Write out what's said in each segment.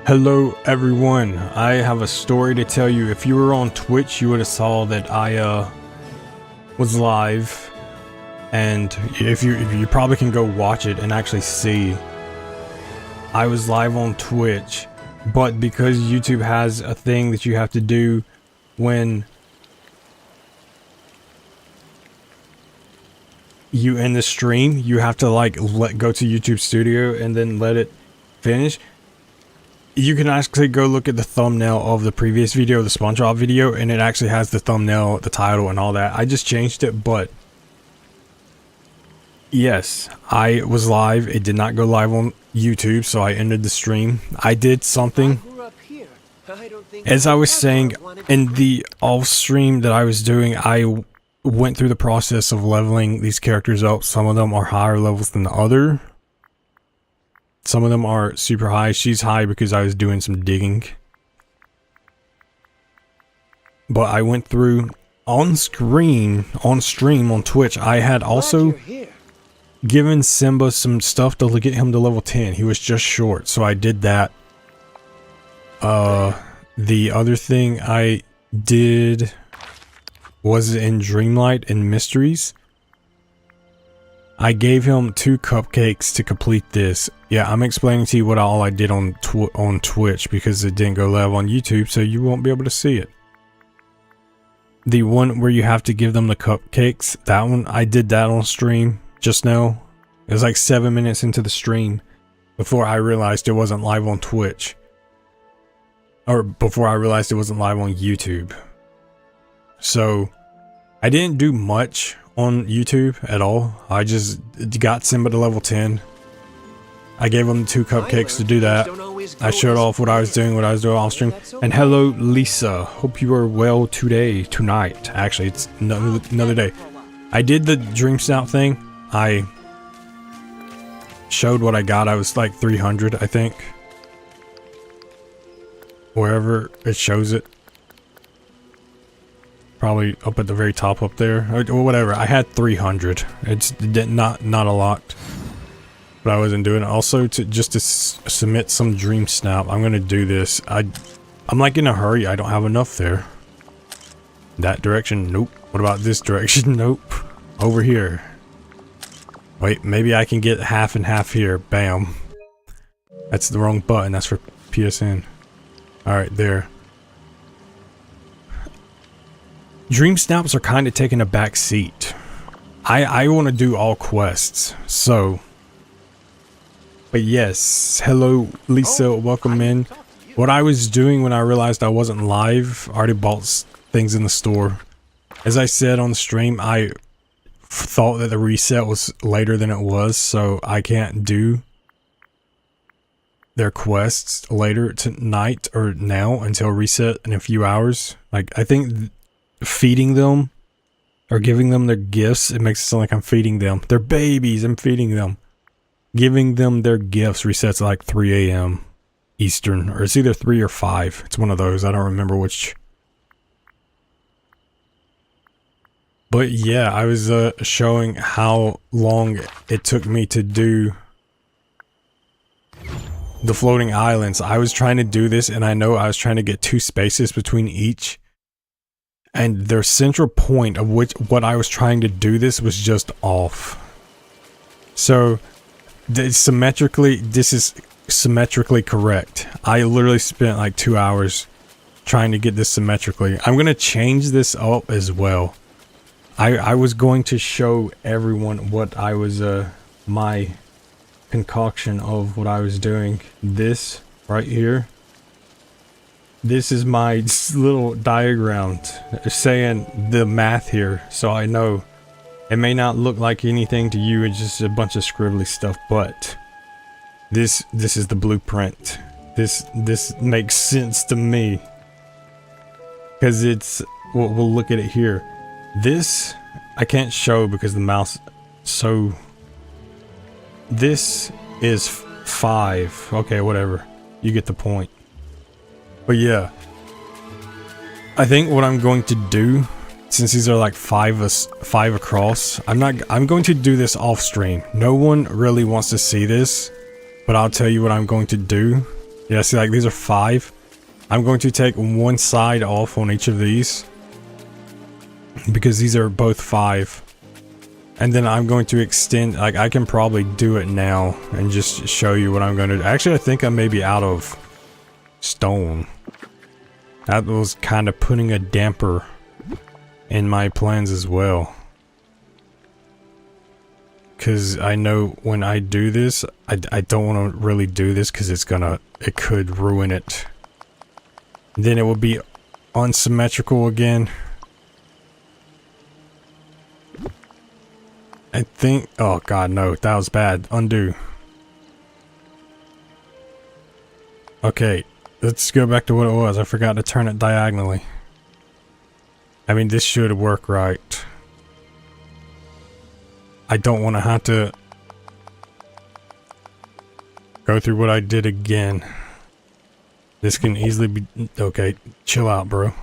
Hello everyone, I have a story to tell you. If you were on Twitch, you would have saw that I was live, and if you probably can go watch it and actually see. I was live on Twitch, but because YouTube has a thing that you have to do when you end the stream, you have to like go to YouTube Studio and then let it finish. You can actually go look at the thumbnail of the previous video, the SpongeBob video, and it actually has the thumbnail, the title, and all that. I just changed it, but yes, I was live. It did not go live on YouTube, so I ended the stream. I did something. As I was saying, in the off stream that I was doing, I went through the process of leveling these characters up. Some of them are higher levels than the other. Some of them are super high. She's high because I was doing some digging. But I went through on stream on Twitch. I had also given Simba some stuff to get him to level 10. He was just short, so I did that. The other thing I did was in Dreamlight and Mysteries. I gave him 2 cupcakes to complete this. Yeah, I'm explaining to you what all I did on Twitch because it didn't go live on YouTube, so you won't be able to see it. The one where you have to give them the cupcakes, that one, I did that on stream just now. It was like 7 minutes into the stream before I realized it wasn't live on Twitch. Or before I realized it wasn't live on YouTube. So, I didn't do much on YouTube at all. I just got Simba to level 10. I gave him 2 cupcakes to do that. I showed off what I was doing off stream. And hello Lisa, hope you are well tonight. Actually, it's another day. I did the Dream Snout thing. I showed what I got. I was like 300, I think. Wherever it shows it. Probably up at the very top up there, or whatever. I had 300. It's not a lot, but I wasn't doing it. Also, to submit some Dream Snout, I'm gonna do this. I'm like in a hurry. I don't have enough there. That direction, nope. What about this direction? Nope. Over here. Wait, maybe I can get half and half here. Bam. That's the wrong button. That's for PSN. All right, there. Dream Snouts are kind of taking a back seat. I want to do all quests, so. But yes, hello Lisa, welcome in. What I was doing when I realized I wasn't live, I already bought things in the store. As I said on the stream, I thought that the reset was later than it was, so I can't do their quests later tonight or now until reset in a few hours. Like, I think feeding them or giving them their gifts, it makes it sound like I'm feeding them. They're babies, I'm feeding them. Giving them their gifts resets like 3 a.m. Eastern, or it's either 3 or 5. It's one of those, I don't remember which. But yeah, I was showing how long it took me to do the floating islands. I was trying to do this, and I know I was trying to get 2 spaces between each. And their central point of what I was trying to do this was just off. So, this is symmetrically correct. I literally spent like 2 hours trying to get this symmetrically. I'm going to change this up as well. I was going to show everyone what I was, my concoction of what I was doing. This right here. This is my little diagram saying the math here, so I know it may not look like anything to you. It's just a bunch of scribbly stuff, but this is the blueprint. This makes sense to me because it's. We'll look at it here. This I can't show because the mouse. So this is 5. Okay, whatever. You get the point. But yeah, I think what I'm going to do, since these are like 5 across, I'm going to do this off stream. No one really wants to see this, but I'll tell you what I'm going to do. Yeah, see, like these are 5. I'm going to take one side off on each of these because these are both 5. And then I'm going to extend, like I can probably do it now and just show you what I'm going to do. Actually, I think I may be out of stone. That was kind of putting a damper in my plans as well. Because I know when I do this, I don't want to really do this because it could ruin it. Then it will be unsymmetrical again. I think, oh god, no, that was bad. Undo. Okay, let's go back to what it was. I forgot to turn it diagonally. I mean, this should work right. I don't want to have to go through what I did again. This can easily be, okay, chill out, bro.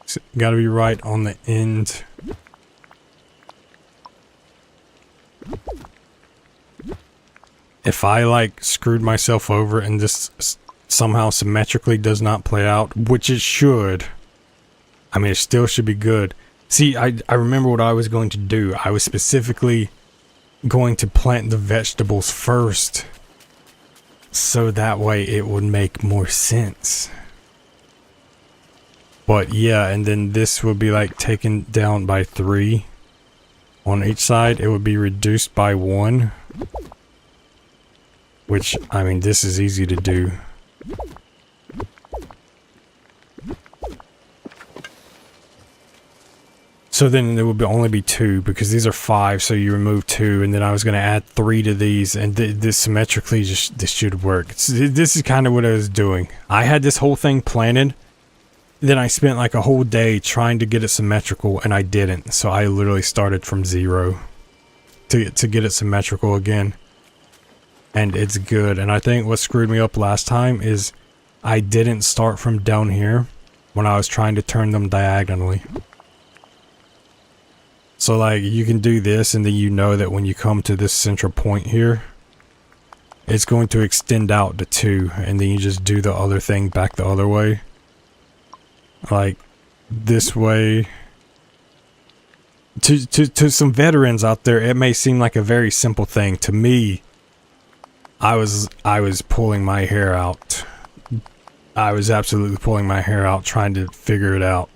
It's gotta be right on the end. If I like screwed myself over and this somehow symmetrically does not play out, which it should, I mean, it still should be good. See, I remember what I was going to do. I was specifically going to plant the vegetables first, so that way it would make more sense. But yeah, and then this would be like taken down by 3 on each side. It would be reduced by 1, which, I mean, this is easy to do. So then there would only be 2 because these are 5, so you remove 2, and then I was going to add 3 to these, and this symmetrically this should work. This is kind of what I was doing. I had this whole thing planted, then I spent like a whole day trying to get it symmetrical, and I didn't. So I literally started from 0 to get it symmetrical again, and it's good. And I think what screwed me up last time is I didn't start from down here when I was trying to turn them diagonally. So like you can do this, and then you know that when you come to this central point here, it's going to extend out to 2, and then you just do the other thing back the other way. Like this way. To some veterans out there, it may seem like a very simple thing. To me, I was pulling my hair out. I was absolutely pulling my hair out trying to figure it out.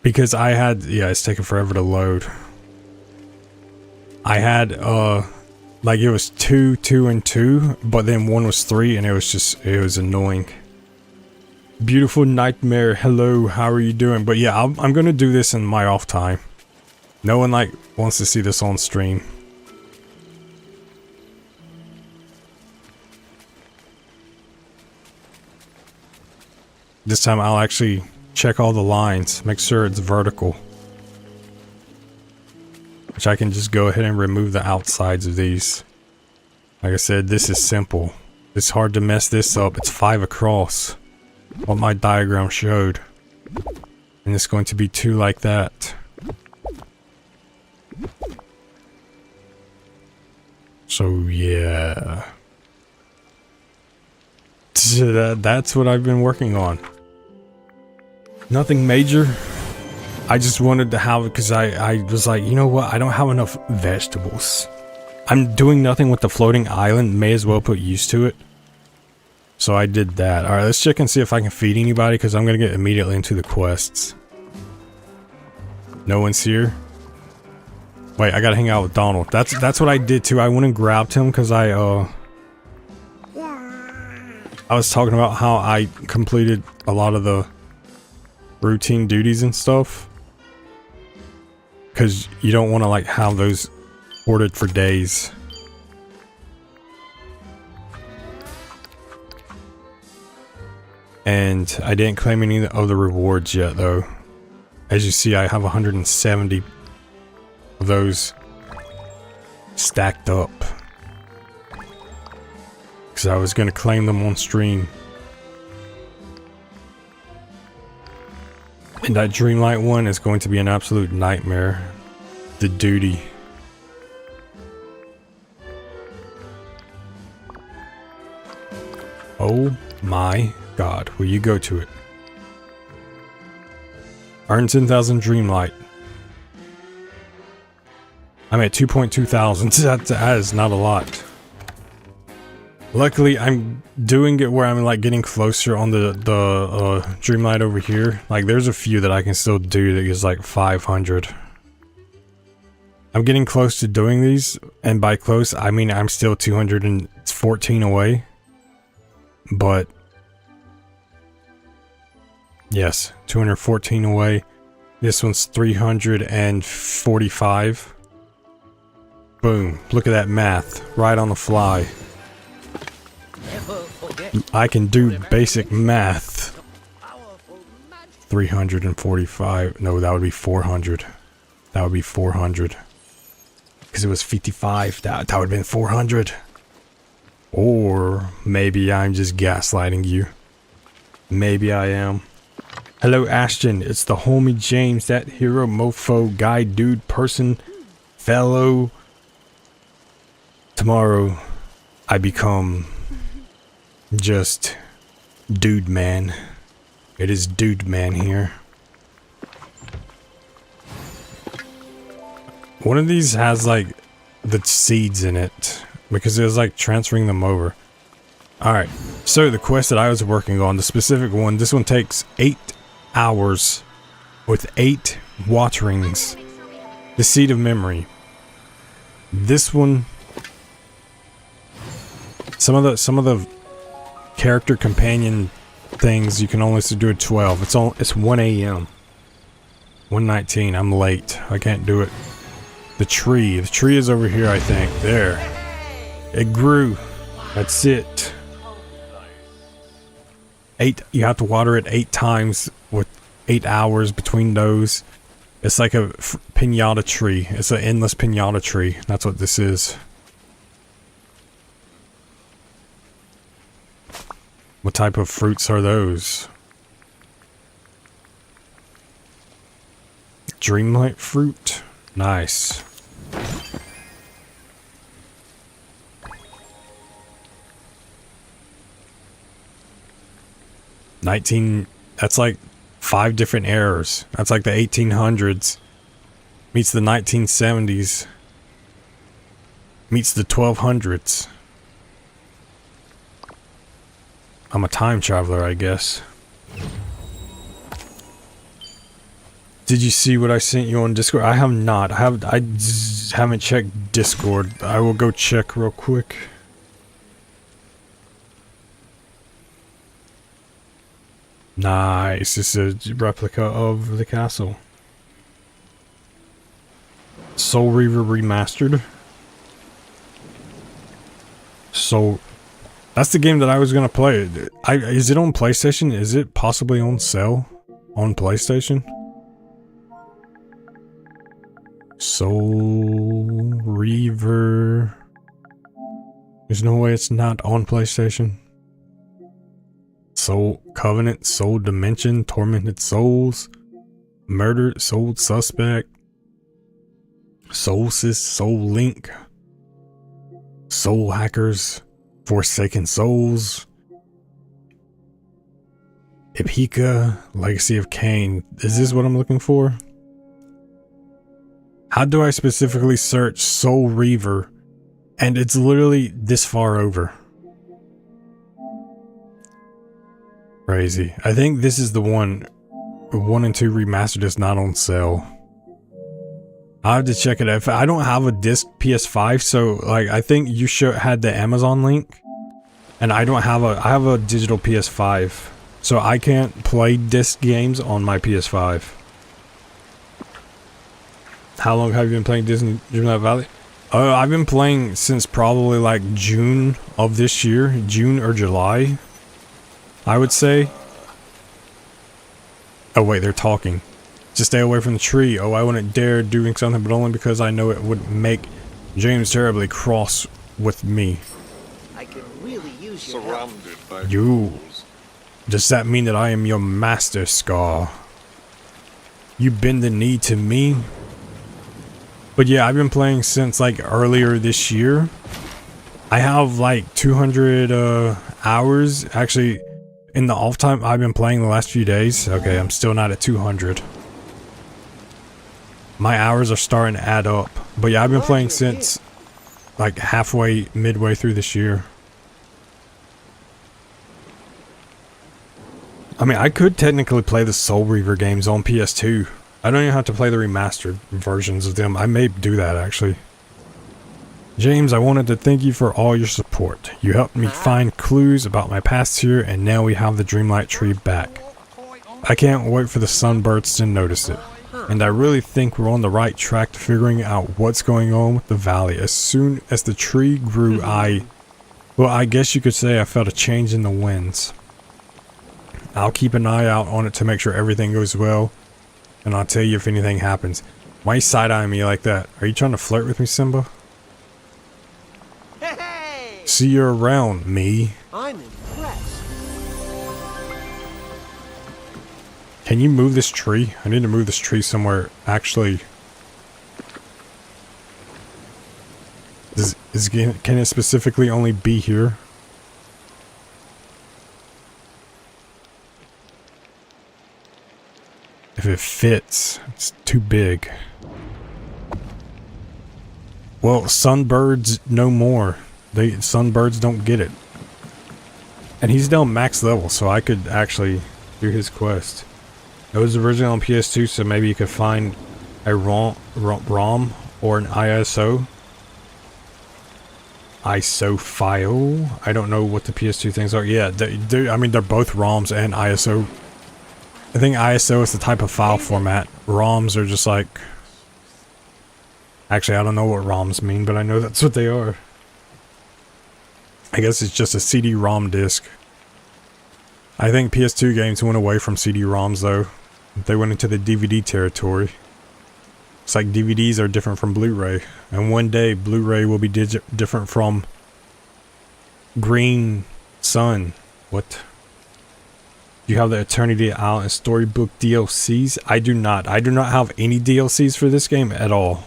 Because I had, yeah, it's taking forever to load. I had, like it was 2, 2, and 2, but then 1 was 3, and it was annoying. Beautiful Nightmare, hello, how are you doing? But yeah, I'm gonna do this in my off time. No one like wants to see this on stream. This time I'll actually check all the lines, make sure it's vertical. Which I can just go ahead and remove the outsides of these. Like I said, this is simple. It's hard to mess this up. It's 5 across. What my diagram showed. And it's going to be 2 like that. So yeah. That's what I've been working on. Nothing major. I just wanted to have it because I was like, you know what? I don't have enough vegetables. I'm doing nothing with the floating island. May as well put use to it. So I did that. Alright, let's check and see if I can feed anybody because I'm going to get immediately into the quests. No one's here. Wait, I got to hang out with Donald. That's what I did too. I went and grabbed him because I was talking about how I completed a lot of the routine duties and stuff. Because you don't want to like have those ordered for days. And I didn't claim any of the rewards yet though. As you see, I have 170 of those stacked up. Because I was going to claim them on stream. And that Dreamlight one is going to be an absolute nightmare. The duty. Oh my god. Will you go to it? Earn 10,000 Dreamlight. I'm at 2.2 thousand. That is not a lot. Luckily, I'm doing it where I'm like getting closer on the Dreamlight over here. Like there's a few that I can still do that is like 500. I'm getting close to doing these, and by close I mean I'm still 214 away. But yes, 214 away. This one's 345. Boom. Look at that math. Right on the fly. I can do basic math. 345. No, that would be 400. That would be 400. Because it was 55. That would have been 400. Or maybe I'm just gaslighting you. Maybe I am. Hello, Ashton. It's the homie James, that hero, mofo, guy, dude, person, fellow. Tomorrow, I become just dude man. It is dude man here. One of these has like the seeds in it because it was like transferring them over. Alright, so the quest that I was working on, the specific one, this one takes 8 hours with 8 waterings. The Seed of Memory. This one, some of the character companion things you can only do at 12. It's 1 a.m. 1:19. I'm late. I can't do it. The tree is over here, I think. There. It grew. That's it. 8. You have to water it 8 times with 8 hours between those. It's like a piñata tree. It's an endless piñata tree. That's what this is. What type of fruits are those? Dreamlight fruit? Nice. That's like 5 different eras. That's like the 1800s. Meets the 1970s. Meets the 1200s. I'm a time traveler, I guess. Did you see what I sent you on Discord? I have not. I haven't checked Discord. I will go check real quick. Nice. This is a replica of the castle. Soul Reaver Remastered. So that's the game that I was gonna play. Is it on PlayStation? Is it possibly on sale on PlayStation? Soul Reaver. There's no way it's not on PlayStation. Soul Covenant, Soul Dimension, Tormented Souls, Murdered, Soul Suspect, Soulsys, Soul Link, Soul Hackers, Forsaken Souls, Ipika, Legacy of Kain. Is this what I'm looking for? How do I specifically search Soul Reaver? And it's literally this far over. Crazy. I think this is the one. 1 and 2 remastered is not on sale. I have to check it out. I don't have a disc PS5, so like I think you had the Amazon link, and I don't have I have a digital PS5, so I can't play disc games on my PS5. How long have you been playing Disney Dreamlight Valley? I've been playing since probably like June of this year, June or July, I would say. Oh wait, they're talking. Just stay away from the tree. Oh, I wouldn't dare doing something, but only because I know it would make James terribly cross with me. I can really use your help. Surrounded by You. fools. Does that mean that I am your master, Scar? You bend the knee to me? But yeah, I've been playing since like earlier this year. I have like 200 hours. Actually, in the off time I've been playing the last few days. Okay, I'm still not at 200. My hours are starting to add up. But yeah, I've been playing since like midway through this year. I mean, I could technically play the Soul Reaver games on PS2. I don't even have to play the remastered versions of them. I may do that, actually. James, I wanted to thank you for all your support. You helped me find clues about my past here, and now we have the Dreamlight tree back. I can't wait for the sunbirds to notice it. And I really think we're on the right track to figuring out what's going on with the valley. As soon as the tree grew, well, I guess you could say I felt a change in the winds. I'll keep an eye out on it to make sure everything goes well, and I'll tell you if anything happens. Why are you side-eyeing me like that? Are you trying to flirt with me, Simba? Hey! See you around, me. I'm impressed. Can you move this tree? I need to move this tree somewhere, actually. Can it specifically only be here? If it fits, it's too big. Well, sunbirds no more. Sunbirds don't get it. And he's down max level, so I could actually do his quest. It was originally on PS2, so maybe you could find a ROM or an ISO file. I don't know what the PS2 things are. Yeah, I mean, they're both ROMs and ISO. I think ISO is the type of file format. ROMs are just like... Actually, I don't know what ROMs mean, but I know that's what they are. I guess it's just a CD-ROM disc. I think PS2 games went away from CD-ROMs though. They went into the DVD territory. It's like DVDs are different from Blu-ray. And one day, Blu-ray will be different from Green Sun. What? You have the Eternity Island Storybook DLCs? I do not. I do not have any DLCs for this game at all.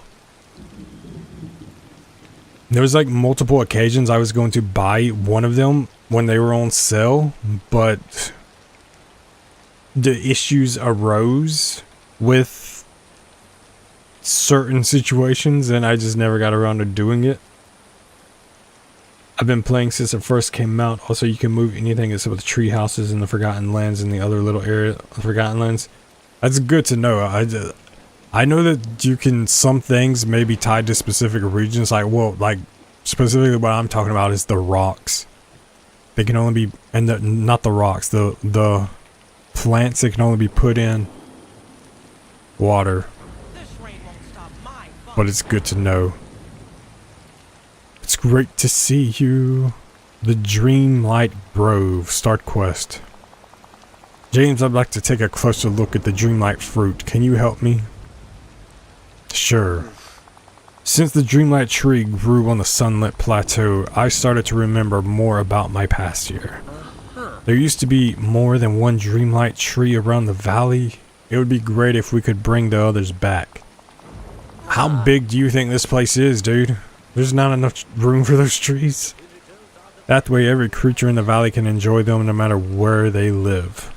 There was like multiple occasions I was going to buy one of them when they were on sale, but the issues arose with certain situations and I just never got around to doing it. I've been playing since it first came out. Also, you can move anything except with tree houses and the Forgotten Lands and the other little area, Forgotten Lands. That's good to know. I know that you can, some things may be tied to specific regions. Like, well, like specifically what I'm talking about is the rocks. They can only be, and not the rocks, the plants that can only be put in water. But it's good to know. It's great to see you. The Dreamlight Grove. Start quest. James, I'd like to take a closer look at the Dreamlight fruit. Can you help me? Sure. Since the Dreamlight tree grew on the sunlit plateau, I started to remember more about my past here. There used to be more than one Dreamlight tree around the valley. It would be great if we could bring the others back. How big do you think this place is, dude? There's not enough room for those trees. That way every creature in the valley can enjoy them no matter where they live.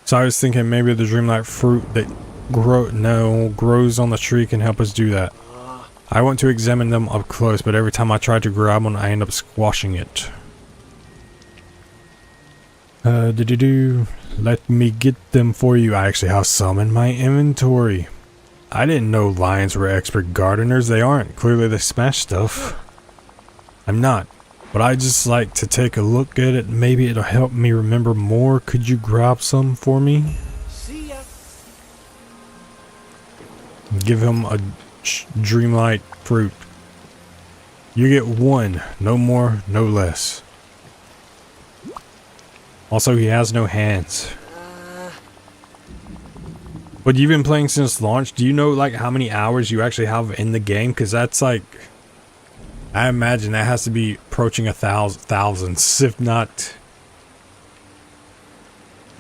So I was thinking maybe the Dreamlight fruit that grows on the tree can help us do that. I want to examine them up close, but every time I try to grab one, I end up squashing it. Let me get them for you. I actually have some in my inventory. I didn't know lions were expert gardeners. They aren't. Clearly they smash stuff. I'm not. But I just like to take a look at it. Maybe it'll help me remember more. Could you grab some for me? See ya. Give him a Dreamlight fruit. You get one. No more, no less. Also, he has no hands. But you've been playing since launch. Do you know like how many hours you actually have in the game? Because that's like, I imagine that has to be approaching thousands, if not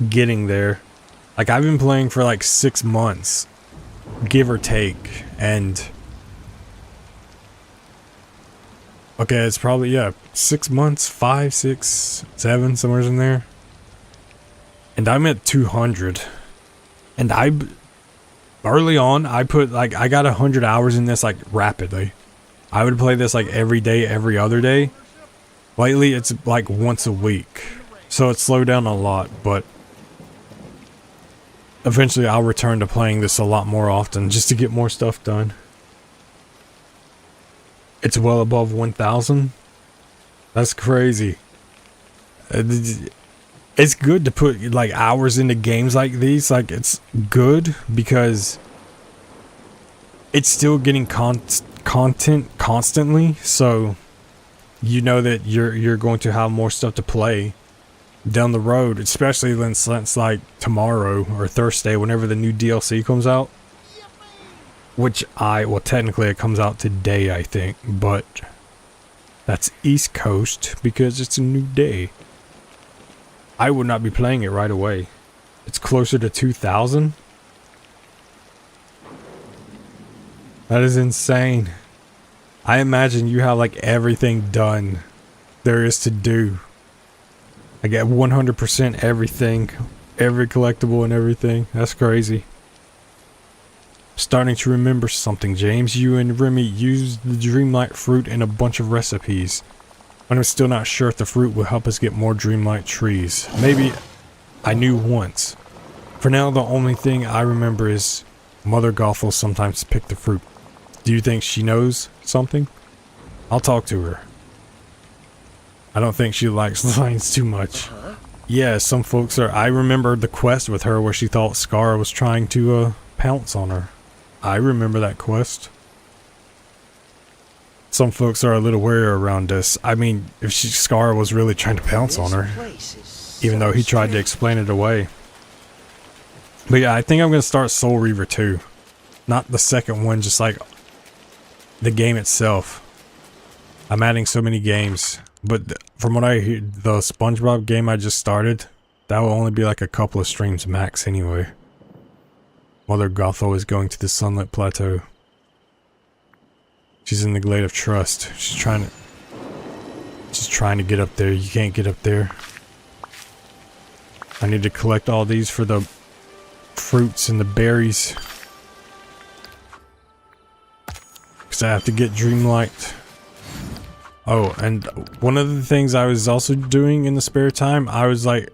getting there. Like I've been playing for like 6 months, give or take, and Okay, it's probably, yeah, 6 months, 5, 6, 7, somewhere in there. And I'm at 200. And early on, I put, like, I got 100 hours in this, like, rapidly. I would play this, like, every day, every other day. Lately, it's, like, once a week. So it's slowed down a lot, but eventually I'll return to playing this a lot more often, just to get more stuff done. It's well above 1,000. That's crazy. It's good to put like hours into games like these. Like, it's good because it's still getting content constantly. So you know that you're going to have more stuff to play down the road, especially since like tomorrow or Thursday, whenever the new DLC comes out. Which well, technically it comes out today, I think, but that's East Coast because it's a new day. I would not be playing it right away. It's closer to 2,000. That is insane. I imagine you have like everything done there is to do. I get 100% everything, every collectible and everything. That's crazy. Starting to remember something, James. You and Remy used the Dreamlight fruit in a bunch of recipes. But I'm still not sure if the fruit will help us get more Dreamlight trees. Maybe I knew once. For now, the only thing I remember is Mother Gothel sometimes pick the fruit. Do you think she knows something? I'll talk to her. I don't think she likes lines too much. Yeah, some folks are. I remember the quest with her where she thought Scar was trying to pounce on her. I remember that quest. Some folks are a little wary around this. I mean, if Scar was really trying to pounce on her, even though he tried to explain it away. But yeah, I think I'm going to start Soul Reaver 2. Not the second one, just like the game itself. I'm adding so many games. But from what I hear, the SpongeBob game I just started, that will only be like a couple of streams max anyway. Mother Gothel is going to the Sunlit Plateau. She's in the Glade of Trust. She's trying to get up there. You can't get up there. I need to collect all these for the fruits and the berries. Because I have to get Dreamlight. Oh, and one of the things I was also doing in the spare time, I was like,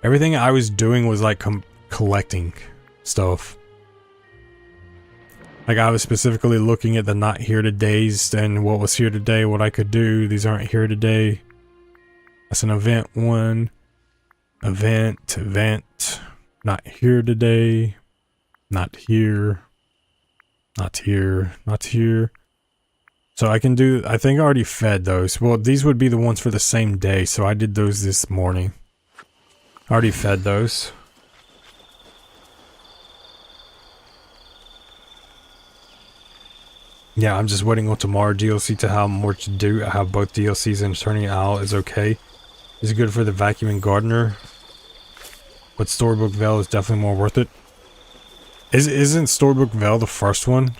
everything I was doing was like collecting stuff. Like, I was specifically looking at the not here todays and what was here today, what I could do. These aren't here today. That's an event one. Event. Not here today. Not here. Not here. Not here. So I can do, I think I already fed those. Well, these would be the ones for the same day, so I did those this morning. I already fed those. Yeah, I'm just waiting on tomorrow DLC to have more to do. I have both DLCs and turning it out is okay. It's good for the vacuuming gardener. But Storybook Vale is definitely more worth it. Isn't Storybook Vale the first one?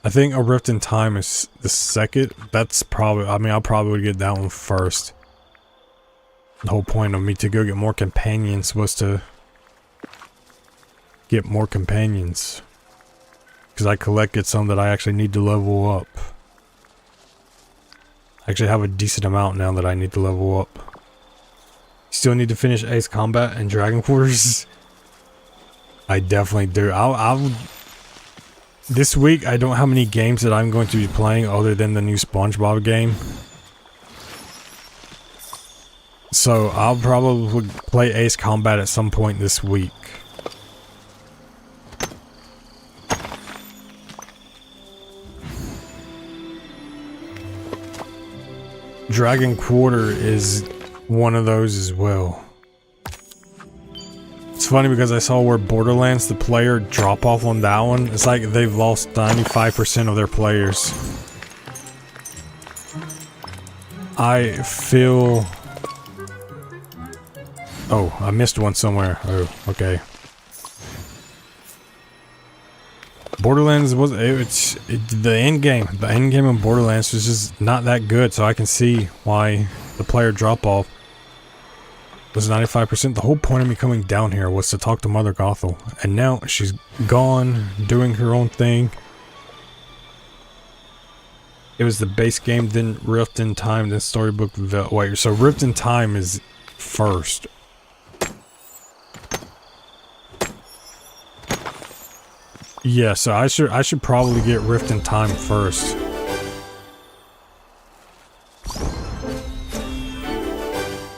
I think A Rift in Time is the second. That's probably, I mean, I'll probably get that one first. The whole point of me to go get more companions was to get more companions. Because I collected some that I actually need to level up. I actually have a decent amount now that I need to level up. Still need to finish Ace Combat and Dragon Quarters. I definitely do. I'll this week I don't have many games that I'm going to be playing other than the new SpongeBob game. So I'll probably play Ace Combat at some point this week. Dragon Quarter is one of those as well. It's funny because I saw where Borderlands, the player drop off on that one. It's like they've lost 95% of their players. I feel... Oh, I missed one somewhere. Oh, okay. Borderlands was the end game. The end game of Borderlands was just not that good, so I can see why the player drop off was 95%. The whole point of me coming down here was to talk to Mother Gothel, and now she's gone, doing her own thing. It was the base game, then Rift in Time, then Storybook. Wait, so Rift in Time is first. Yeah, so I should probably get Rift in Time first.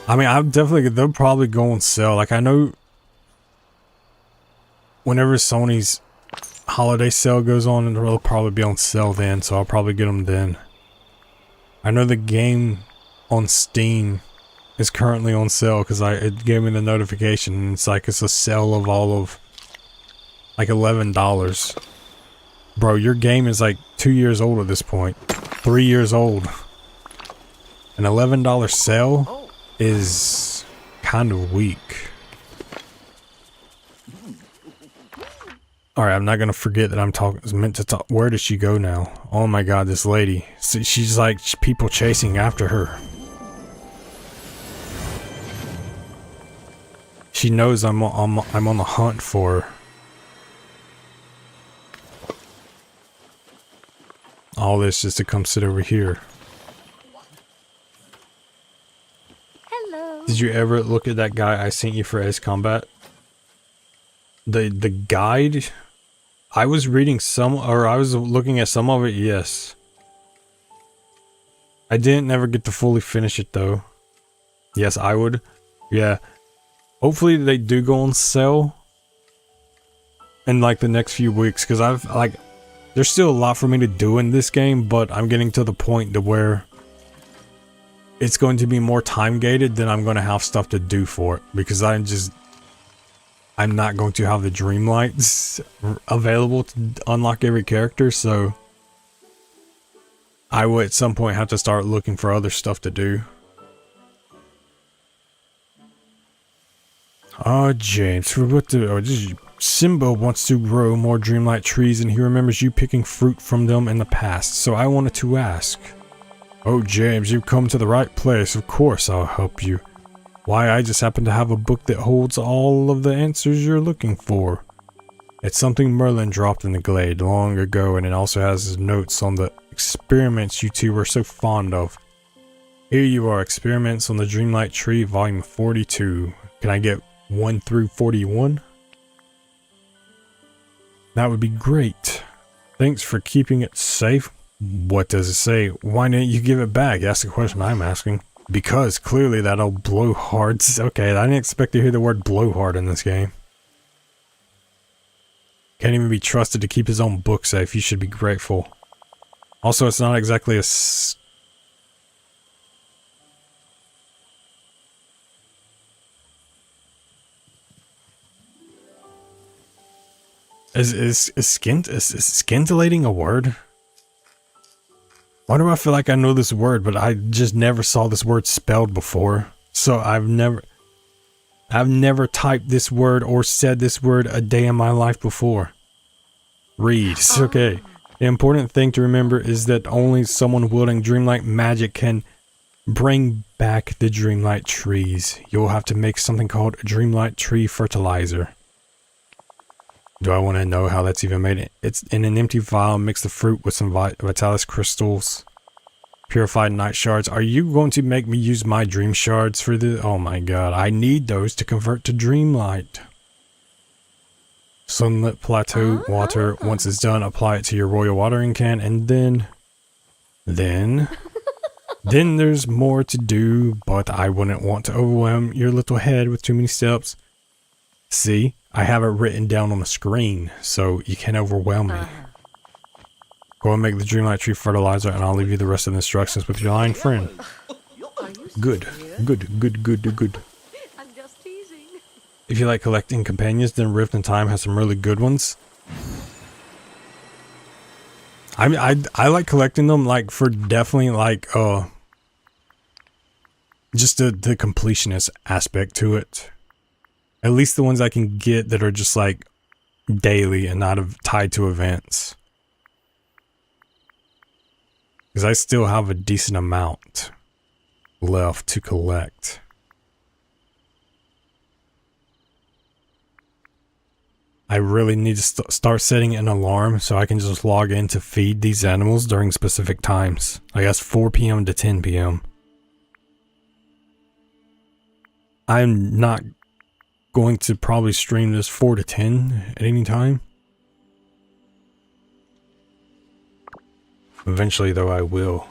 I mean, they'll probably go on sale. Like, I know whenever Sony's holiday sale goes on, it'll probably be on sale then, so I'll probably get them then. I know the game on Steam is currently on sale because it gave me the notification, and it's like it's a sale of all of like $11. Bro, your game is like 2 years old at this point. 3 years old. An $11 sale is kind of weak. Alright, I'm not gonna forget that I'm meant to talk. Where does she go now? Oh my god, this lady. She's like people chasing after her. She knows I'm on the hunt for her. All this just to come sit over here. Hello. Did you ever look at that guy I sent you for Ace Combat? The guide? I was reading I was looking at some of it, yes. I didn't never get to fully finish it though. Yes, I would. Yeah. Hopefully they do go on sale in like the next few weeks, because there's still a lot for me to do in this game, but I'm getting to the point to where it's going to be more time gated than I'm going to have stuff to do for it, because I'm not going to have the Dreamlights available to unlock every character, so I will at some point have to start looking for other stuff to do. Oh, James, Simba wants to grow more Dreamlight trees, and he remembers you picking fruit from them in the past, so I wanted to ask. Oh, James, you've come to the right place. Of course I'll help you. Why, I just happen to have a book that holds all of the answers you're looking for. It's something Merlin dropped in the glade long ago, and it also has his notes on the experiments you two were so fond of. Here you are, Experiments on the Dreamlight Tree, Volume 42. Can I get 1 through 41? That would be great. Thanks for keeping it safe. What does it say? Why didn't you give it back? That's the question I'm asking. Because clearly that old blowhard's okay. I didn't expect to hear the word blowhard in this game. Can't even be trusted to keep his own book safe. You should be grateful. Also, it's not exactly a Is scintillating a word? Why do I feel like I know this word, but I just never saw this word spelled before? So I've never typed this word or said this word a day in my life before. Read. It's okay. The important thing to remember is that only someone wielding Dreamlight magic can bring back the Dreamlight trees. You'll have to make something called Dreamlight tree fertilizer. Do I want to know how that's even made? It's in an empty vial. Mix the fruit with some Vitalis crystals. Purified night shards. Are you going to make me use my dream shards for this? Oh my god. I need those to convert to Dreamlight. Sunlit plateau water. Once it's done, apply it to your royal watering can, and then there's more to do, but I wouldn't want to overwhelm your little head with too many steps. See? I have it written down on the screen, so you can't overwhelm me. Go and make the Dreamlight tree fertilizer, and I'll leave you the rest of the instructions with your lying friend. Good. I'm just teasing. If you like collecting companions, then Rift in Time has some really good ones. I like collecting them, like, for definitely, like, just the completionist aspect to it. At least the ones I can get that are just like daily and not tied to events. Because I still have a decent amount left to collect. I really need to start setting an alarm so I can just log in to feed these animals during specific times. I guess 4 p.m. to 10 p.m. I'm not going to probably stream this 4 to 10 at any time. Eventually, though, I will.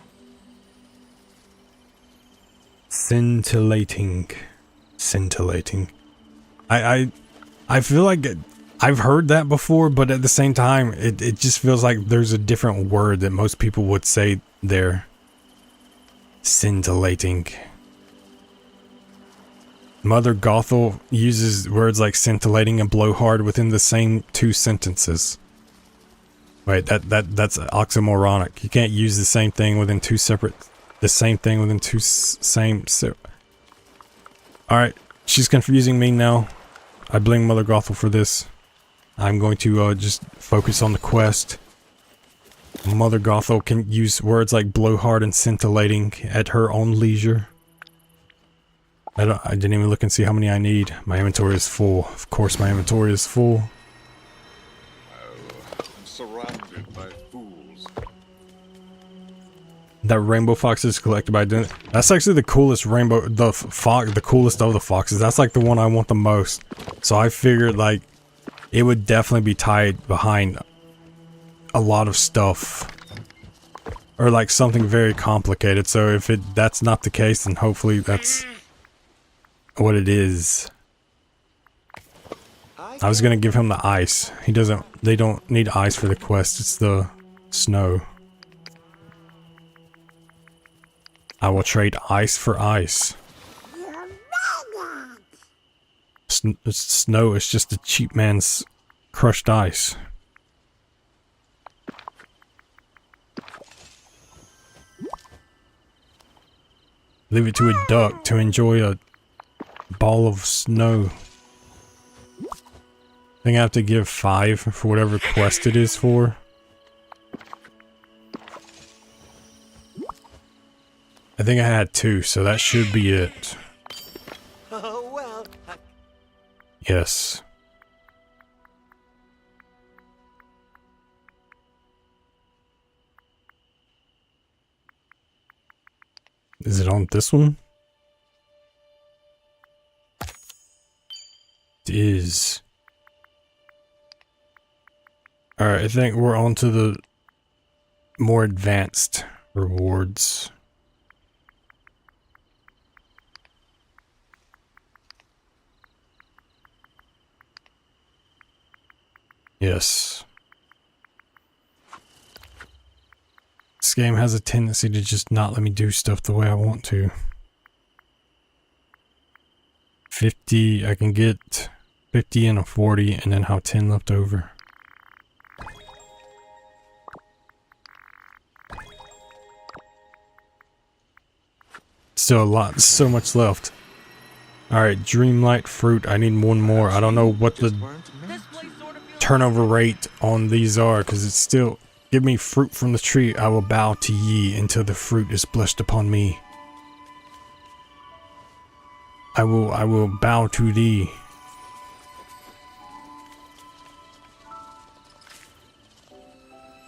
Scintillating. I feel like I've heard that before, but at the same time, it just feels like there's a different word that most people would say there. Scintillating. Mother Gothel uses words like scintillating and blowhard within the same 2 sentences. Wait, that's oxymoronic. You can't use the same thing within 2 separate... The same thing within 2 same... Alright, she's confusing me now. I blame Mother Gothel for this. I'm going to just focus on the quest. Mother Gothel can use words like blowhard and scintillating at her own leisure. I didn't even look and see how many I need. My inventory is full. Of course my inventory is full. I'm surrounded by fools. That rainbow fox is collected by doing... That's actually the coolest rainbow... The coolest of the foxes. That's like the one I want the most. So I figured like... It would definitely be tied behind a lot of stuff. Or like something very complicated. So if that's not the case, then hopefully that's what it is. I was gonna give him the ice. They don't need ice for the quest, it's the snow. I will trade ice for ice. Snow is just a cheap man's crushed ice. Leave it to a duck to enjoy a ball of snow. I think I have to give 5 for whatever quest it is for. I think I had 2, so that should be it. Oh, well. Yes. Is it on this one? It is. Alright, I think we're on to the more advanced rewards. Yes. This game has a tendency to just not let me do stuff the way I want to. 50, I can get 50 and a 40 and then have 10 left over. Still a lot, so much left. Alright, Dreamlight fruit, I need one more. I don't know what the turnover rate on these are, because it's still... Give me fruit from the tree, I will bow to ye until the fruit is blessed upon me. I will bow to thee.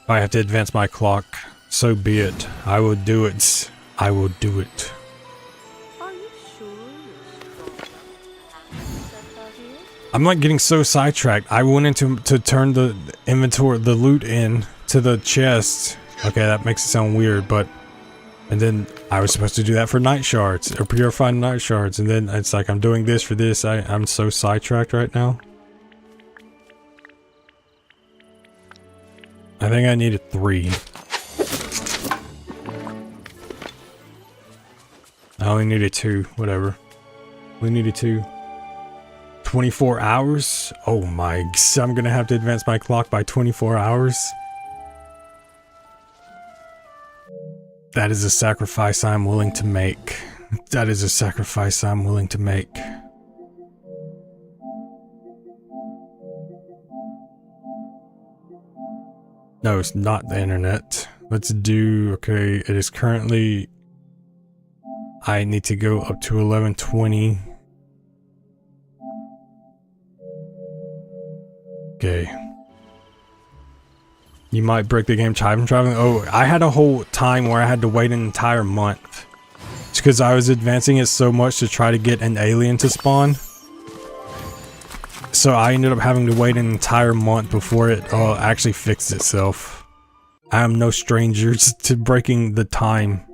If I have to advance my clock, so be it. I will do it. I will do it. Are you sure you're I'm like getting so sidetracked. I went into to turn the inventory, the loot in to the chest. Okay, that makes it sound weird, but and then I was supposed to do that for night shards or purified night shards, and then it's like I'm doing this for this. I'm so sidetracked right now. I think I needed 3. I only needed 2. Whatever. We needed 2. 24 hours? Oh my, I'm gonna have to advance my clock by 24 hours. That is a sacrifice I'm willing to make. That is a sacrifice I'm willing to make. No, it's not the internet. Let's do, okay, it is currently, I need to go up to 1120. Okay. You might break the game time traveling. Oh, I had a whole time where I had to wait an entire month. It's because I was advancing it so much to try to get an alien to spawn. So I ended up having to wait an entire month before it actually fixed itself. I am no stranger to breaking the time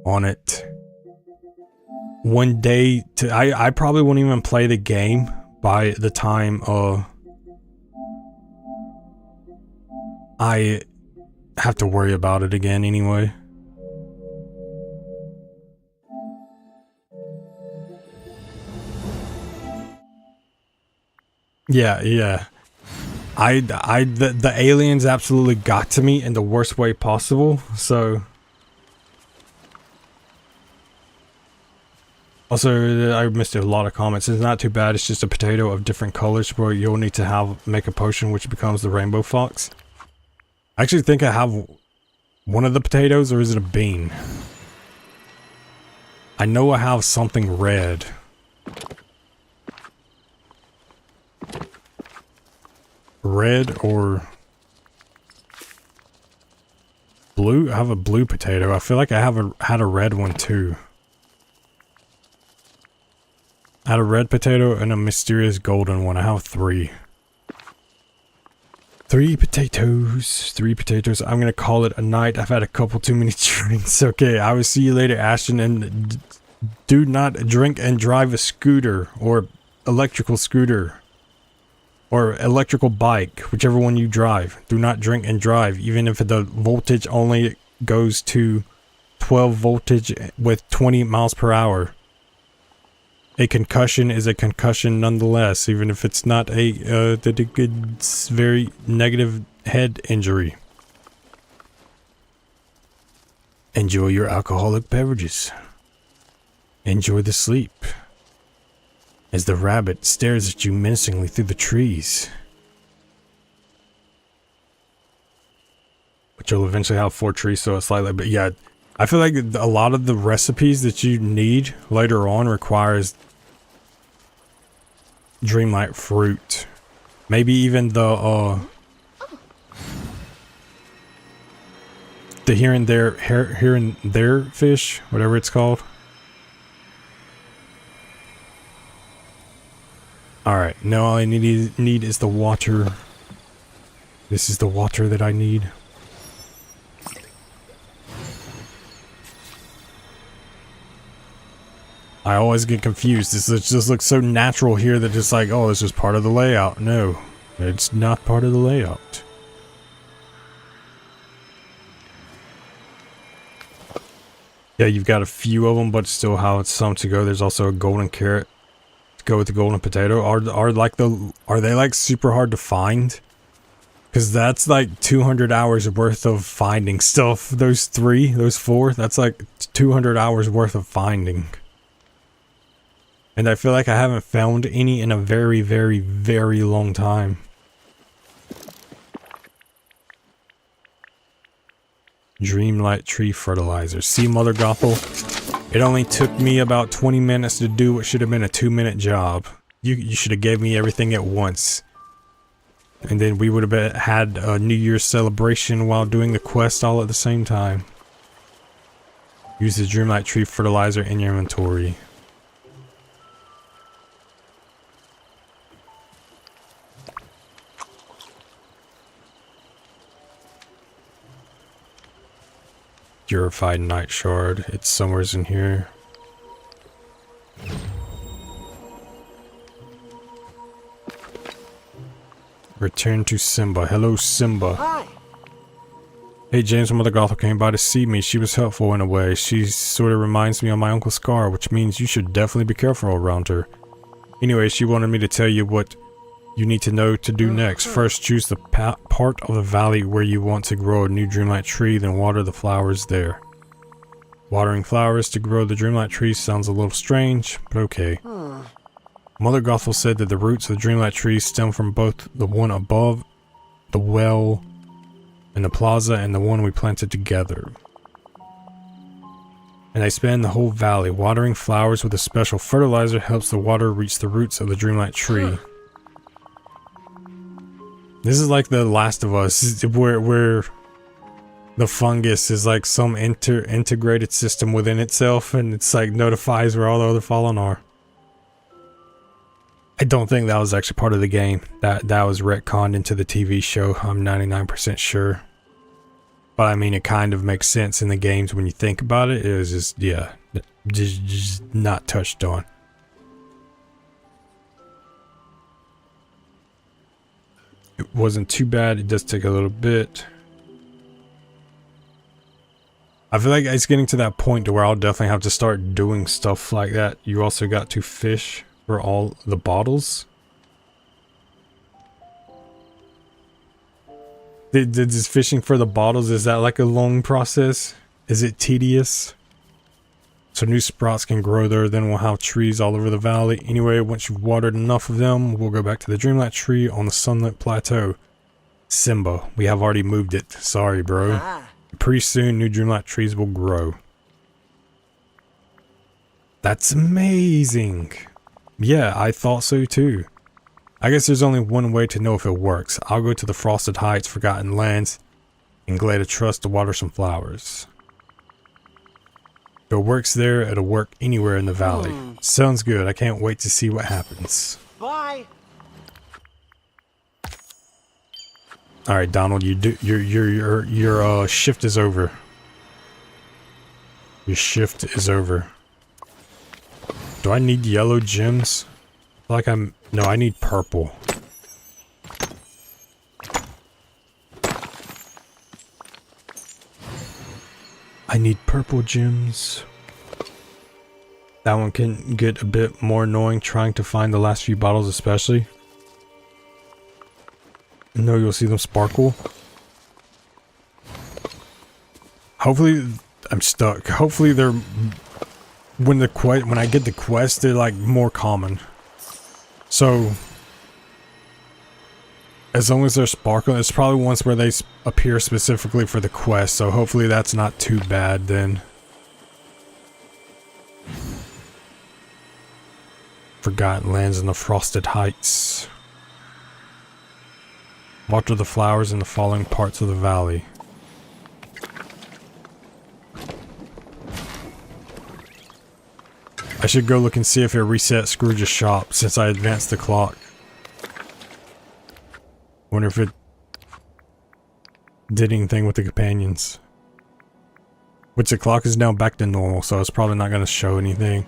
on it. One day, I probably won't even play the game by the time I have to worry about it again anyway. Yeah. The aliens absolutely got to me in the worst way possible, so. Also, I missed a lot of comments. It's not too bad, it's just a potato of different colors where you'll need to make a potion which becomes the rainbow fox. I actually think I have one of the potatoes, or is it a bean? I know I have something red. Red or blue? I have a blue potato. I feel like I had a red one too. I had a red potato and a mysterious golden one. I have 3. 3 potatoes. 3 potatoes. I'm gonna call it a night. I've had a couple too many drinks. Okay, I will see you later, Ashton. And do not drink and drive a scooter or electrical scooter or electrical bike, whichever one you drive. Do not drink and drive, even if the voltage only goes to 12 voltage with 20 miles per hour. A concussion is a concussion nonetheless, even if it's not a very negative head injury. Enjoy your alcoholic beverages. Enjoy the sleep. As the rabbit stares at you menacingly through the trees. But you'll eventually have 4 trees, so it's slightly, but yeah, I feel like a lot of the recipes that you need later on requires Dreamlight fruit. Maybe even the here and there fish, whatever it's called. Alright, now all I need is the water. This is the water that I need. I always get confused. This just looks so natural here that it's like, oh, it's just part of the layout. No, it's not part of the layout. Yeah, you've got a few of them, but still have some to go. There's also a golden carrot to go with the golden potato. Are they like super hard to find? Because that's like 200 hours worth of finding stuff. Those 4, that's like 200 hours worth of finding. And I feel like I haven't found any in a very, very, very long time. Dreamlight tree fertilizer. See, Mother Gothel? It only took me about 20 minutes to do what should have been a 2-minute job. You should have gave me everything at once. And then we would have had a New Year's celebration while doing the quest all at the same time. Use the Dreamlight tree fertilizer in your inventory. Purified night shard. It's somewhere in here. Return to Simba. Hello, Simba. Hi. Hey, James, Mother Gothel came by to see me. She was helpful in a way. She sort of reminds me of my Uncle Scar, which means you should definitely be careful around her. Anyway, she wanted me to tell you what you need to know to do next. First, choose the part of the valley where you want to grow a new Dreamlight tree, then water the flowers there. Watering flowers to grow the Dreamlight tree sounds a little strange, but okay. Mother Gothel said that the roots of the Dreamlight tree stem from both the one above the well and the plaza and the one we planted together. And they span the whole valley. Watering flowers with a special fertilizer helps the water reach the roots of the Dreamlight tree. This is like The Last of Us, where the fungus is like some integrated system within itself, and it's like notifies where all the other fallen are. I don't think that was actually part of the game. That was retconned into the TV show. I'm 99% sure. But I mean, it kind of makes sense in the games when you think about it. It was just, yeah, just not touched on. It wasn't too bad. It does take a little bit. I feel like it's getting to that point to where I'll definitely have to start doing stuff like that. You also got to fish for all the bottles. This fishing for the bottles, is that like a long process? Is it tedious? So new sprouts can grow there, then we'll have trees all over the valley. Anyway, once you've watered enough of them, we'll go back to the Dreamlight tree on the Sunlit Plateau. Simba, we have already moved it. Sorry, bro. Pretty soon, new Dreamlight trees will grow. That's amazing. Yeah, I thought so too. I guess there's only one way to know if it works. I'll go to the Frosted Heights, Forgotten Lands, and Glade of Trust to water some flowers. If it works there, it'll work anywhere in the valley. Sounds good. I can't wait to see what happens. Bye. All right, Donald, your shift is over. Your shift is over. Do I need yellow gems? Like no, I need purple. I need purple gems. That one can get a bit more annoying trying to find the last few bottles especially. No, you'll see them sparkle. Hopefully, I'm stuck. Hopefully they're, when I get the quest, they're like more common. So, as long as they're sparkling, it's probably ones where they appear specifically for the quest, so hopefully that's not too bad then. Forgotten Lands in the Frosted Heights. Water the flowers in the falling parts of the valley. I should go look and see if it reset Scrooge's shop since I advanced the clock. Wonder if it did anything with the companions. Which the clock is now back to normal, so it's probably not going to show anything.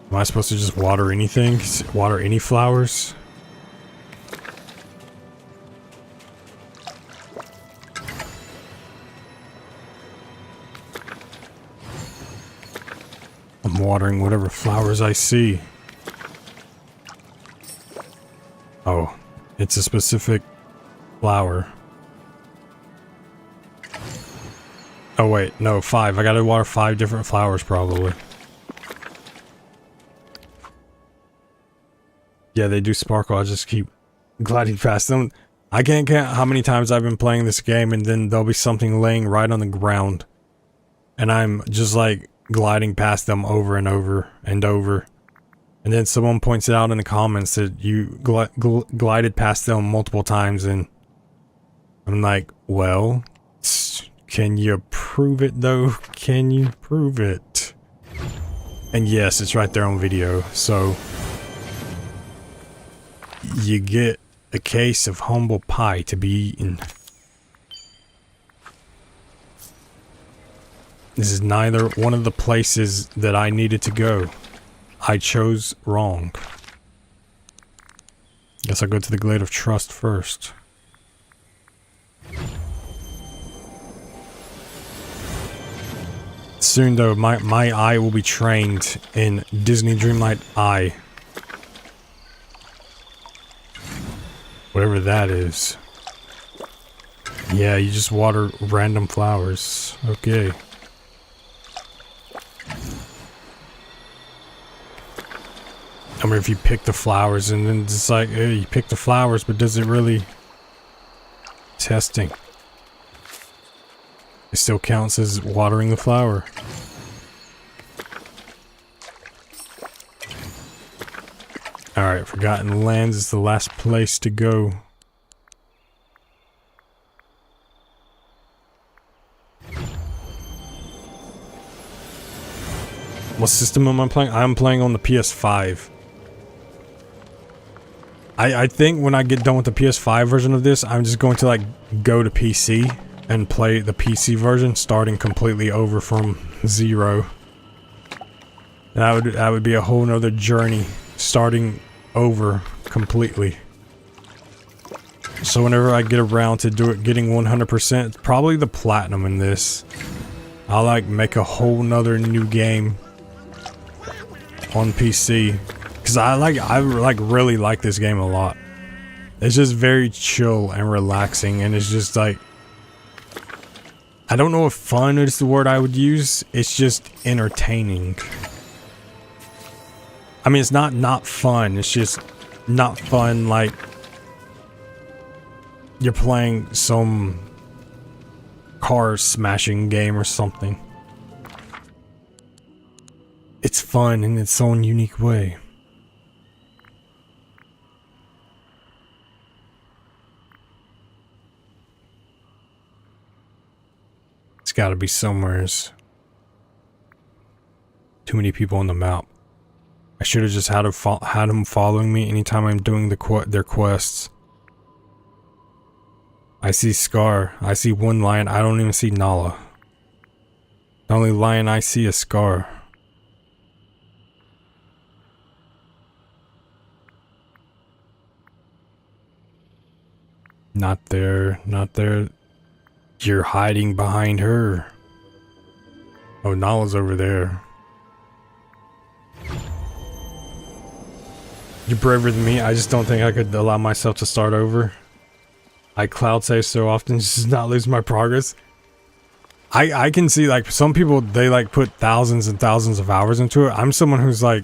Am I supposed to just water anything? Water any flowers? I'm watering whatever flowers I see. Oh, it's a specific flower. Oh wait, no, 5. I gotta water 5 different flowers probably. Yeah, they do sparkle. I just keep gliding past them. I can't count how many times I've been playing this game and then there'll be something laying right on the ground. And I'm just like gliding past them over and over and over. And then someone points it out in the comments that you glided past them multiple times, and I'm like, well, can you prove it though? Can you prove it? And yes, it's right there on video. So you get a case of humble pie to be eaten. This is neither one of the places that I needed to go. I chose wrong. Guess I'll go to the Glade of Trust first. Soon though, my eye will be trained in Disney Dreamlight Eye. Whatever that is. Yeah, you just water random flowers. Okay. I mean, if you pick the flowers and then it's like, hey, you pick the flowers, but does it really Testing. It still counts as watering the flower. Alright, Forgotten Lands is the last place to go. What system am I playing? I'm playing on the PS5. I think when I get done with the PS5 version of this, I'm just going to like go to PC and play the PC version, starting completely over from zero. And that would be a whole nother journey, starting over completely. So whenever I get around to getting 100%, it's probably the platinum in this. I'll like make a whole nother new game on PC. Cause I really like this game a lot. It's just very chill and relaxing, and it's just like, I don't know if fun is the word I would use. It's just entertaining. I mean, it's not fun. It's just not fun like you're playing some car smashing game or something. It's fun in its own unique way. It's got to be somewheres. Too many people on the map. I should have just had him following me anytime I'm doing their quests. I see Scar. I see one lion. I don't even see Nala. The only lion I see is Scar. Not there. Not there. You're hiding behind her. Oh, Nala's over there. You're braver than me. I just don't think I could allow myself to start over. I cloud save so often just to not lose my progress. I can see like some people, they like put thousands and thousands of hours into it. I'm someone who's like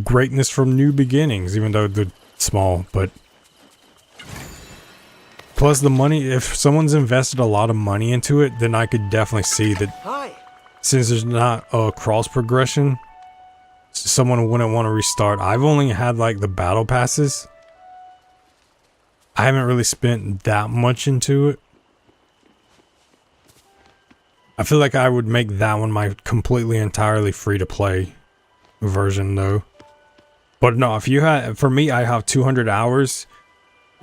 greatness from new beginnings, even though they're small, but plus the money, if someone's invested a lot of money into it, then I could definitely see that. Hi. Since there's not a cross progression, someone wouldn't want to restart. I've only had like the battle passes. I haven't really spent that much into it. I feel like I would make that one my completely entirely free to play version though. But no, if you had, for me, I have 200 hours.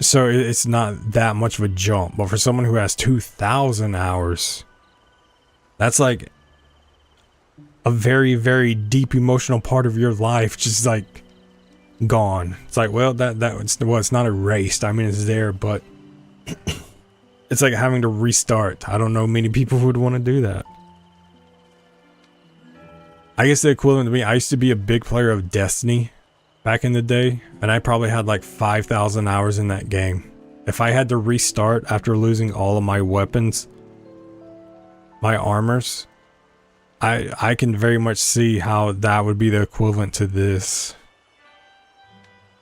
So it's not that much of a jump. But for someone who has 2,000 hours, that's like a very, very deep emotional part of your life just like gone. It's like, well, it's not erased. I mean, it's there, but it's like having to restart. I don't know many people who would want to do that. I guess the equivalent to me, I used to be a big player of Destiny back in the day, and I probably had like 5,000 hours in that game. If I had to restart after losing all of my weapons, my armors, I can very much see how that would be the equivalent to this.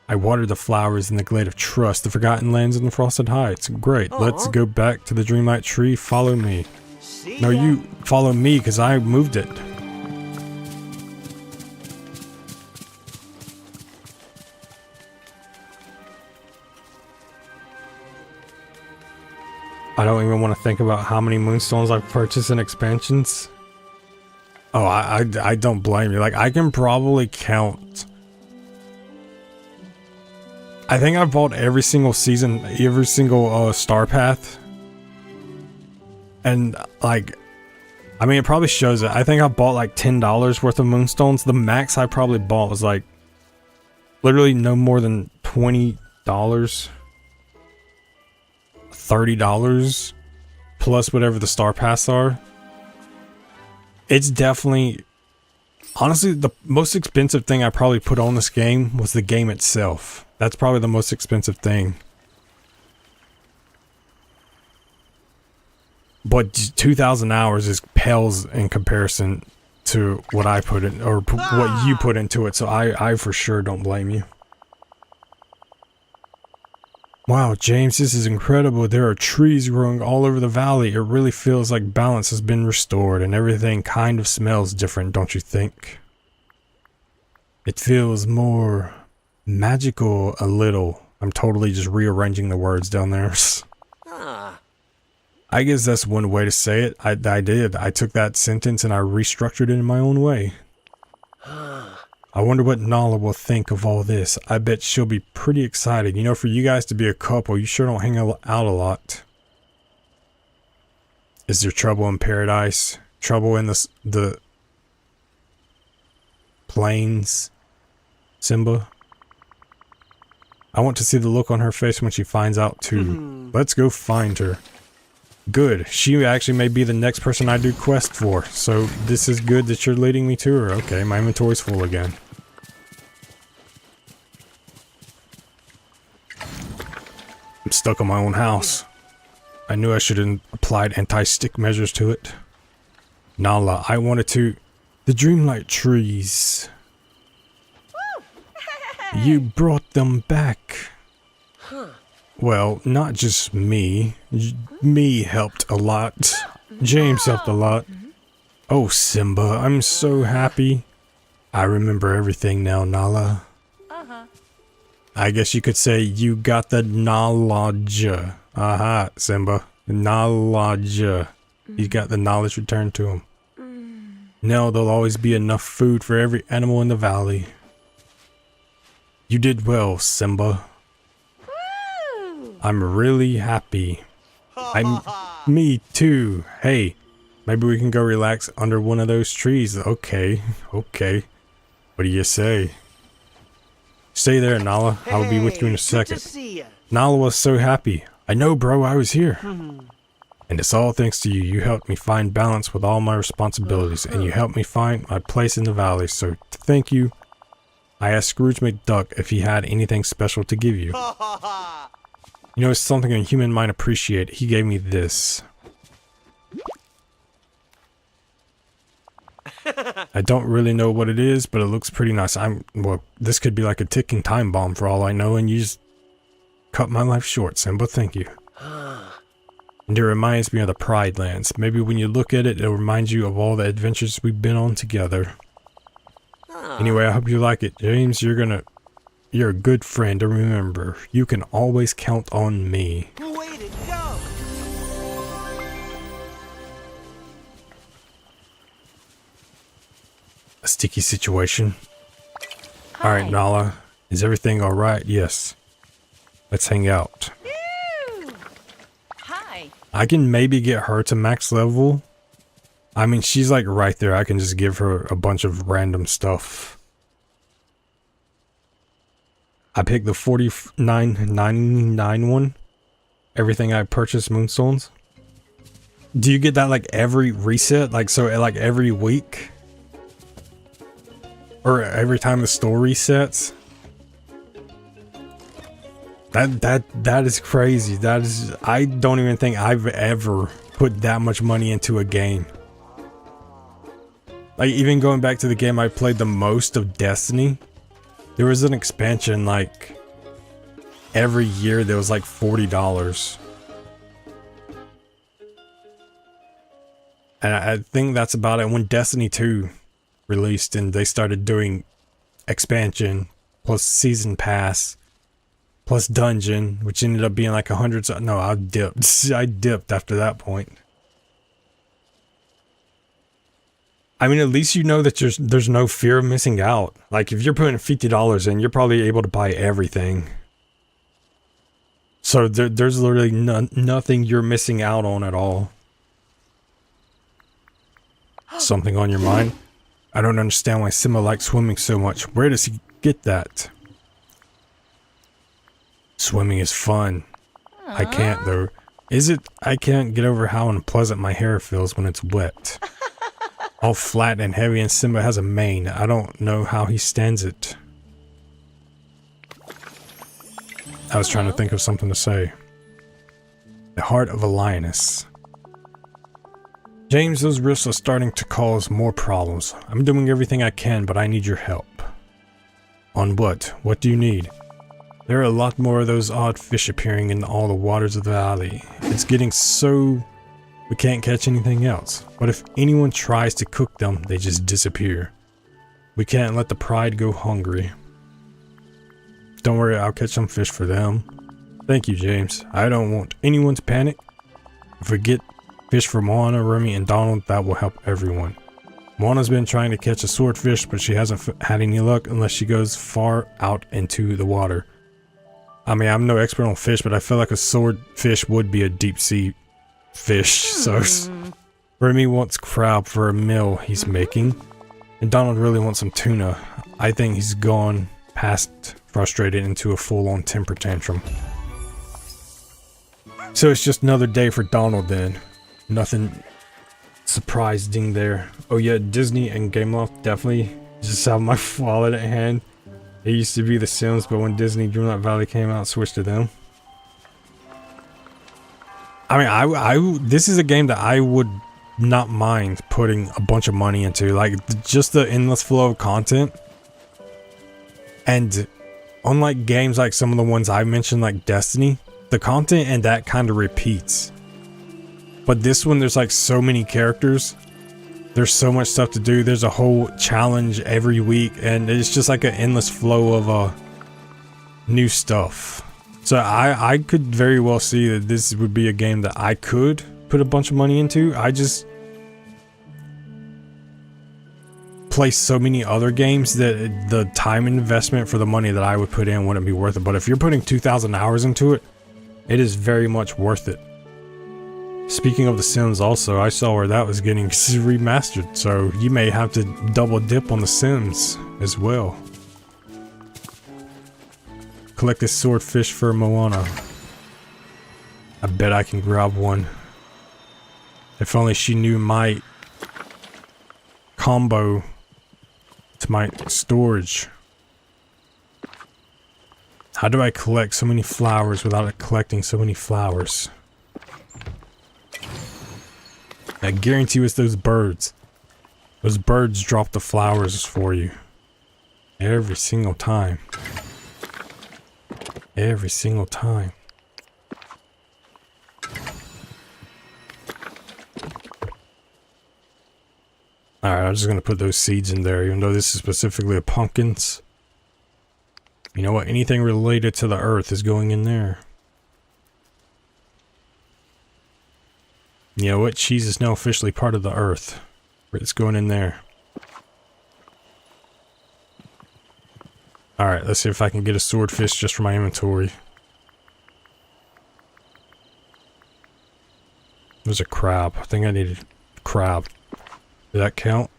I watered the flowers in the Glade of Trust, the Forgotten Lands, and the Frosted Heights. Great, let's go back to the Dreamlight tree. Follow me. No, you follow me because I moved it. I don't even want to think about how many moonstones I've purchased in expansions. Oh, I don't blame you. Like, I can probably count. I think I've bought every single season, every single star path. And like, I mean, it probably shows it. I think I bought like $10 worth of moonstones. The max I probably bought was like literally no more than $20. $30 plus whatever the star paths are. It's definitely, honestly, the most expensive thing I probably put on this game was the game itself. That's probably the most expensive thing. But 2,000 hours is pales in comparison to what I put in, or what you put into it. So I for sure don't blame you. Wow, James, this is incredible. There are trees growing all over the valley. It really feels like balance has been restored and everything kind of smells different, don't you think? It feels more magical a little. I'm totally just rearranging the words down there. Ah. I guess that's one way to say it. I did. I took that sentence and I restructured it in my own way. I wonder what Nala will think of all this. I bet she'll be pretty excited. You know, for you guys to be a couple, you sure don't hang out a lot. Is there trouble in paradise? Trouble in the plains? Simba? I want to see the look on her face when she finds out too. Let's go find her. Good. She actually may be the next person I do quest for. So this is good that you're leading me to her. Okay, my inventory's full again. I'm stuck in my own house. I knew I should have applied anti-stick measures to it. Nala, I wanted to... The Dreamlight trees. You brought them back. Well, not just me. Me helped a lot. James helped a lot. Oh, Simba, I'm so happy. I remember everything now, Nala. I guess you could say you got the knowledge. Aha, Simba. Knowledge. He got the knowledge returned to him. Now there'll always be enough food for every animal in the valley. You did well, Simba. I'm really happy. Me too. Hey, maybe we can go relax under one of those trees. Okay. What do you say? Stay there, Nala. I'll be with you in a second. Good to see ya. Nala was so happy. I know, bro, I was here. And it's all thanks to you. You helped me find balance with all my responsibilities, and you helped me find my place in the valley. So, thank you. I asked Scrooge McDuck if he had anything special to give you. You know, it's something a human might appreciate. He gave me this. I don't really know what it is, but it looks pretty nice. Well, this could be like a ticking time bomb for all I know, and you just cut my life short, Simba. Thank you. And it reminds me of the Pride Lands. Maybe when you look at it, it'll remind you of all the adventures we've been on together. Anyway, I hope you like it. James, you're a good friend, and remember, you can always count on me. Way to go. A sticky situation. Alright, Nala. Is everything alright? Yes. Let's hang out. Hi. I can maybe get her to max level. I mean, she's like right there. I can just give her a bunch of random stuff. I picked the 49.99 one. Everything I purchased moonstones. Do you get that like every reset? Like so like every week? Or every time the store resets? That is crazy. That is, I don't even think I've ever put that much money into a game. Like even going back to the game I played the most of, Destiny, there was an expansion like every year that was like $40. And I think that's about it. When Destiny 2 released and they started doing expansion plus season pass plus dungeon, which ended up being like 100. No, I dipped after that point. I mean, at least you know that there's no fear of missing out. Like if you're putting $50 in, you're probably able to buy everything. So there's literally nothing you're missing out on at all. Something on your mind? I don't understand why Simba likes swimming so much. Where does he get that? Swimming is fun. I can't though. Is it? I can't get over how unpleasant my hair feels when it's wet. All flat and heavy, and Simba has a mane. I don't know how he stands it. I was trying to think of something to say. The heart of a lioness. James, those rifts are starting to cause more problems. I'm doing everything I can, but I need your help. On what? What do you need? There are a lot more of those odd fish appearing in all the waters of the valley. It's getting so we can't catch anything else. But if anyone tries to cook them, they just disappear. We can't let the pride go hungry. Don't worry, I'll catch some fish for them. Thank you, James. I don't want anyone to panic. If we get fish for Moana, Remy, and Donald, that will help everyone. Moana's been trying to catch a swordfish, but she hasn't had any luck unless she goes far out into the water. I mean, I'm no expert on fish, but I feel like a swordfish would be a deep sea fish. So Remy wants crab for a meal he's making, and Donald really wants some tuna. I think he's gone past frustrated into a full-on temper tantrum. So it's just another day for Donald then. Nothing surprising there. Oh yeah, Disney and Gameloft definitely just have my wallet at hand. It used to be The Sims, but when Disney Dreamlight Valley came out, switched to them. I mean, this is a game that I would not mind putting a bunch of money into. Like, just the endless flow of content. And unlike games like some of the ones I mentioned, like Destiny, the content and that kind of repeats. But this one, there's like so many characters. There's so much stuff to do. There's a whole challenge every week, and it's just like an endless flow of new stuff. So I could very well see that this would be a game that I could put a bunch of money into. I just play so many other games that the time investment for the money that I would put in wouldn't be worth it. But if you're putting 2,000 hours into it, it is very much worth it. Speaking of The Sims also, I saw where that was getting remastered, so you may have to double dip on The Sims as well. Collect this swordfish for Moana. I bet I can grab one. If only she knew my combo to my storage. How do I collect so many flowers without collecting so many flowers? I guarantee you it's those birds. Those birds drop the flowers for you. Every single time. Every single time. Alright, I'm just gonna put those seeds in there, even though this is specifically a pumpkins. You know what? Anything related to the earth is going in there. You know what? Cheese is now officially part of the earth. It's going in there. Alright, let's see if I can get a swordfish just for my inventory. There's a crab. I think I needed crab. Did that count?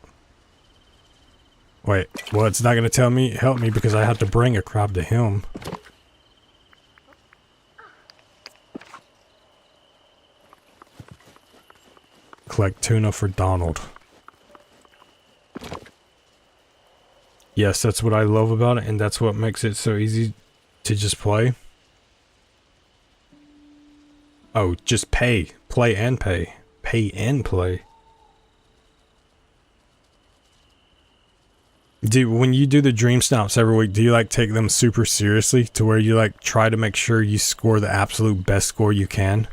Wait, well, it's not going to help me because I have to bring a crab to him. Collect tuna for Donald. Yes, that's what I love about it, and that's what makes it so easy to just play. Oh, just pay. Play and pay. Pay and play. Dude, when you do the dream snaps every week, do you like take them super seriously to where you like try to make sure you score the absolute best score you can?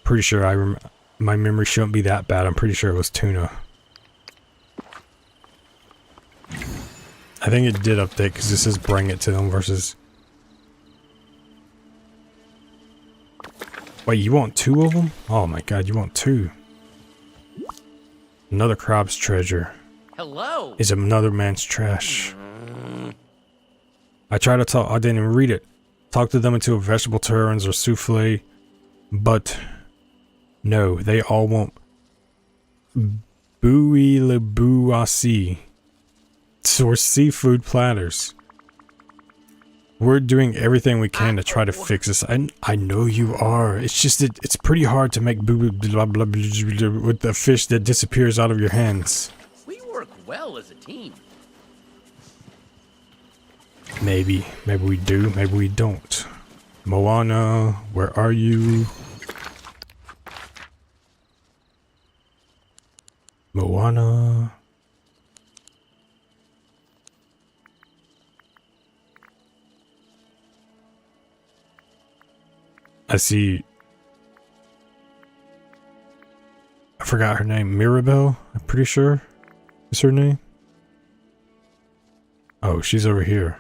Pretty sure my memory shouldn't be that bad. I'm pretty sure it was tuna. I think it did update because this says bring it to them versus... Wait, you want 2 of them? Oh my god, you want 2. Another crab's treasure. Hello. Is another man's trash. I tried to talk, I didn't even read it. Talk to them into a vegetable turns or souffle, but no, they all want bouillie le bouassi or seafood platters. We're doing everything we can to try to fix this. I know you are. It's just that it's pretty hard to make blah, blah, blah, blah, with the fish that disappears out of your hands. We work well as a team. Maybe we do, maybe we don't. Moana, where are you? Moana. I see. I forgot her name. Mirabelle, I'm pretty sure is her name. Oh, she's over here.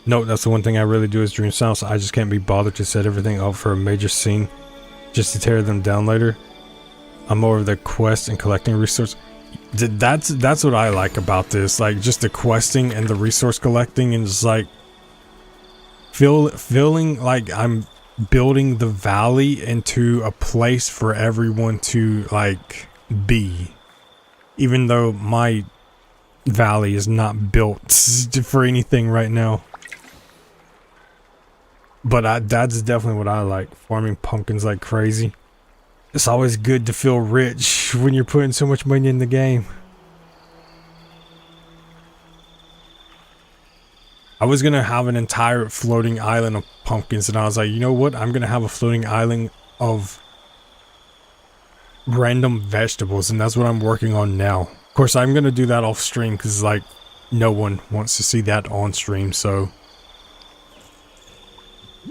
No, that's the one thing I really do is dream sounds. I just can't be bothered to set everything up for a major scene just to tear them down later. I'm more of the quest and collecting resource. That's what I like about this, like just the questing and the resource collecting, and just like feeling like I'm building the valley into a place for everyone to like be, even though my valley is not built for anything right now. But that's definitely what I like, farming pumpkins like crazy. It's always good to feel rich when you're putting so much money in the game. I was gonna have an entire floating island of pumpkins, and I was like, you know what? I'm gonna have a floating island of random vegetables, and that's what I'm working on now. Of course, I'm gonna do that off stream because like no one wants to see that on stream, so.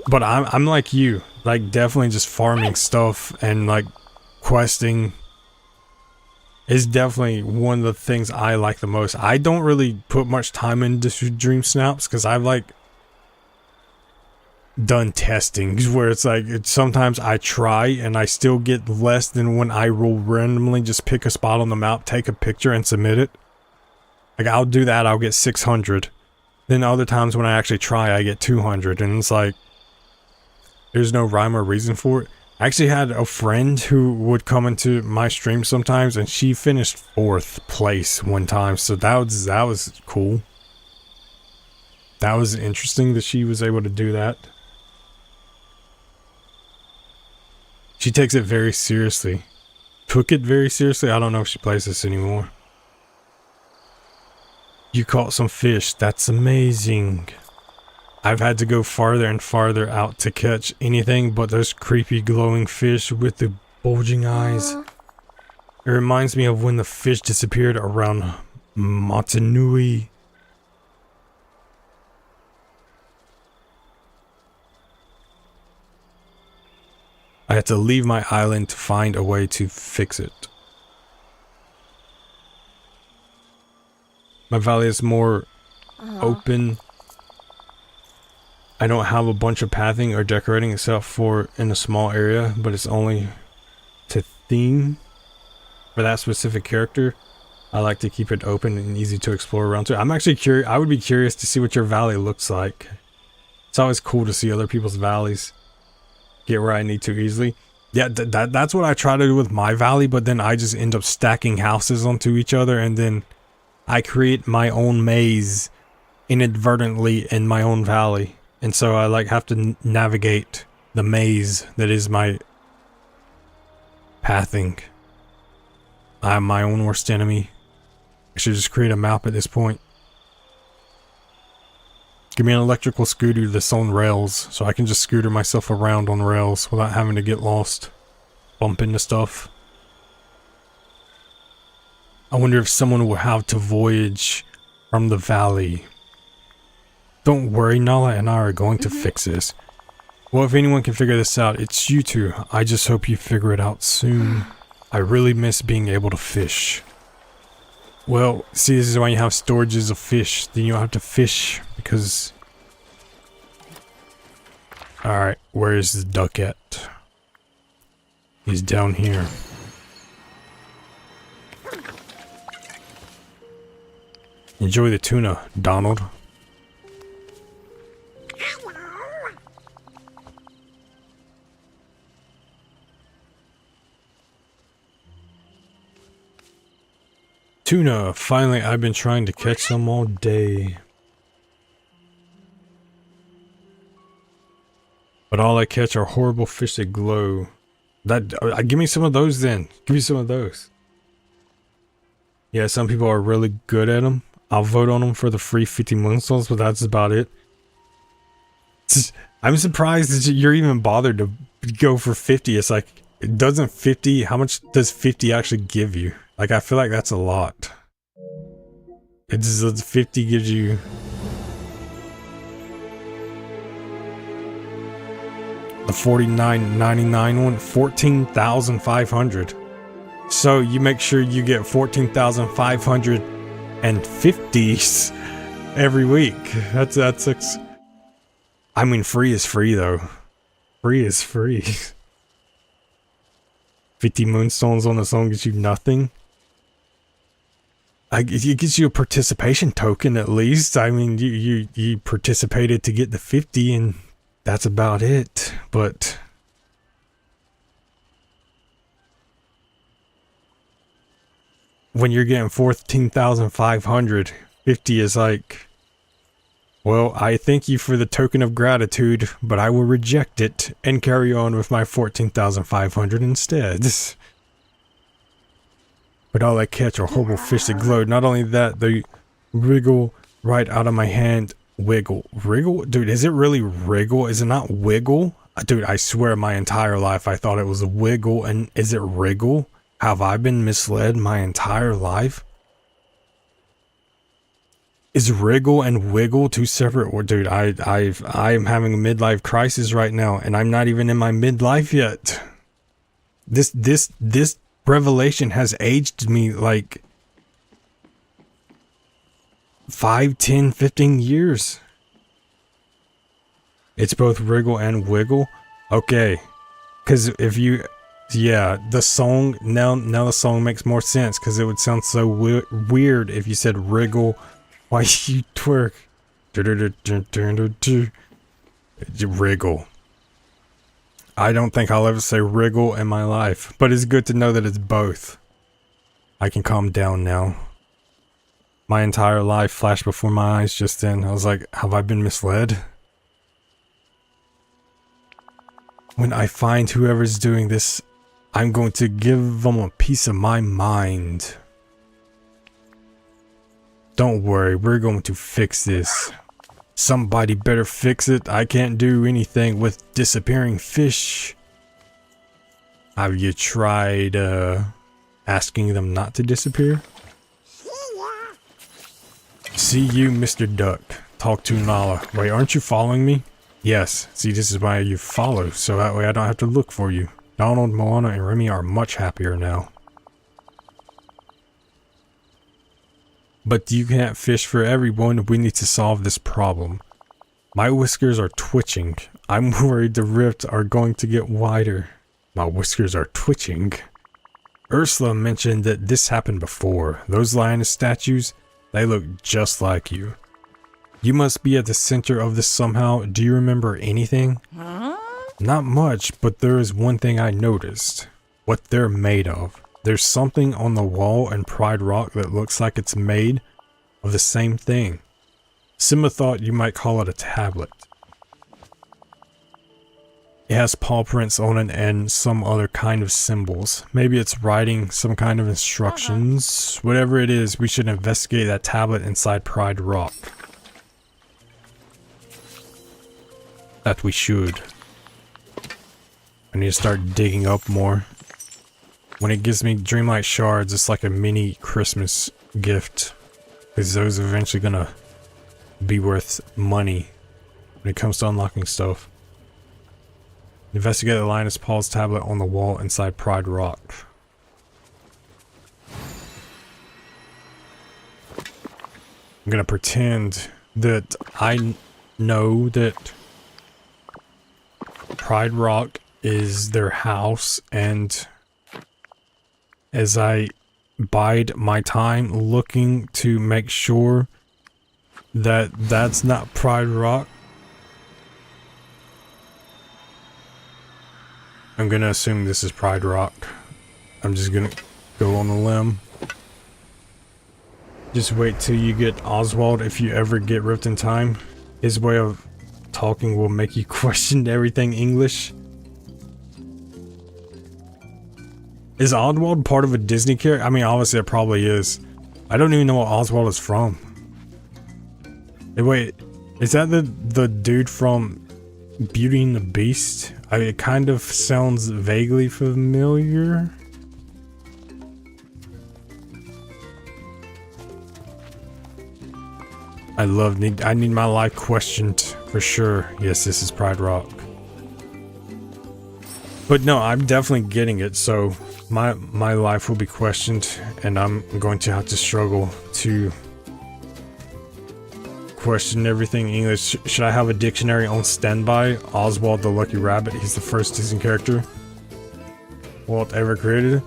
But I'm like you, like definitely just farming stuff and like questing is definitely one of the things I like the most. I don't really put much time into dream snaps because I've like done testing where it's like sometimes I try and I still get less than when I roll randomly, just pick a spot on the map, take a picture and submit it. Like I'll do that, I'll get 600. Then other times when I actually try, I get 200, and it's like there's no rhyme or reason for it. I actually had a friend who would come into my stream sometimes, and she finished 4th place one time, so that was cool. That was interesting that she was able to do that. She takes it very seriously. Took it very seriously. I don't know if she plays this anymore. You caught some fish. That's amazing. I've had to go farther and farther out to catch anything but those creepy glowing fish with the bulging eyes. It reminds me of when the fish disappeared around Motunui. I had to leave my island to find a way to fix it. My valley is more open. I don't have a bunch of pathing or decorating except for in a small area, but it's only to theme for that specific character. I like to keep it open and easy to explore around to. I'm actually curious. I would be curious to see what your valley looks like. It's always cool to see other people's valleys. Get where I need to easily. Yeah, that's what I try to do with my valley, but then I just end up stacking houses onto each other, and then I create my own maze inadvertently in my own valley. And so I like have to navigate the maze that is my pathing. I'm my own worst enemy. I should just create a map at this point. Give me an electrical scooter that's on rails so I can just scooter myself around on rails without having to get lost, bump into stuff. I wonder if someone will have to voyage from the valley. Don't worry, Nala and I are going to fix this. Well, if anyone can figure this out, it's you two. I just hope you figure it out soon. I really miss being able to fish. Well, see, this is why you have storages of fish. Then you don't have to fish because... Alright, where is the duck at? He's down here. Enjoy the tuna, Donald. Tuna, finally. I've been trying to catch some all day. But all I catch are horrible fish that glow. Give me some of those then. Give me some of those. Yeah, some people are really good at them. I'll vote on them for the free 50 moonstones, but that's about it. I'm surprised that you're even bothered to go for 50. It's like, it doesn't 50, how much does 50 actually give you? Like, I feel like that's a lot. It's 50 gives you the 49.99 one, 14,500. So you make sure you get 14,550s every week. That's I mean, free is free though. Free is free. 50 moonstones on the song gets you nothing. It gives you a participation token at least. I mean, you participated to get the 50 and that's about it. But when you're getting 14,500, 50 is like, well, I thank you for the token of gratitude, but I will reject it and carry on with my 14,500 instead. But all I catch are horrible fish that glow. Not only that, they wriggle right out of my hand. Wiggle. Wriggle? Dude, is it really wriggle? Is it not wiggle? Dude, I swear my entire life I thought it was a wiggle. And is it wriggle? Have I been misled my entire life? Is wriggle and wiggle two separate? Or dude, I'm having a midlife crisis right now, and I'm not even in my midlife yet. This revelation has aged me like 5, 10, 15 years. It's both wriggle and wiggle. Okay, because if you, yeah, the song now the song makes more sense because it would sound so weird if you said wriggle. Why you twerk? Wriggle. I don't think I'll ever say wriggle in my life, but it's good to know that it's both. I can calm down now. My entire life flashed before my eyes just then. I was like, have I been misled? When I find whoever's doing this, I'm going to give them a piece of my mind. Don't worry, we're going to fix this. Somebody better fix it. I can't do anything with disappearing fish. Have you tried asking them not to disappear? See you, Mr. Duck. Talk to Nala. Wait, aren't you following me? Yes. See, this is why you follow, so that way I don't have to look for you. Donald, Moana, and Remy are much happier now. But you can't fish for everyone. We need to solve this problem. My whiskers are twitching. I'm worried the rifts are going to get wider. My whiskers are twitching. Ursula mentioned that this happened before. Those lioness statues, they look just like you. You must be at the center of this somehow. Do you remember anything? Huh? Not much, but there is one thing I noticed. What they're made of. There's something on the wall in Pride Rock that looks like it's made of the same thing. Simba thought you might call it a tablet. It has paw prints on it and some other kind of symbols. Maybe it's writing some kind of instructions. Whatever it is, we should investigate that tablet inside Pride Rock. That we should. I need to start digging up more. When it gives me Dreamlight shards, it's like a mini Christmas gift. Because those are eventually gonna be worth money when it comes to unlocking stuff. Investigate the Lioness Paul's tablet on the wall inside Pride Rock. I'm gonna pretend that I know that Pride Rock is their house, and as I bide my time looking to make sure that that's not Pride Rock, I'm gonna assume this is Pride Rock. I'm just gonna go on the limb. Just wait till you get Oswald if you ever get ripped in time. His way of talking will make you question everything English. Is Oswald part of a Disney character? I mean, obviously it probably is. I don't even know what Oswald is from. Hey, wait, is that the dude from Beauty and the Beast? It kind of sounds vaguely familiar. I need my life questioned for sure. Yes, this is Pride Rock. But no, I'm definitely getting it, so my life will be questioned, and I'm going to have to struggle to question everything in English. Should I have a dictionary on standby? Oswald the Lucky Rabbit, he's the first Disney character Walt ever created.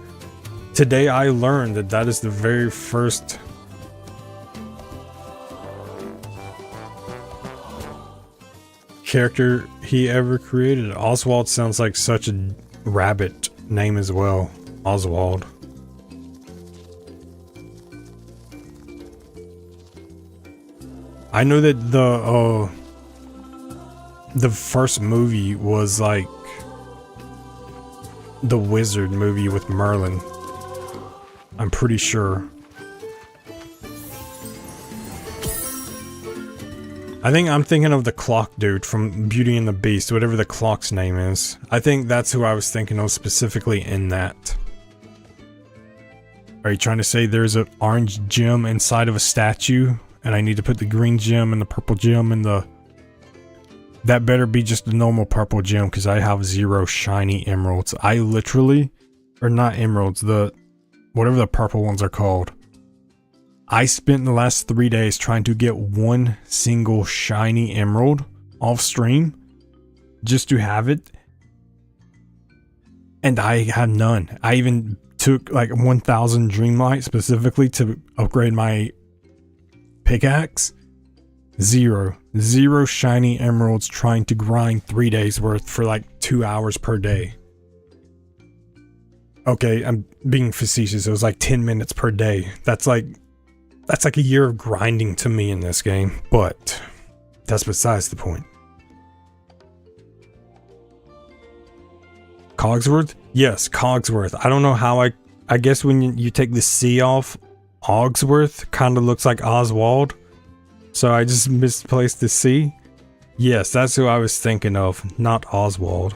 Today I learned that that is the very first character he ever created. Oswald sounds like such a rabbit name as well. Oswald. I know that the first movie was like the Wizard movie with Merlin. I'm pretty sure. I think I'm thinking of the clock dude from Beauty and the Beast, whatever the clock's name is. I think that's who I was thinking of specifically in that. Are you trying to say there's an orange gem inside of a statue and I need to put the green gem and the purple gem in the... That better be just a normal purple gem because I have 0 shiny emeralds. I literally... Or not emeralds, whatever the purple ones are called. I spent the last 3 days trying to get one single shiny emerald off stream just to have it, and I had none. I even took like 1000 Dreamlight specifically to upgrade my pickaxe. 0 shiny emeralds trying to grind 3 days worth for like 2 hours per day. Okay, I'm being facetious. It was like 10 minutes per day. That's like a year of grinding to me in this game, but that's besides the point. Cogsworth? Yes, Cogsworth. I don't know how I guess when you take the C off, Ogsworth kind of looks like Oswald. So I just misplaced the C. Yes, that's who I was thinking of, not Oswald.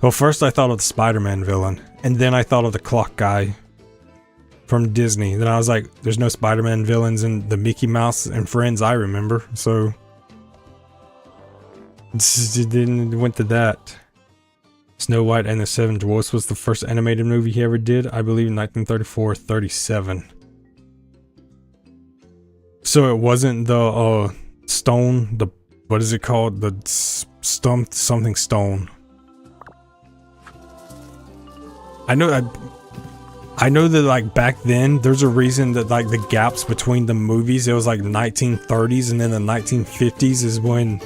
Well, first I thought of the Spider-Man villain, and then I thought of the clock guy from Disney. Then I was like, there's no Spider-Man villains in the Mickey Mouse and Friends I remember, so it went to that. Snow White and the Seven Dwarfs was the first animated movie he ever did, I believe in 1934-37. So it wasn't the stone, the, what is it called? The stumped something stone. I know that like back then there's a reason that like the gaps between the movies, it was like 1930s and then the 1950s is when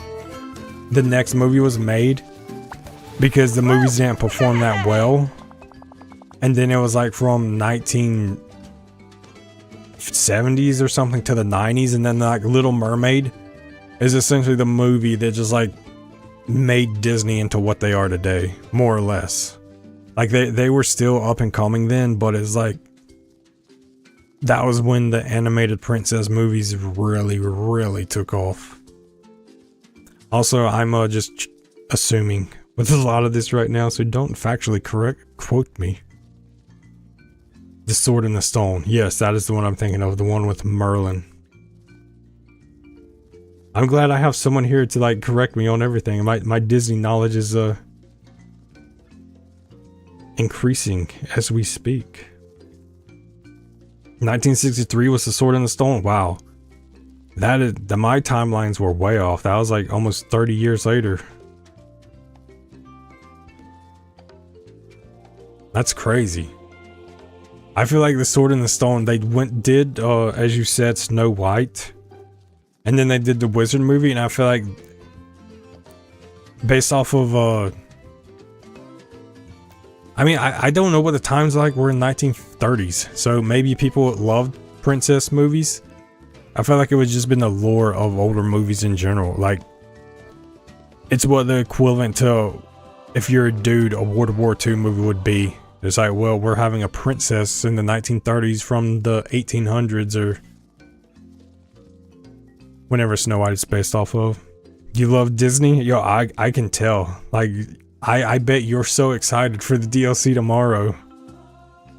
the next movie was made, because the movies didn't perform that well. And then it was like from 1970s or something to the 90s, and then like Little Mermaid is essentially the movie that just like made Disney into what they are today, more or less. Like they were still up and coming then, but it's like that was when the animated princess movies really took off. Also, I'm just assuming with a lot of this right now, so don't factually quote me. The Sword in the Stone. Yes, that is the one I'm thinking of, the one with Merlin. I'm glad I have someone here to like correct me on everything. My Disney knowledge is increasing as we speak. 1963 was The Sword in the Stone. Wow. My timelines were way off. That was like almost 30 years later. That's crazy. I feel like The Sword in the Stone, they did as you said, Snow White, and then they did the Wizard movie, and I feel like based off of I mean, I don't know what the times like were in 1930s, so maybe people loved princess movies. I feel like it would just been the lore of older movies in general. Like, it's what the equivalent to, if you're a dude, a World War II movie would be. It's like, well, we're having a princess in the 1930s from the 1800s or whenever Snow White is based off of. You love Disney? Yo, I can tell. Like, I bet you're so excited for the DLC tomorrow.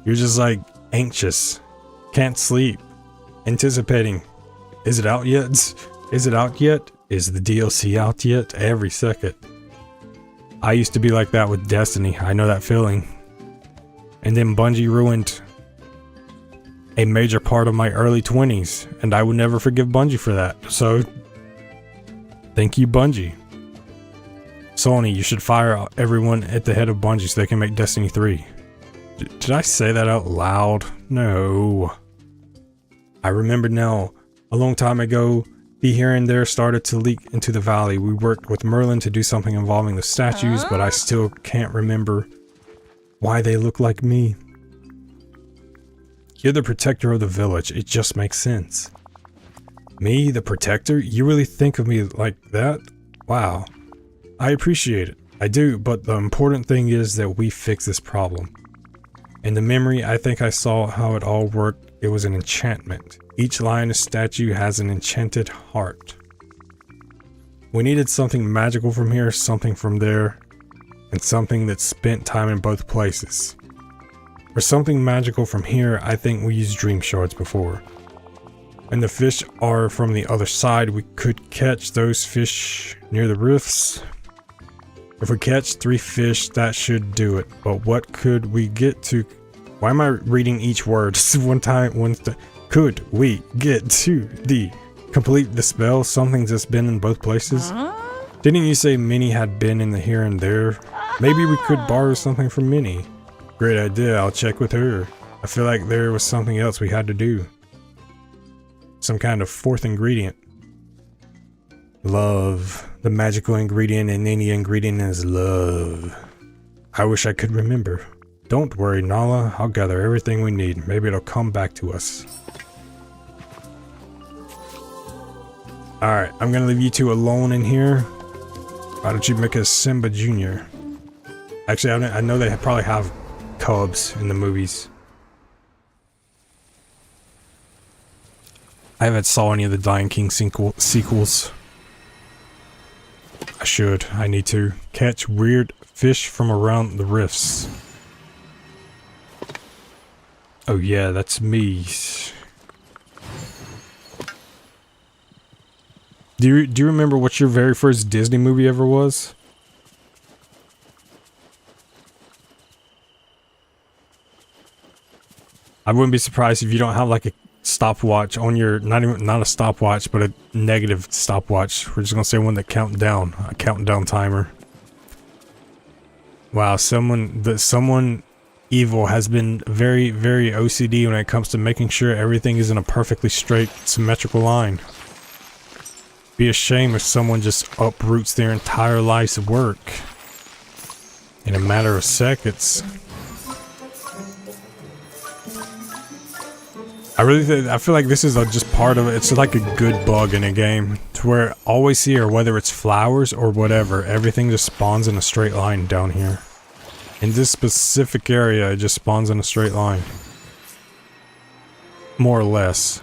You're just like anxious, can't sleep, anticipating. Is it out yet? Is it out yet? Is the DLC out yet? Every second. I used to be like that with Destiny. I know that feeling. And then Bungie ruined a major part of my early 20s, and I would never forgive Bungie for that. So, thank you, Bungie. Sony, you should fire everyone at the head of Bungie so they can make Destiny 3. Did I say that out loud? No. I remember now, a long time ago, the here and there started to leak into the valley. We worked with Merlin to do something involving the statues, but I still can't remember why they look like me. You're the protector of the village. It just makes sense. Me, the protector? You really think of me like that? Wow. I appreciate it. I do, but the important thing is that we fix this problem. In the memory, I think I saw how it all worked. It was an enchantment. Each lioness statue has an enchanted heart. We needed something magical from here, something from there, and something that spent time in both places. For something magical from here, I think we used dream shards before. And the fish are from the other side. We could catch those fish near the rifts. If we catch 3 fish, that should do it. But what could we get to? Why am I reading each word one time? Could we get to the complete the spell? Something that's been in both places. Didn't you say Minnie had been in the here and there? Maybe we could borrow something from Minnie. Great idea. I'll check with her. I feel like there was something else we had to do. Some kind of 4th ingredient. Love. The magical ingredient in any ingredient is love. I wish I could remember. Don't worry, Nala. I'll gather everything we need. Maybe it'll come back to us. Alright, I'm gonna leave you two alone in here. Why don't you make a Simba Jr.? Actually, I know they probably have cubs in the movies. I haven't saw any of the Lion King sequels. I should. I need to. Catch weird fish from around the rifts. Oh yeah, that's me. Do you remember what your very first Disney movie ever was? I wouldn't be surprised if you don't have like a stopwatch on your, not a stopwatch, but a negative stopwatch. We're just gonna say one that count down, a countdown timer. Wow, someone evil has been very, very OCD when it comes to making sure everything is in a perfectly straight, symmetrical line. Be a shame if someone just uproots their entire life's work in a matter of seconds. I feel like this is just part of it. It's like a good bug in a game to where always here, whether it's flowers or whatever, everything just spawns in a straight line down here. In this specific area, it just spawns in a straight line. More or less.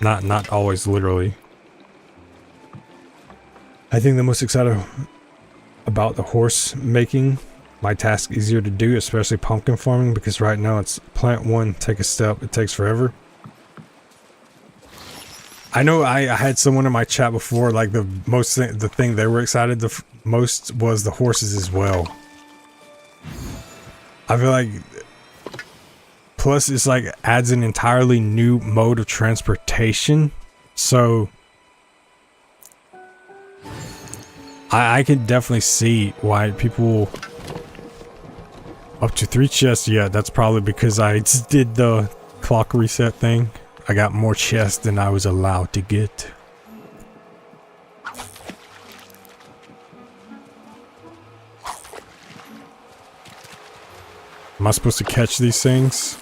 Not always literally. I think the most excited about the horse making my task easier to do, especially pumpkin farming, because right now it's plant one, take a step, it takes forever. I know I had someone in my chat before, like the thing they were excited the most was the horses as well. I feel like, plus it's like adds an entirely new mode of transportation, so I can definitely see why people up to 3 chests. Yeah, that's probably because I did the clock reset thing. I got more chests than I was allowed to get. Am I supposed to catch these things?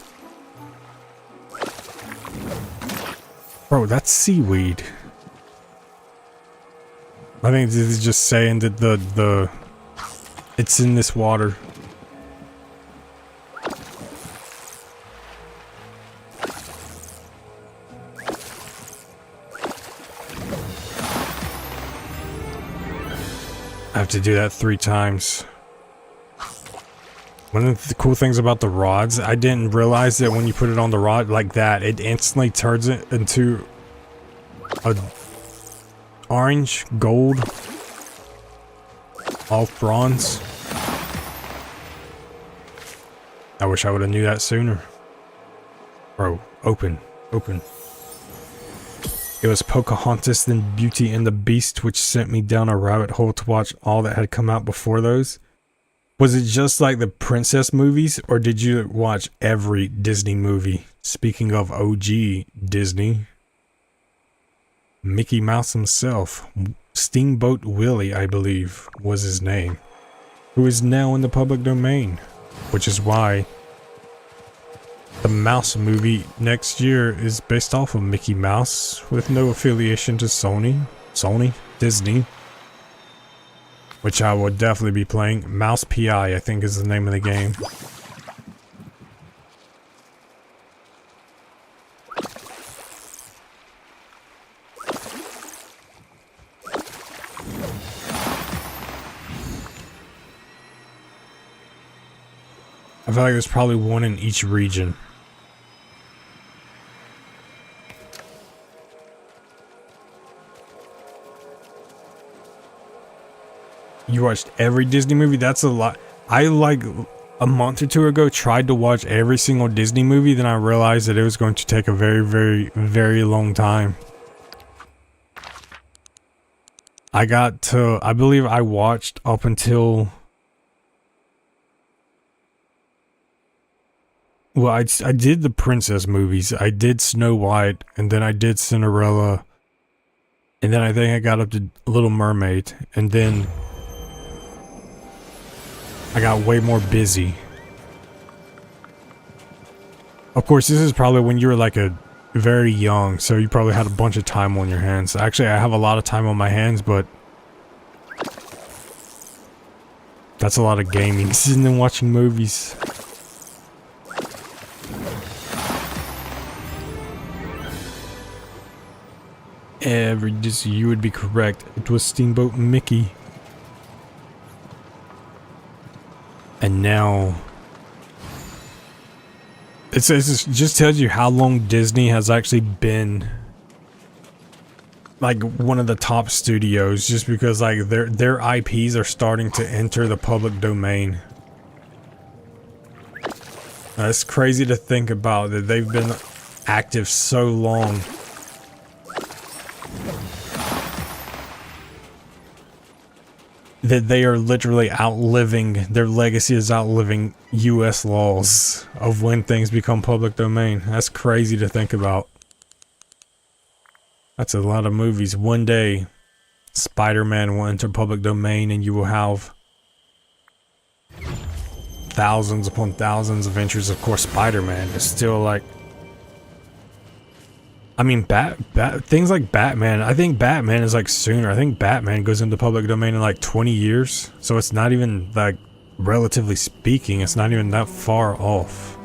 Bro, that's seaweed. I think this is just saying that it's in this water. I have to do that 3 times. One of the cool things about the rods, I didn't realize that when you put it on the rod like that, it instantly turns it into a orange, gold, off bronze. I wish I would have knew that sooner. Bro, open. It was Pocahontas, then Beauty and the Beast, which sent me down a rabbit hole to watch all that had come out before those. Was it just like the princess movies, or did you watch every Disney movie? Speaking of OG Disney, Mickey Mouse himself, Steamboat Willie, I believe, was his name, who is now in the public domain, which is why the Mouse movie next year is based off of Mickey Mouse, with no affiliation to Disney, which I will definitely be playing. Mouse PI, I think, is the name of the game. I feel like there's probably one in each region. You watched every Disney movie? That's a lot. I, like, a month or two ago tried to watch every single Disney movie, then I realized that it was going to take a very, very, very long time. I believe I watched up until... Well, I did the princess movies. I did Snow White, and then I did Cinderella. And then I think I got up to Little Mermaid, and then I got way more busy. Of course, this is probably when you were like a very young, so you probably had a bunch of time on your hands. Actually, I have a lot of time on my hands, but that's a lot of gaming and then watching movies. You would be correct. It was Steamboat Mickey. And now it just tells you how long Disney has actually been like one of the top studios, just because like their IPs are starting to enter the public domain. It's crazy to think about that they've been active so long. That they are literally outliving, their legacy is outliving US laws of when things become public domain. That's crazy to think about. That's a lot of movies. One day, Spider-Man will enter public domain and you will have thousands upon thousands of entries. Of course, Spider-Man is still like... I mean, things like Batman, I think Batman is like sooner. I think Batman goes into public domain in like 20 years. So it's not even like, relatively speaking, it's not even that far off.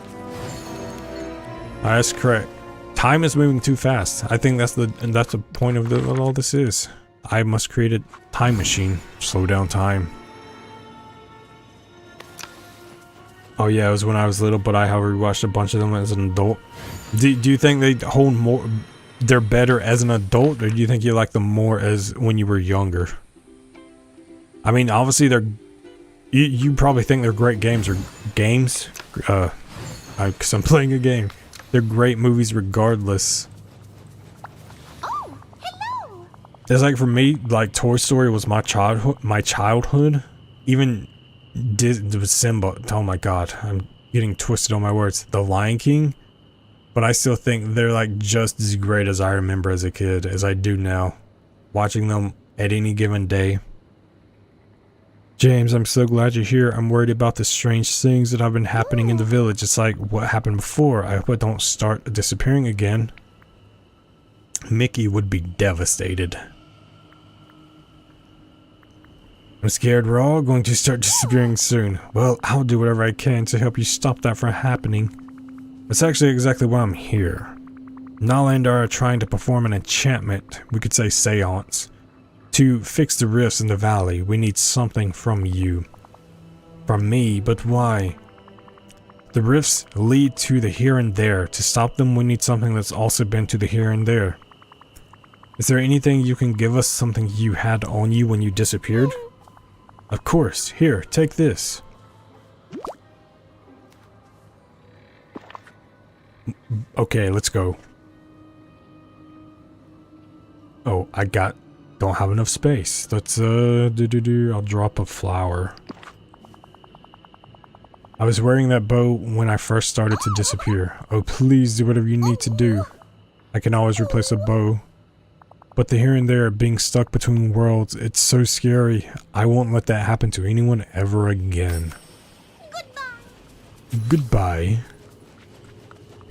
That's correct. Time is moving too fast. I think that's the point of what all this is. I must create a time machine. Slow down time. Oh yeah, it was when I was little, but I have rewatched a bunch of them as an adult. Do you think they hold more? They're better as an adult, or do you think you like them more as when you were younger? I mean, obviously they're. You probably think they're great games or games, because I'm playing a game. They're great movies regardless. Oh, hello. It's like for me, like Toy Story was my childhood. Even Simba. Oh my god, I'm getting twisted on my words. The Lion King. But I still think they're like just as great as I remember as a kid, as I do now. Watching them at any given day. James, I'm so glad you're here. I'm worried about the strange things that have been happening in the village. It's like what happened before. I hope it don't start disappearing again. Mickey would be devastated. I'm scared we're all going to start disappearing soon. Well, I'll do whatever I can to help you stop that from happening. That's actually exactly why I'm here. Nala and I are trying to perform an enchantment, we could say seance, to fix the rifts in the valley. We need something from you. From me, but why? The rifts lead to the here and there. To stop them, we need something that's also been to the here and there. Is there anything you can give us? Something you had on you when you disappeared? Of course. Here, take this. Okay, let's go. Oh, don't have enough space. Let's, I'll drop a flower. I was wearing that bow when I first started to disappear. Oh, please do whatever you need to do. I can always replace a bow. But the here and there, being stuck between worlds, it's so scary. I won't let that happen to anyone ever again. Goodbye. Goodbye.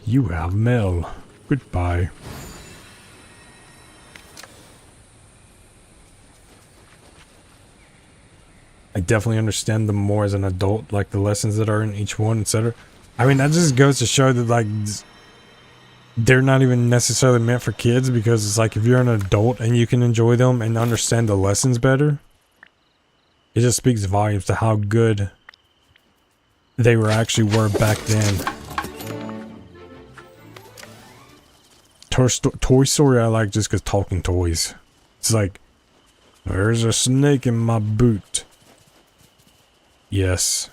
You have mail. Goodbye. I definitely understand them more as an adult, like the lessons that are in each one, etc. I mean, that just goes to show that, like, they're not even necessarily meant for kids, because it's like if you're an adult and you can enjoy them and understand the lessons better, it just speaks volumes to how good they were back then. Toy Story I like just because talking toys. It's like, there's a snake in my boot. Yes.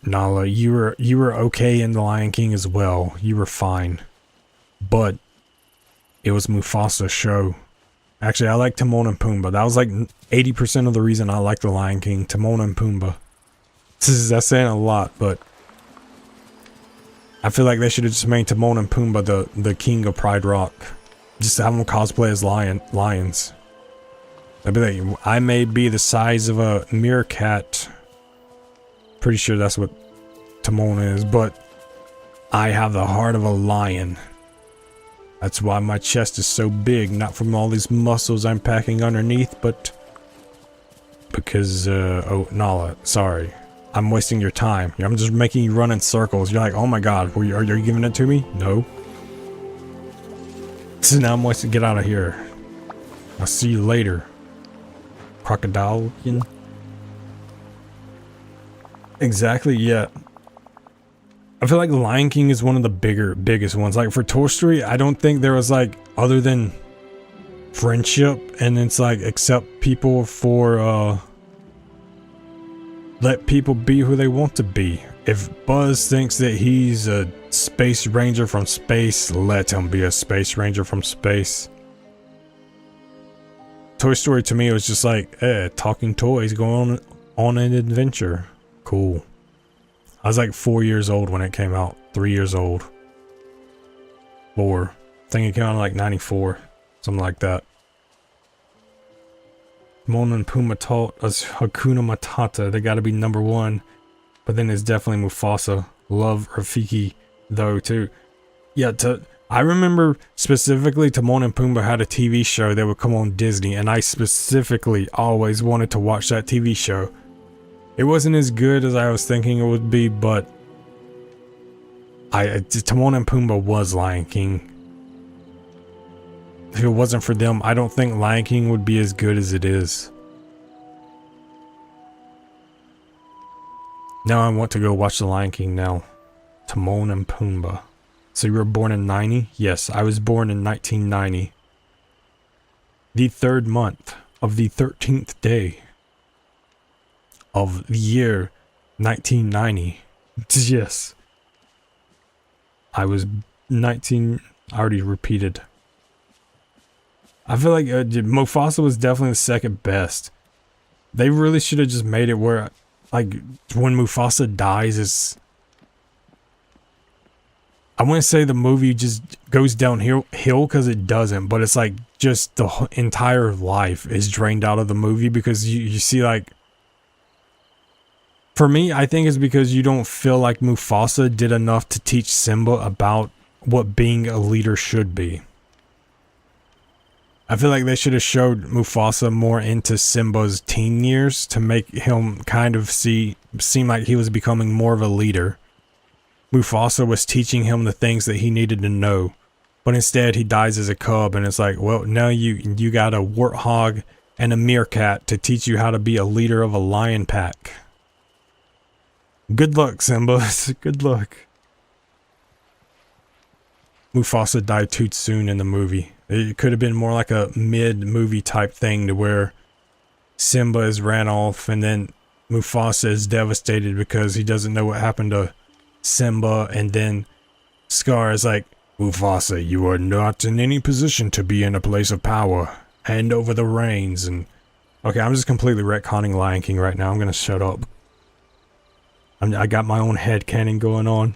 Nala, you were okay in The Lion King as well. You were fine. But it was Mufasa's show. Actually, I like Timon and Pumbaa. That was like 80% of the reason I like The Lion King. Timon and Pumbaa. That's saying a lot, but I feel like they should have just made Timon and Pumbaa the king of Pride Rock. Just have them cosplay as lions. I'd be like, I may be the size of a meerkat. Pretty sure that's what Timon is, but I have the heart of a lion. That's why my chest is so big, not from all these muscles I'm packing underneath, but because, oh, Nala, sorry. I'm wasting your time. I'm just making you run in circles. You're like, oh my god, are you giving it to me? No. So now I'm wasting. Get out of here. I'll see you later. Crocodile. Exactly, yeah. I feel like Lion King is one of the biggest ones. Like for Toy Story, I don't think there was like, other than friendship, and it's like accept people for, let people be who they want to be. If Buzz thinks that he's a space ranger from space, let him be a space ranger from space. Toy Story to me was just like, talking toys going on an adventure. Cool. I was like 4 years old when it came out. 3 years old. 4. I think it came out in like 94. Something like that. Timon and Pumbaa taught us Hakuna Matata. They gotta be number one. But then it's definitely Mufasa. Love Rafiki though too. Yeah, I remember specifically Timon and Pumbaa had a TV show that would come on Disney, and I specifically always wanted to watch that TV show. It wasn't as good as I was thinking it would be, but Timon and Pumbaa was Lion King. If it wasn't for them, I don't think Lion King would be as good as it is. Now I want to go watch The Lion King now. Timon and Pumbaa. So you were born in 90? Yes, I was born in 1990. The 3rd month of the 13th day of the year 1990. Yes. I was 19, I already repeated. I feel like Mufasa was definitely the second best. They really should have just made it where, like, when Mufasa dies is... I wouldn't say the movie just goes downhill because it doesn't, but it's like just the entire life is drained out of the movie because you see, like... For me, I think it's because you don't feel like Mufasa did enough to teach Simba about what being a leader should be. I feel like they should have showed Mufasa more into Simba's teen years to make him kind of seem like he was becoming more of a leader. Mufasa was teaching him the things that he needed to know, but instead he dies as a cub, and it's like, well, now you got a warthog and a meerkat to teach you how to be a leader of a lion pack. Good luck, Simba. Good luck. Mufasa died too soon in the movie. It could have been more like a mid-movie type thing to where Simba has ran off and then Mufasa is devastated because he doesn't know what happened to Simba, and then Scar is like, Mufasa, you are not in any position to be in a place of power. Hand over the reins. And okay, I'm just completely retconning Lion King right now. I'm gonna shut up. I got my own headcanon going on.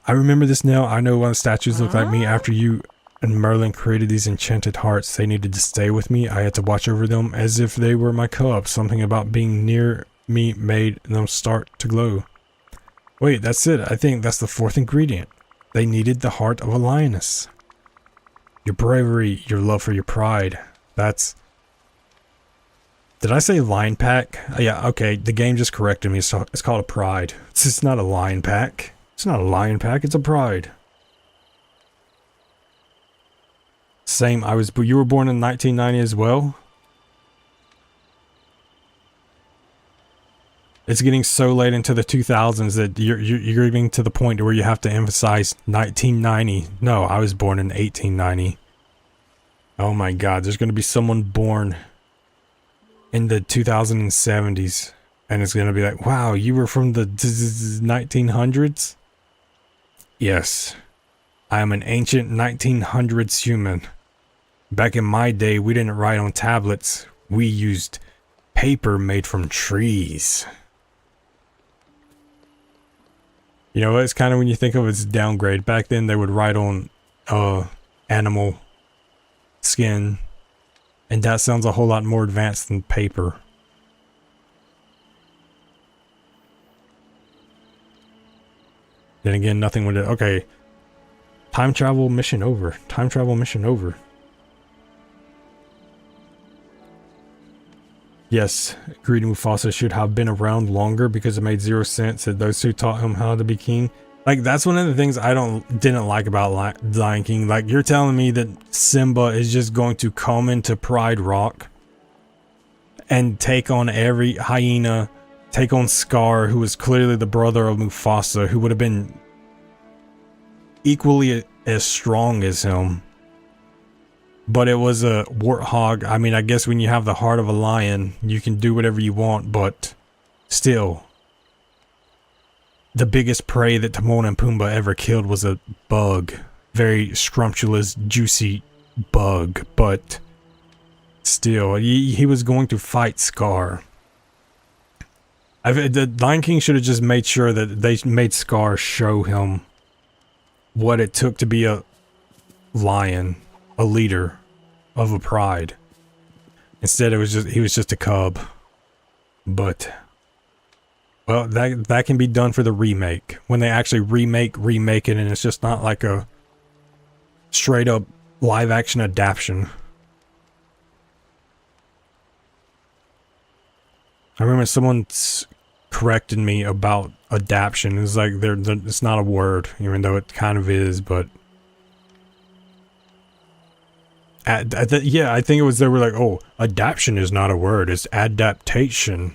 I remember this now. I know what the statues look like me. After you and Merlin created these enchanted hearts, they needed to stay with me. I had to watch over them as if they were my cubs. Something about being near me made them start to glow. Wait, that's it. I think that's the fourth ingredient. They needed the heart of a lioness. Your bravery, your love for your pride. That's... Did I say lion pack? Yeah, okay. The game just corrected me. It's called a pride. It's not a lion pack. It's not a lion pack. It's a pride. Same. You were born in 1990 as well? It's getting so late into the 2000s that you're getting to the point where you have to emphasize 1990. No, I was born in 1890. Oh my god, there's going to be someone born in the 2070s and it's going to be like, wow, you were from the 1900s? Yes, I am an ancient 1900s human. Back in my day, we didn't write on tablets. We used paper made from trees. You know, it's kind of when you think of it as downgrade. Back then, they would write on animal skin. And that sounds a whole lot more advanced than paper. Then again, nothing would... Okay. Time travel mission over. Time travel mission over. Yes, greedy Mufasa should have been around longer because it made zero sense that those who taught him how to be king. Like, that's one of the things I didn't like about Lion King. Like, you're telling me that Simba is just going to come into Pride Rock and take on every hyena, take on Scar, who was clearly the brother of Mufasa, who would have been equally as strong as him. But it was a warthog. I mean, I guess when you have the heart of a lion, you can do whatever you want, but still. The biggest prey that Timon and Pumbaa ever killed was a bug. Very scrumptious, juicy bug, but still, he was going to fight Scar. The Lion King should have just made sure that they made Scar show him what it took to be a lion, a leader of a pride. Instead, he was just a cub. But well, that can be done for the remake. When they actually remake it, and it's just not like a straight up live action adaptation. I remember someone corrected me about adaptation. It's like it's not a word, even though it kind of is, but yeah, I think it was, they were like, oh, adaptation is not a word, it's adaptation.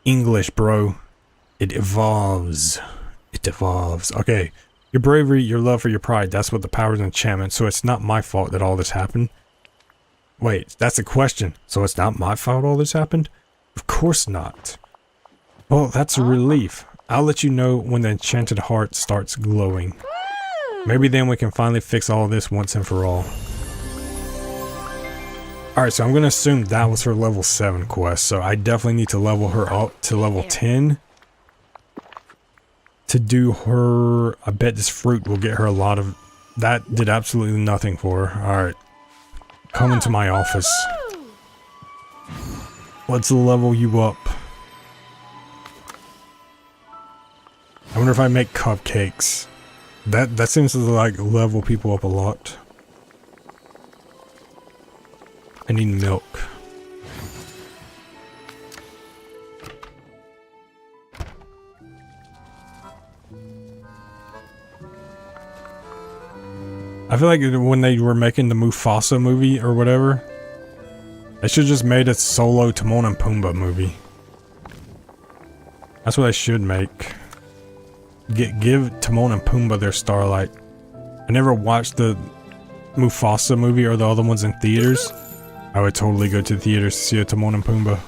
English, bro. It evolves. It evolves. Okay. Your bravery, your love for your pride, that's what the power of enchantment. So it's not my fault that all this happened. Wait, that's a question. So it's not my fault all this happened? Of course not. Well, that's a relief. I'll let you know when the enchanted heart starts glowing. Maybe then we can finally fix all this once and for all. Alright, so I'm going to assume that was her level 7 quest. So I definitely need to level her up to level 10. To do her... I bet this fruit will get her a lot of... That did absolutely nothing for her. Alright. Come into my office. Let's level you up. I wonder if I make cupcakes. That seems to like level people up a lot. I need milk. I feel like when they were making the Mufasa movie or whatever, they should just made a solo Timon and Pumbaa movie. That's what I should make. give Timon and Pumbaa their Starlight. I never watched the Mufasa movie or the other ones in theaters. I would totally go to the theaters to see a Timon and Pumbaa.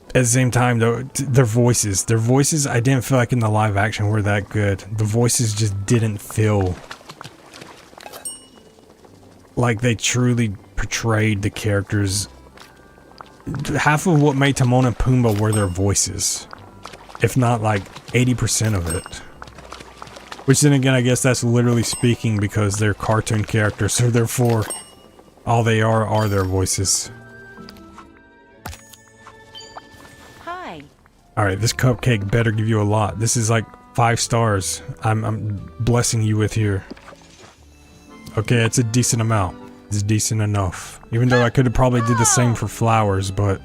At the same time though, their voices, I didn't feel like in the live action were that good. The voices just didn't feel like they truly portrayed the characters. Half of what made Timon and Pumbaa were their voices, if not like 80% of it. Which then again, I guess that's literally speaking because they're cartoon characters, so therefore all they are their voices. Hi. Alright, this cupcake better give you a lot. This is like 5 stars. I'm blessing you with here. Okay, it's a decent amount. It's decent enough. Even though I could have probably did the same for flowers, but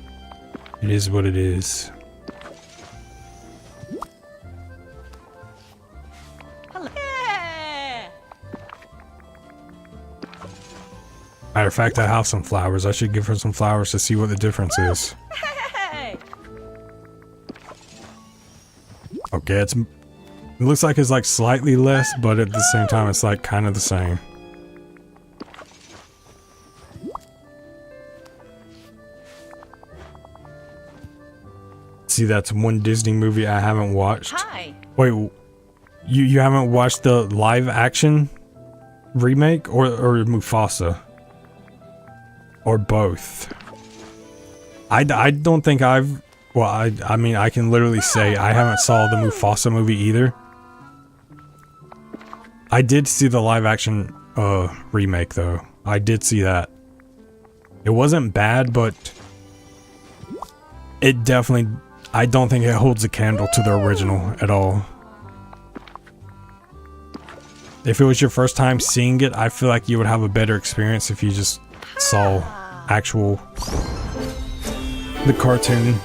it is what it is. Hello. Yeah. Matter of fact, I have some flowers. I should give her some flowers to see what the difference is. Hey. Okay, it looks like it's like slightly less, but at the same time it's like kind of the same. See, that's one Disney movie I haven't watched. Hi. Wait, you haven't watched the live action remake or Mufasa? Or both? I don't think I've... Well, I mean, I can literally say I haven't saw the Mufasa movie either. I did see the live action remake though. I did see that. It wasn't bad, but it definitely... I don't think it holds a candle to the original at all. If it was your first time seeing it, I feel like you would have a better experience if you just saw actual... the cartoon.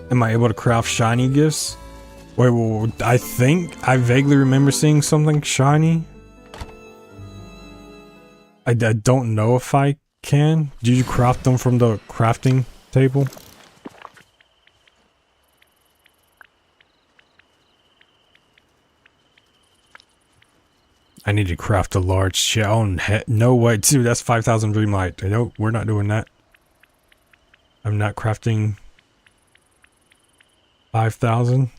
Am I able to craft shiny gifts? Wait, well, I think I vaguely remember seeing something shiny. I don't know if I can. Did you craft them from the crafting table? I need to craft a large shell. No way, dude. That's 5,000 Dreamlight. Nope, we're not doing that. I'm not crafting 5,000.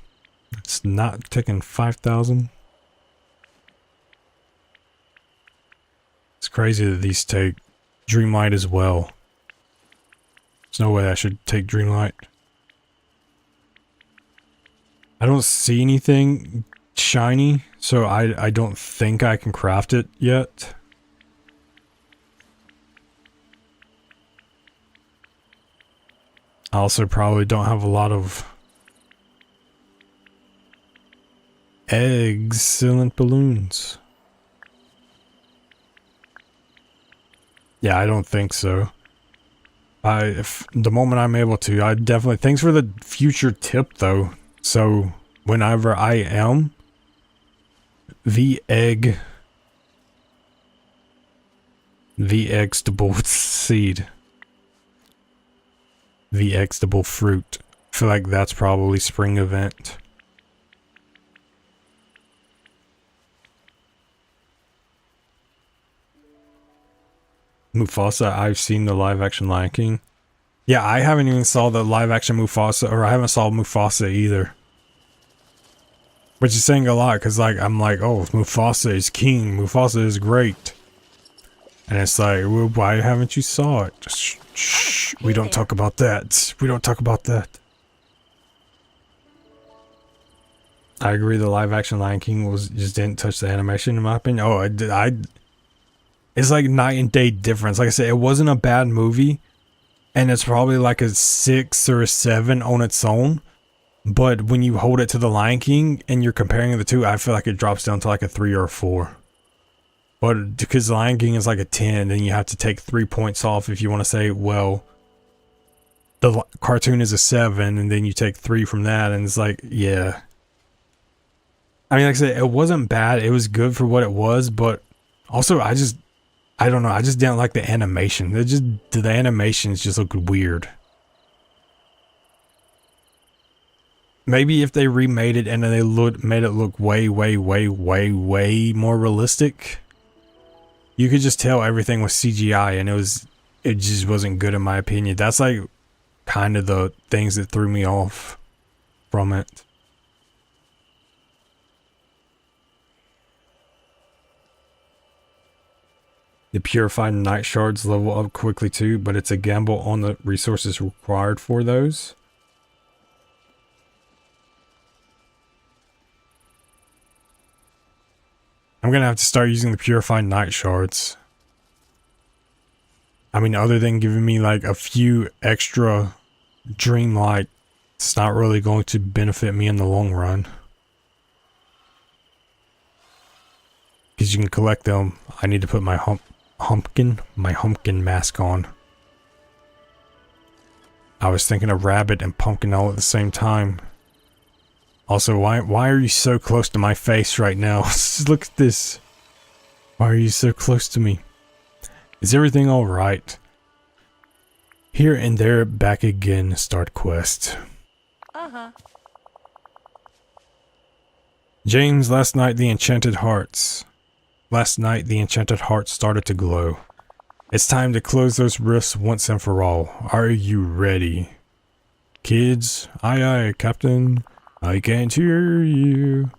It's not taking 5,000. It's crazy that these take Dreamlight as well. There's no way I should take Dreamlight. I don't see anything shiny, so I don't think I can craft it yet. I also probably don't have a lot of excellent balloons. Yeah, I don't think so. If the moment I'm able to, I definitely... Thanks for the future tip, though. So, whenever I am... vegetable seed. Vegetable fruit. I feel like that's probably spring event. Mufasa, I've seen the live action Lion King. Yeah, I haven't even saw the live action Mufasa, or I haven't saw Mufasa either. Which is saying a lot, because like, I'm like, oh, Mufasa is king, Mufasa is great. And it's like, well, why haven't you saw it? Just shh, we don't talk about that. We don't talk about that. I agree, the live action Lion King just didn't touch the animation in my opinion. Oh, it's like night and day difference. Like I said, it wasn't a bad movie, and it's probably like a 6 or a 7 on its own. But when you hold it to the Lion King and you're comparing the two, I feel like it drops down to like a 3 or a 4. But because the Lion King is like a 10, then you have to take 3 points off if you want to say, well, the cartoon is a 7, and then you take 3 from that, and it's like, yeah. I mean, like I said, it wasn't bad. It was good for what it was, but also I just I don't know. I just didn't like the animation. The animations just look weird. Maybe if they remade it and then they made it look way more realistic, you could just tell everything was CGI and it just wasn't good in my opinion. That's like kind of the things that threw me off from it. The purified night shards level up quickly too, but it's a gamble on the resources required for those. I'm gonna have to start using the purified night shards. I mean, other than giving me like a few extra Dreamlight, it's not really going to benefit me in the long run. Because you can collect them. I need to put my humpkin mask on. I was thinking of rabbit and pumpkin all at the same time. Also, why are you so close to my face right now? Look at this. Why are you so close to me? Is everything alright? Here and there, back again, start quest. James, last night the enchanted hearts started to glow. It's time to close those rifts once and for all. Are you ready? Kids? Aye aye, Captain. I can't hear you.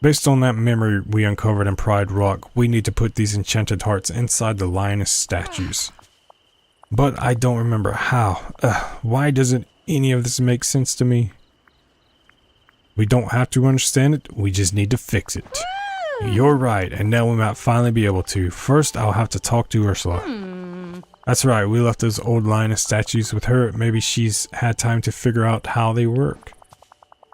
Based on that memory we uncovered in Pride Rock, we need to put these enchanted hearts inside the lioness statues. But I don't remember how. Why doesn't any of this make sense to me? We don't have to understand it, we just need to fix it. You're right, and now we might finally be able to. First, I'll have to talk to Ursula. That's right, we left those old lioness statues with her. Maybe she's had time to figure out how they work.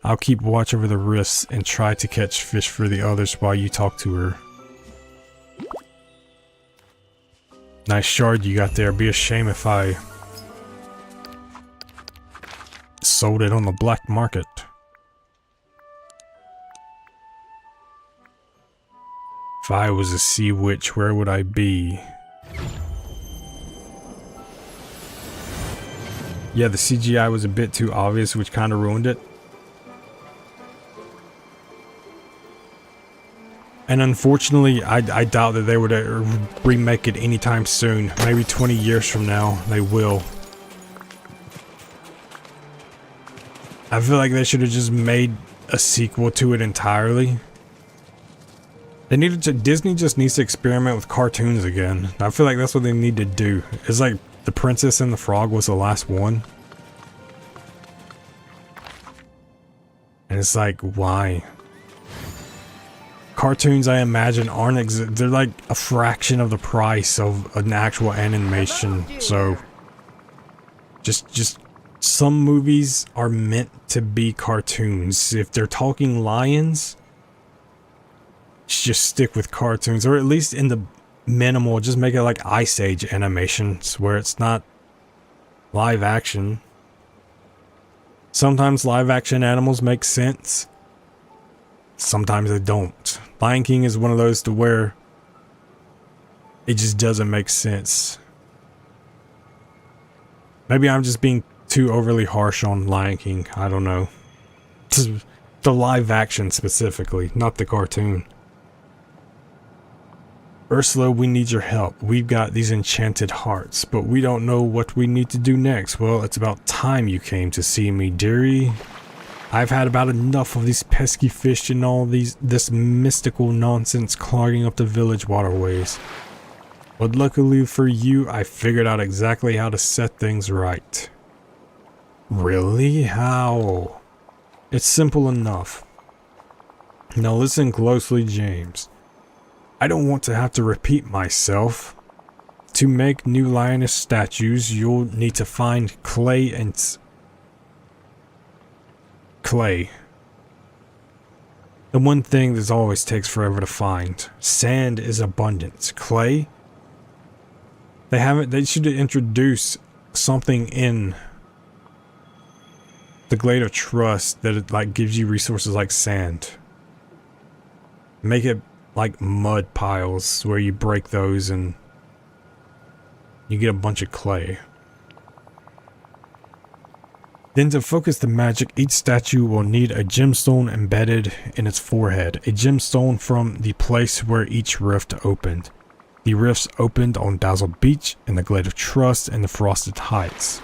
I'll keep watch over the rifts and try to catch fish for the others while you talk to her. Nice shard you got there. Be a shame if I sold it on the black market. If I was a sea witch, where would I be? Yeah, the CGI was a bit too obvious, which kind of ruined it. And unfortunately, I doubt that they would remake it anytime soon. Maybe 20 years from now, they will. I feel like they should have just made a sequel to it entirely. Disney just needs to experiment with cartoons again. I feel like that's what they need to do. It's like The Princess and the Frog was the last one. And it's like, why? Cartoons, I imagine, they're like a fraction of the price of an actual animation. So, just some movies are meant to be cartoons. If they're talking lions, just stick with cartoons, or at least in the minimal, just make it like Ice Age animations where it's not live action. Sometimes live action animals make sense. Sometimes they don't. Lion King is one of those to where it just doesn't make sense. Maybe I'm just being too overly harsh on Lion King. I don't know. The live action specifically, not the cartoon. Ursula, we need your help. We've got these enchanted hearts, but we don't know what we need to do next. Well, it's about time you came to see me, dearie. I've had about enough of these pesky fish and all this mystical nonsense clogging up the village waterways. But luckily for you, I figured out exactly how to set things right. Really? How? It's simple enough. Now listen closely, James. I don't want to have to repeat myself. To make new lioness statues, you'll need to find clay and clay. The one thing that always takes forever to find. Sand is abundant. Clay? They should introduce something in the Glade of Trust that it like gives you resources like sand. Make it like mud piles where you break those and You get a bunch of clay. Then to focus the magic, each statue will need a gemstone embedded in its forehead. A gemstone from the place where each rift opened. The rifts opened on Dazzled Beach, in the Glade of Trust, and the Frosted Heights.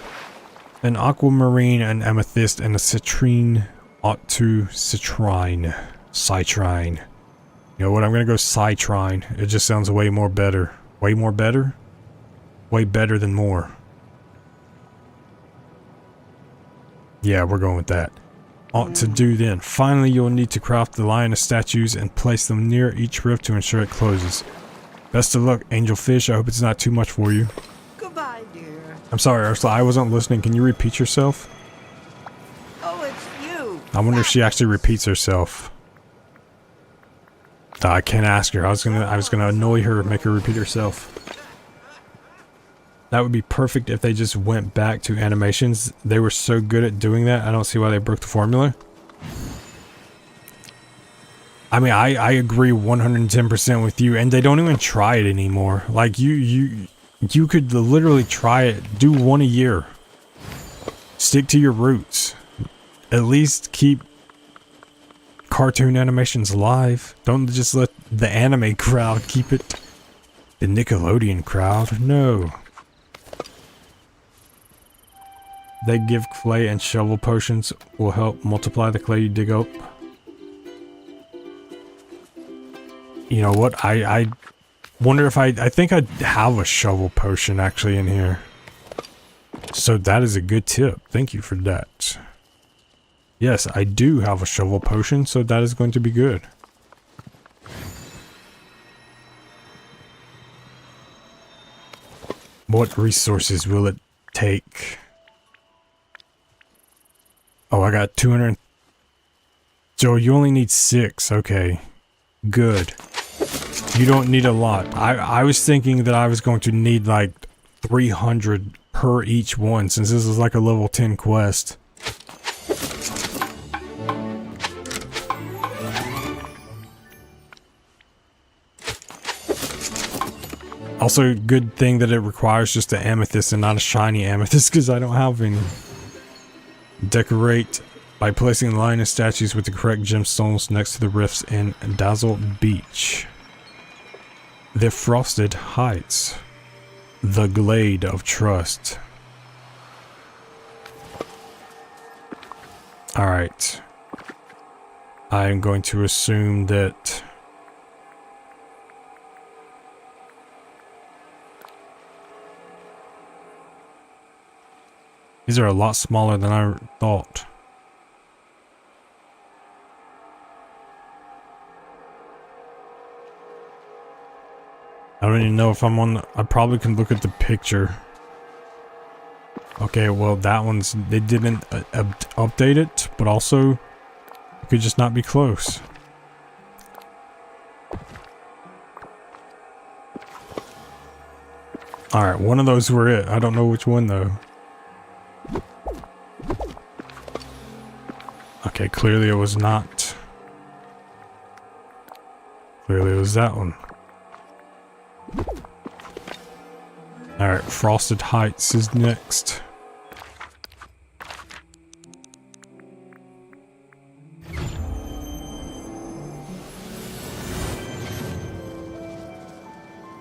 An aquamarine, an amethyst, and a citrine ought to citrine. Citrine. You know what? I'm gonna go citrine. It just sounds way more better. Way more better? Way better than more. Yeah, we're going with that. Ought to do then. Finally, you'll need to craft the lioness statues and place them near each rift to ensure it closes. Best of luck, Angelfish. I hope it's not too much for you. Goodbye, dear. I'm sorry, Ursula. I wasn't listening. Can you repeat yourself? Oh, it's you. I wonder if she actually repeats herself. I can't ask her. I was gonna annoy her and make her repeat herself. That would be perfect if they just went back to animations. They were so good at doing that. I don't see why they broke the formula. I mean, I agree 110% with you, and they don't even try it anymore. Like you could literally try it. Do one a year. Stick to your roots. At least keep cartoon animations alive. Don't just let the anime crowd keep it. The Nickelodeon crowd. No. They give clay and shovel potions will help multiply the clay you dig up. You know what? I wonder if I think I have a shovel potion actually in here. So that is a good tip. Thank you for that. Yes, I do have a shovel potion, so that is going to be good. What resources will it take? Oh, I got 200. Joe, you only need 6. Okay. Good. You don't need a lot. I was thinking that I was going to need like 300 per each one, since this is like a level 10 quest. Also, good thing that it requires just an amethyst and not a shiny amethyst, because I don't have any. Decorate by placing lioness statues with the correct gemstones next to the rifts in Dazzled Beach. The Frosted Heights. The Glade of Trust. Alright. I am going to assume that these are a lot smaller than I thought. I don't even know if I'm on I probably can look at the picture. Okay, well that one's, they didn't update it, but also it could just not be close. Alright, one of those were it. I don't know which one though. Okay, clearly it was not. Clearly it was that one. Alright, Frosted Heights is next.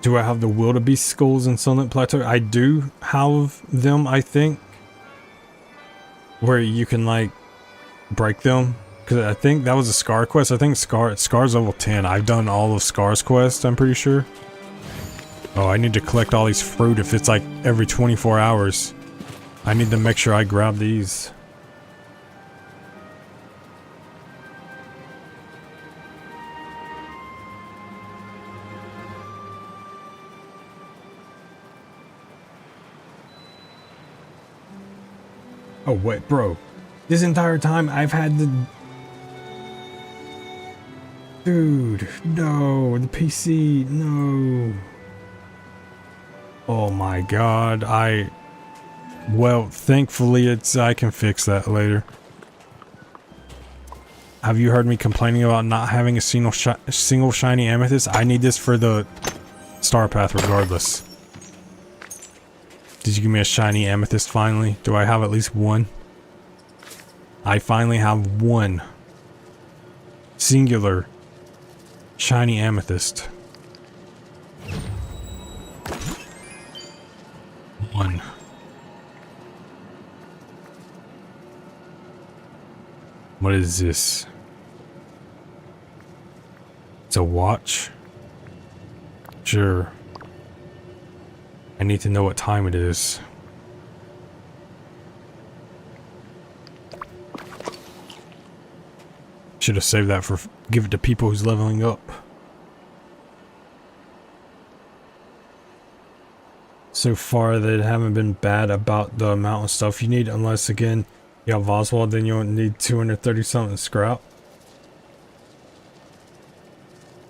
Do I have the wildebeest skulls in Sunlit Plateau? I do have them, I think. Where you can like break them. Because I think that was a Scar quest. I think Scar's level 10. I've done all of Scar's quests, I'm pretty sure. Oh, I need to collect all these fruit if it's like every 24 hours. I need to make sure I grab these. Oh wait, bro. This entire time I've had the... Dude, no, the PC, no. Oh my god, well, thankfully I can fix that later. Have you heard me complaining about not having a single shiny amethyst? I need this for the star path regardless. Did you give me a shiny amethyst finally? Do I have at least one? I finally have one. Singular. Shiny amethyst. One. What is this? It's a watch? Sure. I need to know what time it is. Should have saved that for give it to people who's leveling up. So far they haven't been bad about the amount of stuff you need, unless again you have Oswald, then you'll need 230 something scrap.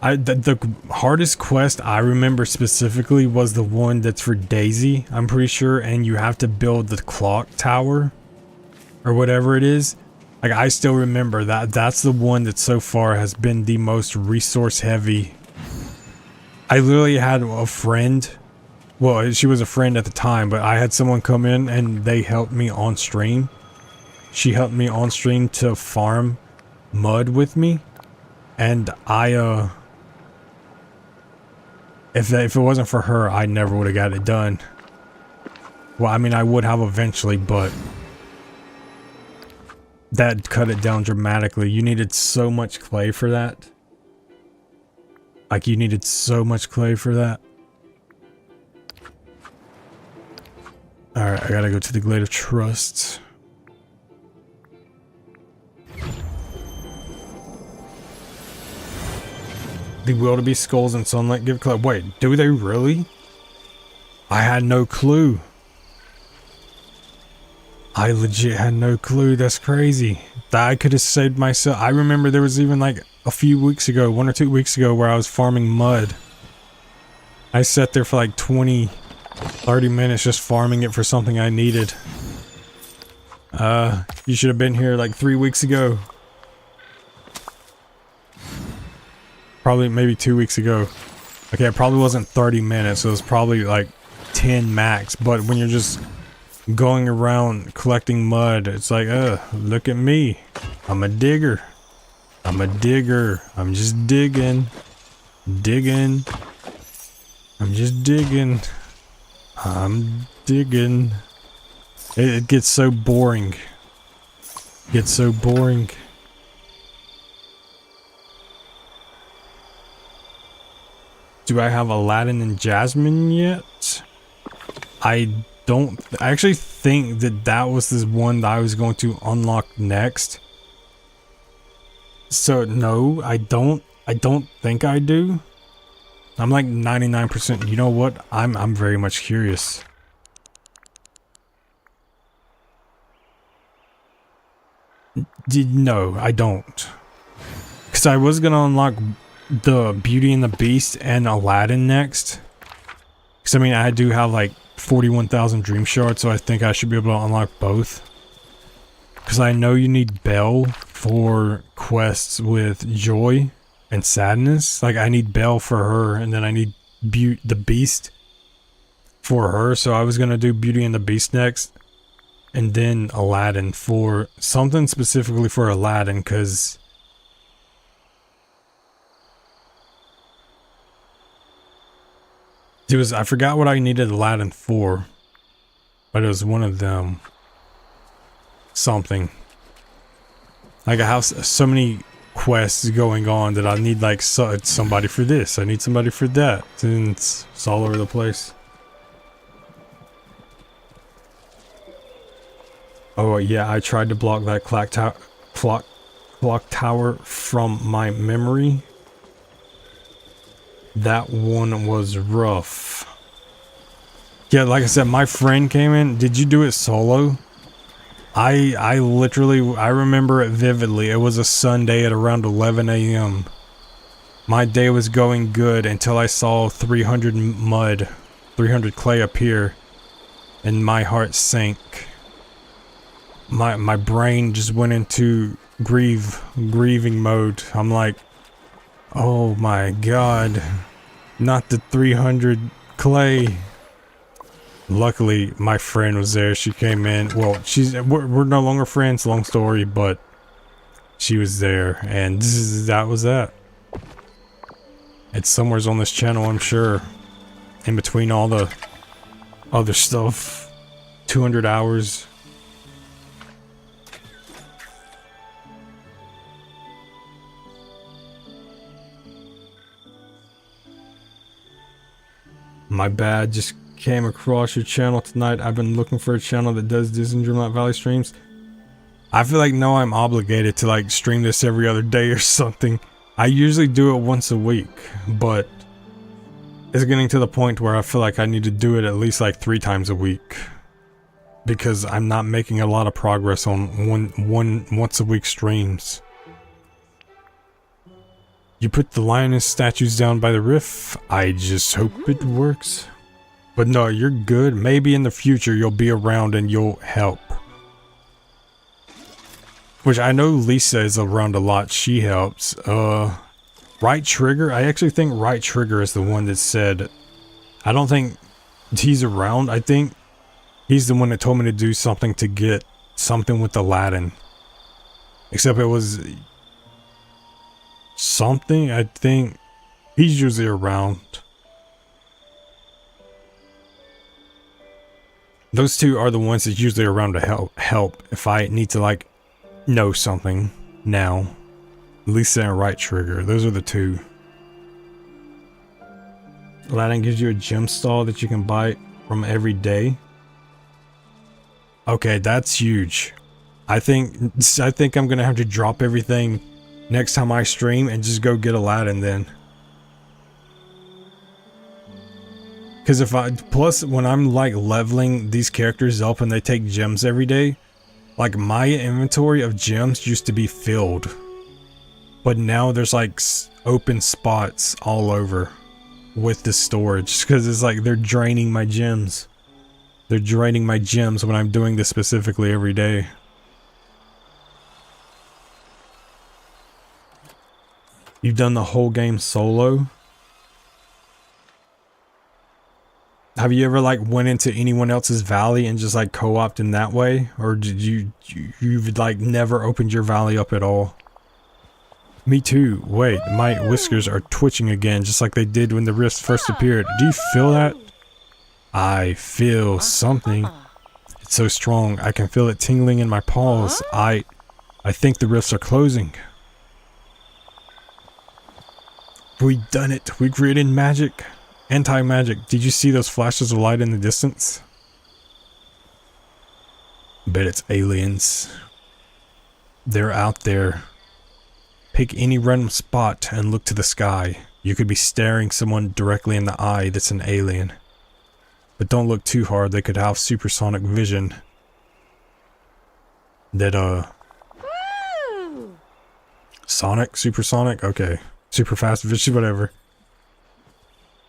The hardest quest I remember specifically was the one that's for Daisy, I'm pretty sure, and you have to build the clock tower or whatever it is. Like, I still remember that. That's the one that so far has been the most resource heavy. I literally had a friend, well, she was a friend at the time, but I had someone come in and they helped me on stream. She helped me on stream to farm mud with me, and if it wasn't for her, I never would have got it done. Well, I mean, I would have eventually, but that cut it down dramatically. You needed so much clay for that. Like, you needed so much clay for that. Alright, I gotta go to the Glade of Trust. The wildebeest skulls and sunlight give clay. Wait, do they really? I had no clue. I legit had no clue. That's crazy. That I could have saved myself. I remember there was even like a few weeks ago, 1 or 2 weeks ago, where I was farming mud. I sat there for like 20, 30 minutes just farming it for something I needed. You should have been here like 3 weeks ago. Probably maybe 2 weeks ago. Okay, it probably wasn't 30 minutes. It was probably like 10 max. But when you're just going around collecting mud, it's like, look at me. I'm a digger. I'm a digger. I'm just digging. Digging. I'm just digging. I'm digging. It gets so boring. It gets so boring. Do I have Aladdin and Jasmine yet? I actually think that that was this one that I was going to unlock next. So no, I don't think I do. I'm like 99%. You know what? I'm very much curious. No, I don't. Cause I was gonna unlock the Beauty and the Beast and Aladdin next. Cause I mean, I do have like 41,000 dream shards, so I think I should be able to unlock both. Cause I know you need Belle for quests with Joy and Sadness. Like, I need Belle for her, and then I need the Beast for her. So I was gonna do Beauty and the Beast next, and then Aladdin for something specifically for Aladdin, cause it was, I forgot what I needed Aladdin for, but it was one of them. Something. Like, I have so many quests going on that I need like somebody for this. I need somebody for that. And it's all over the place. Oh yeah, I tried to block that clock tower from my memory. That one was rough. Yeah, like I said, my friend came in. Did you do it solo? I literally, I remember it vividly. It was a Sunday at around 11 a.m. My day was going good until I saw 300 mud, 300 clay appear, and my heart sank. My brain just went into grieving mode. I'm like, oh my god, not the 300 clay. luckily my friend was there. She came in. Well, we're no longer friends, long story, but she was there, and that was that. It's somewhere's on this channel, I'm sure, in between all the other stuff. 200 hours. My bad, just came across your channel tonight. I've been looking for a channel that does Disney Dreamlight Valley streams. I feel like now I'm obligated to like stream this every other day or something. I usually do it once a week, but it's getting to the point where I feel like I need to do it at least like 3 times a week, because I'm not making a lot of progress on once a week streams. You put the lioness statues down by the rift. I just hope it works. But no, you're good. Maybe in the future you'll be around and you'll help. Which I know Lisa is around a lot. She helps. Right Trigger? I actually think Right Trigger is the one that said... I don't think he's around. I think he's the one that told me to do something to get something with Aladdin. Except it was... something? I think he's usually around. Those two are the ones that's usually around to help if I need to like know something now. Lisa and Right Trigger, those are the two. Aladdin gives you a gem stall that you can buy from every day. Okay, that's huge. I think I'm gonna have to drop everything next time I stream and just go get Aladdin then. Because plus when I'm like leveling these characters up and they take gems every day, like my inventory of gems used to be filled, but now there's like open spots all over with the storage, because it's like they're draining my gems. They're draining my gems when I'm doing this specifically every day. You've done the whole game solo? Have you ever like went into anyone else's valley and just like co-opted in that way? Or did you've like never opened your valley up at all? Me too. Wait, my whiskers are twitching again, just like they did when the rifts first appeared. Do you feel that? I feel something. It's so strong. I can feel it tingling in my paws. I think the rifts are closing. We done it. We created magic. Anti-magic. Did you see those flashes of light in the distance? Bet it's aliens. They're out there. Pick any random spot and look to the sky. You could be staring someone directly in the eye that's an alien. But don't look too hard. They could have supersonic vision. That Woo! Sonic? Supersonic? Okay. Super fast vision, whatever.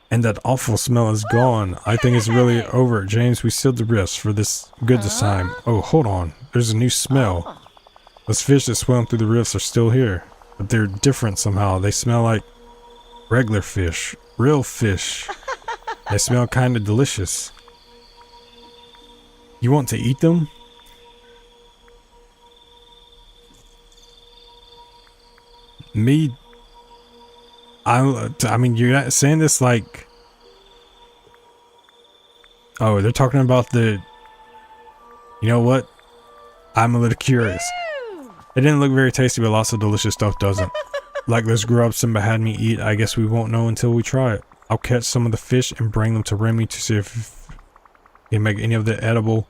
And that awful smell is gone. I think it's really over. James, we sealed the rifts for this good this time. Oh, hold on. There's a new smell. Those fish that swam through the rifts are still here. But they're different somehow. They smell like regular fish. Real fish. They smell kind of delicious. You want to eat them? Me... I mean, you're saying this like... Oh, they're talking about the... You know what? I'm a little curious. It didn't look very tasty, but lots of delicious stuff doesn't. Like those grubs Simba had me eat, I guess we won't know until we try it. I'll catch some of the fish and bring them to Remy to see if he can make any of it edible.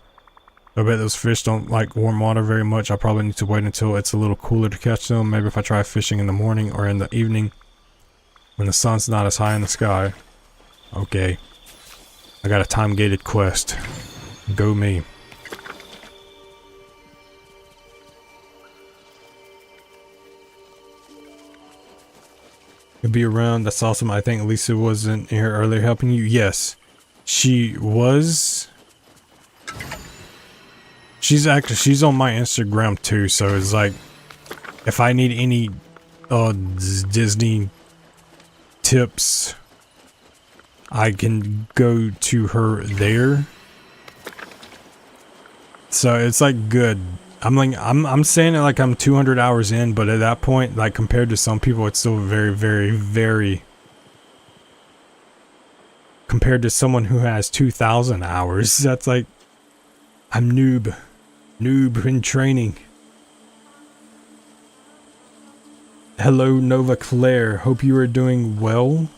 I bet those fish don't like warm water very much. I probably need to wait until it's a little cooler to catch them. Maybe if I try fishing in the morning or in the evening when the sun's not as high in the sky. Okay. I got a time-gated quest. Go me. You'll be around. That's awesome. I think Lisa wasn't here earlier helping you. Yes. She was. She's on my Instagram too, so it's like if I need any Disney tips, I can go to her there. So it's like good. I'm saying it like I'm 200 hours in, but at that point, like compared to some people, it's still very, very, very. Compared to someone who has 2,000 hours, that's like I'm noob in training. Hello, Nova Claire. Hope you are doing well.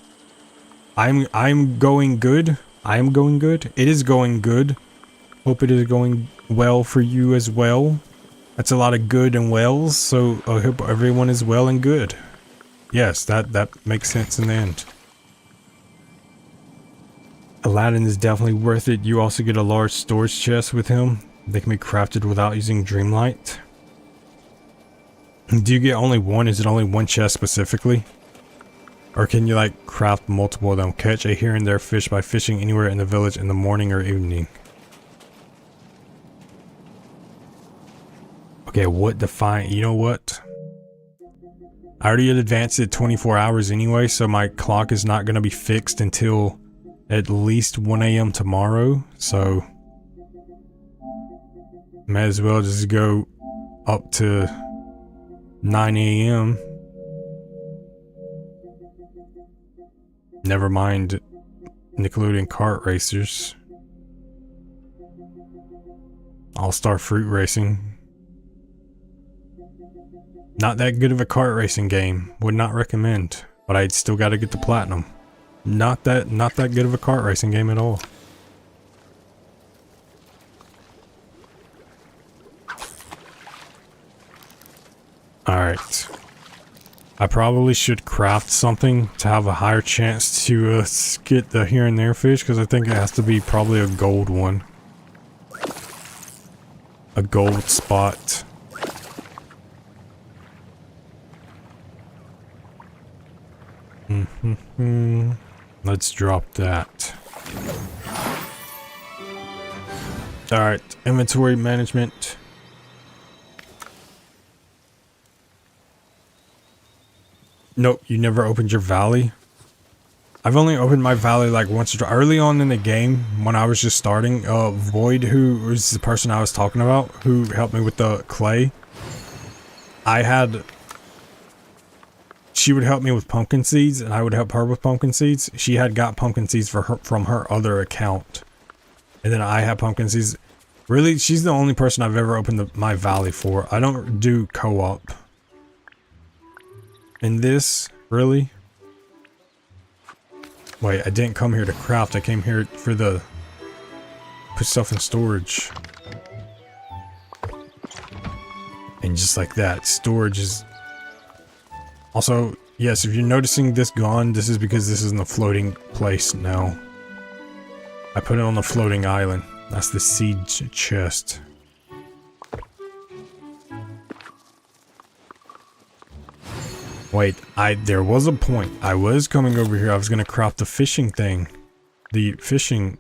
I'm going good. I am going good. It is going good. Hope it is going well for you as well. That's a lot of good and wells, so I hope everyone is well and good. Yes, that makes sense in the end. Aladdin is definitely worth it. You also get a large storage chest with him. They can be crafted without using Dreamlight. Do you get only one? Is it only one chest specifically? Or can you like craft multiple of them? Catch a here and there fish by fishing anywhere in the village in the morning or evening. Okay, what define? You know what? I already advanced it 24 hours anyway, so my clock is not going to be fixed until at least 1 a.m. tomorrow. So might as well just go up to 9 a.m. Never mind Nickelodeon kart racers. All-Star Fruit Racing. Not that good of a kart racing game. Would not recommend. But I'd still got to get the platinum. Not that good of a kart racing game at all. Alright. I probably should craft something to have a higher chance to get the here and there fish, because I think it has to be probably a gold one. A gold spot. Let's drop that. Alright, inventory management. Nope, you never opened your valley. I've only opened my valley like once early on in the game when I was just starting. Void, who was the person I was talking about, who helped me with the clay. She would help me with pumpkin seeds, and I would help her with pumpkin seeds. She had got pumpkin seeds from her other account, and then I had pumpkin seeds. Really, she's the only person I've ever opened my valley for. I don't do co-op. And this, really? Wait, I didn't come here to craft. I came here for put stuff in storage. And just like that, storage is... Also, yes, if you're noticing this gone, this is because this is in the floating place now. I put it on the floating island. That's the seed chest. Wait, there was a point. I was coming over here. I was gonna craft the fishing thing. The fishing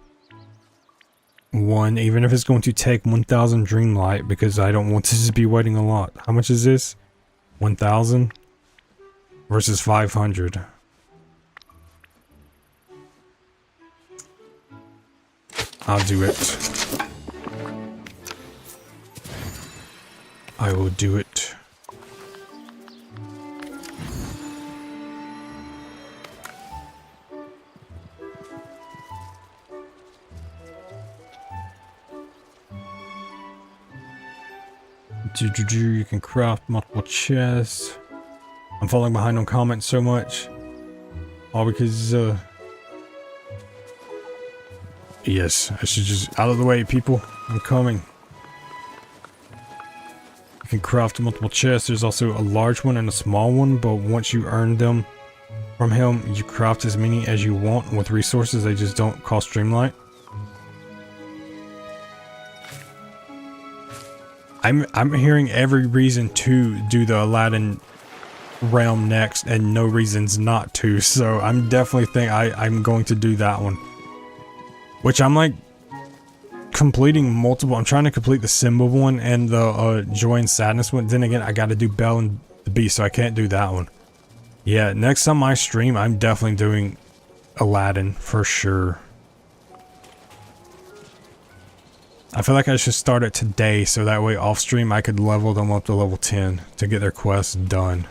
one, even if it's going to take 1,000 Dreamlight, because I don't want to be waiting a lot. How much is this? 1,000? Versus 500. I'll do it. I will do it. You can craft multiple chests. I'm falling behind on comments so much. All because, yes, I should just... Out of the way, people. I'm coming. You can craft multiple chests. There's also a large one and a small one, but once you earn them from him, you craft as many as you want with resources. They just don't cost Dreamlight. I'm hearing every reason to do the Aladdin realm next and no reasons not to, so I'm definitely I'm going to do that one, which I'm like completing multiple. I'm trying to complete the Simba one and the Joy and Sadness one. Then again, I got to do Belle and the Beast, so I can't do that one. Yeah, next time I stream, I'm definitely doing Aladdin for sure. I feel like I should start it today so that way off stream I could level them up to level 10 to get their quests done.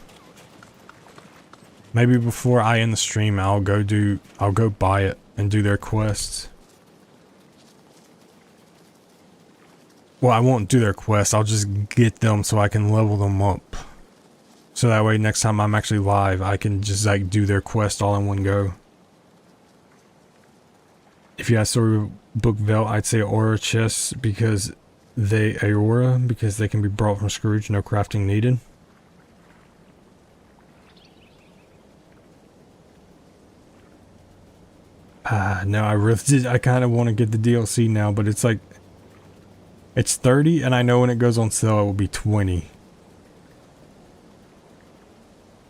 Maybe before I end the stream I'll go buy it and do their quests. Well, I won't do their quests, I'll just get them so I can level them up. So that way next time I'm actually live I can just like do their quest all in one go. If you have Storybook Vel, I'd say Aura chests because they can be brought from Scrooge, no crafting needed. No, I kind of want to get the DLC now, but it's like, it's 30 and I know when it goes on sale it will be 20.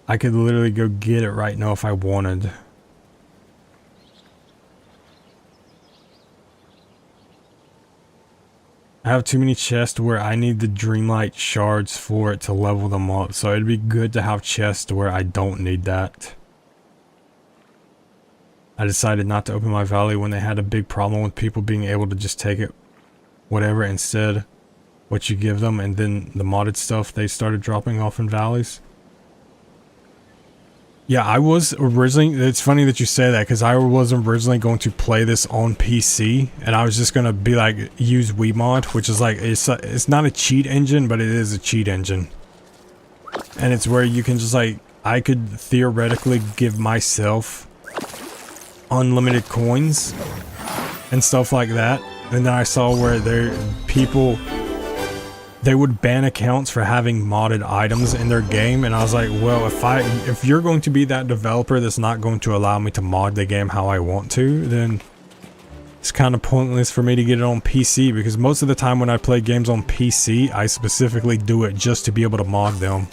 I could literally go get it right now if I wanted. I have too many chests where I need the Dreamlight shards for it to level them up, so it'd be good to have chests where I don't need that. I decided not to open my valley when they had a big problem with people being able to just take it, whatever, instead what you give them, and then the modded stuff they started dropping off in valleys. Yeah, I was originally, it's funny that you say that because I was originally going to play this on PC and I was just going to be like, use Wiimod, which is like, it's not a cheat engine, but it is a cheat engine. And it's where you can just like, I could theoretically give myself unlimited coins and stuff like that. And then I saw where they would ban accounts for having modded items in their game, and I was like, well, if you're going to be that developer that's not going to allow me to mod the game how I want to, then it's kind of pointless for me to get it on PC, because most of the time when I play games on PC, I specifically do it just to be able to mod them.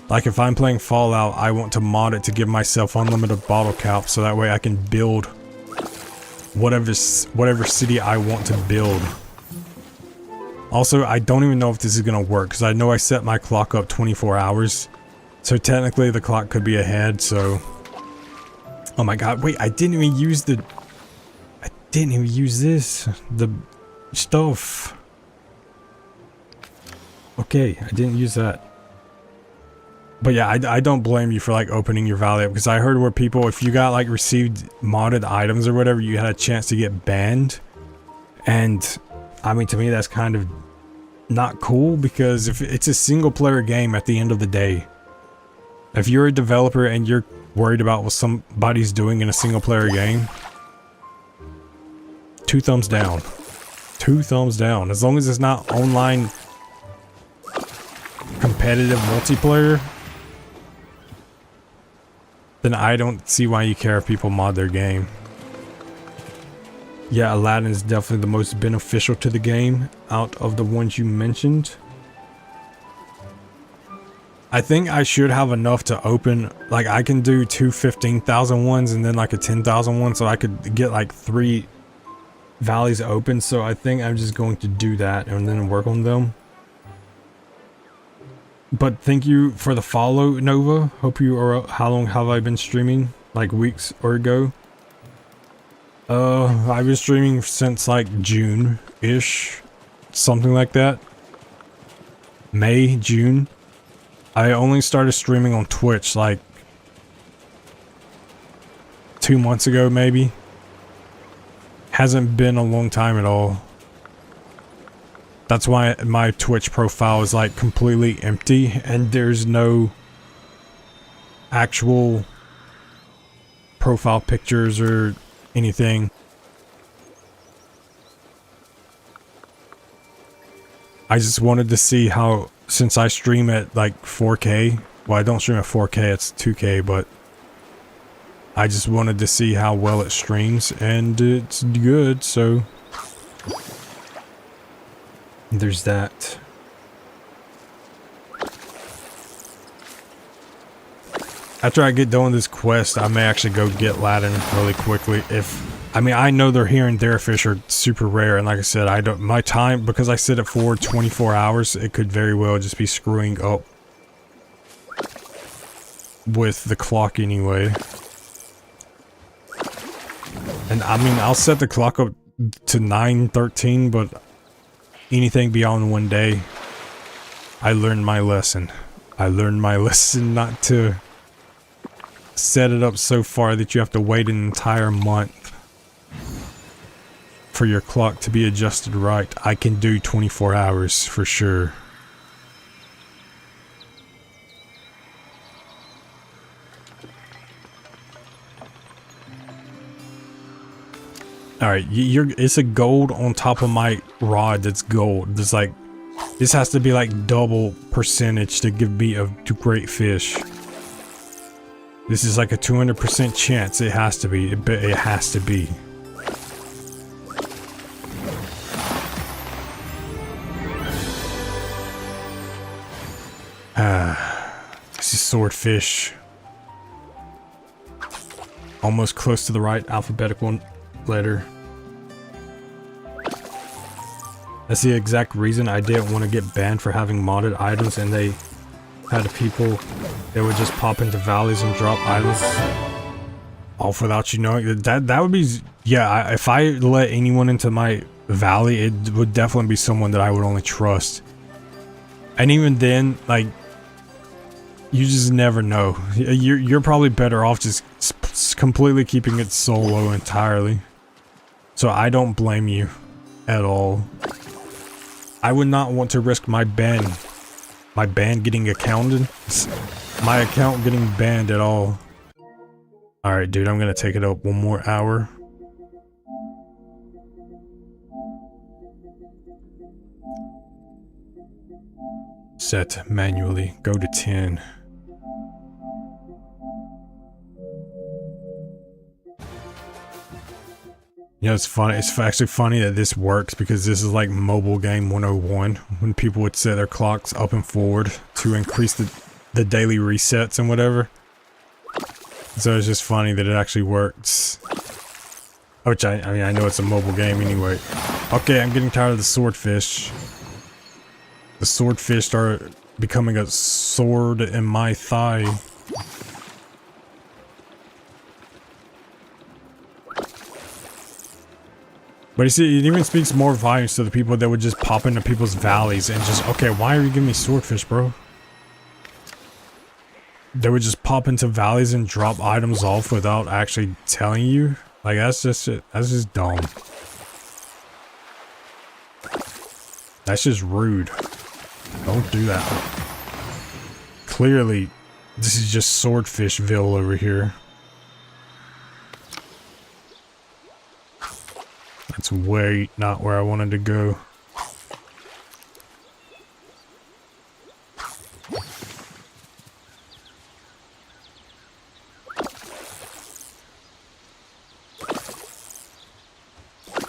Like if I'm playing Fallout, I want to mod it to give myself unlimited bottle caps so that way I can build whatever city I want to build. Also, I don't even know if this is going to work because I know I set my clock up 24 hours. So technically the clock could be ahead, so... Oh my god, wait, I didn't even use this. The stuff. Okay, I didn't use that. But yeah, I don't blame you for like opening your valley up because I heard where people, if you got like received modded items or whatever, you had a chance to get banned. And I mean, to me, that's kind of not cool because if it's a single player game at the end of the day, if you're a developer and you're worried about what somebody's doing in a single player game, 2 thumbs down. 2 thumbs down. As long as it's not online competitive multiplayer, then I don't see why you care if people mod their game. Yeah, Aladdin is definitely the most beneficial to the game out of the ones you mentioned. I think I should have enough to open, like I can do 2 15,000 ones and then like a 10,000 one, so I could get like 3 valleys open. So I think I'm just going to do that and then work on them. But thank you for the follow, Nova. Hope you are. How long have I been streaming? Like weeks or ago? I've been streaming since like June-ish. Something like that. May, June. I only started streaming on Twitch like 2 months ago, maybe. Hasn't been a long time at all. That's why my Twitch profile is like completely empty and there's no actual profile pictures or anything. I just wanted to see how, since I stream at like 4K, well I don't stream at 4K, it's 2K, but I just wanted to see how well it streams and it's good, so there's that. After I get done with this quest, I may actually go get Aladdin really quickly. I mean, I know they're here and there fish are super rare, and like I said, I don't, my time, because I set it for 24 hours, it could very well just be screwing up with the clock anyway. And I mean, I'll set the clock up to 9:13, but anything beyond 1 day, I learned my lesson. I learned my lesson not to set it up so far that you have to wait an entire month for your clock to be adjusted right. I can do 24 hours for sure. Alright, it's a gold on top of my rod that's gold. It's like, this has to be like double percentage to give me a great fish. This is like a 200% chance. It has to be. It has to be. This is swordfish. Almost close to the right alphabetical letter. That's the exact reason I didn't want to get banned for having modded items, and they had people that would just pop into valleys and drop items off without you knowing. That would be, yeah, if I let anyone into my valley, it would definitely be someone that I would only trust. And even then, like, you just never know. You're probably better off just completely keeping it solo entirely. So I don't blame you at all. I would not want to risk my ban getting accounted, my account getting banned at all. Alright, dude, I'm gonna take it up 1 more hour. Set manually, go to 10. You know, it's funny. It's actually funny that this works because this is like mobile game 101 when people would set their clocks up and forward to increase the daily resets and whatever. So it's just funny that it actually works. Which I mean, I know it's a mobile game anyway. Okay, I'm getting tired of the swordfish. The swordfish are becoming a sword in my thigh. But you see, it even speaks more volumes to the people that would just pop into people's valleys and just, okay, why are you giving me swordfish, bro? They would just pop into valleys and drop items off without actually telling you. Like, that's just dumb. That's just rude. Don't do that. Clearly, this is just Swordfishville over here. That's way not where I wanted to go.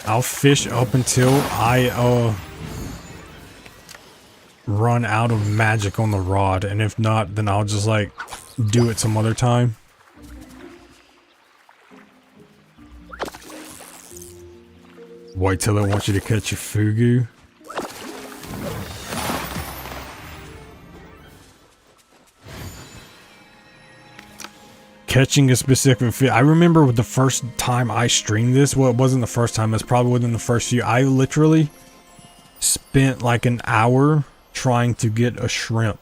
I'll fish up until I run out of magic on the rod, and if not, then I'll just like do it some other time. Wait till I want you to catch a fugu. Catching a specific fish. I remember the first time I streamed this. Well, it wasn't the first time. It's probably within the first few. I literally spent like an hour trying to get a shrimp.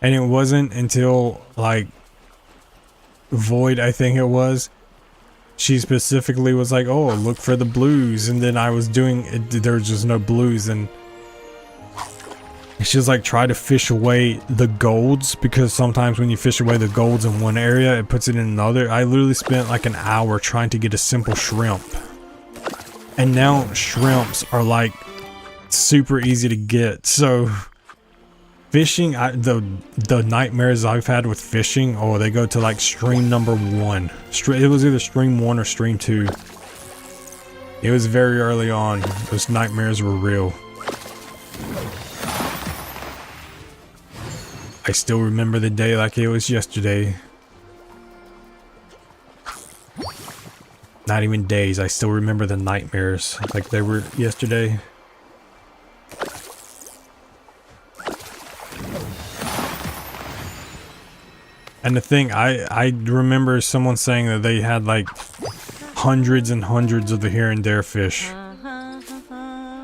And it wasn't until like Void, I think it was, she specifically was like, oh, look for the blues. And then I was doing it, there was just no blues. And she was like, try to fish away the golds, because sometimes when you fish away the golds in one area, it puts it in another. I literally spent like an hour trying to get a simple shrimp. And now shrimps are like super easy to get. So fishing, the nightmares I've had with fishing, oh, they go to like stream number 1. It was either stream 1 or stream 2. It was very early on. Those nightmares were real. I still remember the day like it was yesterday. Not even days. I still remember the nightmares like they were yesterday. And the thing, I remember someone saying that they had like hundreds and hundreds of the here and there fish.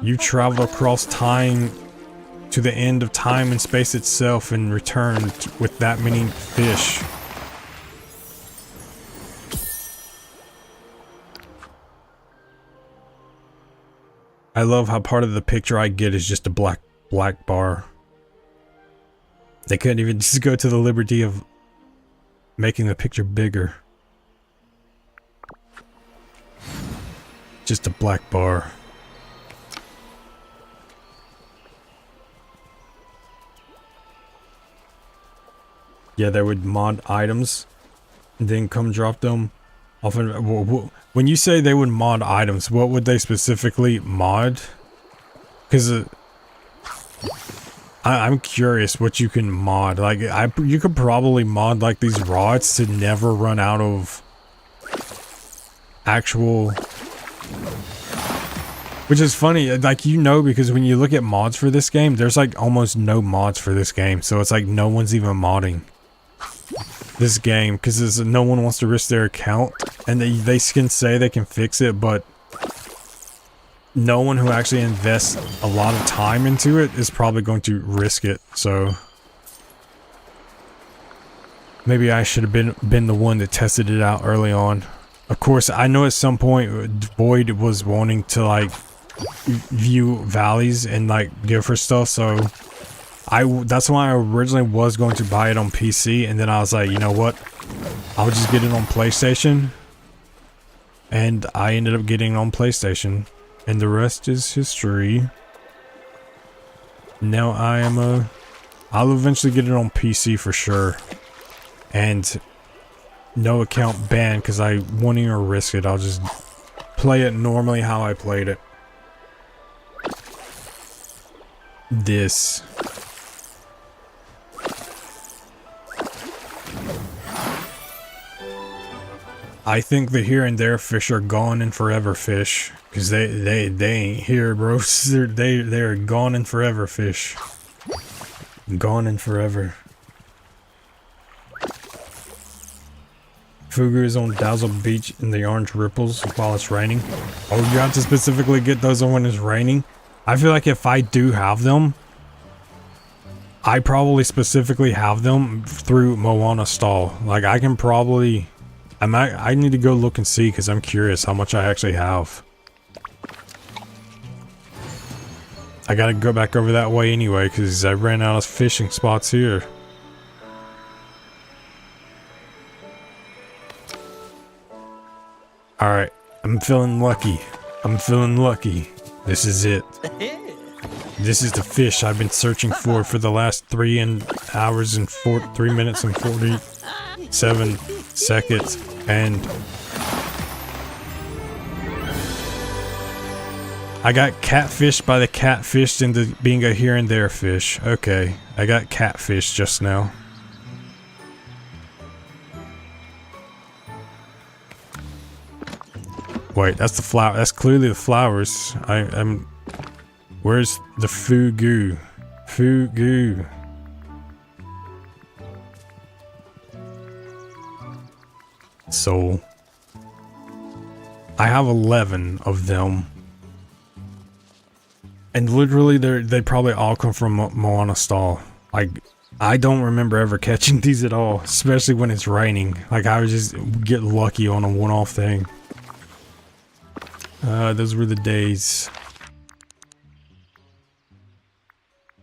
You travel across time to the end of time and space itself and returned with that many fish. I love how part of the picture I get is just a black bar. They couldn't even just go to the liberty of making the picture bigger. Just a black bar. Yeah, they would mod items and then come drop them. Often, when you say they would mod items, what would they specifically mod? Because I'm curious what you can mod. Like, you could probably mod like these rods to never run out of actual. Which is funny, like, you know, because when you look at mods for this game, there's like almost no mods for this game. So it's like no one's even modding this game because no one wants to risk their account, and they can say they can fix it, but no one who actually invests a lot of time into it is probably going to risk it. So maybe I should have been the one that tested it out early on. Of course, I know at some point Void was wanting to like view valleys and like give her stuff, so that's why I originally was going to buy it on PC, and then I was like, you know what, I'll just get it on PlayStation, and I ended up getting it on PlayStation, and the rest is history. Now I'll eventually get it on PC for sure, and no account banned because I won't even risk it. I'll just play it normally how I played it. This. I think the here and there fish are gone and forever fish, because they ain't here, bro. They're gone and forever fish. Gone and forever. Fugu is on Dazzle Beach in the orange ripples while it's raining. Oh, you have to specifically get those when it's raining? I feel like if I do have them, I probably specifically have them through Moana Stall. Like, I can probably... I need to go look and see because I'm curious how much I actually have. I gotta go back over that way anyway because I ran out of fishing spots here. Alright, I'm feeling lucky. I'm feeling lucky. This is it. This is the fish I've been searching for the last 3 minutes and 47 seconds, and I got catfished by the catfish into being a here and there fish. Okay, I got catfish just now. Wait, that's the flower. That's clearly the flowers. I'm. Where's the fugu? Fugu. So I have 11 of them, and literally they probably all come from Moana Stall. Like, I don't remember ever catching these at all, especially when it's raining. Like, I would just get lucky on a one-off thing. Those were the days.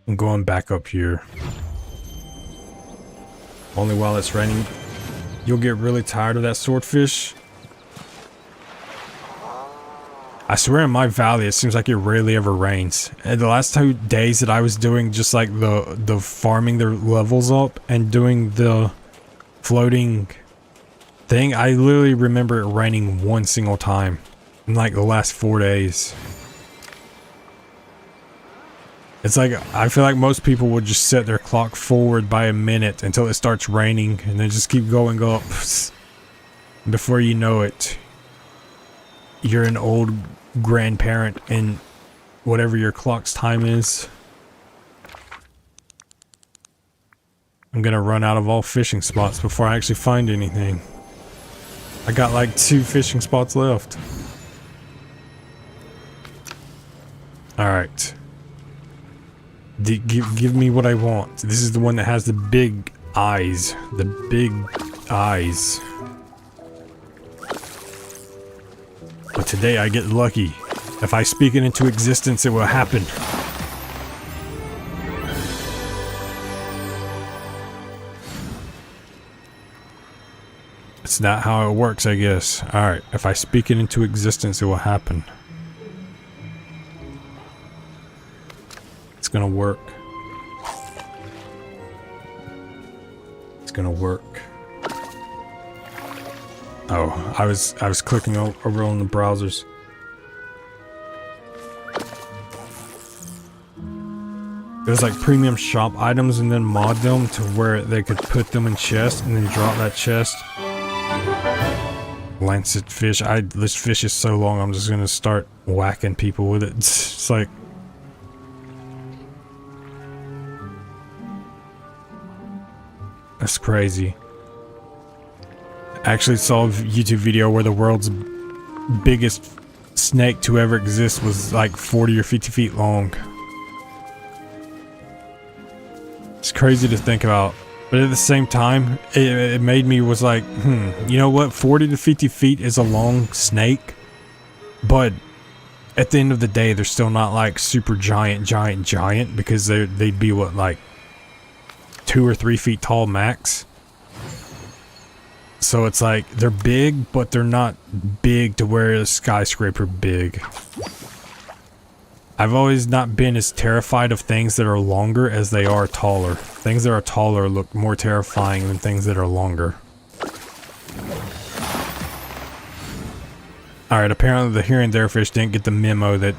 I'm going back up here. Only while it's raining. You'll get really tired of that swordfish. I swear in my valley it seems like it rarely ever rains. And the last 2 days that I was doing just like the farming their levels up and doing the floating thing, I literally remember it raining one single time in like the last 4 days. It's like, I feel like most people would just set their clock forward by a minute until it starts raining and then just keep going up. Before you know it, you're an old grandparent in whatever your clock's time is. I'm gonna run out of all fishing spots before I actually find anything. I got like 2 fishing spots left. Alright. Give me what I want. This is the one that has the big eyes. The big eyes. But today I get lucky. If I speak it into existence, it will happen. It's not how it works, I guess. Alright, if I speak it into existence, it will happen. It's gonna work. It's gonna work. Oh, I was clicking over on the browsers. There's like premium shop items and then mod them to where they could put them in chests and then drop that chest. Lancet fish. This fish is so long, I'm just gonna start whacking people with it. It's like... That's crazy. I actually saw a YouTube video where the world's biggest snake to ever exist was like 40 or 50 feet long. It's crazy to think about. But at the same time, it made me was like, you know what? 40 to 50 feet is a long snake. But at the end of the day, they're still not like super giant because they'd be what, like 2 or 3 feet tall max. So it's like they're big, but they're not big to where a skyscraper big. I've always not been as terrified of things that are longer as they are taller. Things that are taller look more terrifying than things that are longer. Alright, apparently the here and there fish didn't get the memo that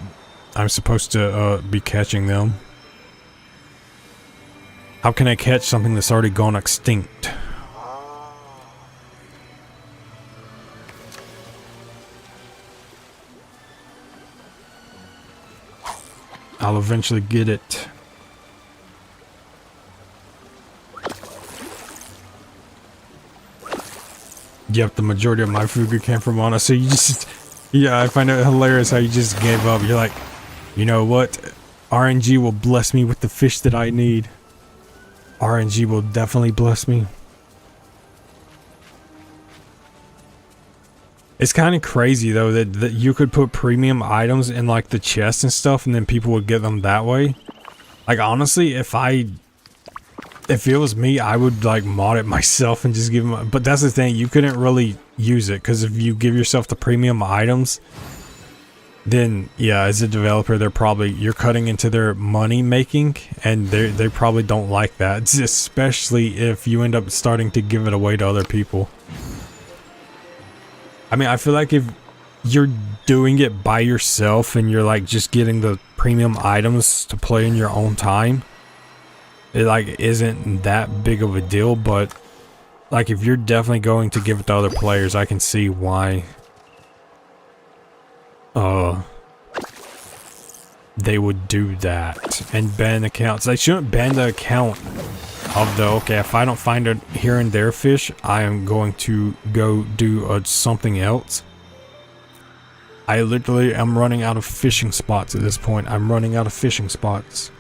I'm supposed to be catching them. How can I catch something that's already gone extinct? I'll eventually get it. Yep, the majority of my food came from Anna. So you just... Yeah, I find it hilarious how you just gave up. You're like, you know what? RNG will bless me with the fish that I need. RNG will definitely bless me. It's kind of crazy though that you could put premium items in like the chest and stuff and then people would get them that way. Like honestly, if it was me, I would like mod it myself and just give them, but that's the thing, you couldn't really use it because if you give yourself the premium items, then yeah, as a developer, you're cutting into their money making and they probably don't like that, especially if you end up starting to give it away to other people. I mean, I feel like if you're doing it by yourself and you're like just getting the premium items to play in your own time, it like isn't that big of a deal. But like if you're definitely going to give it to other players, I can see why they would do that and ban accounts. They shouldn't ban the account of the, okay, if I don't find a here and there fish, I am going to go do something else. I literally am running out of fishing spots at this point. I'm running out of fishing spots.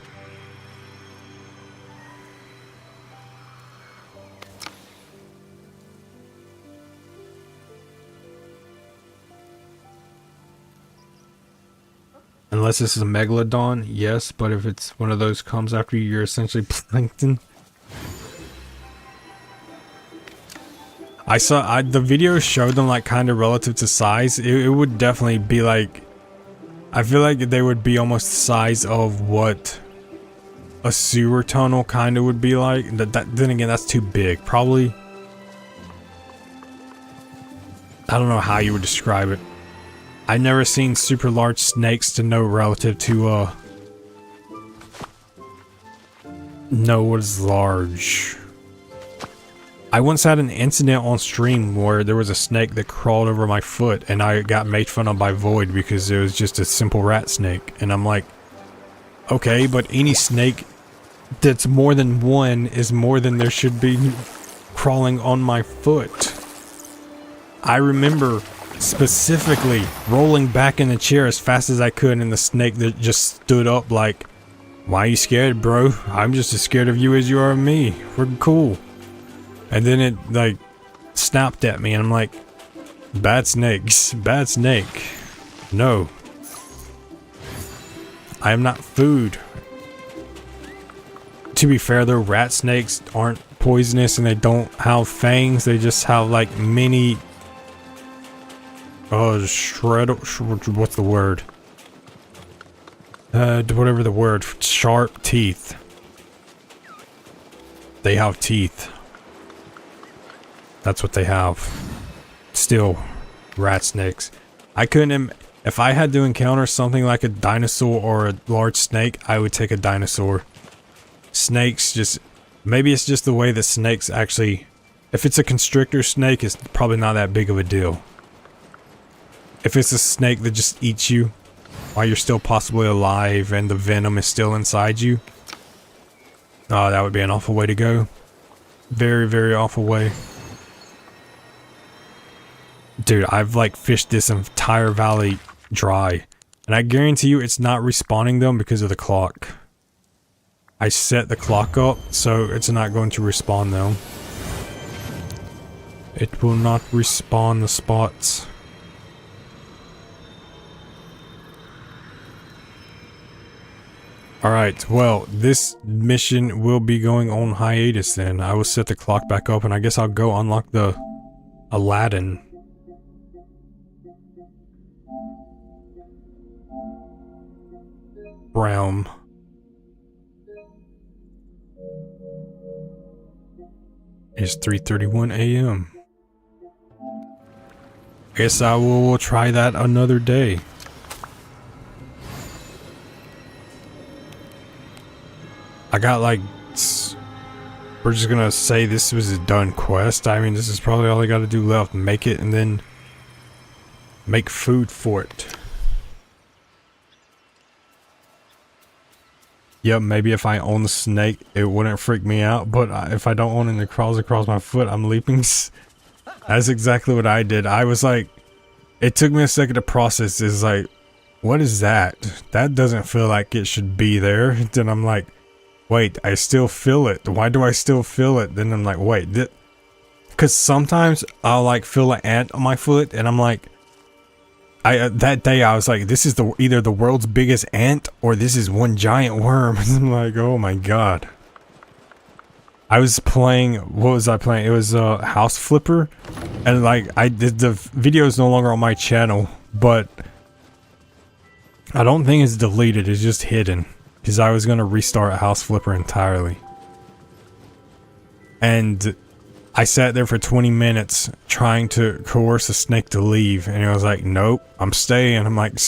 Unless this is a megalodon, yes, but if it's one of those comes after you, you're essentially plankton. I saw the video showed them like kind of relative to size. It would definitely be like, I feel like they would be almost the size of what a sewer tunnel kind of would be like. Then again, that's too big. Probably, I don't know how you would describe it. I've never seen super large snakes to know relative to know what is large. I once had an incident on stream where there was a snake that crawled over my foot and I got made fun of by Void because it was just a simple rat snake. And I'm like, okay, but any snake that's more than one is more than there should be crawling on my foot. I remember specifically rolling back in the chair as fast as I could, and the snake that just stood up like, "Why are you scared, bro? I'm just as scared of you as you are of me. We're cool." And then it like snapped at me, and I'm like, "Bad snakes, bad snake. No. I am not food." To be fair though, rat snakes aren't poisonous and they don't have fangs. They just have like mini what's the word? Whatever the word, sharp teeth. They have teeth. That's what they have. Still, rat snakes. I couldn't, if I had to encounter something like a dinosaur or a large snake, I would take a dinosaur. Snakes just, maybe it's just the way that snakes actually, if it's a constrictor snake, it's probably not that big of a deal. If it's a snake that just eats you while you're still possibly alive and the venom is still inside you, oh, that would be an awful way to go. Very, very awful way. Dude, I've like fished this entire valley dry, and I guarantee you it's not respawning them because of the clock. I set the clock up so it's not going to respawn them. It will not respawn the spots. Alright, well, this mission will be going on hiatus then. I will set the clock back up, and I guess I'll go unlock the Aladdin. Realm. It's 3:31 a.m. I guess I will try that another day. I got like, we're just gonna say this was a done quest. I mean, this is probably all I gotta do left. Make it and then make food for it. Yep, maybe if I own the snake, it wouldn't freak me out. But if I don't own it and it crawls across my foot, I'm leaping. That's exactly what I did. I was like, it took me a second to process. It's like, what is that? That doesn't feel like it should be there. Then I'm like, wait, I still feel it. Why do I still feel it? Then I'm like, wait, because sometimes I'll like feel an ant on my foot, and I'm like, that day I was like, this is either the world's biggest ant or this is one giant worm. I'm like, oh my god. I was playing, what was I playing? It was House Flipper, and like the video is no longer on my channel, but I don't think it's deleted. It's just hidden because I was gonna restart House Flipper entirely, and I sat there for 20 minutes trying to coerce a snake to leave, and it was like, nope, I'm staying. I'm like,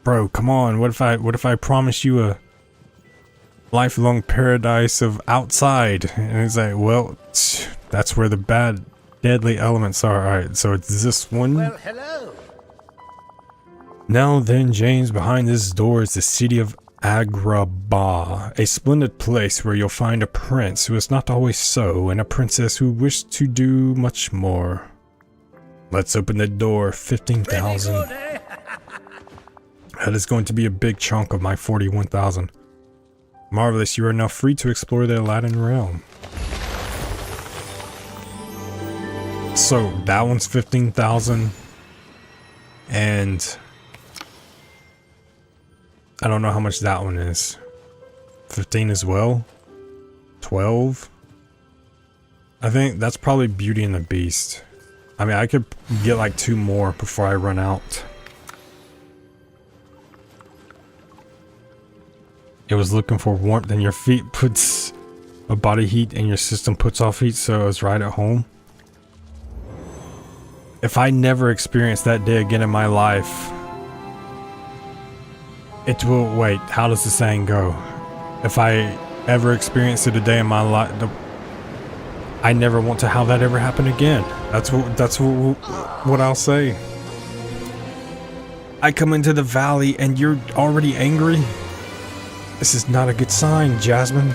bro, come on. What if I promise you a lifelong paradise of outside? And it's like, well, that's where the bad, deadly elements are. Alright, so it's this one. Well, hello. Now then, James, behind this door is the city of Agrabah, a splendid place where you'll find a prince who is not always so, and a princess who wish to do much more. Let's open the door. 15,000. That is going to be a big chunk of my 41,000. Marvelous, you are now free to explore the Aladdin realm. So that one's 15,000, and I don't know how much that one is. 15 as well? 12? I think that's probably Beauty and the Beast. I mean, I could get like 2 more before I run out. It was looking for warmth, and your feet puts a body heat and your system puts off heat, so it's right at home. If I never experience that day again in my life, it will, wait, how does the saying go? If I ever experience it a day in my life, I never want to have that ever happen again. That's what I'll say. I come into the valley and you're already angry? This is not a good sign, Jasmine.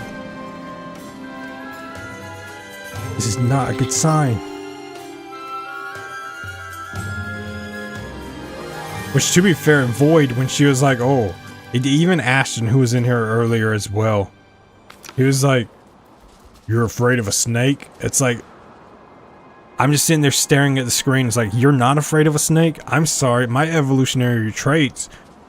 This is not a good sign. Which, to be fair, Void, when she was like, oh, even Ashton, who was in here earlier as well, he was like, you're afraid of a snake? It's like, I'm just sitting there staring at the screen. It's like, you're not afraid of a snake? I'm sorry, my evolutionary traits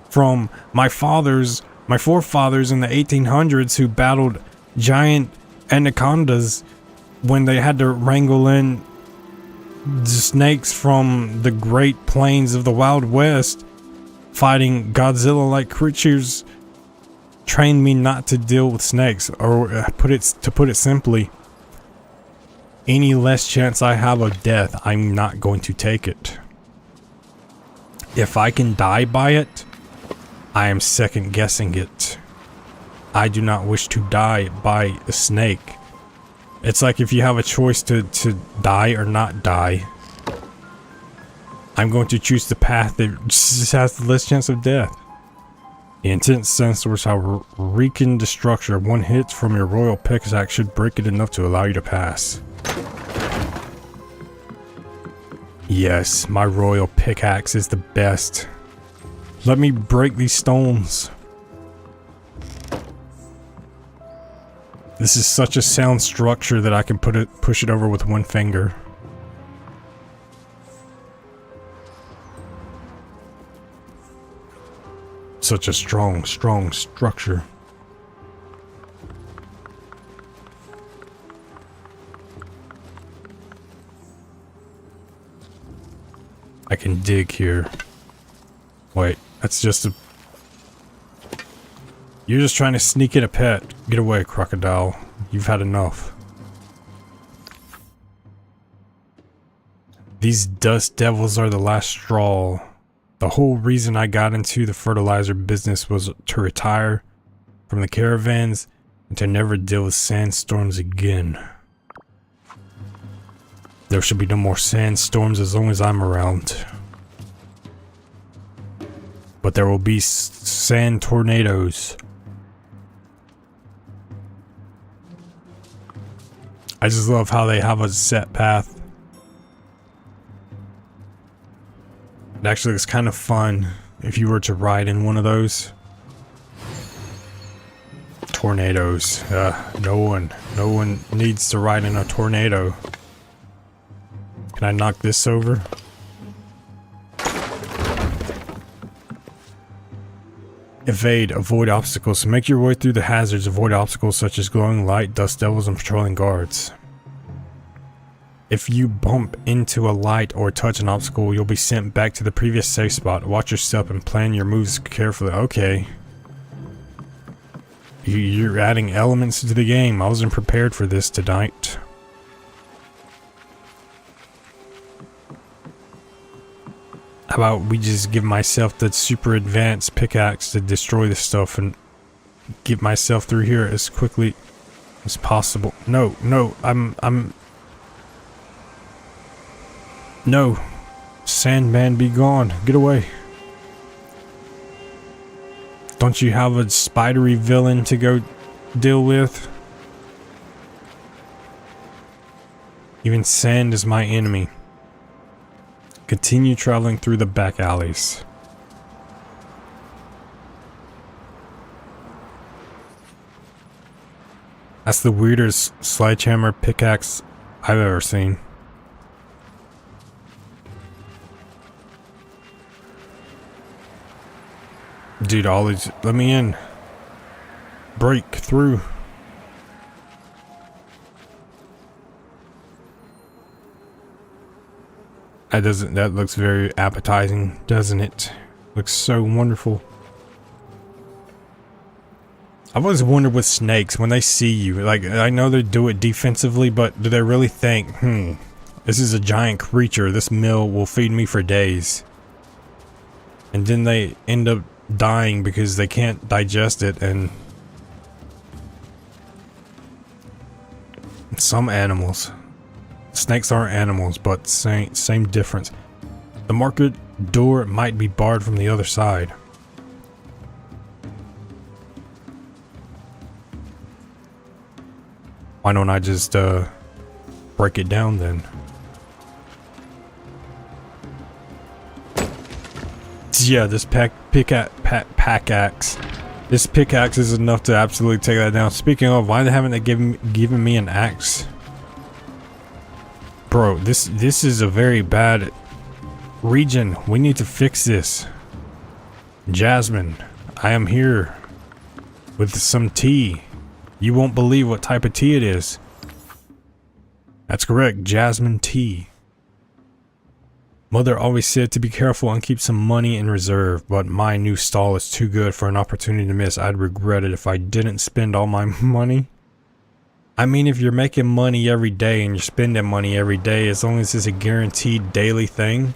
from my forefathers in the 1800s who battled giant anacondas when they had to wrangle in the snakes from the Great Plains of the Wild West, fighting Godzilla-like creatures, trained me not to deal with snakes. Or to put it simply, any less chance I have of death, I'm not going to take it. If I can die by it, I am second guessing it. I do not wish to die by a snake. It's like if you have a choice to die or not die, I'm going to choose the path that just has the less chance of death. The intense sensors have wreaking destruction. One hit from your royal pickaxe should break it enough to allow you to pass. Yes, my royal pickaxe is the best. Let me break these stones. This is such a sound structure that I can push it over with one finger. Such a strong structure. I can dig here. Wait, that's just a... You're just trying to sneak in a pet. Get away, crocodile. You've had enough. These dust devils are the last straw. The whole reason I got into the fertilizer business was to retire from the caravans and to never deal with sandstorms again. There should be no more sandstorms as long as I'm around. But there will be sand tornadoes. I just love how they have a set path. It actually looks kind of fun if you were to ride in one of those. Tornadoes. No one needs to ride in a tornado. Can I knock this over? Evade, avoid obstacles. To make your way through the hazards, avoid obstacles such as glowing light, dust devils, and patrolling guards. If you bump into a light or touch an obstacle, you'll be sent back to the previous safe spot. Watch your step and plan your moves carefully. Okay. You're adding elements to the game. I wasn't prepared for this tonight. How about we just give myself that super advanced pickaxe to destroy this stuff and get myself through here as quickly as possible. No, No. Sandman, be gone. Get away. Don't you have a spidery villain to go deal with? Even sand is my enemy. Continue traveling through the back alleys. That's the weirdest sledgehammer pickaxe I've ever seen. Dude, all these... Let me in. Break through. That looks very appetizing, doesn't it? Looks so wonderful. I've always wondered with snakes, when they see you, like, I know they do it defensively, but do they really think, this is a giant creature, this meal will feed me for days. And then they end up dying because they can't digest it, and some animals. Snakes aren't animals, but same difference. The market door might be barred from the other side. Why don't I just break it down then? Yeah, this pickaxe. This pickaxe is enough to absolutely take that down. Speaking of, why haven't they given me an axe? Bro, this is a very bad region. We need to fix this. Jasmine, I am here with some tea. You won't believe what type of tea it is. That's correct, jasmine tea. Mother always said to be careful and keep some money in reserve, but my new stall is too good for an opportunity to miss. I'd regret it if I didn't spend all my money. I mean, if you're making money every day and you're spending money every day, as long as it's a guaranteed daily thing,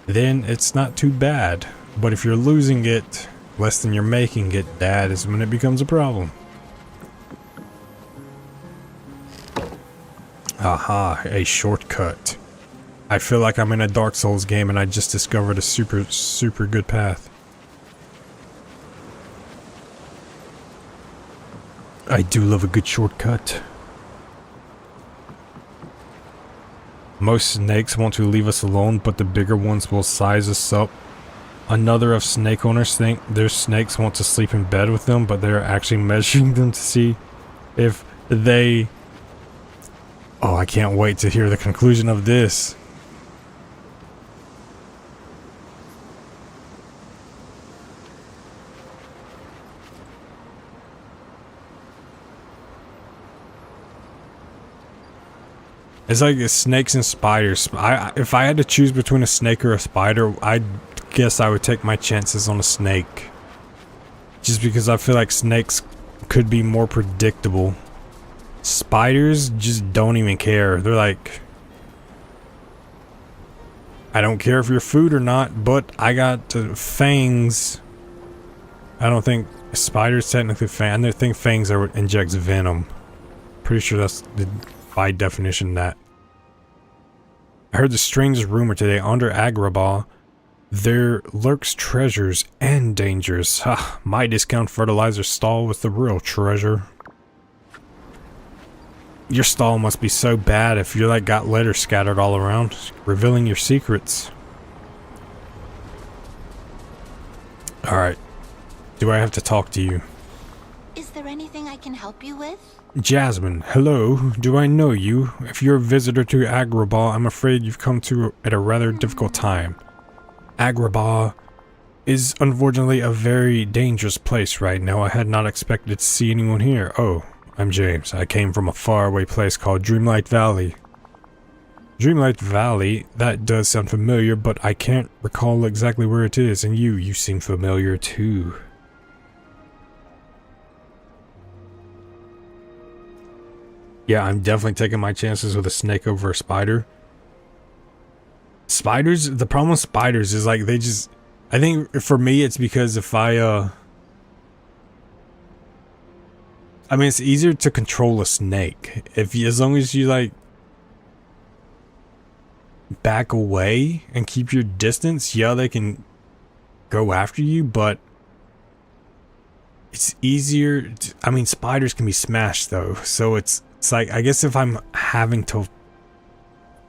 then it's not too bad. But if you're losing it less than you're making it, that is when it becomes a problem. Aha, a shortcut. I feel like I'm in a Dark Souls game and I just discovered a super good path. I do love a good shortcut. Most snakes want to leave us alone, but the bigger ones will size us up. Another of snake owners think their snakes want to sleep in bed with them, but they're actually measuring them to see if they... Oh, I can't wait to hear the conclusion of this. It's like snakes and spiders. If I had to choose between a snake or a spider, I guess I would take my chances on a snake. Just because I feel like snakes could be more predictable. Spiders just don't even care. They're like, I don't care if you're food or not, but I got fangs. I don't think spiders technically fangs. I think fangs are what injects venom. Pretty sure that's by definition that. I heard the strangest rumor today. Under Agrabah, there lurks treasures and dangers. Ha! My discount fertilizer stall was the real treasure. Your stall must be so bad if you like got letters scattered all around, revealing your secrets. Alright. Do I have to talk to you? Is there anything I can help you with? Jasmine, hello. Do I know you? If you're a visitor to Agrabah, I'm afraid you've come to at a rather difficult time. Agrabah is unfortunately a very dangerous place right now. I had not expected to see anyone here. Oh, I'm James. I came from a faraway place called Dreamlight Valley. Dreamlight Valley, that does sound familiar, but I can't recall exactly where it is. And you seem familiar too. Yeah, I'm definitely taking my chances with a snake over a spider. Spiders, the problem with spiders is like they just... I think for me it's because if I mean, it's easier to control a snake. As long as you like back away and keep your distance, yeah, they can go after you, but it's easier to, I mean, spiders can be smashed though, so it's like, I guess if I'm having to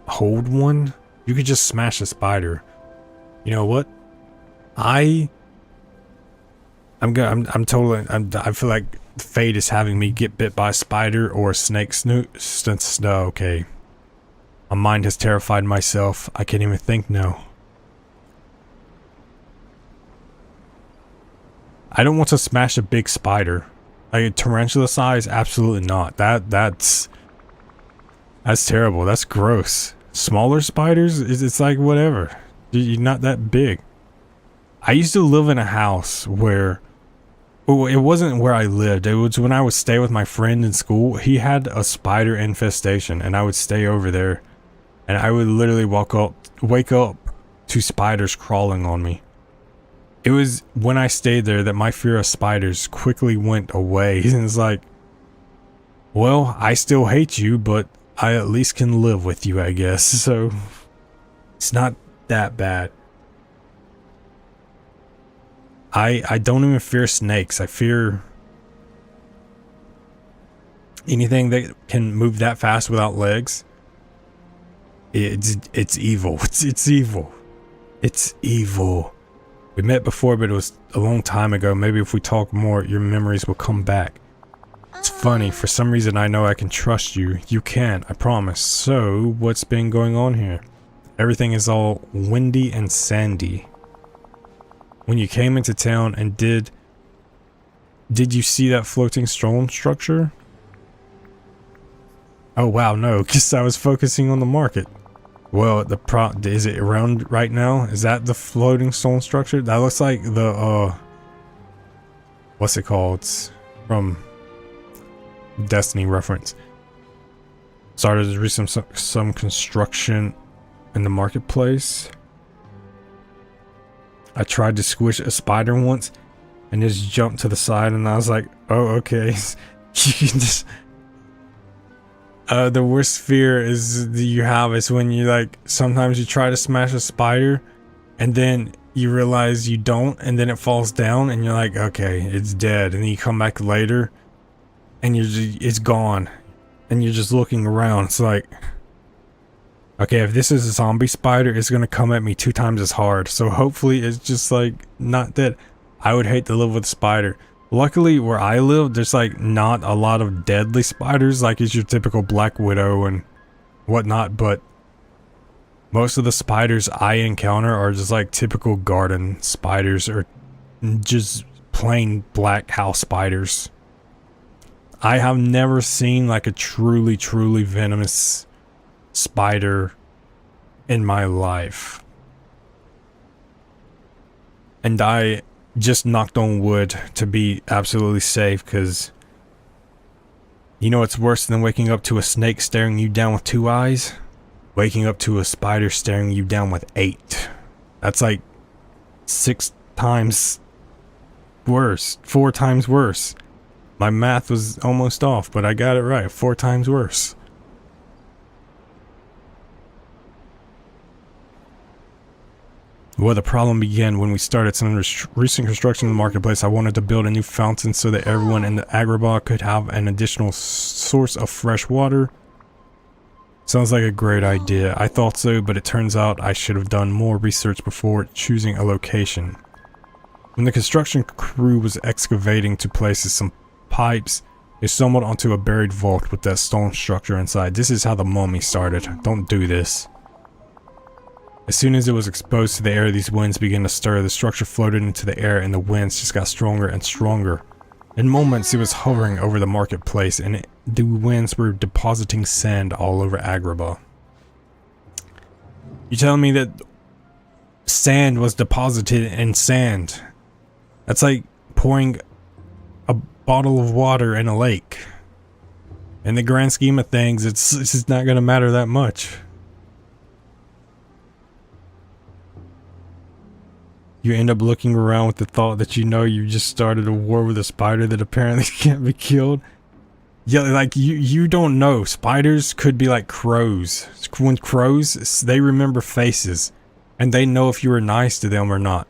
hold one, you could just smash a spider. You know what? I feel like fate is having me get bit by a spider or a snake. Okay. My mind has terrified myself. I can't even think now. I don't want to smash a big spider. Like a tarantula size, absolutely not. That's terrible. That's gross. Smaller spiders, it's like whatever. You're not that big. I used to live in a house where, oh, it wasn't where I lived. It was when I would stay with my friend in school. He had a spider infestation, and I would stay over there, and I would literally wake up to spiders crawling on me. It was when I stayed there that my fear of spiders quickly went away. And it's like, well, I still hate you, but I at least can live with you, I guess. So it's not that bad. I don't even fear snakes. I fear anything that can move that fast without legs. It's evil. It's evil. It's evil. We met before, but it was a long time ago. Maybe if we talk more, your memories will come back. It's funny. For some reason, I know I can trust you. You can, I promise. So, what's been going on here? Everything is all windy and sandy. When you came into town and did you see that floating stone structure? Oh wow, no, because I was focusing on the market. Well, is it around right now? Is that the floating stone structure? That looks like the what's it called? It's from Destiny reference. Started to do some construction in the marketplace. I tried to squish a spider once and just jumped to the side, and I was like, oh, okay. You can just the worst fear is that you have is when you like sometimes you try to smash a spider and then you realize you don't, and then it falls down and you're like, okay, it's dead, and then you come back later and it's gone and you're just looking around. It's like, okay, if this is a zombie spider, it's gonna come at me 2 times as hard, so hopefully it's just like not dead. I would hate to live with a spider. Luckily, where I live, there's like not a lot of deadly spiders, like it's your typical black widow and whatnot, but most of the spiders I encounter are just like typical garden spiders or just plain black house spiders. I have never seen like a truly venomous spider in my life. And I just knocked on wood to be absolutely safe, because you know it's worse than waking up to a snake staring you down with 2 eyes? Waking up to a spider staring you down with 8. That's like 6 times worse. 4 times worse. My math was almost off, but I got it right. 4 times worse. Well, the problem began when we started some recent construction in the marketplace. I wanted to build a new fountain so that everyone in the Agrabah could have an additional source of fresh water. Sounds like a great idea. I thought so, but it turns out I should have done more research before choosing a location. When the construction crew was excavating to place some pipes, they stumbled onto a buried vault with that stone structure inside. This is how the mummy started. Don't do this. As soon as it was exposed to the air, these winds began to stir. The structure floated into the air and the winds just got stronger and stronger. In moments, it was hovering over the marketplace, and the winds were depositing sand all over Agrabah. You telling me that sand was deposited in sand? That's like pouring a bottle of water in a lake. In the grand scheme of things, it's just not going to matter that much. You end up looking around with the thought that you know you just started a war with a spider that apparently can't be killed. Yeah, like you don't know. Spiders could be like crows. When crows, they remember faces, and they know if you were nice to them or not.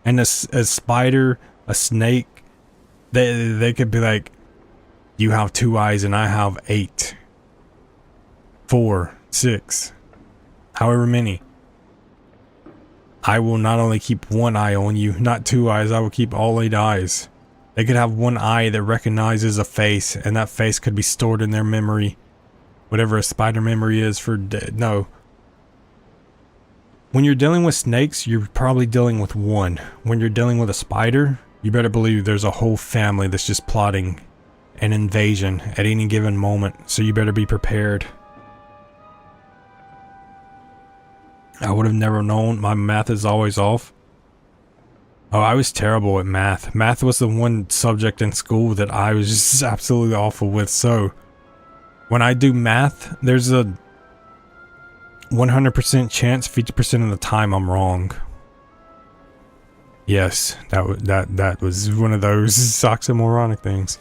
And a spider, a snake, they could be like, you have 2 eyes and I have 8, 4, 6, however many. I will not only keep 1 eye on you, not 2 eyes, I will keep all 8 eyes. They could have 1 eye that recognizes a face, and that face could be stored in their memory. Whatever a spider memory is for no. When you're dealing with snakes, you're probably dealing with 1. When you're dealing with a spider, you better believe there's a whole family that's just plotting an invasion at any given moment, so you better be prepared. I would have never known. My math is always off. Oh, I was terrible at math. Math was the one subject in school that I was just absolutely awful with. So when I do math, there's a 100% chance 50% of the time I'm wrong. Yes, that was one of those oxymoronic things.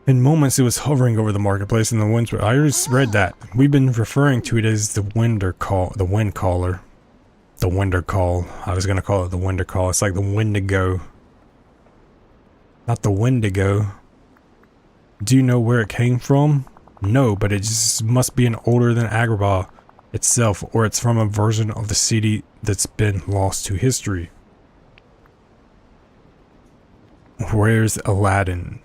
In moments, it was hovering over the marketplace, and the winds were. I already read that. We've been referring to it as the wind caller. The winder call. I was gonna call it the winder call. It's like the Wendigo. Not the Wendigo. Do you know where it came from? No, but it just must be an older than Agrabah. itself, or it's from a version of the city that's been lost to history. Where's Aladdin?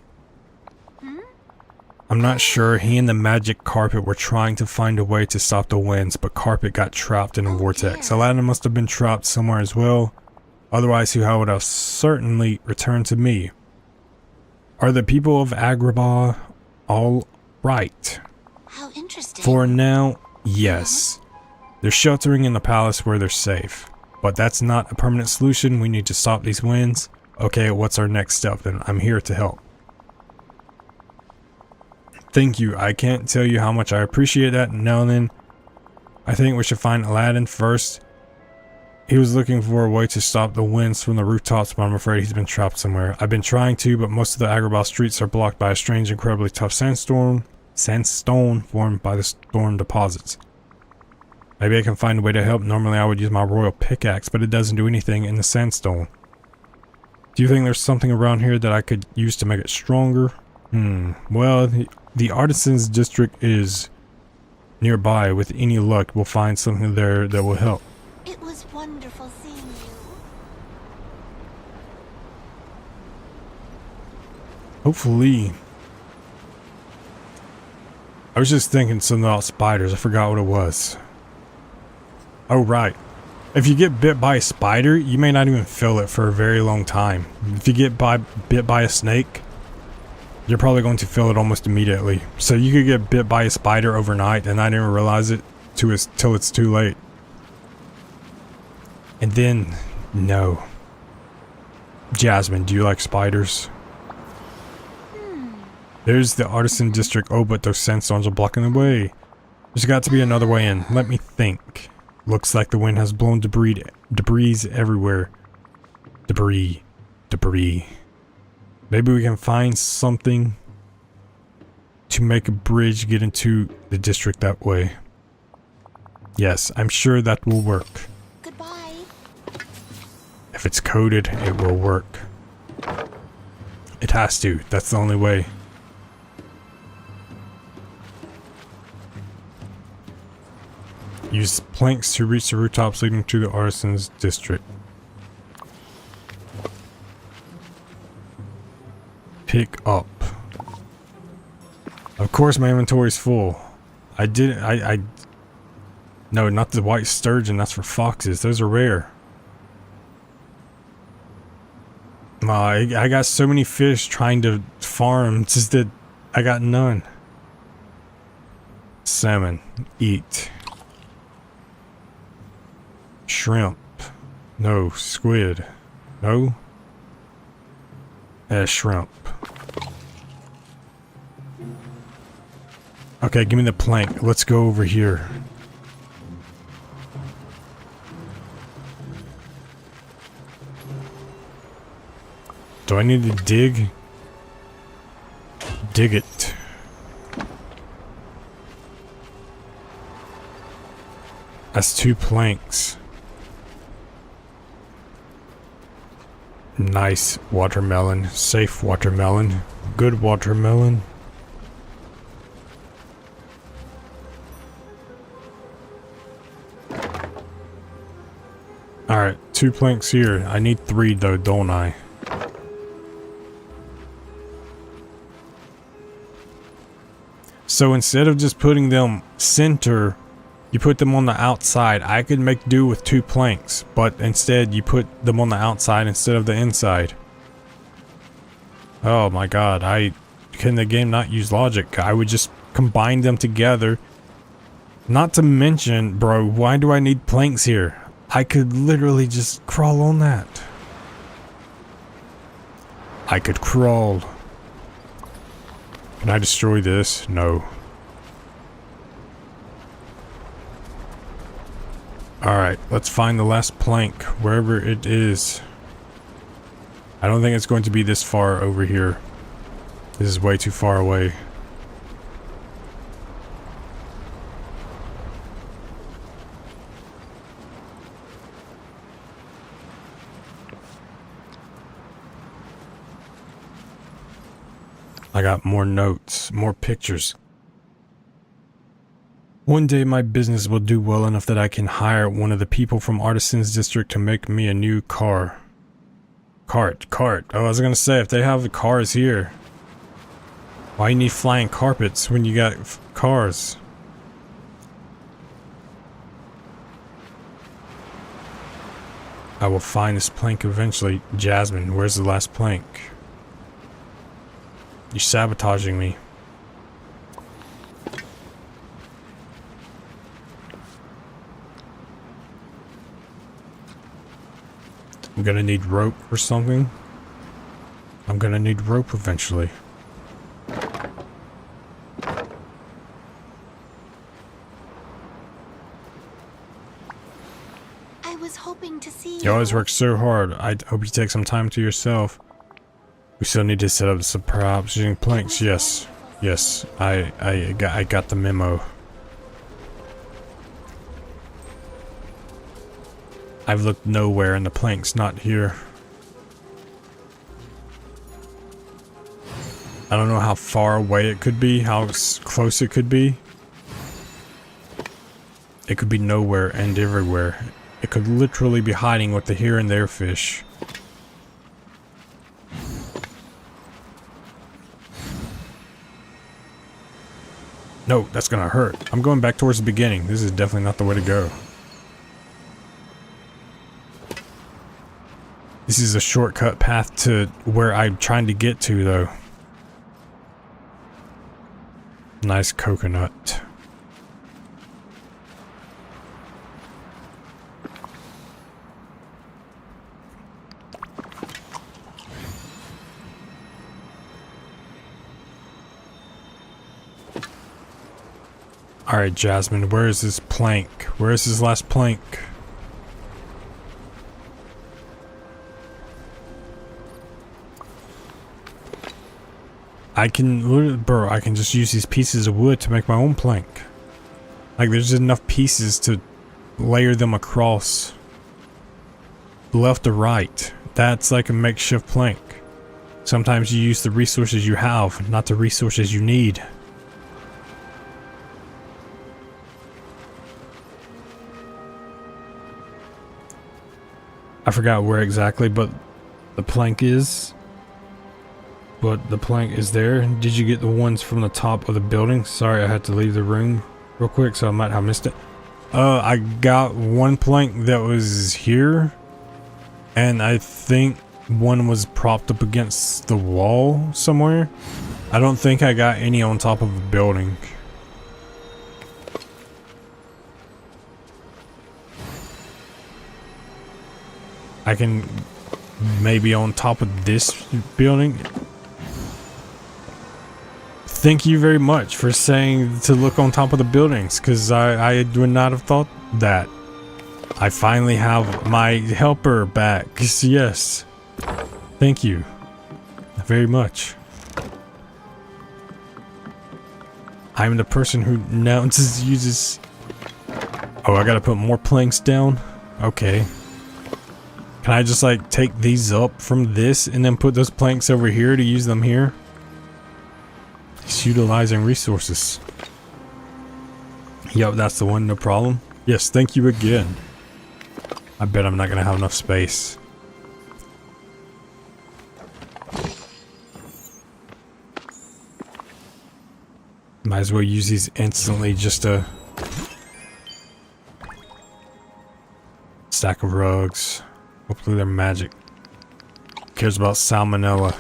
I'm not sure. He and the magic carpet were trying to find a way to stop the winds, but carpet got trapped in a vortex. dear. Aladdin must have been trapped somewhere as well. Otherwise, he would have certainly returned to me. Are the people of Agrabah all right? How interesting. For now, yes. They're sheltering in the palace where they're safe. But that's not a permanent solution. We need to stop these winds. Okay, what's our next step then? I'm here to help. Thank you. I can't tell you how much I appreciate that. Now then, I think we should find Aladdin first. He was looking for a way to stop the winds from the rooftops, but I'm afraid he's been trapped somewhere. I've been trying to, but most of the Agrabah streets are blocked by a strange, incredibly tough sandstone formed by the storm deposits. Maybe I can find a way to help. Normally I would use my royal pickaxe, but it doesn't do anything in the sandstone. Do you think there's something around here that I could use to make it stronger? Well, the artisans district is nearby. With any luck, we'll find something there that will help. It was wonderful seeing you. Hopefully. I was just thinking something about spiders. I forgot what it was. Oh, right. If you get bit by a spider, you may not even feel it for a very long time. If you get bit by a snake, you're probably going to feel it almost immediately. So you could get bit by a spider overnight and not even realize it till it's too late. And then, no. Jasmine, do you like spiders? There's the artisan district. Oh, but those sandstorms are blocking the way. There's got to be another way in. Let me think. Looks like the wind has blown debris everywhere. Debris. Maybe we can find something to make a bridge get into the district that way. Yes, I'm sure that will work. Goodbye. If it's coded, it will work. It has to. That's the only way. Use planks to reach the rooftops leading to the artisans district. Pick up. Of course my inventory's full. No, not the white sturgeon, that's for foxes. Those are rare. I got so many fish trying to farm, just that I got none. Salmon, eat. Shrimp. No. Squid. No. Shrimp. Okay, give me the plank. Let's go over here. Do I need to dig? Dig it. That's 2 planks. Nice watermelon. Safe watermelon. Good watermelon. Alright, 2 planks here. I need 3 though, don't I? So instead of just putting them center, you put them on the outside. I could make do with 2 planks, but instead you put them on the outside instead of the inside. Oh my god, can the game not use logic? I would just combine them together. Not to mention, bro, why do I need planks here? I could literally just crawl on that. I could crawl. Can I destroy this? No. Alright, let's find the last plank, wherever it is. I don't think it's going to be this far over here. This is way too far away. I got more notes, more pictures. One day my business will do well enough that I can hire one of the people from Artisans District to make me a new car. Cart. Oh, I was gonna say, if they have the cars here, why you need flying carpets when you got cars? I will find this plank eventually. Jasmine, where's the last plank? You're sabotaging me. I'm gonna need rope or something. I'm gonna need rope eventually. I was hoping to see You always work so hard. I hope you take some time to yourself. We still need to set up some props using planks. Yes. Yes. I got the memo. I've looked nowhere and the plank's not here. I don't know how far away it could be, how close it could be. It could be nowhere and everywhere. It could literally be hiding with the here and there fish. No, that's gonna hurt. I'm going back towards the beginning. This is definitely not the way to go. This is a shortcut path to where I'm trying to get to, though. Nice coconut. Alright, Jasmine, where is this plank? Where is this last plank? I can, bro, I can just use these pieces of wood to make my own plank. Like, there's just enough pieces to layer them across left to right. That's like a makeshift plank. Sometimes you use the resources you have, not the resources you need. I forgot where exactly, but the plank is. But the plank is there. Did you get the ones from the top of the building? Sorry, I had to leave the room real quick, so I might have missed it. I got one plank that was here, and I think one was propped up against the wall somewhere. I don't think I got any on top of the building. I can maybe on top of this building. Thank you very much for saying to look on top of the buildings, because I would not have thought that. I finally have my helper back. Yes. Thank you very much. I'm the person who now just uses... Oh, I gotta put more planks down? Okay. Can I just like take these up from this and then put those planks over here to use them here? It's utilizing resources. Yep, that's the one, no problem. Yes, thank you again. I bet I'm not gonna have enough space. Might as well use these instantly just to... Stack of rugs. Hopefully they're magic. Who cares about salmonella?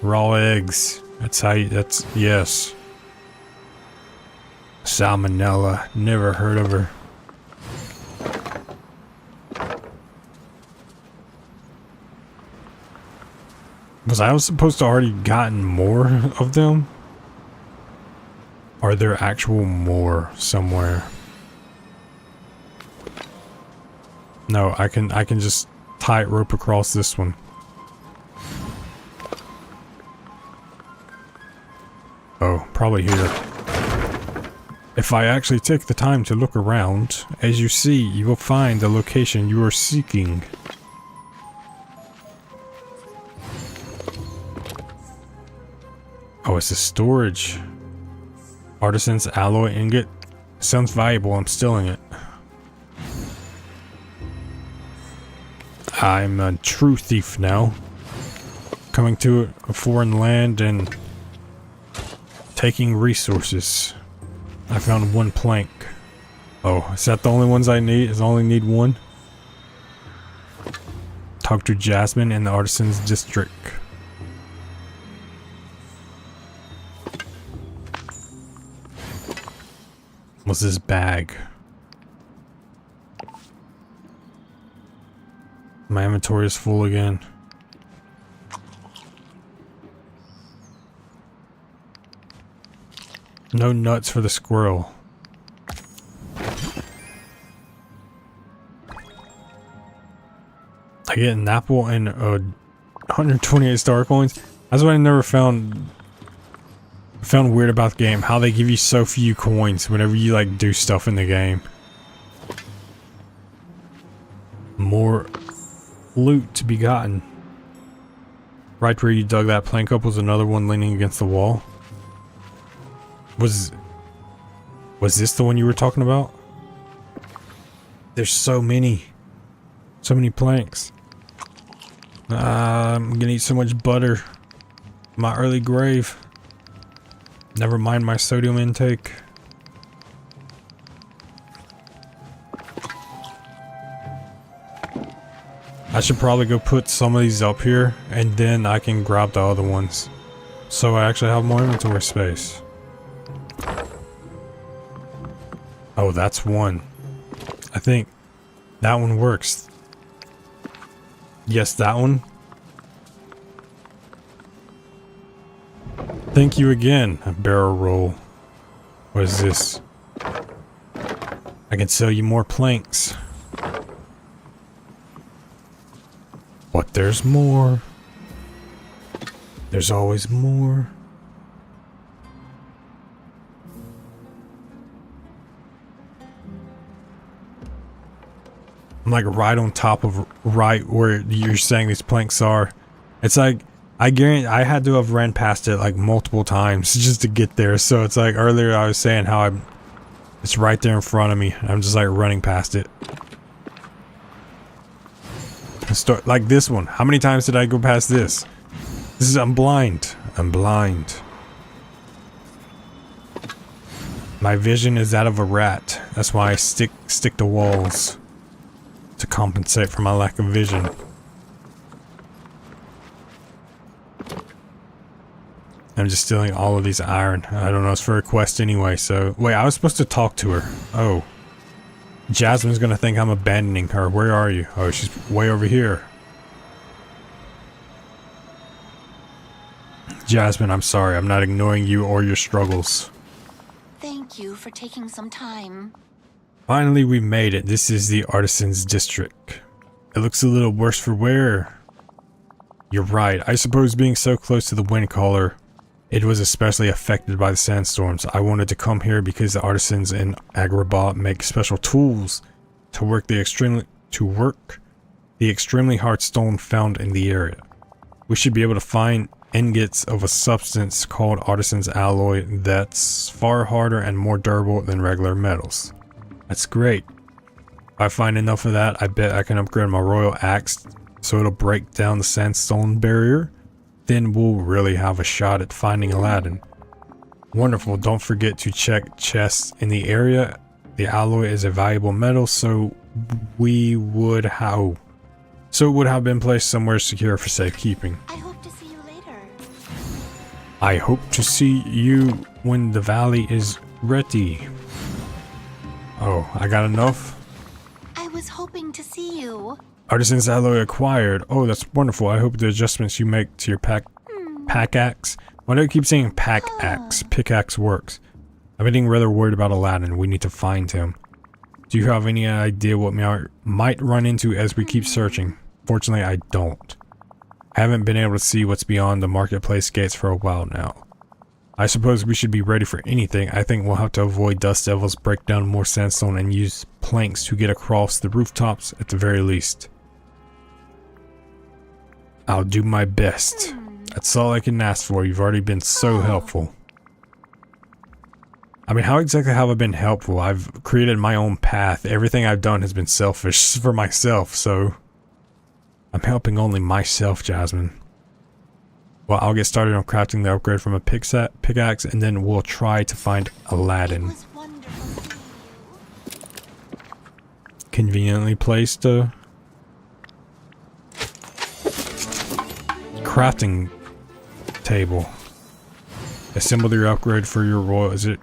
Raw eggs. That's how you, that's, yes. Salmonella. Never heard of her. Was I supposed to already gotten more of them? Are there actual more somewhere? No, I can just tie rope across this one. Oh, probably here. If I actually take the time to look around, as you see, you will find the location you are seeking. Oh, it's a storage. Artisan's alloy ingot. Sounds valuable. I'm stealing it. I'm a true thief now. Coming to a foreign land and taking resources. I found one plank. Oh, is that the only ones I need? Is I only need one? Talk to Jasmine in the Artisans District. What's this bag? My inventory is full again. No nuts for the squirrel. I get an apple and 128 star coins. That's what I never found weird about the game. How they give you so few coins whenever you like do stuff in the game. More loot to be gotten. Right where you dug that plank up was another one leaning against the wall. Was this the one you were talking about? There's so many planks. I'm gonna eat so much butter. My early grave. Never mind my sodium intake. I should probably go put some of these up here and then I can grab the other ones. So I actually have more inventory space. Oh, that's one. I think that one works. Yes, that one. Thank you again. A barrel roll. What is this? I can sell you more planks. But there's more. There's always more. I'm like right on top of right where you're saying these planks are. It's like I guarantee I had to have ran past it like multiple times just to get there. So it's like earlier I was saying how it's right there in front of me. I'm just like running past it. Start like this one. How many times did I go past this? I'm blind. I'm blind. My vision is that of a rat. That's why I stick to walls. To compensate for my lack of vision. I'm just stealing all of these iron. I don't know, it's for a quest anyway, so... Wait, I was supposed to talk to her. Oh. Jasmine's gonna think I'm abandoning her. Where are you? Oh, she's way over here. Jasmine, I'm sorry. I'm not ignoring you or your struggles. Thank you for taking some time. Finally, we made it. This is the Artisans District. It looks a little worse for wear. You're right. I suppose being so close to the wind collar, it was especially affected by the sandstorms. I wanted to come here because the artisans in Agrabah make special tools to work the extremely hard stone found in the area. We should be able to find ingots of a substance called artisan's alloy that's far harder and more durable than regular metals. That's great. If I find enough of that, I bet I can upgrade my royal axe so it'll break down the sandstone barrier. Then we'll really have a shot at finding Aladdin. Wonderful. Don't forget to check chests in the area. The alloy is a valuable metal, so it would have been placed somewhere secure for safekeeping. I hope to see you later. I hope to see you when the valley is ready. Oh, I got enough? I was hoping to see you. Artisan's alloy acquired. Oh, that's wonderful. I hope the adjustments you make to your pickaxe. Why do I keep saying pickaxe? Pickaxe works. I'm getting rather worried about Aladdin. We need to find him. Do you have any idea what we might run into as we keep searching? Fortunately, I don't. I haven't been able to see what's beyond the marketplace gates for a while now. I suppose we should be ready for anything. I think we'll have to avoid dust devils, break down more sandstone, and use planks to get across the rooftops at the very least. I'll do my best. That's all I can ask for. You've already been so helpful. I mean, how exactly have I been helpful? I've created my own path. Everything I've done has been selfish for myself, so I'm helping only myself, Jasmine. Well, I'll get started on crafting the upgrade from a pickaxe, and then we'll try to find It Aladdin. was wonderful seeing you. Conveniently placed, crafting table. Assemble your upgrade for your royal. Is it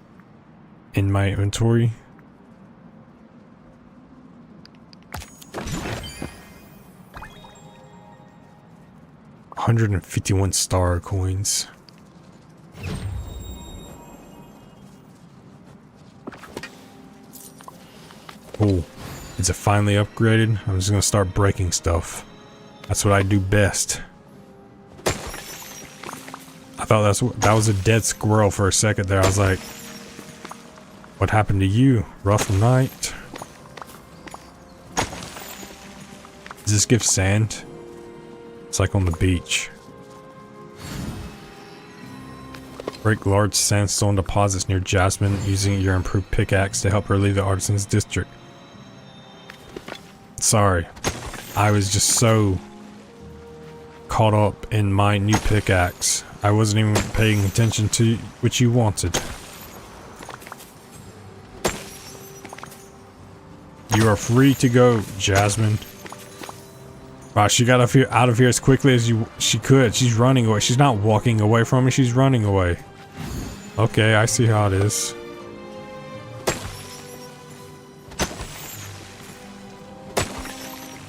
in my inventory? $151 star coins. Oh, is it finally upgraded? I'm just gonna start breaking stuff. That's what I do best. I thought that was a dead squirrel for a second there. I was like, what happened to you? Rough night. Does this give sand? It's like on the beach. Break large sandstone deposits near Jasmine using your improved pickaxe to help her leave the artisan's district. Sorry, I was just so caught up in my new pickaxe. I wasn't even paying attention to what you wanted. You are free to go, Jasmine. Wow, she got out of here as quickly as she could. She's running away. She's not walking away from me. She's running away. Okay, I see how it is.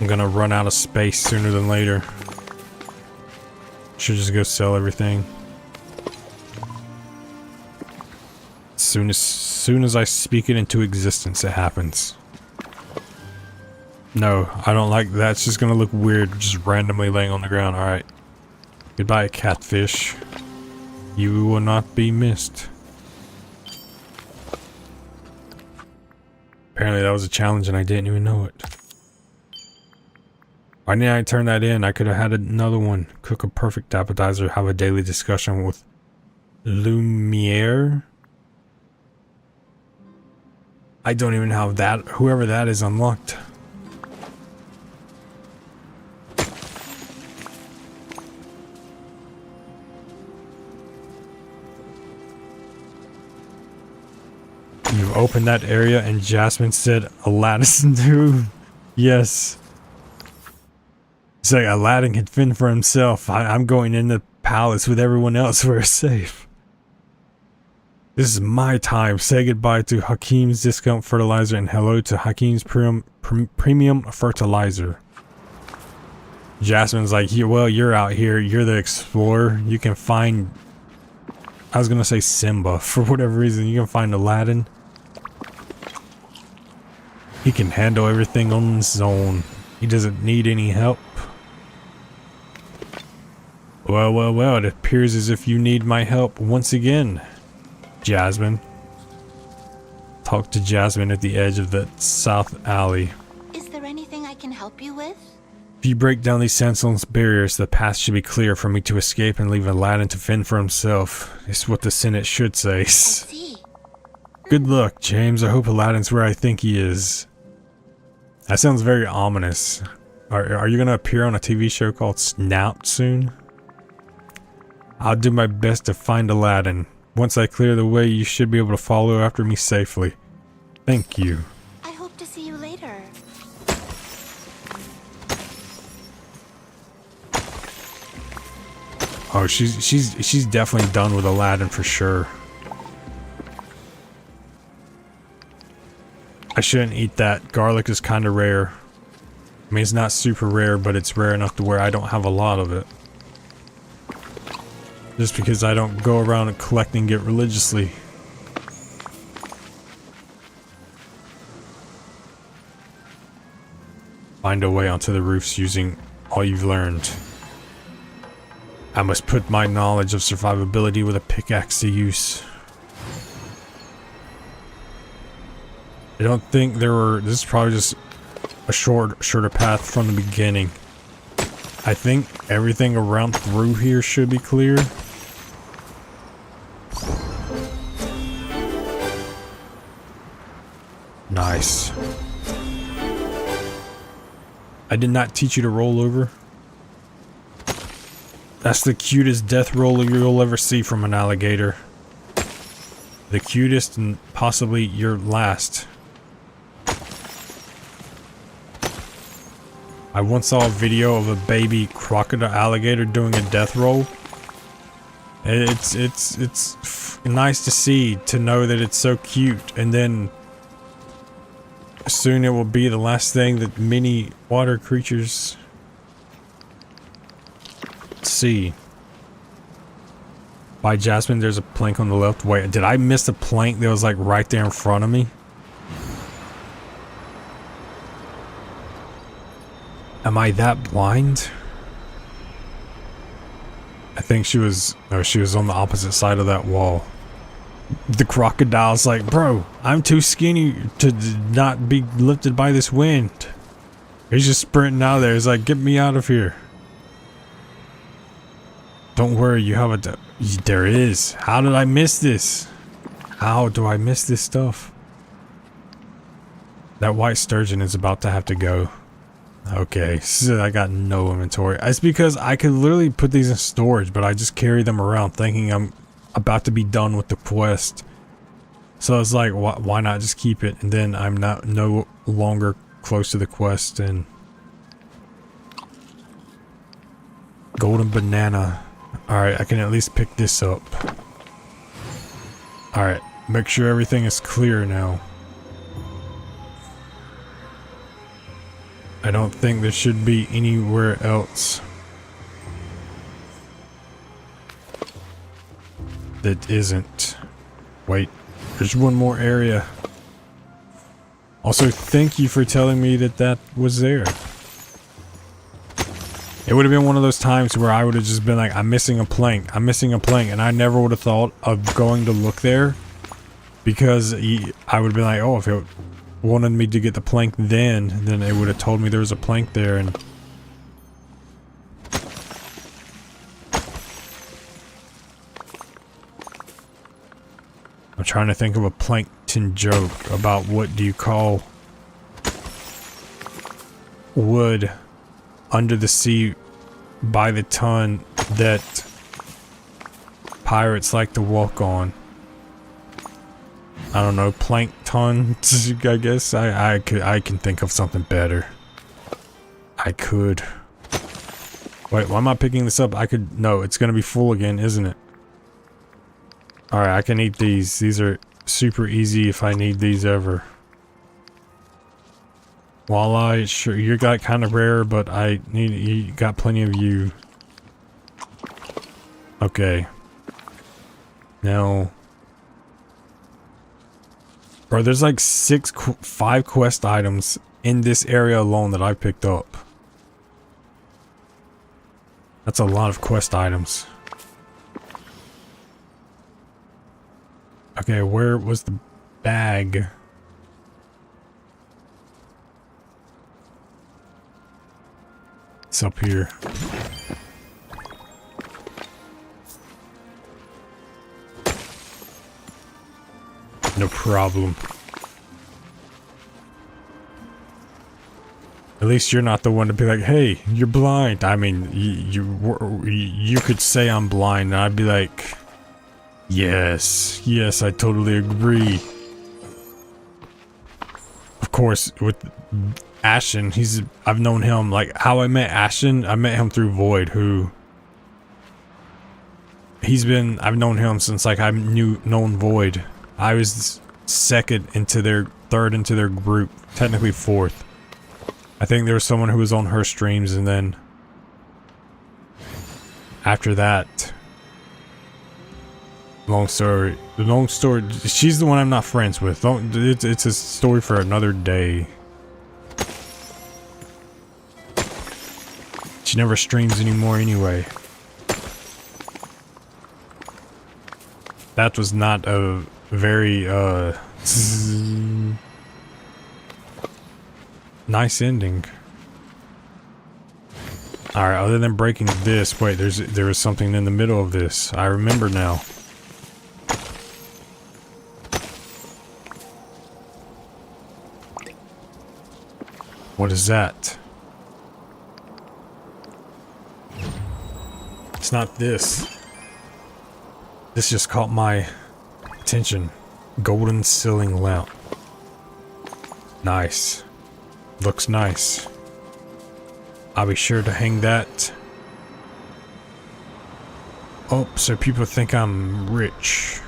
I'm gonna run out of space sooner than later. Should just go sell everything. Soon as I speak it into existence, it happens. No, I don't like that. It's just gonna look weird, just randomly laying on the ground. Alright. Goodbye, catfish. You will not be missed. Apparently that was a challenge and I didn't even know it. Why didn't I turn that in? I could have had another one. Cook a perfect appetizer, have a daily discussion with Lumiere. I don't even have that. Whoever that is unlocked. You've opened that area and Jasmine said Aladdin too. Yes. It's like Aladdin can fend for himself. I'm going in the palace with everyone else where it's safe. This is my time. Say goodbye to Hakim's discount fertilizer and hello to Hakim's premium fertilizer. Jasmine's like, well, you're out here. You're the explorer. You can find... I was going to say Simba. For whatever reason, you can find Aladdin. He can handle everything on his own. He doesn't need any help. Well, it appears as if you need my help once again, Jasmine. Talk to Jasmine at the edge of the south alley. Is there anything I can help you with? If you break down these sandstone barriers, the path should be clear for me to escape and leave Aladdin to fend for himself. It's what the Senate should say. I see. Good luck, James. I hope Aladdin's where I think he is. That sounds very ominous. Are you going to appear on a TV show called Snout soon? I'll do my best to find Aladdin. Once I clear the way, you should be able to follow after me safely. Thank you. I hope to see you later. Oh, she's definitely done with Aladdin for sure. I shouldn't eat that. Garlic is kind of rare. I mean, it's not super rare, but it's rare enough to where I don't have a lot of it. Just because I don't go around and collecting it religiously. Find a way onto the roofs using all you've learned. I must put my knowledge of survivability with a pickaxe to use. I don't think there were... This is probably just a shorter path from the beginning. I think everything around through here should be clear. Nice. I did not teach you to roll over. That's the cutest death roll you'll ever see from an alligator. The cutest and possibly your last. I once saw a video of a baby crocodile alligator doing a death roll. It's nice to see, to know that it's so cute, and then soon it will be the last thing that many water creatures see. By Jasmine, there's a plank on the left. Wait, did I miss a plank that was like right there in front of me? Am I that blind? I think she was, no, she was on the opposite side of that wall. The crocodile's like, bro, I'm too skinny to not be lifted by this wind. He's just sprinting out there. He's like, get me out of here. Don't worry, you have a... There it is. How did I miss this? How do I miss this stuff? That white sturgeon is about to have to go. Okay, so I got no inventory. It's because I could literally put these in storage, but I just carry them around thinking I'm about to be done with the quest. So I was like, why not just keep it? And then I'm no longer close to the quest. And golden banana. Alright, I can at least pick this up. Alright, make sure everything is clear now. I don't think there should be anywhere else that isn't. Wait, there's one more area. Also, thank you for telling me that that was there. It would have been one of those times where I would have just been like, I'm missing a plank, I'm missing a plank, and I never would have thought of going to look there, because I would have been like, oh, if it wanted me to get the plank then it would have told me there was a plank there. And I'm trying to think of a plankton joke about what do you call wood under the sea by the ton that pirates like to walk on. I don't know, plankton, I guess. I can think of something better. I could. Wait, why am I picking this up? No, it's gonna be full again, isn't it? Alright, I can eat these. These are super easy if I need these ever. Walleye, sure, you got kind of rare, but you got plenty of you. Okay. Now, bro, there's like 5 quest items in this area alone that I picked up. That's a lot of quest items. Okay, where was the bag? It's up here. No problem. At least you're not the one to be like, hey, you're blind. I mean, you could say I'm blind, and I'd be like, yes, I totally agree. Of course, with Ashton, I've known him, like, how I met Ashton, I met him through Void, who... I've known him since, like, I've known Void. I was third into their group, technically 4th. I think there was someone who was on her streams, and then after that, long story, she's the one I'm not friends with. It's a story for another day. She never streams anymore anyway. That was not a very nice ending. Alright, other than breaking this, wait, there was something in the middle of this. I remember now. What is that? It's not this. This just caught my attention. Golden ceiling lamp. Nice. Looks nice. I'll be sure to hang that up so people think I'm rich.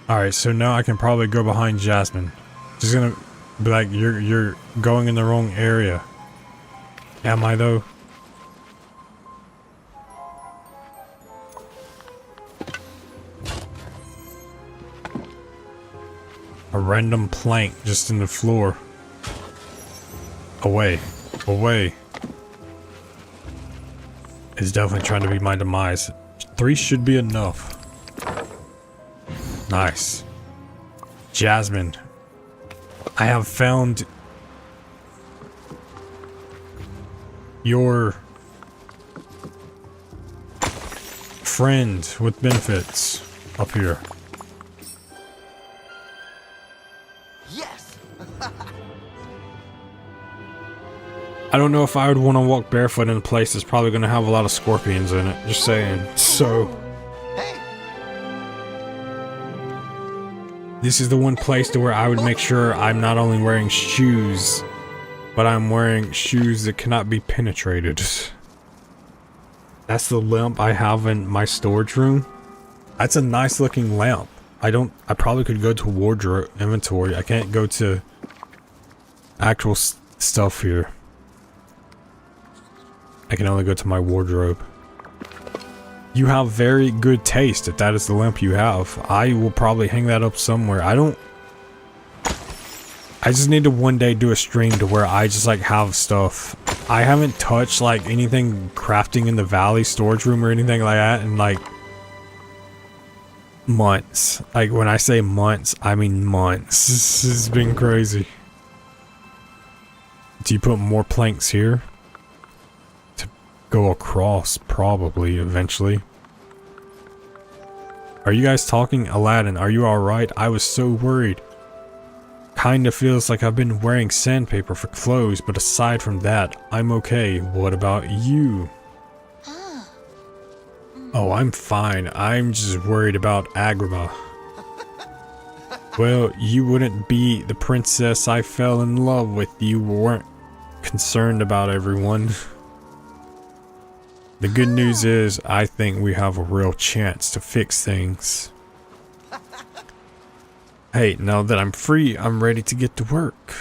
Alright, so now I can probably go behind Jasmine. She's gonna be like, you're going in the wrong area. Am I though? A random plank just in the floor. Away. Away. It's definitely trying to be my demise. 3 should be enough. Nice. Jasmine. I have found your friend with benefits up here. Yes. I don't know if I would want to walk barefoot in a place that's probably going to have a lot of scorpions in it. Just saying. So, Hey. this is the one place to where I would make sure I'm not only wearing shoes, but I'm wearing shoes that cannot be penetrated. That's the lamp I have in my storage room. That's a nice looking lamp. I probably could go to wardrobe inventory. I can't go to actual stuff here. I can only go to my wardrobe. You have very good taste if that is the lamp you have. I will probably hang that up somewhere. I just need to one day do a stream to where I just like have stuff. I haven't touched like anything crafting in the valley storage room or anything like that in like months. Like when I say months, I mean months. This has been crazy. Do you put more planks here? To go across, probably, eventually. Are you guys talking? Aladdin, are you alright? I was so worried. Kinda feels like I've been wearing sandpaper for clothes, but aside from that, I'm okay. What about you? Oh, I'm fine. I'm just worried about Agrabah. Well, you wouldn't be the princess I fell in love with. You weren't concerned about everyone. The good news is, I think we have a real chance to fix things. Hey, now that I'm free, I'm ready to get to work.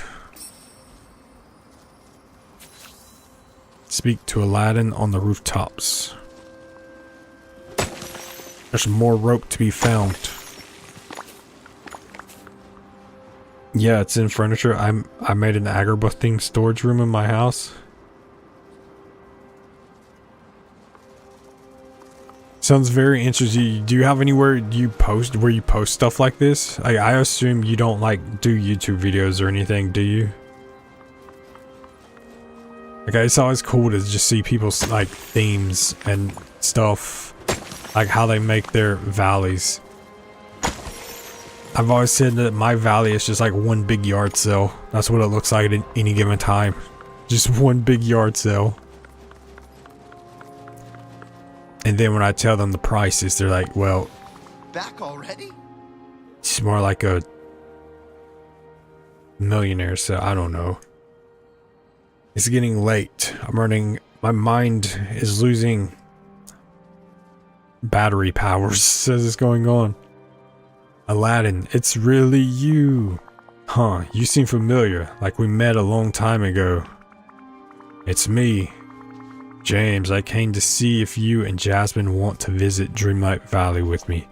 Speak to Aladdin on the rooftops. There's more rope to be found. Yeah, it's in furniture. I made an Agrabah thing storage room in my house. Sounds very interesting. Do you have anywhere you post where you post stuff like this? I assume you don't like do YouTube videos or anything, do you? Like, it's always cool to just see people's like themes and stuff, like how they make their valleys. I've always said that my valley is just like one big yard sale. That's what it looks like at any given time. Just one big yard sale. And then when I tell them the prices, they're like, well, Back already? it's more like a millionaire, so I don't know. It's getting late. My mind is losing battery powers as it's going on. Aladdin, it's really you. Huh, you seem familiar, like we met a long time ago. It's me. James, I came to see if you and Jasmine want to visit Dreamlight Valley with me.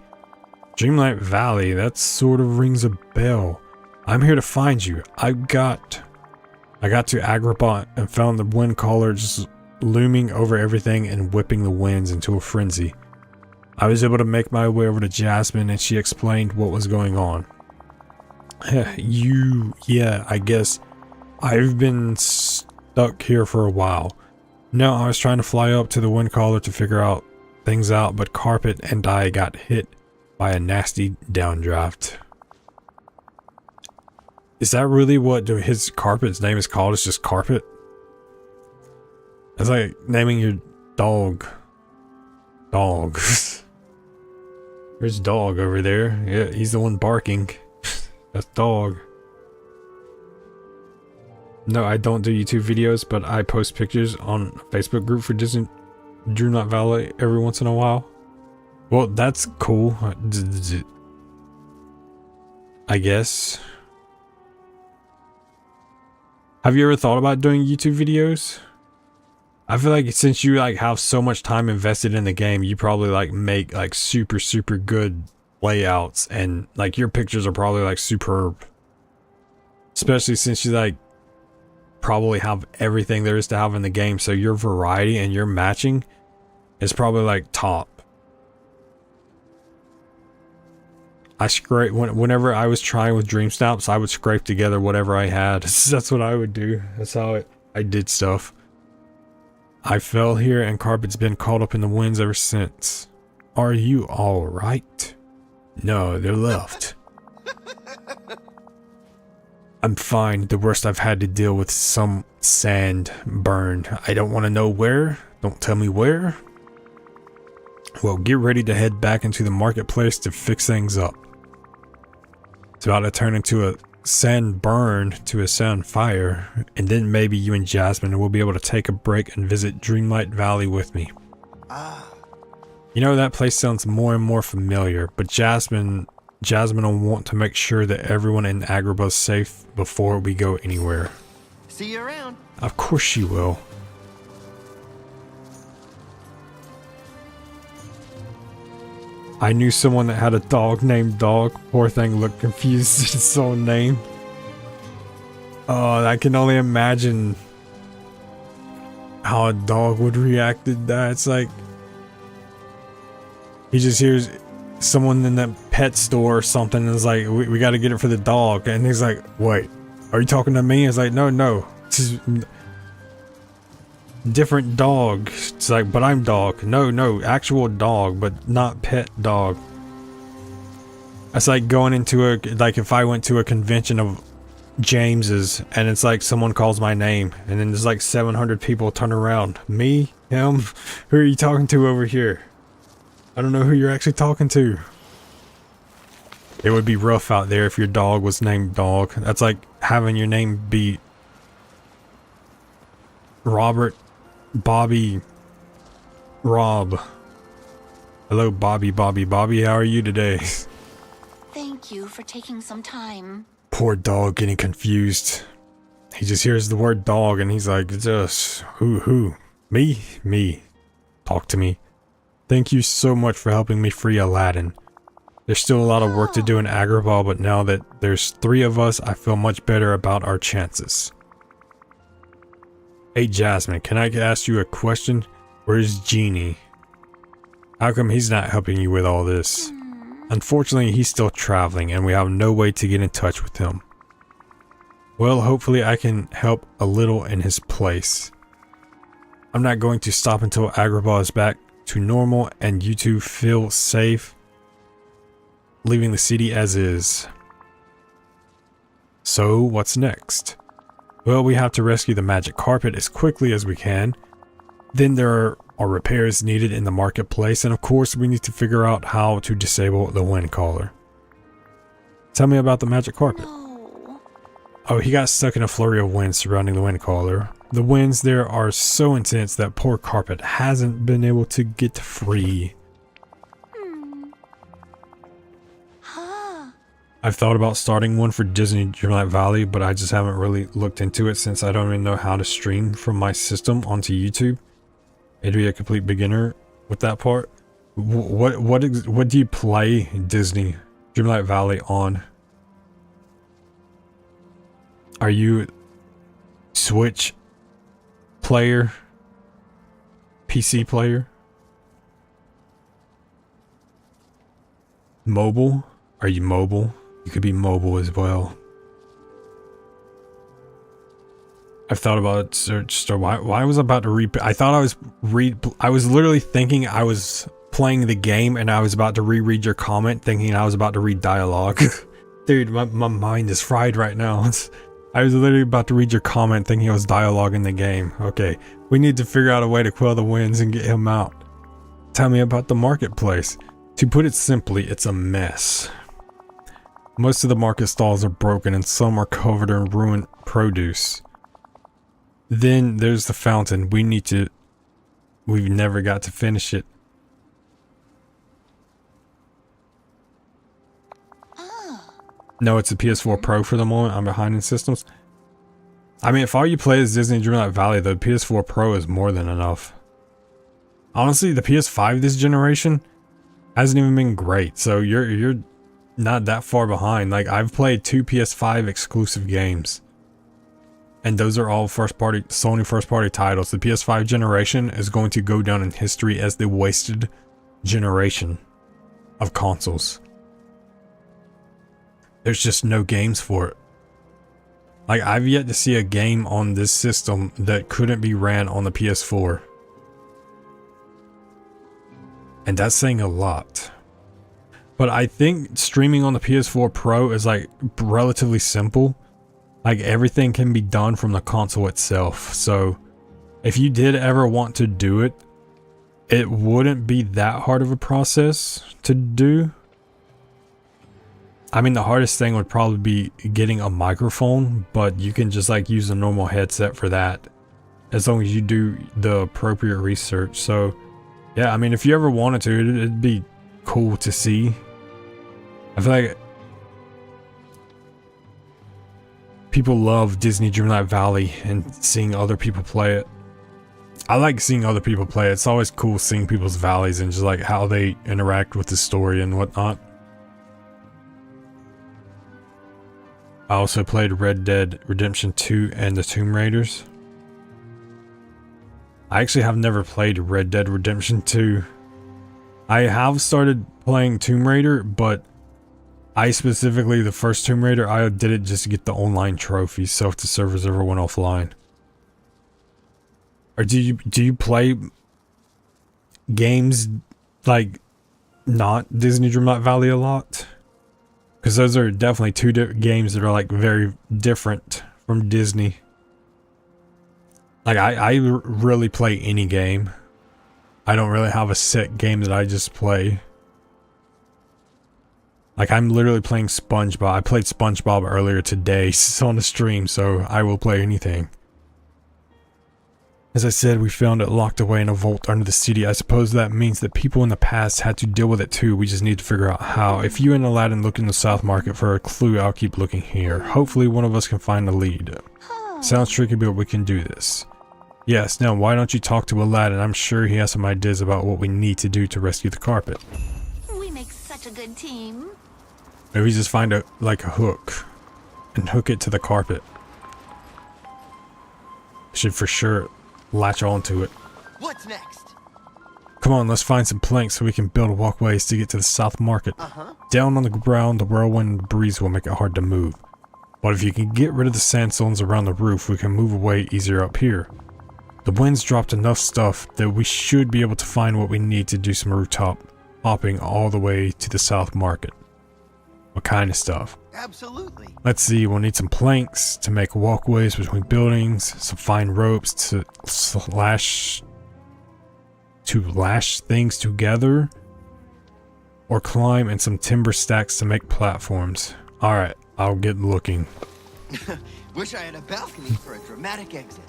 Dreamlight Valley, that sort of rings a bell. I'm here to find you. I got to Agrabah and found the wind caller just looming over everything and whipping the winds into a frenzy. I was able to make my way over to Jasmine and she explained what was going on. Yeah, I guess I've been stuck here for a while. No, I was trying to fly up to the wind caller to figure things out, but Carpet and I got hit by a nasty downdraft. Is that really what his carpet's name is called? It's just Carpet? It's like naming your dog. Dog. There's Dog over there. Yeah, he's the one barking. That's Dog. No, I don't do YouTube videos, but I post pictures on a Facebook group for Disney Dreamlight Valley every once in a while. Well, that's cool. I guess. Have you ever thought about doing YouTube videos? I feel like since you like have so much time invested in the game, you probably like make like super good layouts, and like your pictures are probably like superb. Especially since you like probably have everything there is to have in the game, so your variety and your matching is probably like top. I scrape whenever I was trying with Dream Snaps, I would scrape together whatever I had. That's what I would do. That's how I did stuff. I fell here and Carpet's been caught up in the winds ever since. Are you all right? No, they're left. I'm fine. The worst I've had to deal with some sand burn. I don't want to know where. Don't tell me where. Well, get ready to head back into the marketplace to fix things up. It's about to turn into a sand burn to a sand fire, and then maybe you and Jasmine will be able to take a break and visit Dreamlight Valley with me. You know, that place sounds more and more familiar, but Jasmine will want to make sure that everyone in Agrabah is safe before we go anywhere. See you around. Of course she will. I knew someone that had a dog named Dog. Poor thing looked confused at its own name. Oh, I can only imagine how a dog would react to that. It's like he just hears someone in that pet store or something and is like, we got to get it for the dog. And he's like, wait, are you talking to me? It's like, no. This is different dog. It's like, but I'm Dog. No, actual dog, but not pet dog. It's like going into like if I went to a convention of James's and it's like someone calls my name and then there's like 700 people turn around. Me? Him? Who are you talking to over here? I don't know who you're actually talking to. It would be rough out there if your dog was named Dog. That's like having your name be Robert, Bobby, Rob. Hello, Bobby. How are you today? Thank you for taking some time. Poor Dog getting confused. He just hears the word dog and he's like, just who? Me. Talk to me. Thank you so much for helping me free Aladdin. There's still a lot of work to do in Agrabah, but now that there's 3 of us, I feel much better about our chances. Hey Jasmine, can I ask you a question? Where's Genie? How come he's not helping you with all this? Unfortunately, he's still traveling and we have no way to get in touch with him. Well, hopefully I can help a little in his place. I'm not going to stop until Agrabah is back to normal and you two feel safe leaving the city as is. So, what's next? Well, we have to rescue the magic carpet as quickly as we can. Then there are repairs needed in the marketplace, and of course we need to figure out how to disable the wind caller. Tell me about the magic carpet. No. Oh, he got stuck in a flurry of wind surrounding the wind caller. The winds there are so intense that poor carpet hasn't been able to get free. I've thought about starting one for Disney Dreamlight Valley, but I just haven't really looked into it since I don't even know how to stream from my system onto YouTube. It'd be a complete beginner with that part. What do you play Disney Dreamlight Valley on? Are you Switch player? PC player? Mobile? Are you mobile? You could be mobile as well. I've thought about search store. Why was I about to I thought I was literally thinking I was playing the game and I was about to reread your comment thinking I was about to read dialogue. Dude, my mind is fried right now. I was literally about to read your comment thinking it was dialogue in the game. Okay, we need to figure out a way to quell the winds and get him out. Tell me about the marketplace. To put it simply, it's a mess. Most of the market stalls are broken and some are covered in ruined produce. Then there's the fountain. We've never got to finish it. No, it's a PS4 Pro for the moment. I'm behind in systems. I mean, if all you play is Disney Dreamlight Valley, the PS4 Pro is more than enough. Honestly, the PS5 this generation hasn't even been great, so you're not that far behind. Like, I've played 2 PS5 exclusive games, and those are all Sony first-party titles. The PS5 generation is going to go down in history as the wasted generation of consoles. There's just no games for it. Like, I've yet to see a game on this system that couldn't be ran on the PS4. And that's saying a lot. But I think streaming on the PS4 Pro is like relatively simple. Like, everything can be done from the console itself. So if you did ever want to do it, it wouldn't be that hard of a process to do. I mean, the hardest thing would probably be getting a microphone, but you can just like use a normal headset for that, as long as you do the appropriate research. So yeah, I mean, if you ever wanted to, it'd be cool to see. I feel like people love Disney Dreamlight Valley and seeing other people play it. I like seeing other people play it. It's always cool seeing people's valleys and just like how they interact with the story and whatnot. I also played Red Dead Redemption 2 and the Tomb Raiders. I actually have never played Red Dead Redemption 2. I have started playing Tomb Raider, but I specifically, the first Tomb Raider, I did it just to get the online trophies, so if the servers ever went offline. Or do you play games like not Disney Dreamlight Valley a lot? Because those are definitely two games that are like very different from Disney. Like, I really play any game. I don't really have a set game that I just play. Like, I'm literally playing SpongeBob. I played SpongeBob earlier today on the stream, so I will play anything. As I said, we found it locked away in a vault under the city. I suppose that means that people in the past had to deal with it too. We just need to figure out how. If you and Aladdin look in the South Market for a clue, I'll keep looking here. Hopefully one of us can find a lead. Sounds tricky, but we can do this. Yes, now why don't you talk to Aladdin? I'm sure he has some ideas about what we need to do to rescue the carpet. We make such a good team. Maybe just find a hook and hook it to the carpet. Should for sure latch onto it. What's next? Come on, let's find some planks so we can build walkways to get to the South Market. Down on the ground, the whirlwind and the breeze will make it hard to move. But if you can get rid of the sandstones around the roof, we can move away easier up here. The wind's dropped enough stuff that we should be able to find what we need to do some rooftop hopping all the way to the South Market. What kind of stuff? Absolutely. Let's see, we'll need some planks to make walkways between buildings, some fine ropes to lash things together, or climb, and some timber stacks to make platforms. Alright, I'll get looking. Wish I had a balcony for a dramatic exit.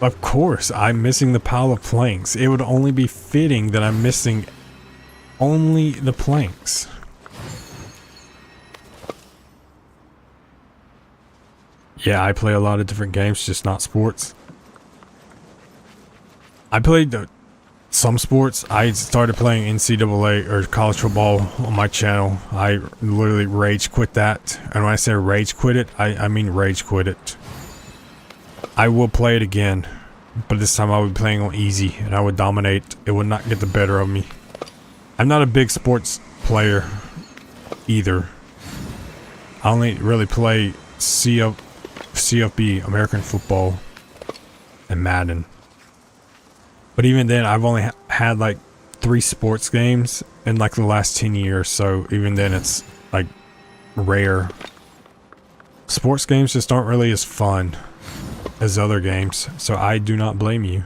Of course, I'm missing the pile of planks. It would only be fitting that I'm missing only the planks. Yeah, I play a lot of different games, just not sports. I played some sports. I started playing NCAA or college football on my channel. I literally rage quit that. And when I say rage quit it, I mean rage quit it. I will play it again, but this time I would be playing on easy and I would dominate. It would not get the better of me. I'm not a big sports player either. I only really play CFB, American football, and Madden. But even then, I've only had like 3 sports games in like the last 10 years, so even then it's like rare Sports games just aren't really as fun as other games, so I do not blame you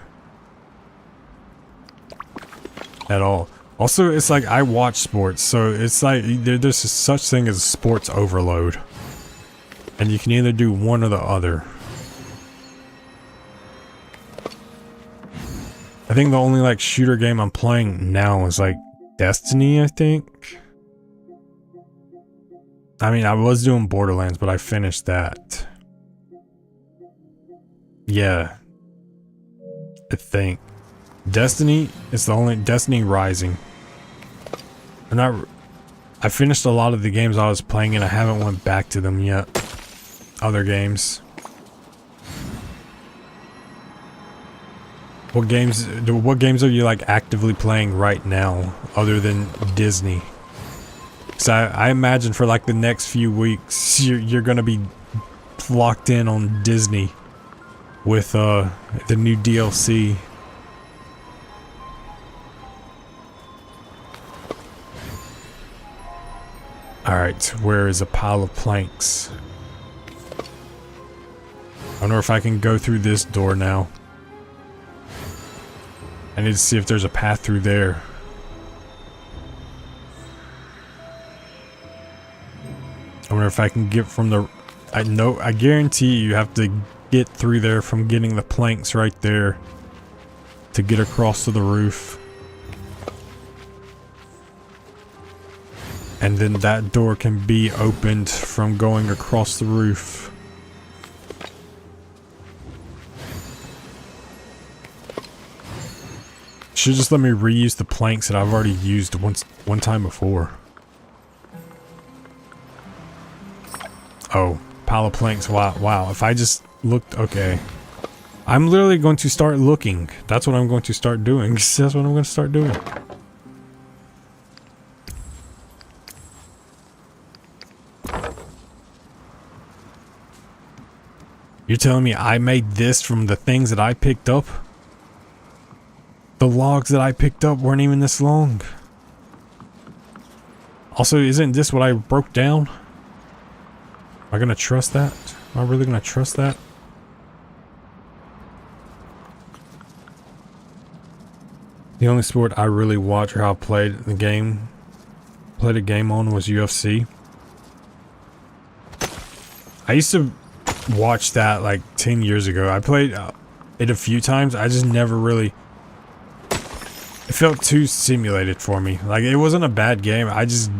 at all. Also, it's like I watch sports, so it's like there's such thing as sports overload, and you can either do one or the other. I think the only like shooter game I'm playing now is like Destiny, I think. I mean, I was doing Borderlands, but I finished that. Yeah. I think. Destiny is the only... Destiny Rising. I finished a lot of the games I was playing and I haven't went back to them yet. Other games. What games are you like actively playing right now other than Disney? Because I imagine for like the next few weeks you're gonna be locked in on Disney with the new DLC. Alright, where is a pile of planks? I wonder if I can go through this door now. I need to see if there's a path through there. I wonder if I can get from the... I guarantee you have to get through there from getting the planks right there to get across to the roof. And then that door can be opened from going across the roof. Should just let me reuse the planks that I've already used one time before. Oh, pile of planks. Wow. If I just looked, okay. I'm literally going to start looking. That's what I'm going to start doing. That's what I'm going to start doing. You're telling me I made this from the things that I picked up? The logs that I picked up weren't even this long. Also, isn't this what I broke down? Am I gonna trust that? Am I really gonna trust that? The only sport I really watched or how I played a game on was UFC. I used to watch that like 10 years ago. I played it a few times. I just never really... It felt too simulated for me. Like, it wasn't a bad game. I just...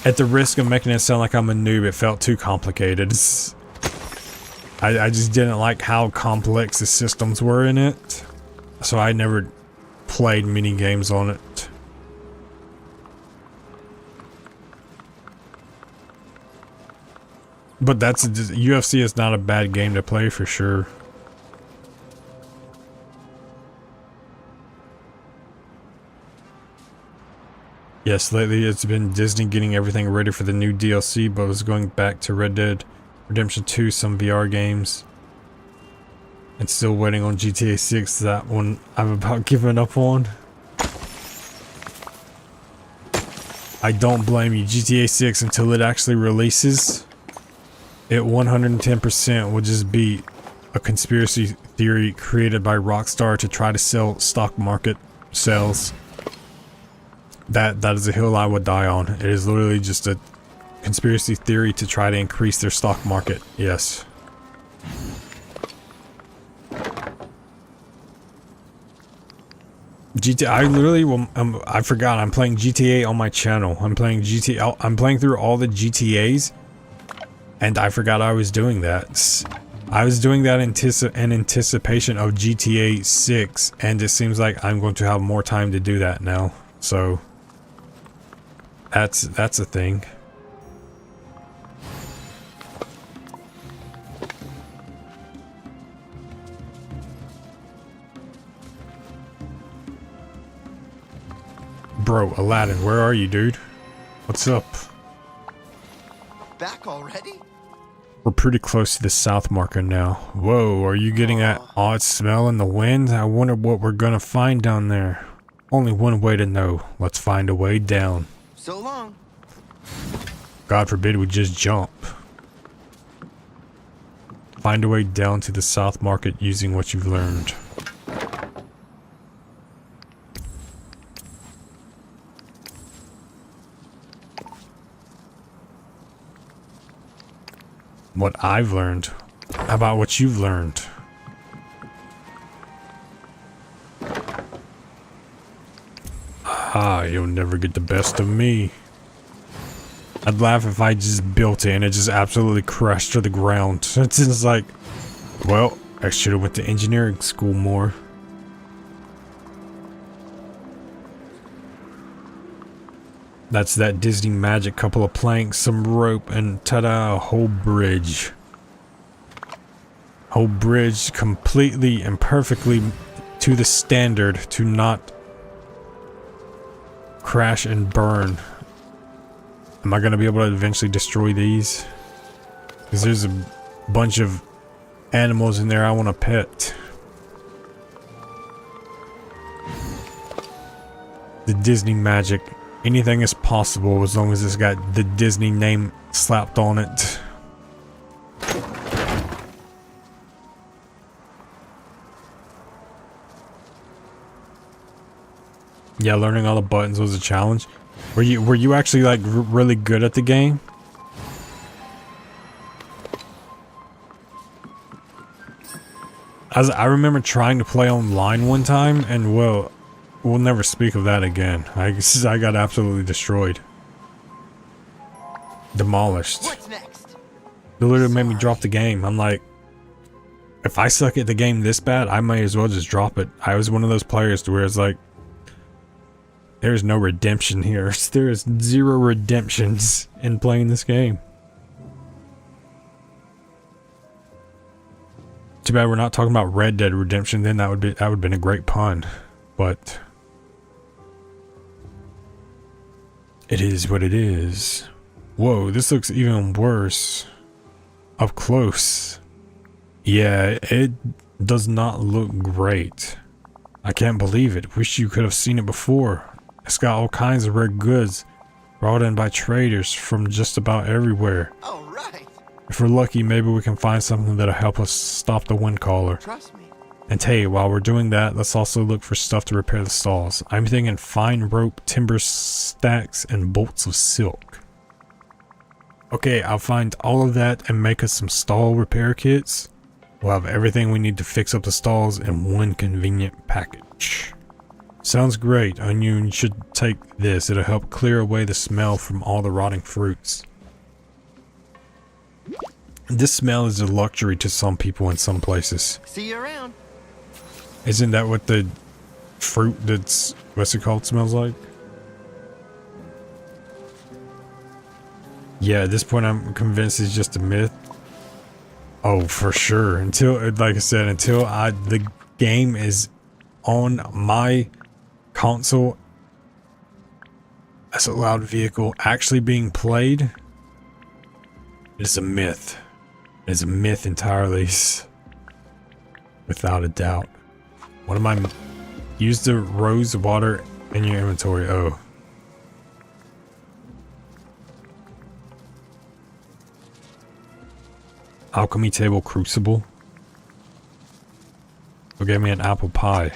At the risk of making it sound like I'm a noob, it felt too complicated. I just didn't like how complex the systems were in it. So I never played mini games on it. But UFC is not a bad game to play for sure. Yes, lately it's been Disney getting everything ready for the new DLC, but was going back to Red Dead Redemption 2, some VR games. And still waiting on GTA 6, that one I'm about giving up on. I don't blame you. GTA 6, until it actually releases, it 110% will just be a conspiracy theory created by Rockstar to try to sell stock market sales. That is a hill I would die on. It is literally just a conspiracy theory to try to increase their stock market. Yes. GTA. I forgot. I'm playing GTA on my channel. I'm playing GTA. I'm playing through all the GTAs, and I forgot I was doing that. I was doing that in anticipation of GTA 6, and it seems like I'm going to have more time to do that now. So that's a thing. Bro, Aladdin, where are you, dude? What's up? Back already? We're pretty close to the south marker now. Whoa, are you getting that odd smell in the wind? I wonder what we're gonna find down there. Only one way to know. Let's find a way down. So long. God forbid we just jump. Find a way down to the South Market using what you've learned. What I've learned. How about what you've learned? Ah, you'll never get the best of me. I'd laugh if I just built it and it just absolutely crashed to the ground. It's just like, well, I should have went to engineering school more. That's that Disney magic, couple of planks, some rope, and ta-da, a whole bridge. Whole bridge completely and perfectly to the standard to not crash and burn. Am I going to be able to eventually destroy these? Because there's a bunch of animals in there I want to pet. The Disney magic. Anything is possible as long as it's got the Disney name slapped on it. Yeah, learning all the buttons was a challenge. Were you actually like really good at the game? As I remember trying to play online one time, and well, we'll never speak of that again. I got absolutely destroyed. Demolished. What's next? It literally made me drop the game. I'm like, if I suck at the game this bad, I might as well just drop it. I was one of those players to where it's like, there's no redemption here. There is zero redemptions in playing this game. Too bad we're not talking about Red Dead Redemption. Then that would have been a great pun, but it is what it is. Whoa, this looks even worse up close. Yeah, it does not look great. I can't believe it. Wish you could have seen it before. It's got all kinds of rare goods brought in by traders from just about everywhere. All right. If we're lucky, maybe we can find something that'll help us stop the wind caller. Trust me. And hey, while we're doing that, let's also look for stuff to repair the stalls. I'm thinking fine rope, timber stacks, and bolts of silk. Okay, I'll find all of that and make us some stall repair kits. We'll have everything we need to fix up the stalls in one convenient package. Sounds great. Onion should take this. It'll help clear away the smell from all the rotting fruits. This smell is a luxury to some people in some places. See you around. Isn't that what the fruit that's, what's it called, smells like? Yeah, at this point I'm convinced it's just a myth. Oh, for sure. Until, like I said, until the game is on my console as a loud vehicle actually being played, it's a myth. It's a myth entirely. Without a doubt. What am I? Use the rose water in your inventory. Oh. Alchemy table crucible. Who gave me an apple pie?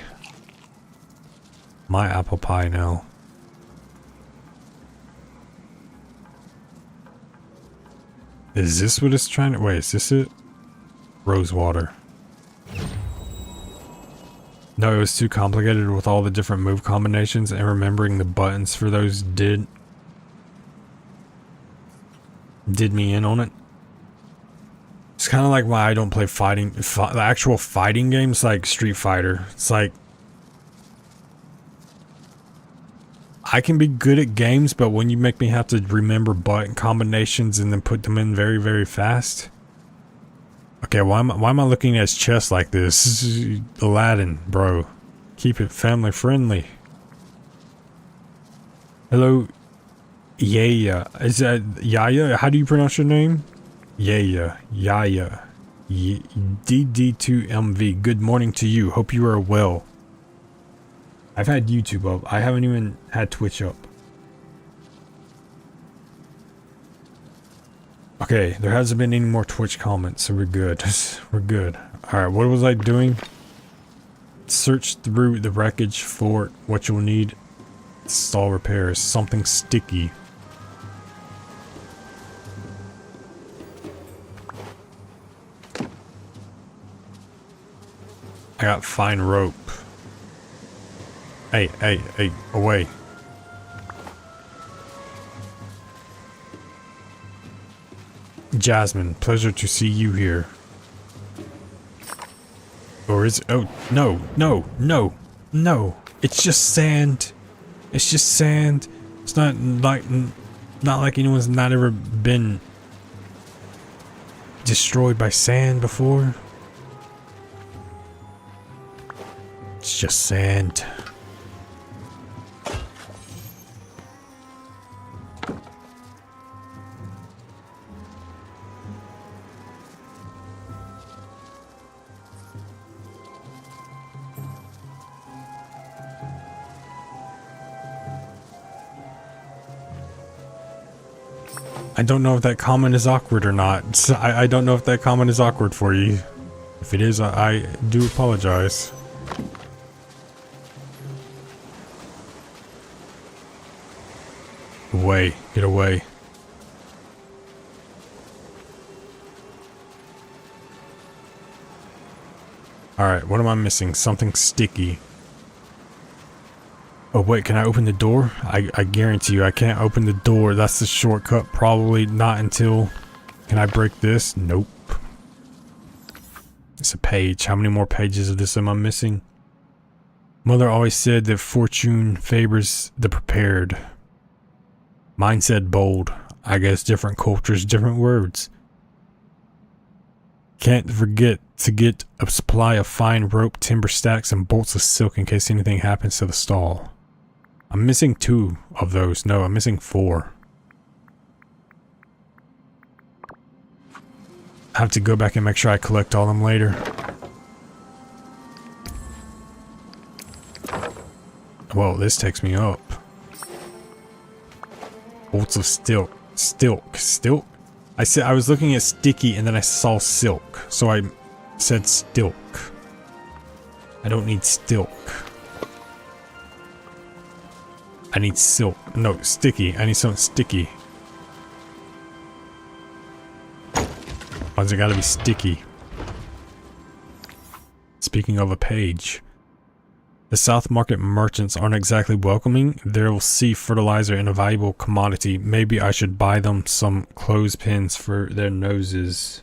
My apple pie now. Is this what it's trying to... Wait, is this it? Rose water. No, it was too complicated with all the different move combinations, and remembering the buttons for those did me in on it. It's kind of like why I don't play the actual fighting games like Street Fighter. It's like, I can be good at games, but when you make me have to remember button combinations and then put them in very, very fast. Okay, why am I looking at his chest like this? This is Aladdin, bro. Keep it family friendly. Hello, Yaya. Is that Yaya? How do you pronounce your name? Yaya. DD2MV. Good morning to you. Hope you are well. I've had YouTube up. I haven't even had Twitch up. Okay, there hasn't been any more Twitch comments, so we're good. We're good. Alright, what was I doing? Search through the wreckage for what you'll need. Install repairs. Something sticky. I got fine rope. Hey, away. Jasmine, pleasure to see you here. Or is it? Oh, no. It's just sand. It's just sand. It's not like anyone's not ever been destroyed by sand before. It's just sand. I don't know if that comment is awkward or not. I don't know if that comment is awkward for you. If it is, I do apologize. Away. Get away. Alright, what am I missing? Something sticky. Oh wait, can I open the door? I guarantee you I can't open the door. That's the shortcut. Probably not until... Can I break this? Nope. It's a page. How many more pages of this am I missing? Mother always said that fortune favors the prepared. Mine said bold. I guess different cultures, different words. Can't forget to get a supply of fine rope, timber stacks, and bolts of silk in case anything happens to the stall. I'm missing 2 of those. No, I'm missing 4. I have to go back and make sure I collect all of them later. Well, this takes me up. Bolts of silk. Stilk? I was looking at sticky and then I saw silk. So I said stilk. I don't need stilk. I need silk. No, sticky. I need something sticky. Why's it gotta be sticky? Speaking of a page. The South Market merchants aren't exactly welcoming. They'll see fertilizer in a valuable commodity. Maybe I should buy them some clothespins for their noses.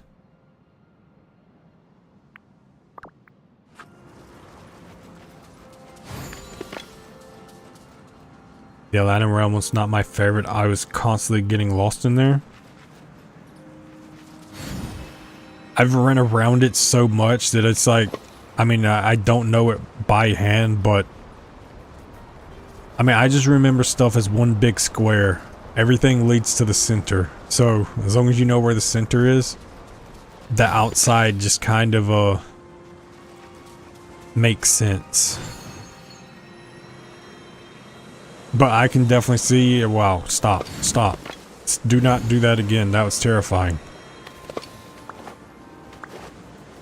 The Aladdin realm was not my favorite. I was constantly getting lost in there. I've run around it so much that it's like, I mean, I don't know it by hand, but I mean, I just remember stuff as one big square. Everything leads to the center. So as long as you know where the center is, the outside just kind of makes sense. But I can definitely see, wow, stop. Do not do that again. That was terrifying.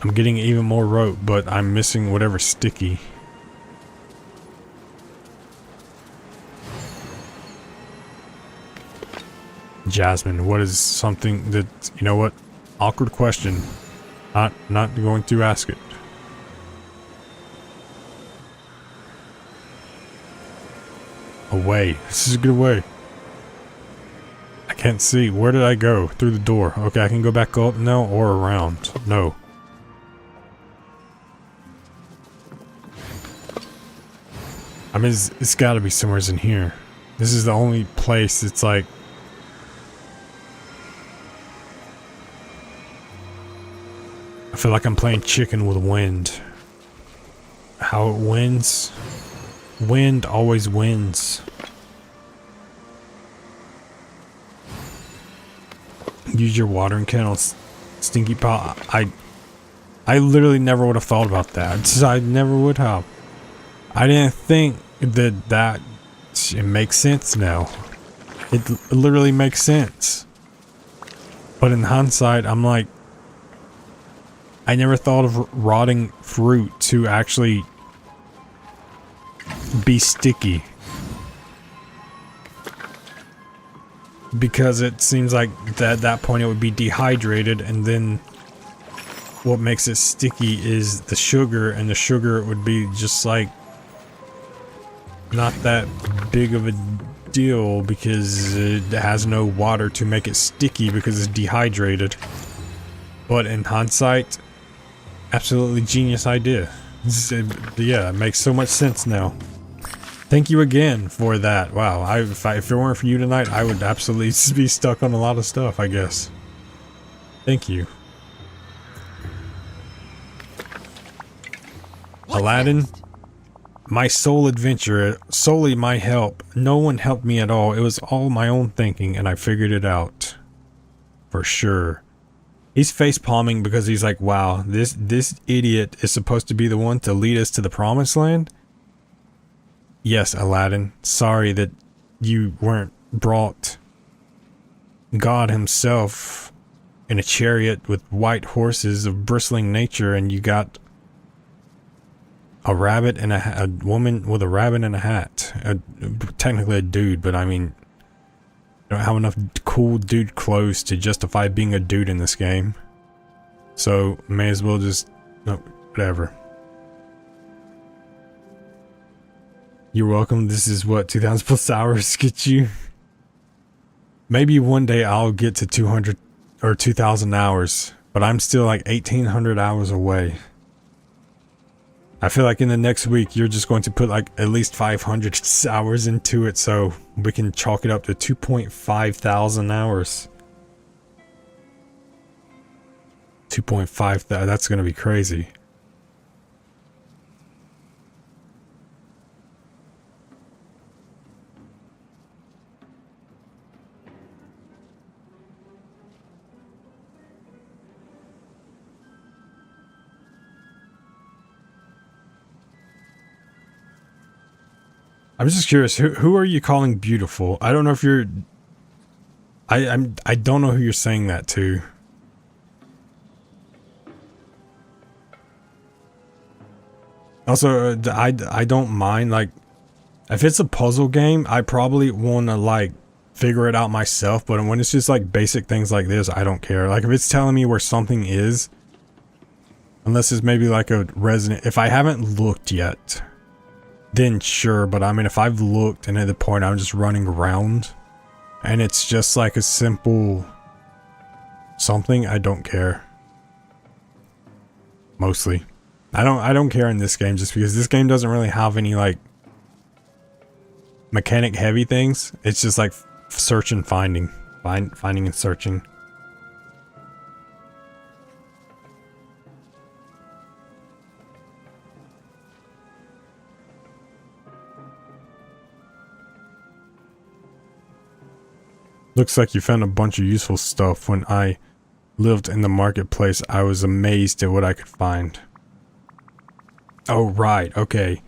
I'm getting even more rope, but I'm missing whatever's sticky. Jasmine, what is something that, you know what? Awkward question. Not going to ask it. Away. This is a good way. I can't see. Where did I go? Through the door. Okay, I can go back up now or around. No. I mean, it's gotta be somewhere in here. This is the only place it's like... I feel like I'm playing chicken with wind. How it wins? Wind always wins. Use your watering can on stinky pot. I literally never would have thought about that. I never would have. I didn't think that it makes sense now. It literally makes sense. But in hindsight, I'm like, I never thought of rotting fruit to actually be sticky. Because it seems like at that point it would be dehydrated, and then what makes it sticky is the sugar, and the sugar would be just like not that big of a deal because it has no water to make it sticky because it's dehydrated. But in hindsight, absolutely genius idea. Yeah, it makes so much sense now. Thank you again for that. Wow, if it weren't for you tonight, I would absolutely be stuck on a lot of stuff, I guess. Thank you. What's Aladdin, next? my sole adventure, solely my help. No one helped me at all. It was all my own thinking, and I figured it out. For sure. He's face palming because he's like, wow, this idiot is supposed to be the one to lead us to the promised land? Yes, Aladdin. Sorry that you weren't brought. God himself in a chariot with white horses of bristling nature, and you got a rabbit and a woman with a rabbit and a hat. Technically a dude, but I mean, I don't have enough cool dude clothes to justify being a dude in this game. So, may as well just, no, whatever. You're welcome. This is what 2,000 plus hours get you. Maybe one day I'll get to 200 or 2,000 hours, but I'm still like 1,800 hours away. I feel like in the next week you're just going to put like at least 500 hours into it, so we can chalk it up to 2.5 thousand hours. 2.5, that's going to be crazy. I'm just curious, who are you calling beautiful? I don't know if you're... I don't know who you're saying that to. Also, I don't mind, like, if it's a puzzle game, I probably want to, like, figure it out myself, but when it's just, like, basic things like this, I don't care. Like, if it's telling me where something is, unless it's maybe, like, a resident... If I haven't looked yet... Then sure, but I mean, if I've looked and at the point I'm just running around and it's just like a simple something, I don't care. Mostly. I don't care in this game just because this game doesn't really have any like mechanic heavy things. It's just like search and finding. Finding and searching. Looks like you found a bunch of useful stuff. When I lived in the marketplace, I was amazed at what I could find. Oh, right. Okay.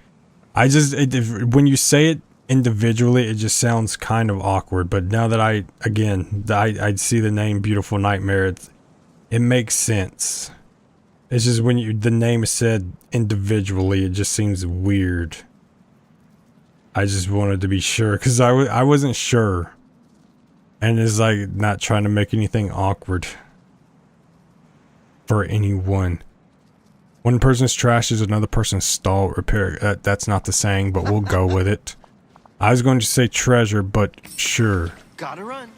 When you say it individually, it just sounds kind of awkward. But now that I see the name Beautiful Nightmare, it makes sense. It's just when the name is said individually, it just seems weird. I just wanted to be sure because I wasn't sure. And it's like not trying to make anything awkward for anyone. One person's trash is another person's stall repair. That's not the saying, but we'll go with it. I was going to say treasure, but sure. Gotta run.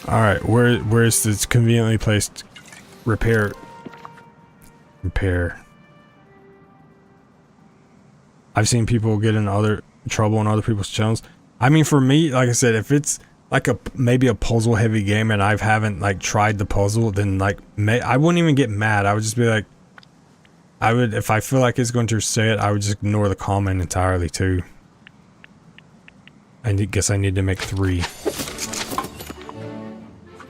Alright, where's this conveniently placed repair? I've seen people get in other trouble on other people's channels. I mean, for me, like I said, if it's like maybe a puzzle heavy game and I haven't like tried the puzzle, then like I wouldn't even get mad. I would just be like, if I feel like it's going to say it, I would just ignore the comment entirely too. I guess I need to make 3.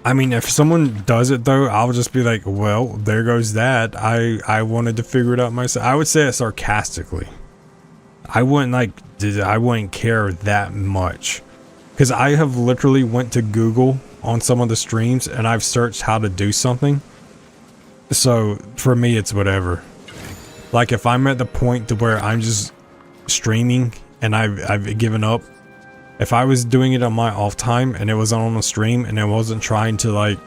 I mean, if someone does it though, I'll just be like, well, there goes that. I wanted to figure it out myself. I would say it sarcastically. I wouldn't care that much. Because I have literally went to Google on some of the streams and I've searched how to do something. So for me, it's whatever. Like if I'm at the point to where I'm just streaming and I've given up. If I was doing it on my off time and it was on a stream and I wasn't trying to like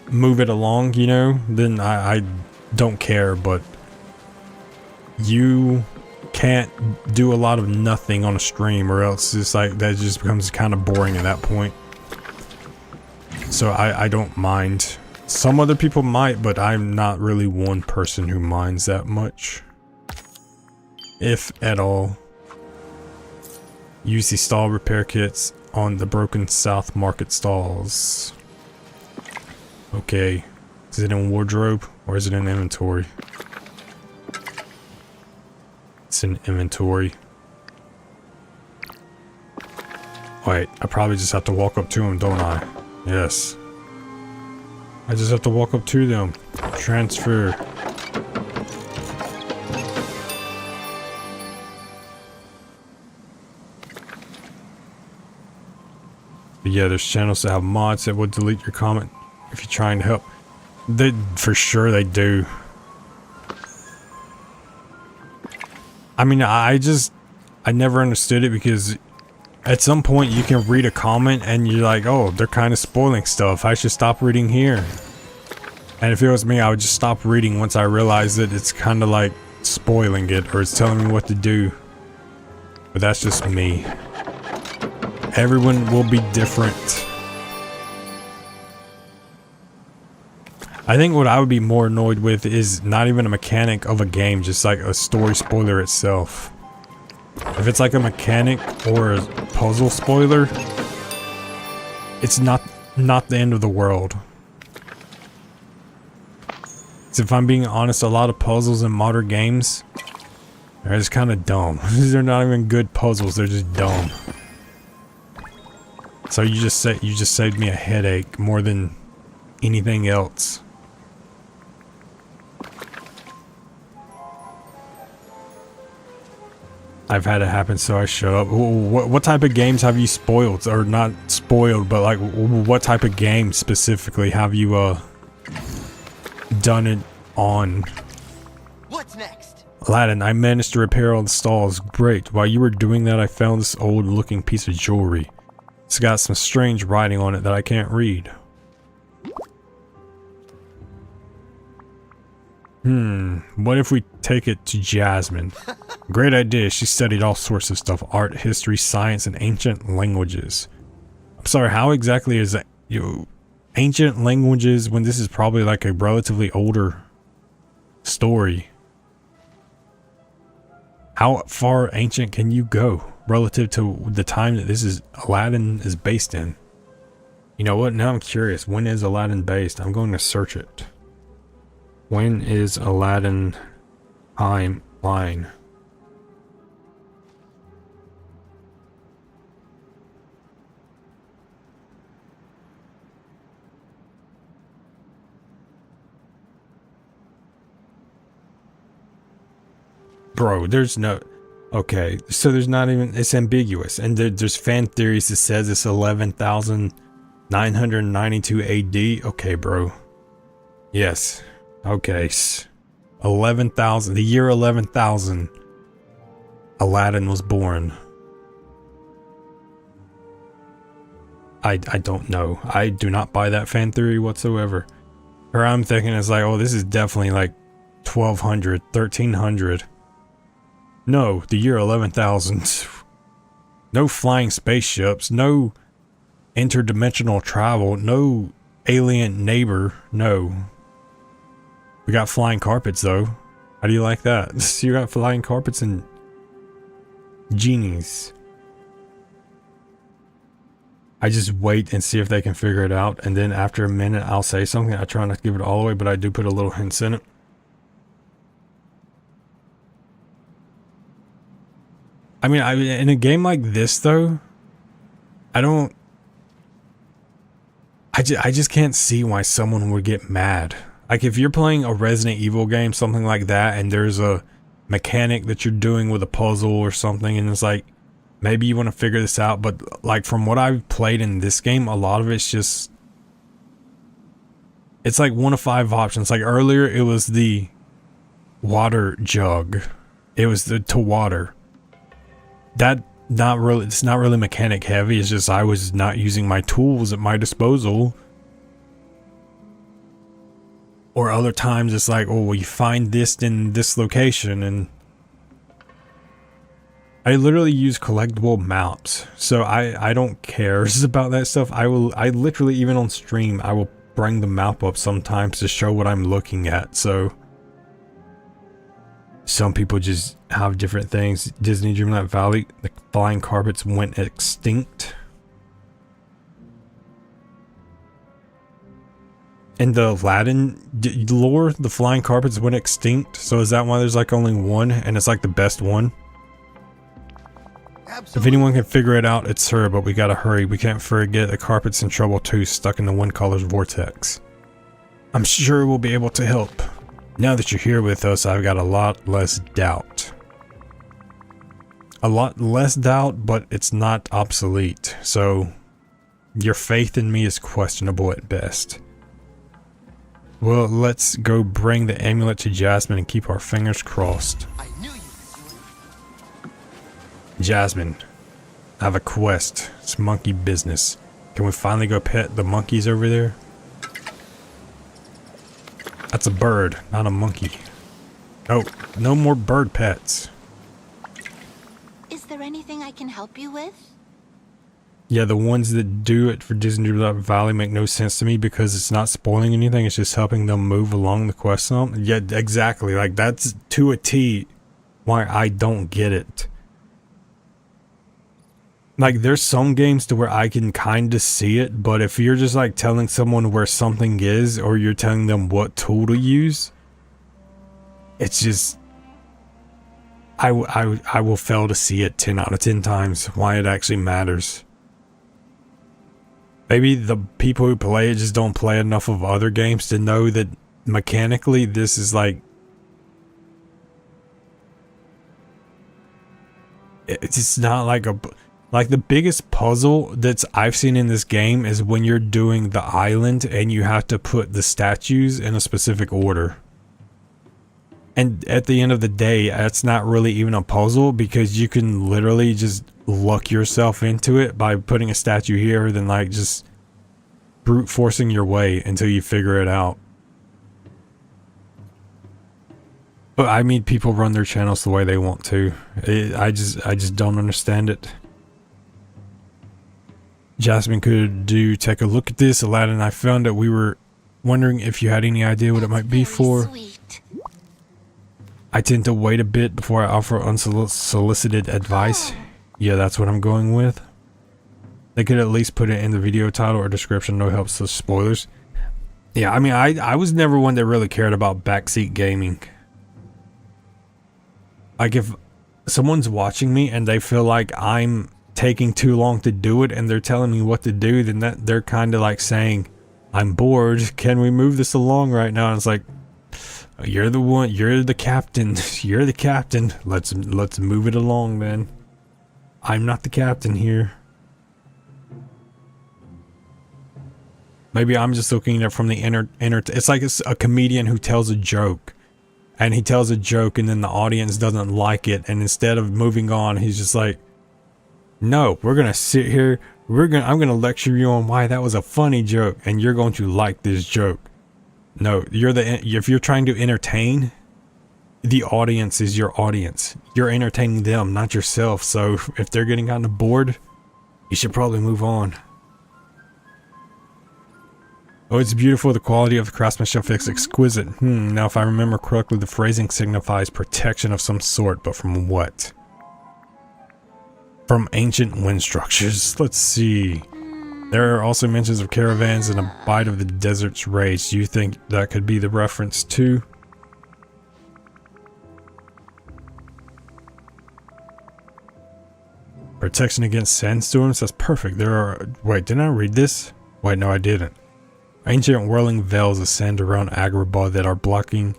move it along, you know, then I don't care. But you can't do a lot of nothing on a stream, or else it's like that just becomes kind of boring at that point. So I don't mind. Some other people might, but I'm not really one person who minds that much, if at all. Use the stall repair kits on the broken South Market stalls. Okay, is it in wardrobe or is it in inventory? It's in inventory. Wait, I probably just have to walk up to them, don't I? Yes. I just have to walk up to them. Transfer. But yeah, there's channels that have mods that will delete your comment if you're trying to help. They, for sure they do. I mean, I never understood it, because at some point you can read a comment and you're like, oh, they're kind of spoiling stuff. I should stop reading here. And if it was me, I would just stop reading once I realized that it's kind of like spoiling it, or it's telling me what to do. But that's just me. Everyone will be different. I think what I would be more annoyed with is not even a mechanic of a game, just like a story spoiler itself. If it's like a mechanic or a puzzle spoiler, it's not the end of the world. So if I'm being honest, a lot of puzzles in modern games are just kind of dumb. They're not even good puzzles, they're just dumb. So you just saved me a headache more than anything else. I've had it happen, so I shut up. What type of games have you spoiled? Or not spoiled, but like what type of game specifically have you done it on? What's next? Aladdin, I managed to repair all the stalls. Great. While you were doing that, I found this old looking piece of jewelry. It's got some strange writing on it that I can't read. What if we take it to Jasmine? Great idea. She studied all sorts of stuff. Art, history, science, and ancient languages. I'm sorry, how exactly is that? Ancient languages when this is probably like a relatively older story. How far ancient can you go relative to the time that this is Aladdin is based in? You know what? Now I'm curious. When is Aladdin based? I'm going to search it. When is Aladdin timeline? Bro, there's no... Okay, so there's not even... It's ambiguous. And there's fan theories that says it's 11,992 AD. Okay, bro. Yes. Okay. 11,000. The year 11,000. Aladdin was born. I don't know. I do not buy that fan theory whatsoever. Or I'm thinking it's like, oh, this is definitely like 1200, 1300. No, the year 11,000. No flying spaceships, no interdimensional travel, no alien neighbor, no. We got flying carpets though. How do you like that? You got flying carpets and genies. I just wait and see if they can figure it out, and then after a minute I'll say something. I try not to give it all away, but I do put a little hints in it. I mean, in a game like this though, I just can't see why someone would get mad. Like if you're playing a Resident Evil game, something like that, and there's a mechanic that you're doing with a puzzle or something, and it's like maybe you want to figure this out, but like from what I've played in this game, a lot of it's just, it's like 1 of 5 options. Like earlier it was the water jug, it was the to water. That not really, it's not really mechanic heavy, it's just I was not using my tools at my disposal. Or other times it's like, oh well, you find this in this location, and I literally use collectible maps, so I don't care about that stuff. I literally, even on stream, I will bring the map up sometimes to show what I'm looking at. So some people just have different things. Disney Dreamlight Valley, the flying carpets went extinct. In the Aladdin lore, the flying carpets went extinct. So is that why there's like only one, and it's like the best one? Absolutely. If anyone can figure it out, it's her, but we gotta hurry. We can't forget the carpet's in trouble too, stuck in the one color's vortex. I'm sure we'll be able to help. Now that you're here with us, I've got a lot less doubt. A lot less doubt, but it's not obsolete. So your faith in me is questionable at best. Well, let's go bring the amulet to Jasmine and keep our fingers crossed. I knew you could do it. Jasmine, I have a quest. It's monkey business. Can we finally go pet the monkeys over there? That's a bird, not a monkey. Oh, no more bird pets. Is there anything I can help you with? Yeah, the ones that do it for Disney Valley make no sense to me because it's not spoiling anything. It's just helping them move along the quest some. Yeah, exactly. Like, that's to a T why I don't get it. Like, there's some games to where I can kind of see it, but if you're just like telling someone where something is, or you're telling them what tool to use, it's just, I will fail to see it 10 out of 10 times why it actually matters. Maybe the people who play it just don't play enough of other games to know that mechanically this is like, it's not like a, like the biggest puzzle that's I've seen in this game is when you're doing the island and you have to put the statues in a specific order. And at the end of the day, that's not really even a puzzle because you can literally just luck yourself into it by putting a statue here, then like just brute forcing your way until you figure it out. But I mean, people run their channels the way they want to. I just don't understand it. Jasmine could take a look at this. Aladdin, I found that we were wondering if you had any idea what it might be for. Sweet. I tend to wait a bit before I offer unsolicited advice. Yeah, that's what I'm going with. They could at least put it in the video title or description. No helps with spoilers. Yeah, I mean, I was never one that really cared about backseat gaming. Like, if someone's watching me and they feel like I'm taking too long to do it and they're telling me what to do, then that they're kind of like saying, I'm bored, can we move this along right now? And it's like, you're the one, you're the captain, you're the captain, let's move it along then. I'm not the captain here. Maybe I'm just looking at it from the it's like a comedian who tells a joke, and he tells a joke and then the audience doesn't like it, and instead of moving on, he's just like, no, we're gonna sit here, I'm gonna lecture you on why that was a funny joke and you're going to like this joke. No, if you're trying to entertain, the audience is your audience. You're entertaining them, not yourself. So if they're getting kind of bored, you should probably move on. Oh, it's beautiful. The quality of the craftsmanship is exquisite. Now if I remember correctly, the phrasing signifies protection of some sort, but from what? From ancient wind structures. Let's see. There are also mentions of caravans and a bite of the desert's rage. Do you think that could be the reference to? Protection against sandstorms? That's perfect. There are... Wait, didn't I read this? Wait, no, I didn't. Ancient whirling veils of sand around Agrabah that are blocking...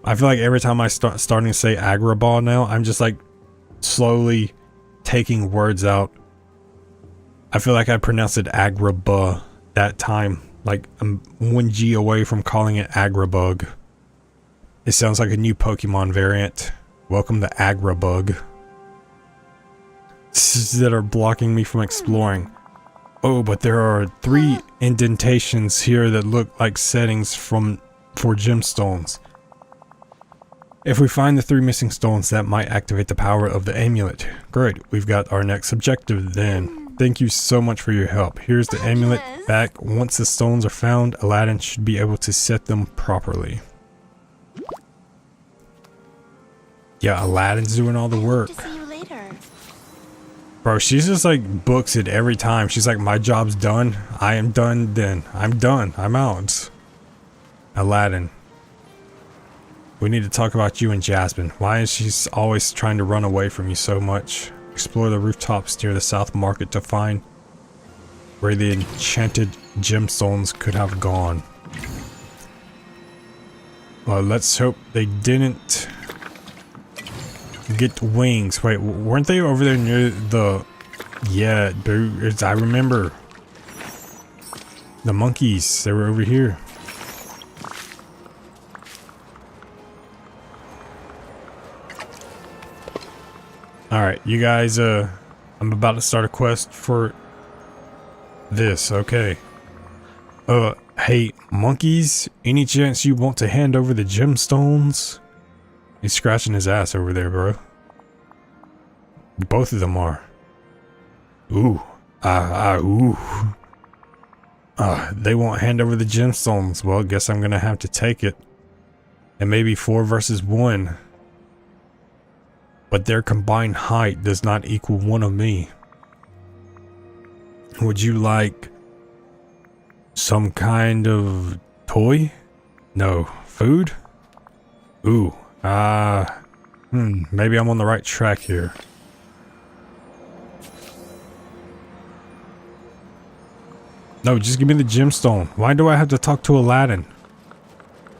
I feel like every time I starting to say Agrabah now, I'm just like slowly taking words out. I feel like I pronounced it Agrabah that time. Like I'm 1G away from calling it Agrabug. It sounds like a new Pokemon variant. Welcome to Agrabug. That are blocking me from exploring. Oh, but there are 3 indentations here that look like settings for gemstones. If we find the 3 missing stones, that might activate the power of the amulet. Great, we've got our next objective then. Thank you so much for your help. Here's the amulet back. Once the stones are found, Aladdin should be able to set them properly. Yeah, Aladdin's doing all the work. Hope to see you later. Bro, she's just like books it every time. She's like, my job's done. I am done then. I'm done. I'm out. Aladdin. We need to talk about you and Jasmine. Why is she always trying to run away from you so much? Explore the rooftops near the South Market to find where the enchanted gemstones could have gone. Well, let's hope they didn't get wings. Wait, weren't they over there near the... Yeah, dude, I remember. The monkeys, they were over here. Alright, you guys, I'm about to start a quest for this, okay. Hey, monkeys, any chance you want to hand over the gemstones? He's scratching his ass over there, bro. Both of them are. Ooh. Ooh. They won't hand over the gemstones. Well, guess I'm gonna have to take it. And maybe 4 versus 1. But their combined height does not equal 1 of me. Would you like some kind of toy? No. Food? Ooh. Maybe I'm on the right track here. No, just give me the gemstone. Why do I have to talk to Aladdin?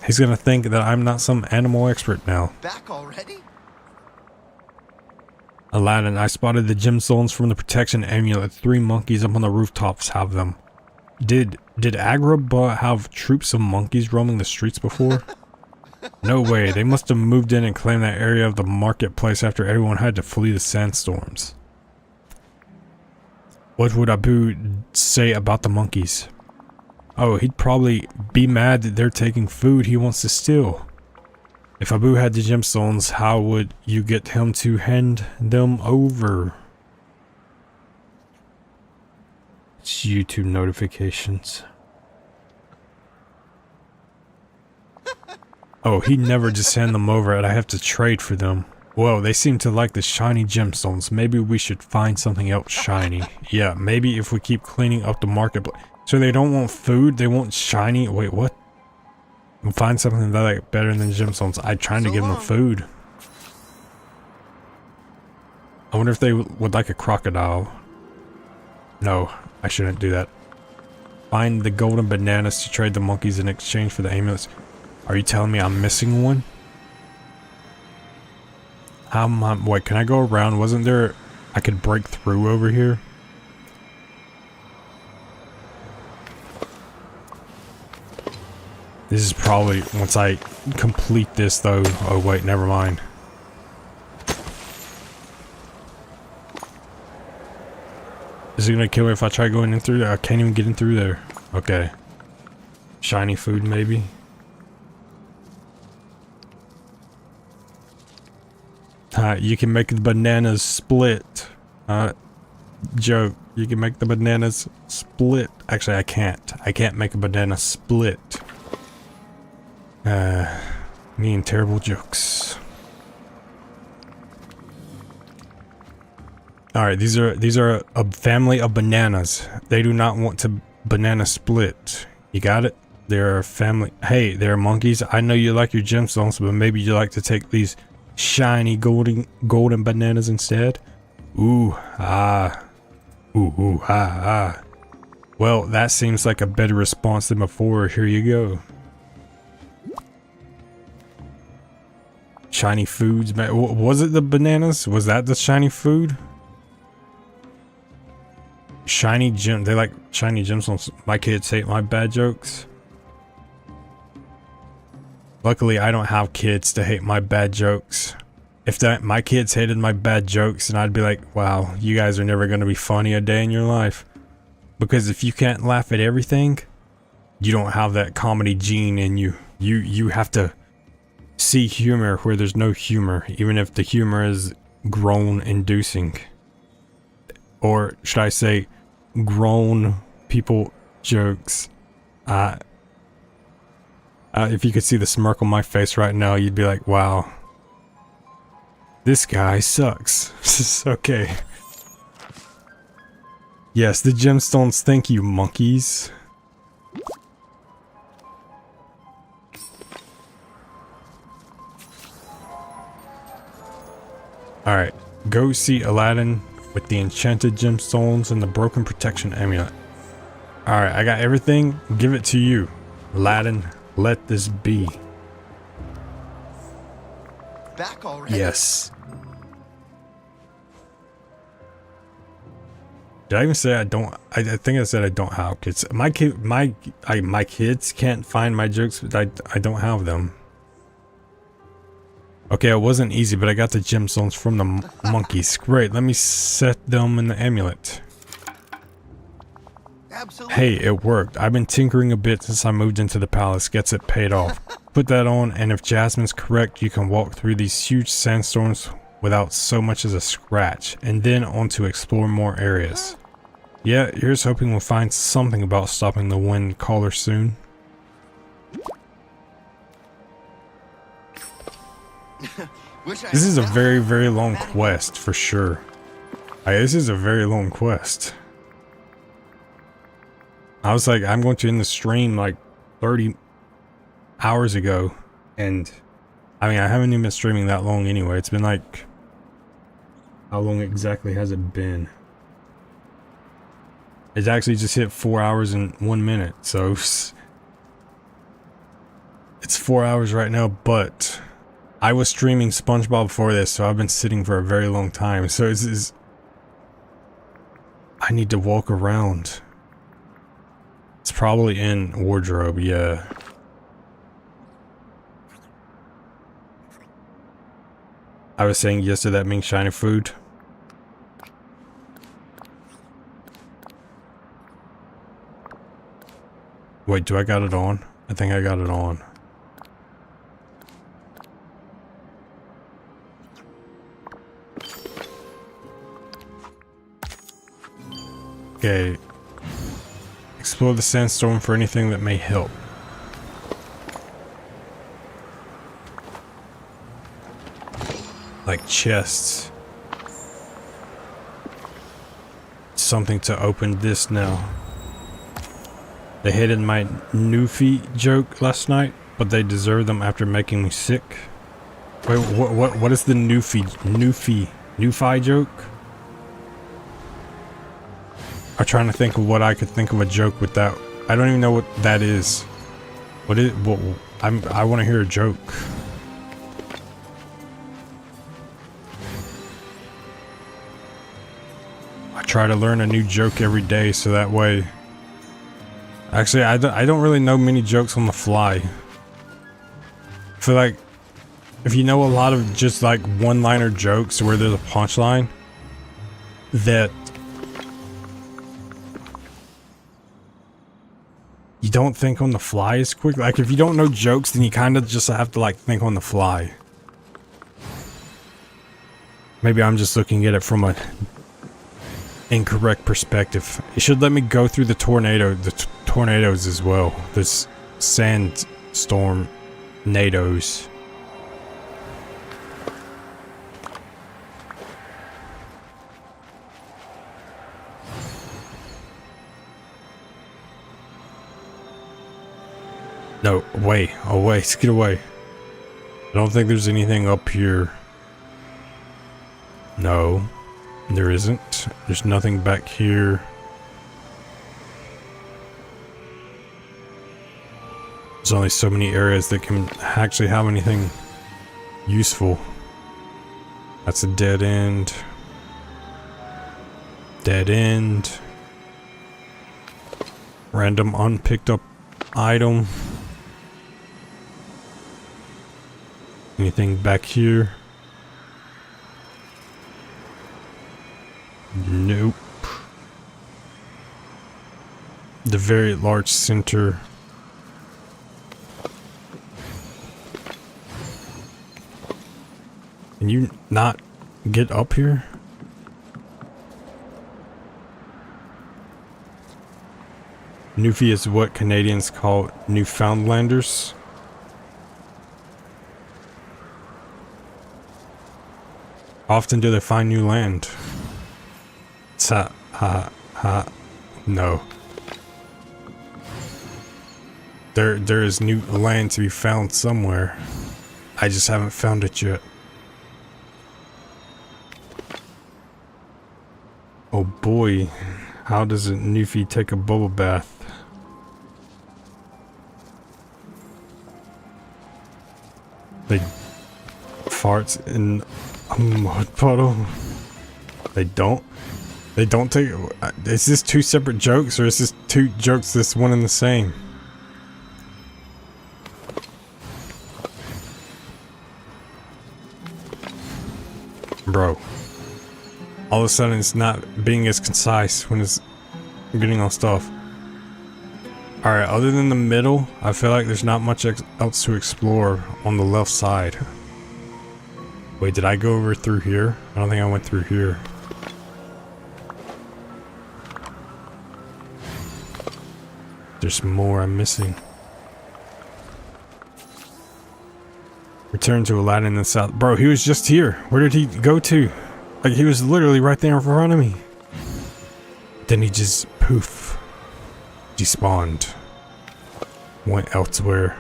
He's gonna think that I'm not some animal expert now. Back already? Aladdin, I spotted the gemstones from the protection amulet. 3 monkeys up on the rooftops have them. Did Agrabah have troops of monkeys roaming the streets before? No way, they must have moved in and claimed that area of the marketplace after everyone had to flee the sandstorms. What would Abu say about the monkeys? Oh, he'd probably be mad that they're taking food he wants to steal. If Abu had the gemstones, how would you get him to hand them over? It's YouTube notifications. Oh, he'd never just hand them over and I have to trade for them. Whoa, they seem to like the shiny gemstones. Maybe we should find something else shiny. Yeah, maybe if we keep cleaning up the marketplace. So they don't want food, they want shiny. Wait, what? We'll find something that I like better than gemstones. I'm trying to give them food. I wonder if they would like a crocodile. No, I shouldn't do that. Find the golden bananas to trade the monkeys in exchange for the amulets. Are you telling me I'm missing one? How am I? Wait, can I go around? Wasn't there... I could break through over here? This is probably once I complete this though. Oh wait, never mind. Is it gonna kill me if I try going in through there? I can't even get in through there. Okay. Shiny food maybe. You can make the bananas split. Joke. You can make the bananas split. Actually, I can't. I can't make a banana split. Me and terrible jokes. Alright, these are a family of bananas. They do not want to banana split. You got it? They're a family. Hey, they're monkeys. I know you like your gemstones, but maybe you like to take these shiny golden bananas instead. Ooh, ah. Ooh, ah. Well, that seems like a better response than before. Here you go. Shiny foods. Was it the bananas? Was that the shiny food? shiny gem. They like shiny gemstones. My kids hate my bad jokes. Luckily, I don't have kids to hate my bad jokes. If my kids hated my bad jokes, then I'd be like, wow, you guys are never going to be funny a day in your life. Because if you can't laugh at everything, you don't have that comedy gene in you. You have to see humor where there's no humor, even if the humor is groan-inducing. Or should I say, grown people jokes. If you could see the smirk on my face right now, you'd be like, wow, this guy sucks. Okay. Yes, the gemstones, thank you, monkeys. Alright, go see Aladdin with the enchanted gemstones and the broken protection amulet. Alright, I got everything. Give it to you. Aladdin, let this be. Back already? Yes. Did I even say I don't? I think I said I don't have kids. My kids can't find my jokes, but I don't have them. Okay, it wasn't easy, but I got the gemstones from the monkeys. Great, let me set them in the amulet. Absolutely. Hey, it worked. I've been tinkering a bit since I moved into the palace. Gets it paid off. Put that on, and if Jasmine's correct, you can walk through these huge sandstorms without so much as a scratch, and then on to explore more areas. Yeah, here's hoping we'll find something about stopping the wind caller soon. This is a very, very long quest, for sure. This is a very long quest. I was like, I'm going to end the stream like 30 hours ago, and I mean, I haven't even been streaming that long anyway. It's been like, how long exactly has it been? It's actually just hit 4 hours and 1 minute, so it's 4 hours right now, but I was streaming SpongeBob before this, so I've been sitting for a very long time, so I need to walk around. It's probably in wardrobe, yeah. I was saying yes to that being shiny food. Wait, do I got it on? I think I got it on. Okay. Explore the sandstorm for anything that may help. Like chests. Something to open this now. They hated my Newfie joke last night, but they deserve them after making me sick. Wait, what is the Newfie joke? I'm trying to think of what I could think of a joke with that. I don't even know what that is. What is? What? I want to hear a joke. I try to learn a new joke every day, so that way. Actually, I don't really know many jokes on the fly. I feel like if you know a lot of just like one-liner jokes where there's a punchline, that you don't think on the fly as quick. Like if you don't know jokes, then you kind of just have to like think on the fly. Maybe I'm just looking at it from a incorrect perspective. It should let me go through the tornadoes as well. There's sandstorm nados. No, wait. Oh, wait. Get away. I don't think there's anything up here. No, there isn't. There's nothing back here. There's only so many areas that can actually have anything useful. That's a dead end. Dead end. Random unpicked up item. Anything back here? Nope. The very large center. Can you not get up here? Newfie is what Canadians call Newfoundlanders. Often do they find new land? No. There is new land to be found somewhere. I just haven't found it yet. Oh boy, how does a Newfie take a bubble bath? They farts in a mud puddle. They don't take. Is this two separate jokes, or is this two jokes that's one and the same? Bro, all of a sudden it's not being as concise when it's getting all stuff. Alright, other than the middle, I feel like there's not much else to explore on the left side. Wait, did I go over through here? I don't think I went through here. There's more I'm missing. Return to Aladdin in the south. Bro, he was just here. Where did he go to? Like, he was literally right there in front of me. Then he just poof. Despawned. Went elsewhere.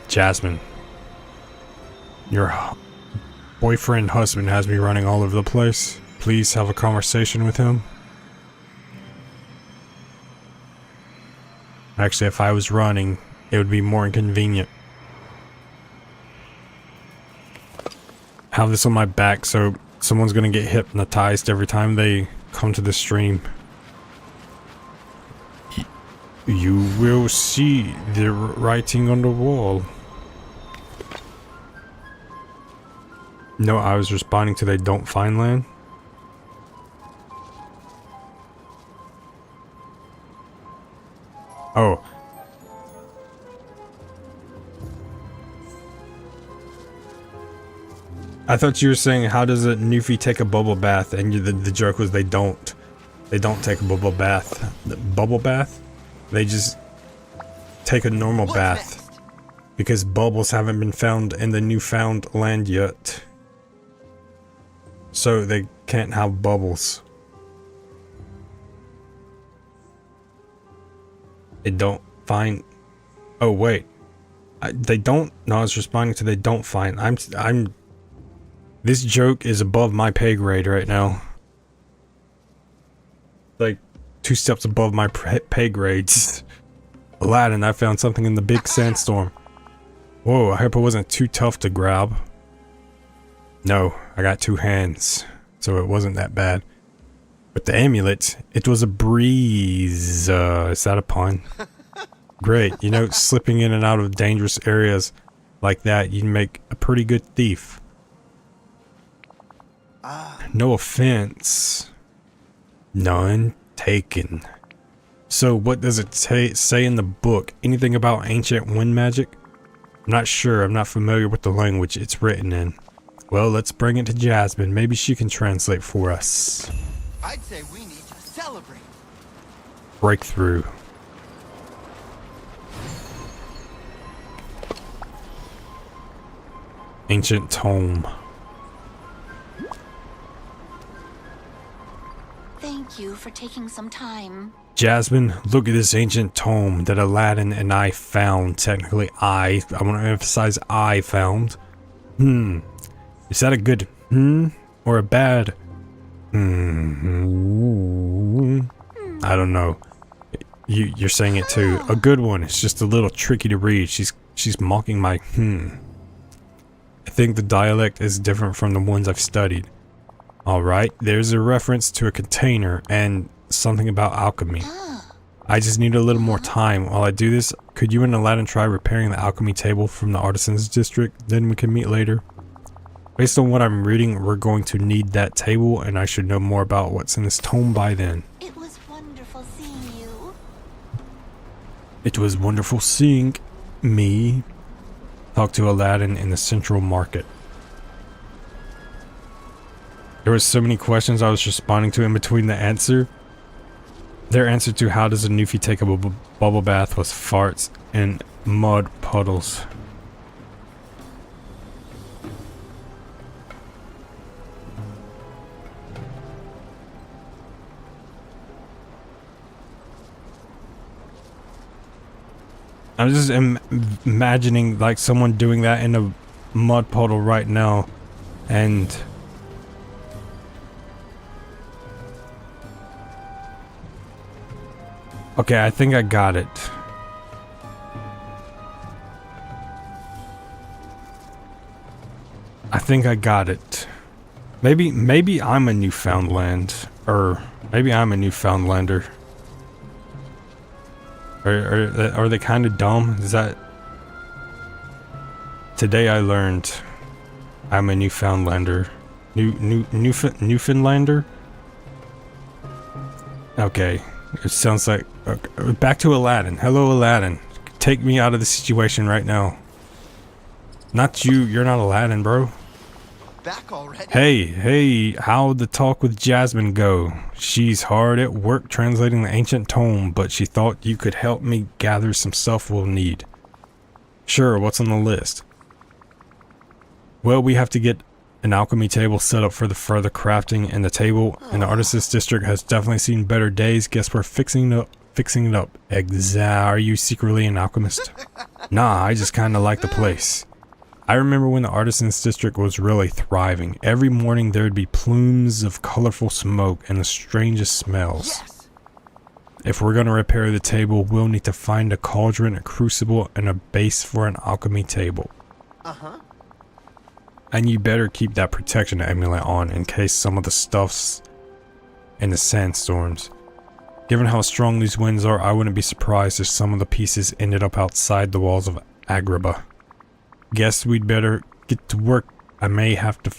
Jasmine. Your boyfriend, husband has me running all over the place. Please have a conversation with him. Actually, if I was running, it would be more inconvenient. Have this on my back so someone's gonna get hypnotized every time they come to the stream. You will see the writing on the wall. No, I was responding to they don't find land. Oh. I thought you were saying, how does a Newfie take a bubble bath? And the joke was they don't take a bubble bath. The bubble bath? They just take a normal bath. Because bubbles haven't been found in the newfound land yet. So they can't have bubbles. They don't find. Oh wait, they don't. No, I was responding to they don't find. I'm. This joke is above my pay grade right now. Like 2 steps above my pay grades. Aladdin, I found something in the big sandstorm. Whoa, I hope it wasn't too tough to grab. No, I got 2 hands, so it wasn't that bad. With the amulet, it was a breeze. Is that a pun? Great. You know, slipping in and out of dangerous areas like that, you make a pretty good thief. No offense. None taken. So what does it say in the book? Anything about ancient wind magic? I'm not sure. I'm not familiar with the language it's written in. Well, let's bring it to Jasmine. Maybe she can translate for us. I'd say we need to celebrate. Breakthrough. Ancient tome. Thank you for taking some time. Jasmine, look at this ancient tome that Aladdin and I found. Technically, I want to emphasize I found. Is that a good or a bad? I don't know. You're saying it too. A good one. It's just a little tricky to read. She's mocking my I think the dialect is different from the ones I've studied. Alright, there's a reference to a container and something about alchemy. I just need a little more time. While I do this, could you and Aladdin try repairing the alchemy table from the Artisans District? Then we can meet later. Based on what I'm reading, we're going to need that table, and I should know more about what's in this tome by then. It was wonderful seeing you. It was wonderful seeing me. Talk to Aladdin in the central market. There was so many questions I was responding to in between the answer. Their answer to how does a Newfie take a bubble bath was farts and mud puddles. I'm just imagining like someone doing that in a mud puddle right now, and okay, I think I got it. I think I got it. Maybe I'm a Newfoundland, or maybe I'm a Newfoundlander. Are they kind of dumb? Is that... Today I learned I'm a Newfoundlander. Newfoundlander? Okay. It sounds like... back to Aladdin. Hello, Aladdin. Take me out of the situation right now. Not you. You're not Aladdin, bro. Back already? Hey, how'd the talk with Jasmine go? She's hard at work translating the ancient tome, but she thought you could help me gather some stuff we'll need. Sure, what's on the list? Well, we have to get an alchemy table set up for the further crafting, and the table in the Artisans District has definitely seen better days. Guess we're fixing it up. Are you secretly an alchemist? Nah, I just kinda like the place. I remember when the Artisans District was really thriving. Every morning there'd be plumes of colorful smoke and the strangest smells. Yes. If we're gonna repair the table, we'll need to find a cauldron, a crucible, and a base for an alchemy table. Uh-huh. And you better keep that protection amulet on in case some of the stuff's in the sandstorms. Given how strong these winds are, I wouldn't be surprised if some of the pieces ended up outside the walls of Agrabah. Guess we'd better get to work. I may have to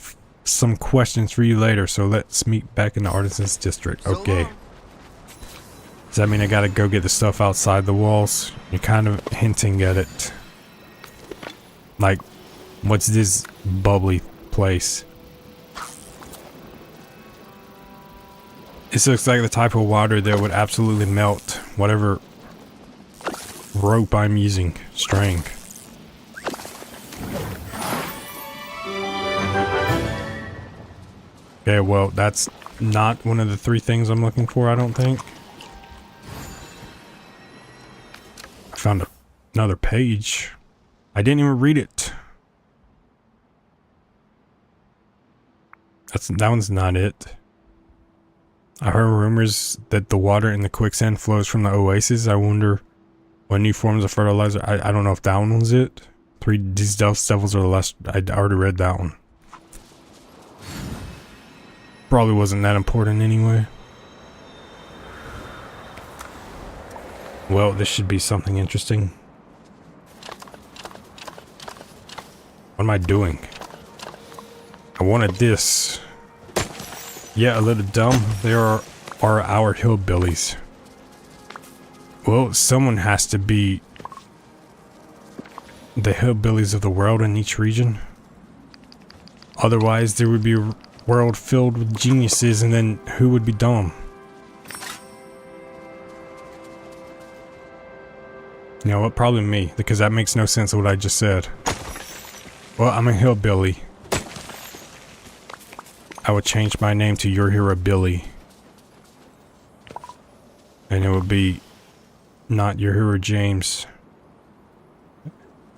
some questions for you later, so let's meet back in the Artisans District. Okay. Does that mean I gotta go get the stuff outside the walls? You're kind of hinting at it. Like, what's this bubbly place? This looks like the type of water that would absolutely melt whatever rope I'm using. String. Okay, well, that's not one of the three things I'm looking for, I don't think. I found another page. I didn't even read it. That one's not it. I heard rumors that the water in the quicksand flows from the oasis. I wonder what new forms of fertilizer. I don't know if that one was it. These devils are the last. I already read that one. Probably wasn't that important anyway. Well, this should be something interesting. What am I doing? I wanted this. Yeah, a little dumb. There are our hillbillies. Well, someone has to be the hillbillies of the world in each region. Otherwise, there would be a world filled with geniuses, and then who would be dumb? You know what? Probably me, because that makes no sense of what I just said. Well, I'm a hillbilly. I would change my name to Your Hero Billy. And it would be not Your Hero James.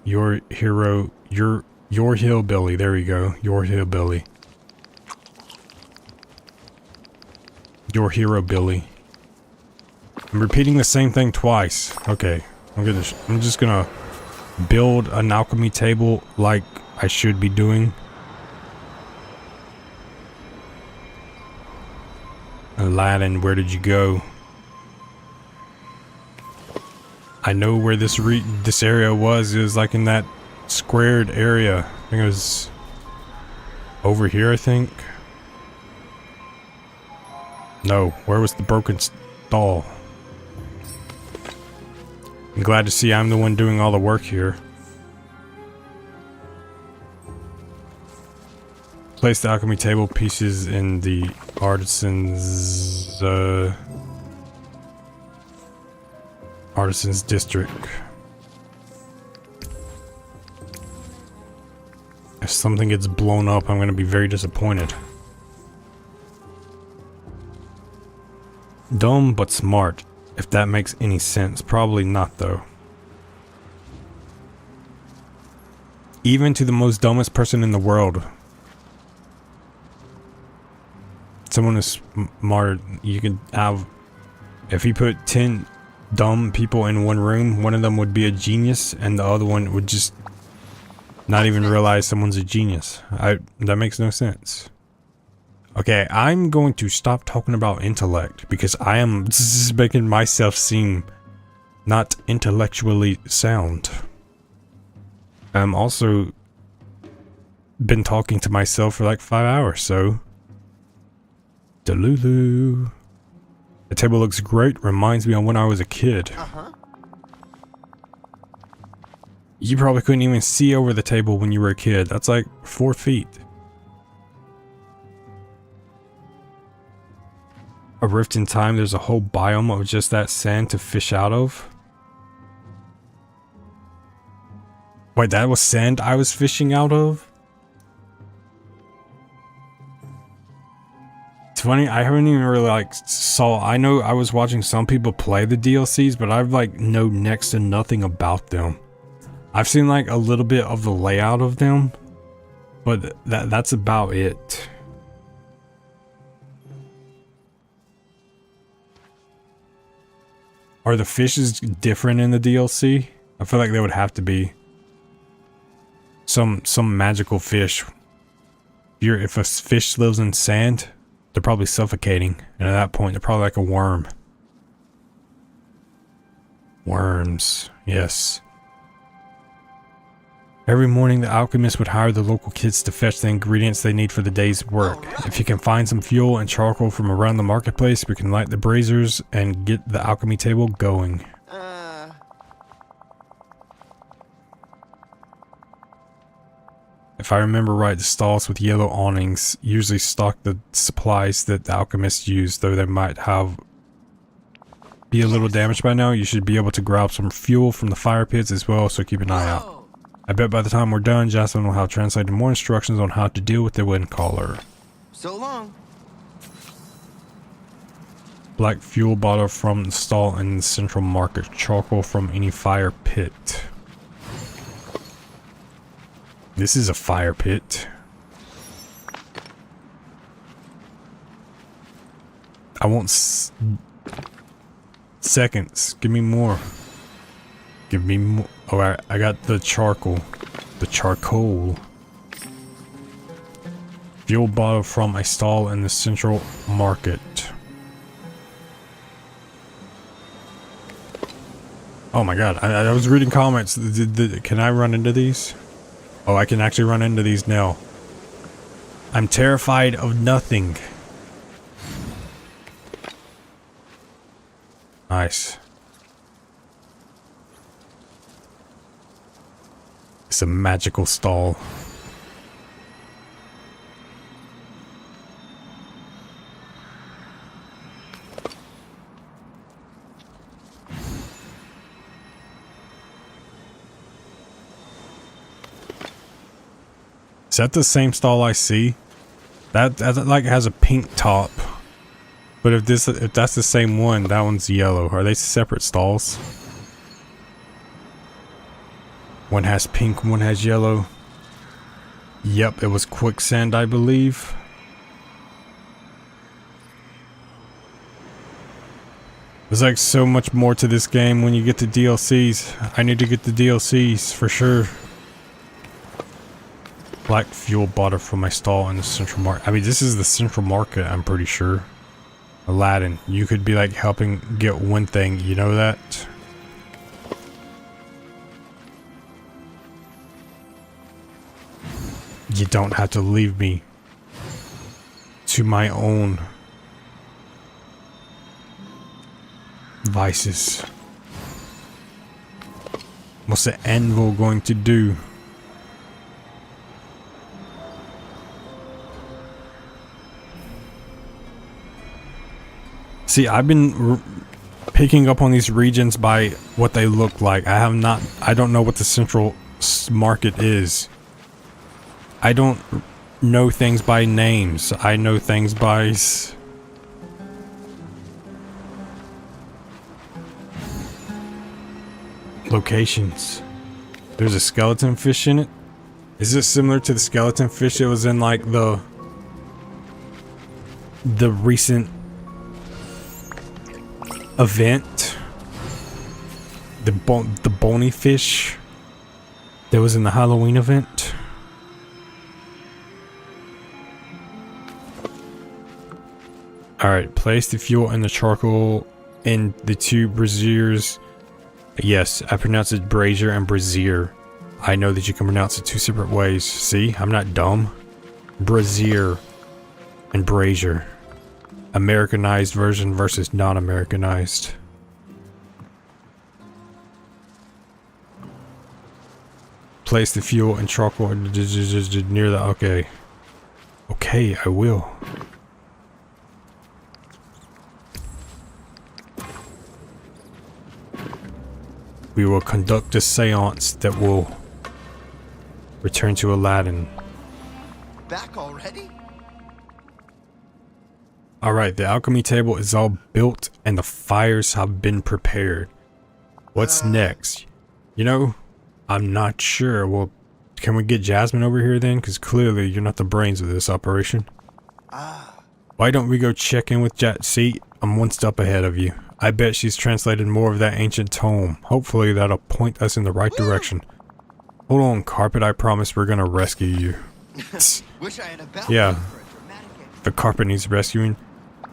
Your Hero, your Hillbilly. There you go. Your Hillbilly. Your Hero Billy. I'm repeating the same thing twice. Okay. I'm just gonna build an alchemy table like I should be doing. Aladdin, where did you go? I know where this area was. It was like in that squared area. I think it was over here, I think. No, where was the broken stall? I'm glad to see I'm the one doing all the work here. Place the alchemy table pieces in the artisans district. If something gets blown up, I'm gonna be very disappointed. Dumb but smart, if that makes any sense. Probably not though. Even to the most dumbest person in the world, someone is smart. You could have, if you put 10 dumb people in one room, one of them would be a genius and the other one would just not even realize someone's a genius. That makes no sense. Okay, I'm going to stop talking about intellect because I am making myself seem not intellectually sound. I'm also been talking to myself for like 5 hours, so Delulu. The table looks great. Reminds me of when I was a kid. You probably couldn't even see over the table when you were a kid. That's like 4 feet. A rift in time. There's a whole biome of just that sand to fish out of. Wait, that was sand I was fishing out of? It's funny, I haven't even really I know I was watching some people play the DLCs, but I've like know next to nothing about them. I've seen like a little bit of the layout of them, but that's about it. Are the fishes different in the DLC? I feel like they would have to be. Some magical fish. If a fish lives in sand, they're probably suffocating, and at that point they're probably like a worm. Worms, yes. Every morning the alchemist would hire the local kids to fetch the ingredients they need for the day's work. If you can find some fuel and charcoal from around the marketplace, we can light the braziers and get the alchemy table going. If I remember right, the stalls with yellow awnings usually stock the supplies that the alchemists use, though they might be a little damaged by now. You should be able to grab some fuel from the fire pits as well, so keep an eye out. I bet by the time we're done, Jasmine will have translated more instructions on how to deal with the wind caller. So long. Black fuel bottle from the stall in the central market. Charcoal from any fire pit. This is a fire pit. I want seconds. Give me more. Give me more. Alright, I got the charcoal. The charcoal. Fuel bottle from a stall in the central market. Oh my god, I was reading comments. Can I run into these? Oh, I can actually run into these now. I'm terrified of nothing. Nice. It's a magical stall. Is that the same stall I see? That like has a pink top. But if that's the same one, that one's yellow. Are they separate stalls? One has pink, one has yellow. Yep, it was quicksand, I believe. There's like so much more to this game when you get the DLCs. I need to get the DLCs for sure. Black fuel bottle from my stall in the central market. I mean, this is the central market, I'm pretty sure. Aladdin, you could be like helping get one thing, you know that? You don't have to leave me to my own vices. What's the anvil going to do? See, I've been picking up on these regions by what they look like. I don't know what the central market is. I don't know things by names. I know things by locations. There's a skeleton fish in it. Is this similar to the skeleton fish that was in like the recent event? The bony fish that was in the Halloween event? Alright, place the fuel and the charcoal in the two braziers. Yes, I pronounce it brazier and brazier. I know that you can pronounce it two separate ways. See, I'm not dumb. Brazier and brazier. Americanized version versus non-Americanized. Place the fuel and charcoal near the... Okay. Okay, I will. We will conduct a seance that will return to Aladdin. Back already? Alright, the alchemy table is all built and the fires have been prepared. What's next? You know, I'm not sure. Well, can we get Jasmine over here then? Because clearly you're not the brains of this operation. Why don't we go check in with See, I'm one step ahead of you. I bet she's translated more of that ancient tome. Hopefully that'll point us in the right direction. Hold on, Carpet. I promise we're gonna rescue you. Wish I had a balcony Yeah. for a dramatic The Carpet needs rescuing.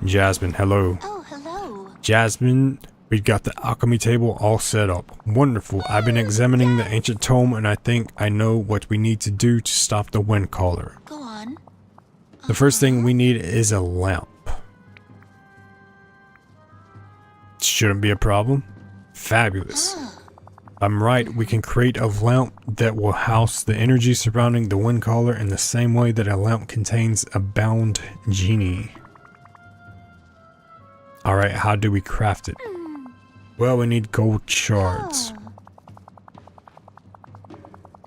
Jasmine, hello. Oh, hello. Jasmine, we got the alchemy table all set up. Wonderful. I've been examining the ancient tome and I think I know what we need to do to stop the wind caller. Go on. The first thing we need is a lamp. Shouldn't be a problem. Fabulous. I'm right, we can create a lamp that will house the energy surrounding the wind caller in the same way that a lamp contains a bound genie. Alright, how do we craft it? Well, we need gold shards.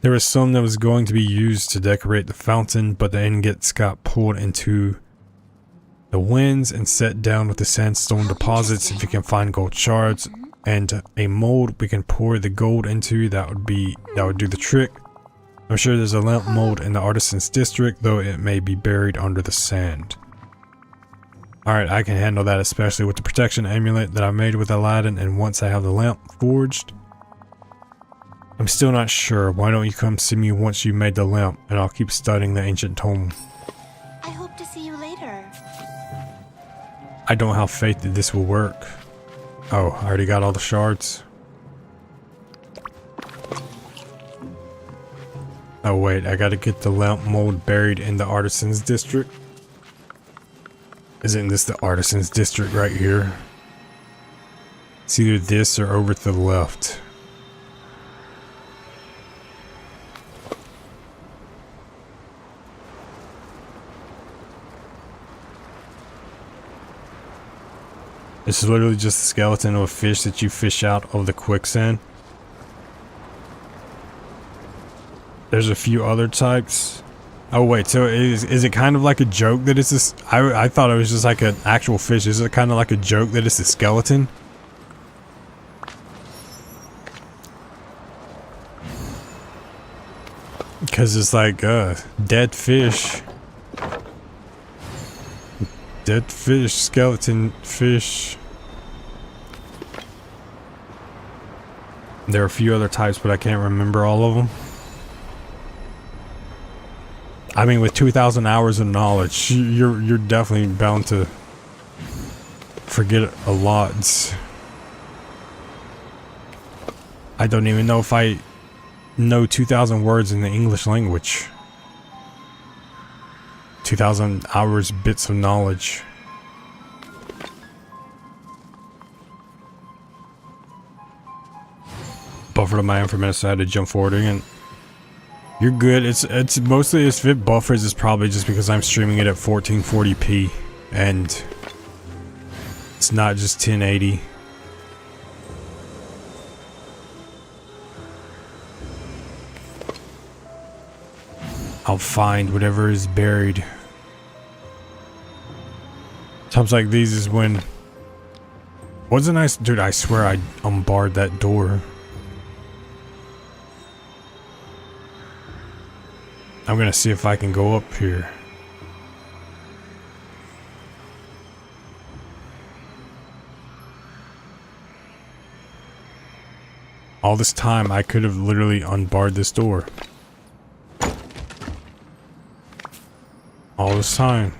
There was some that was going to be used to decorate the fountain, but the ingots got pulled into the winds and set down with the sandstone deposits. If you can find gold shards and a mold we can pour the gold into, that would do the trick. I'm sure there's a lamp mold in the artisan's district, though it may be buried under the sand. Alright, I can handle that, especially with the protection amulet that I made with Aladdin, and once I have the lamp forged. I'm still not sure. Why don't you come see me once you made the lamp, and I'll keep studying the ancient tome. I hope to see you later. I don't have faith that this will work. Oh, I already got all the shards. Oh wait, I gotta get the lamp mold buried in the artisan's district. Isn't this the artisan's district right here? It's either this or over to the left. This is literally just a skeleton of a fish that you fish out of the quicksand. There's a few other types. Oh wait, so is it kind of like a joke that it's this? I thought it was just like an actual fish. Is it kind of like a joke that it's a skeleton? Because it's like dead fish. Dead fish, skeleton fish. There are a few other types, but I can't remember all of them. I mean, with 2,000 hours of knowledge, you're definitely bound to forget a lot. I don't even know if I know 2,000 words in the English language. 2,000 hours, bits of knowledge. Buffered my information, so I had to jump forward again. You're good. It's mostly, if it buffers, it's probably just because I'm streaming it at 1440p and it's not just 1080. I'll find whatever is buried. Times like these is when... Wasn't I... Dude, I swear I unbarred that door. I'm gonna see if I can go up here. All this time, I could have literally unbarred this door. All this time.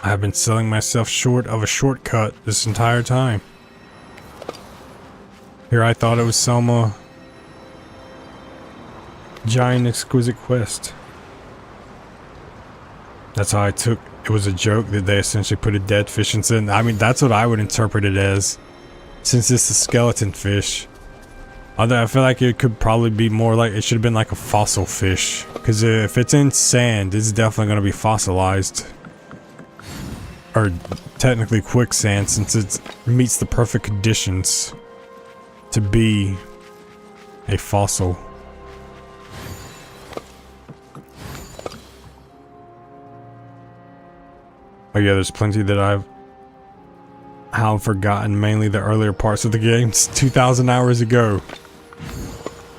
I've been selling myself short of a shortcut this entire time. Here I thought it was Selma. Giant exquisite quest. That's how I took it. Was a joke that they essentially put a dead fish in. I mean, that's what I would interpret it as, since it's a skeleton fish. Although I feel like it could probably be more like, it should have been like a fossil fish, because if it's in sand, it's definitely going to be fossilized, or technically quicksand, since it meets the perfect conditions to be a fossil. Oh yeah, there's plenty that I've forgotten, mainly the earlier parts of the games 2,000 hours ago.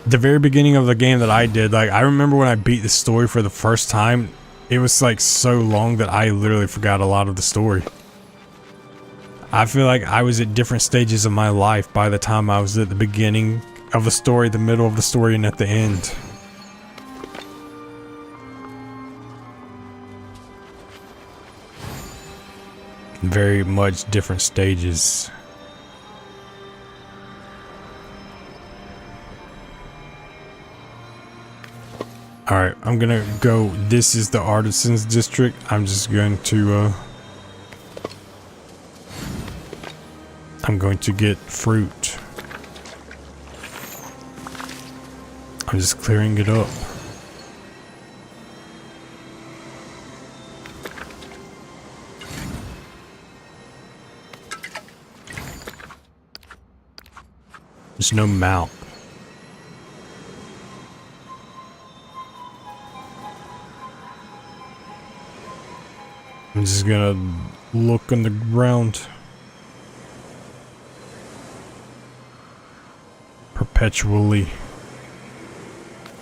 The very beginning of the game that I did, like, I remember when I beat the story for the first time, it was like so long that I literally forgot a lot of the story. I feel like I was at different stages of my life by the time I was at the beginning of the story, the middle of the story, and at the end. Very much different stages. Alright, I'm gonna go. This is the Artisans District. I'm just going to I'm going to get fruit. I'm just clearing it up. There's no mount. I'm just gonna look on the ground. Perpetually.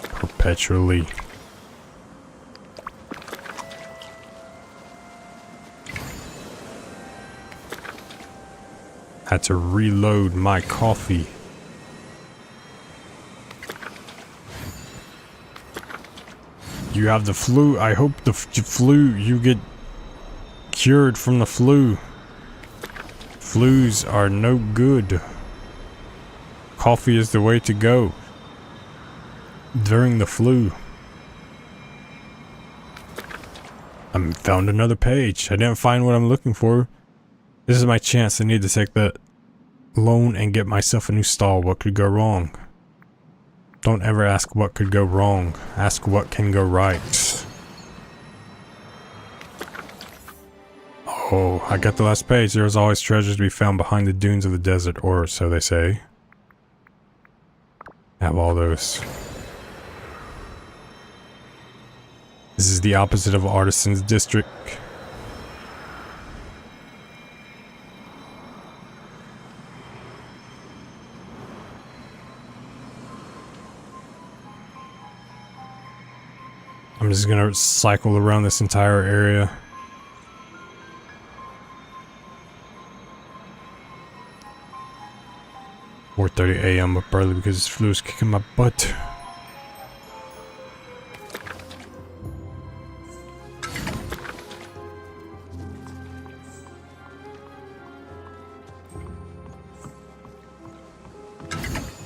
Perpetually. Had to reload my coffee. You have the flu. I hope the flu, you get cured from the flu. Flus are no good. Coffee is the way to go during the flu. I found another page. I didn't find what I'm looking for. This is my chance. I need to take that loan and get myself a new stall. What could go wrong? Don't ever ask what could go wrong. Ask what can go right. Oh, I got the last page. There is always treasures to be found behind the dunes of the desert, or so they say. I have all those. This is the opposite of Artisans District. I'm just gonna cycle around this entire area. "4:30 a.m. up early because this flu is kicking my butt."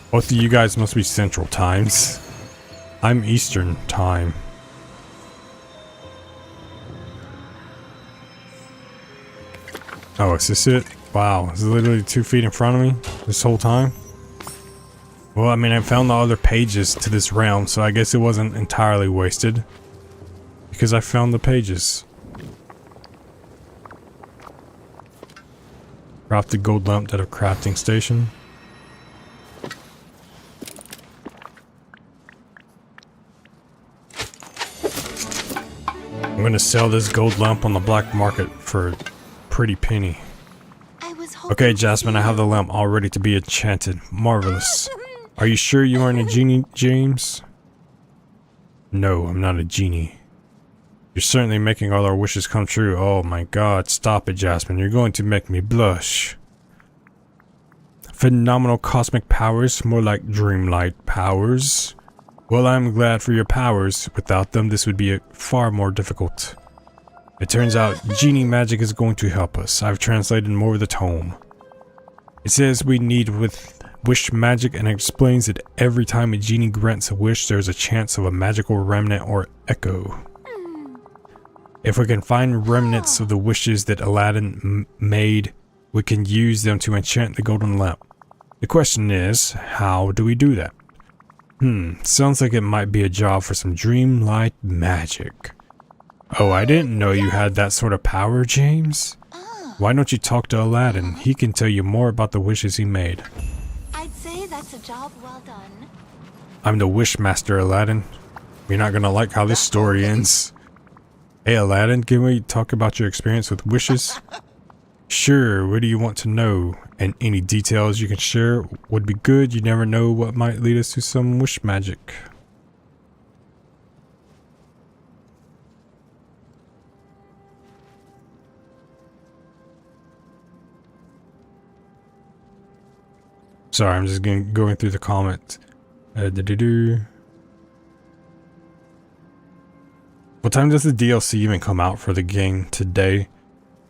Both of you guys must be Central Times. I'm Eastern Time. Oh, is this it? Wow, is it literally 2 feet in front of me this whole time? Well, I mean, I found the other pages to this realm, so I guess it wasn't entirely wasted. Because I found the pages. Craft the gold lamp at a crafting station. I'm gonna sell this gold lamp on the black market for a pretty penny. Okay, Jasmine, I have the lamp all ready to be enchanted. Marvelous. Are you sure you aren't a genie, James? No, I'm not a genie. You're certainly making all our wishes come true. Oh my god, stop it, Jasmine. You're going to make me blush. Phenomenal cosmic powers, more like Dreamlight powers. Well, I'm glad for your powers. Without them, this would be far more difficult. It turns out genie magic is going to help us. I've translated more of the tome. It says we need with wish magic, and it explains that every time a genie grants a wish, there's a chance of a magical remnant or echo. If we can find remnants of the wishes that Aladdin made, we can use them to enchant the golden lamp. The question is, how do we do that? Sounds like it might be a job for some Dreamlight magic. Oh, I didn't know you had that sort of power, James. Why don't you talk to Aladdin? He can tell you more about the wishes he made. I'd say that's a job well done. I'm the wish master, Aladdin. You're not gonna like how this story ends. Hey, Aladdin, can we talk about your experience with wishes? Sure, what do you want to know? And any details you can share would be good. You never know what might lead us to some wish magic. Sorry, I'm just going through the comments. What time does the DLC even come out for the game today?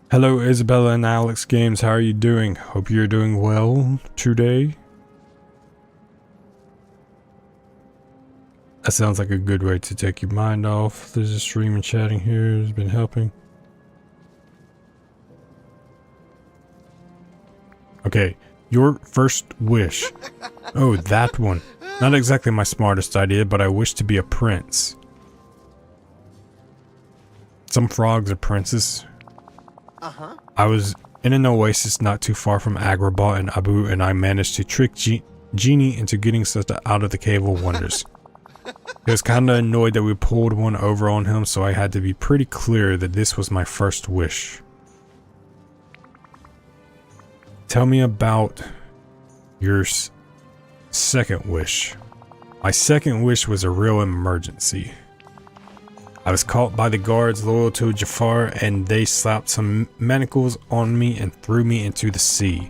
Hello, Isabella and Alex Games. How are you doing? Hope you're doing well today. That sounds like a good way to take your mind off. There's a stream and chatting here has been helping. Okay, your first wish. Oh, that one. Not exactly my smartest idea, but I wish to be a prince. Some frogs are princes. I was in an oasis not too far from Agrabah and Abu, and I managed to trick Genie into getting us out of the Cave of Wonders. He was kinda annoyed that we pulled one over on him, so I had to be pretty clear that this was my first wish. Tell me about your second wish. My second wish was a real emergency. I was caught by the guards loyal to Jafar, and they slapped some manacles on me and threw me into the sea.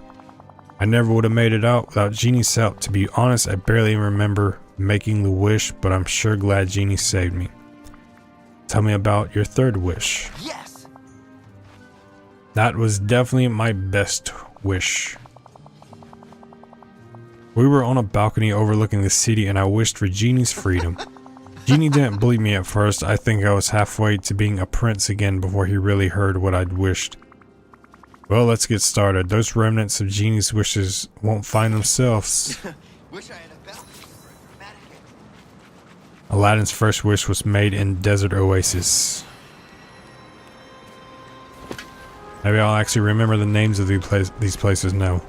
I never would have made it out without Genie's help. To be honest, I barely remember making the wish, but I'm sure glad Genie saved me. Tell me about your third wish. Yes. That was definitely my best wish. We were on a balcony overlooking the city, and I wished for Genie's freedom. Genie didn't believe me at first. I think I was halfway to being a prince again before he really heard what I'd wished. Well, let's get started. Those remnants of Genie's wishes won't find themselves. Wish I had a balcony for a dramatic entrance. Aladdin's first wish was made in Desert Oasis. Maybe I'll actually remember the names of these places now.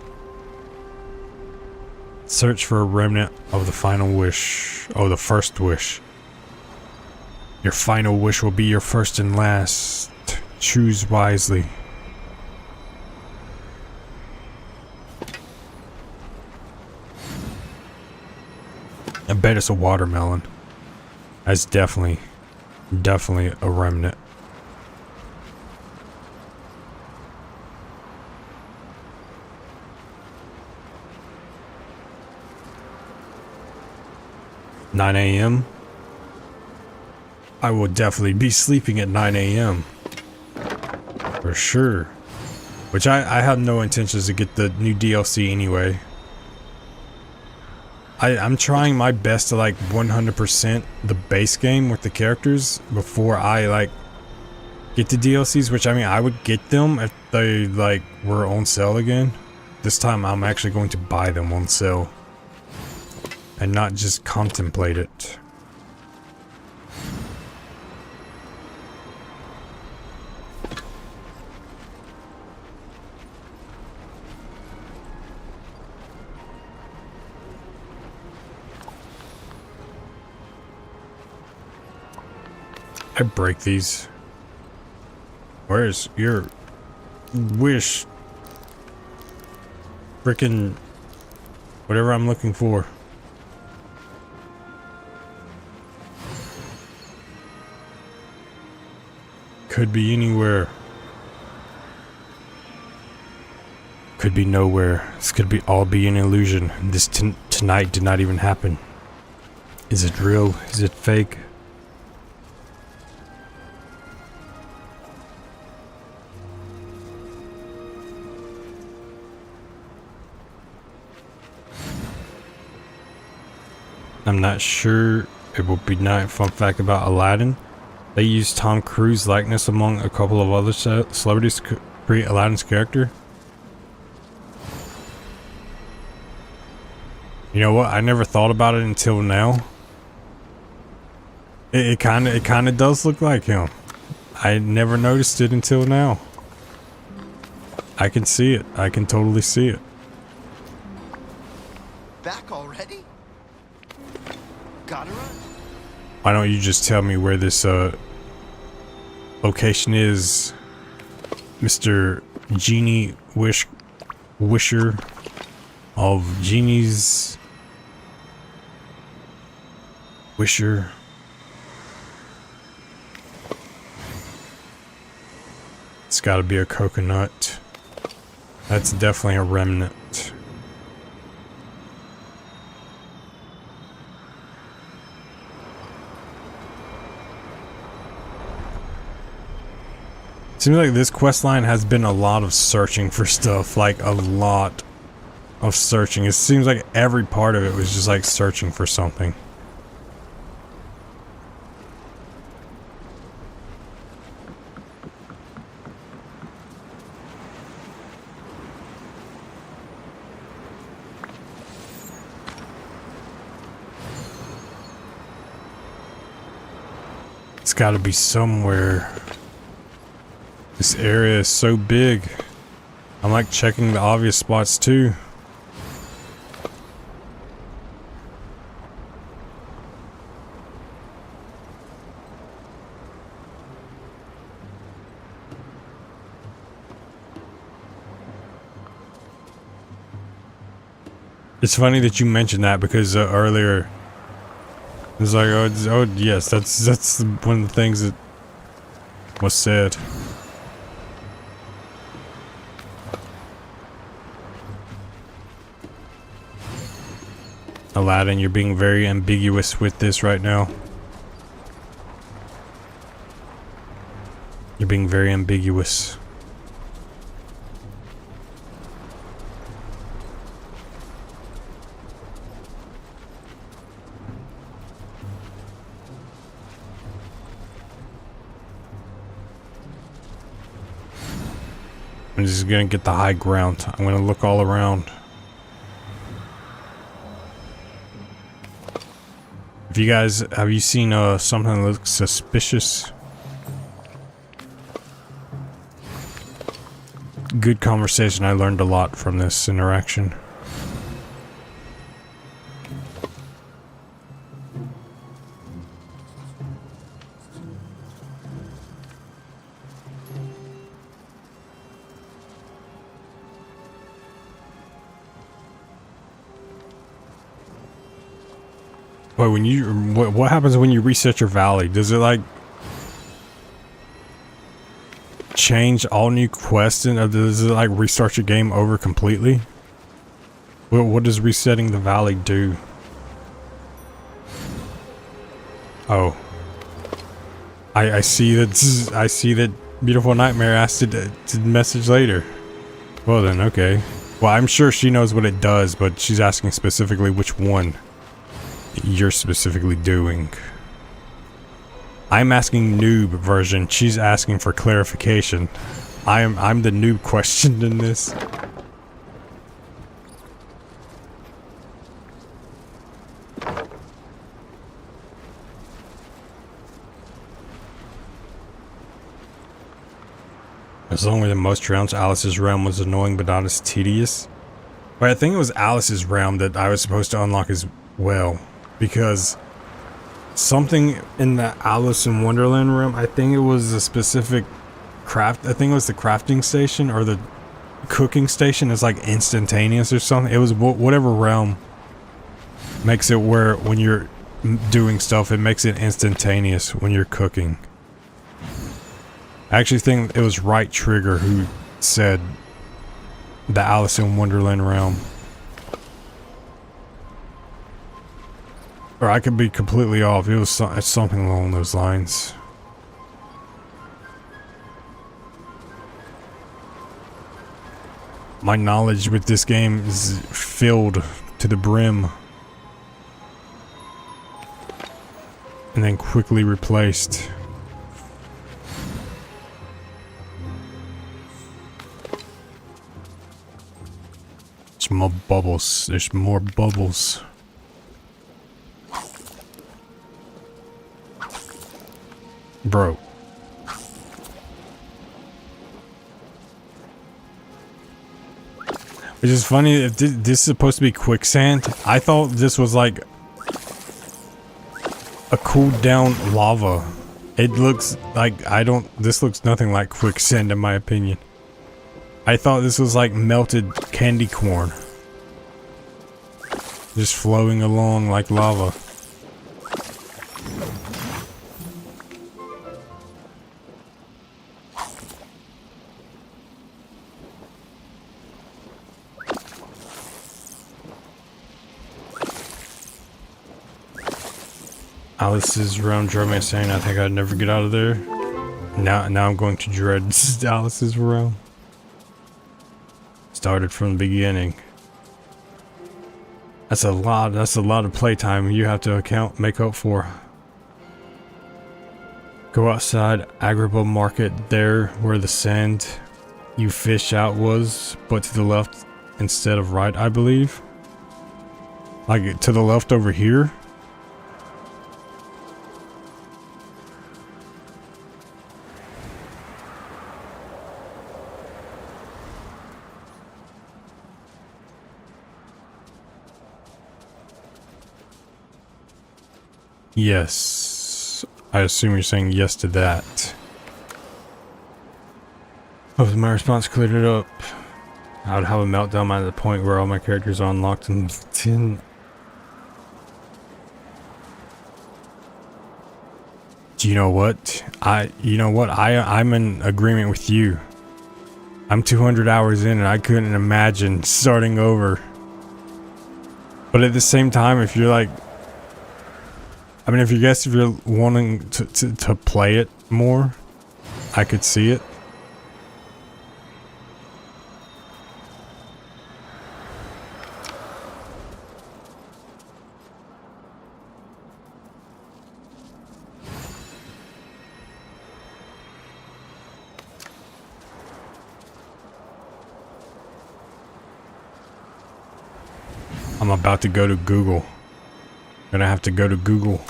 Search for a remnant of the final wish. Oh, the first wish. Your final wish will be your first and last. Choose wisely. I bet it's a watermelon. That's definitely a remnant. $9 a.m. I will definitely be sleeping at 9 a.m. For sure. Which I have no intentions to get the new DLC anyway. I'm trying my best to like 100% the base game with the characters before I like get the DLCs, which I mean I would get them if they like were on sale again. This time I'm actually going to buy them on sale and not just contemplate it. I break these. Where's your wish? Frickin' whatever I'm looking for. Could be anywhere. Could be nowhere. This could be all be an illusion. This tonight did not even happen. Is it real? Is it fake? I'm not sure. It will be not. Fun fact about Aladdin: they used Tom Cruise likeness among a couple of other celebrities to create Aladdin's character. You know what? I never thought about it until now. It kind of does look like him. I never noticed it until now. I can see it. I can totally see it. Back already? Gotta run. Why don't you just tell me where this location is, Mr. Genie Wisher of Genies Wisher. It's got to be a coconut. That's definitely a remnant. Seems like this quest line has been a lot of searching for stuff, like a lot of searching. It seems like every part of it was just like searching for something. It's got to be somewhere. This area is so big. I'm like checking the obvious spots too. It's funny that you mentioned that because earlier it was like, oh yes, that's one of the things that was said. Aladdin, you're being very ambiguous with this right now. You're being very ambiguous. I'm just gonna get the high ground. I'm gonna look all around. If you guys, have you seen something that looks suspicious? Good conversation. I learned a lot from this interaction. Wait, when you what happens when you reset your valley? Does it like change all new quests and does it like restart your game over completely? What does resetting the valley do? Oh, I see that. I see that Beautiful Nightmare asked to message later. Well then, okay. Well, I'm sure she knows what it does, but she's asking specifically which one. you're specifically doing. I'm asking noob version. She's asking for clarification. I'm the noob questioned in this. As long as the most rounds, Alice's realm was annoying but not as tedious. But I think it was Alice's realm that I was supposed to unlock as well, because something in the Alice in Wonderland realm, I think it was a specific craft. I think it was the crafting station or the cooking station. It's like instantaneous or something. It was whatever realm makes it where when you're doing stuff, it makes it instantaneous when you're cooking. I actually think it was Right Trigger who said the Alice in Wonderland realm. Or I could be completely off. It was something along those lines. My knowledge with this game is filled to the brim. And then quickly replaced. There's more bubbles. There's more bubbles. Bro. Which is funny, if this is supposed to be quicksand. I thought this was like a cooled down lava. It looks like this looks nothing like quicksand in my opinion. I thought this was like melted candy corn. Just flowing along like lava. Alice's realm drove me insane. I think I'd never get out of there. Now I'm going to dread Alice's realm. Started from the beginning. That's a lot of playtime you have to make up for. Go outside, Agrabah Market, there where the sand you fish out was, but to the left instead of right, I believe. Like to the left over here. Yes. I assume you're saying yes to that. Hope my response cleared it up. I would have a meltdown at the point where all my characters are unlocked and 10. Do you know what? I'm in agreement with you. I'm 200 hours in and I couldn't imagine starting over. But at the same time, if you're like, if you're wanting to play it more, I could see it. I'm about to go to Google. Gonna have to go to Google.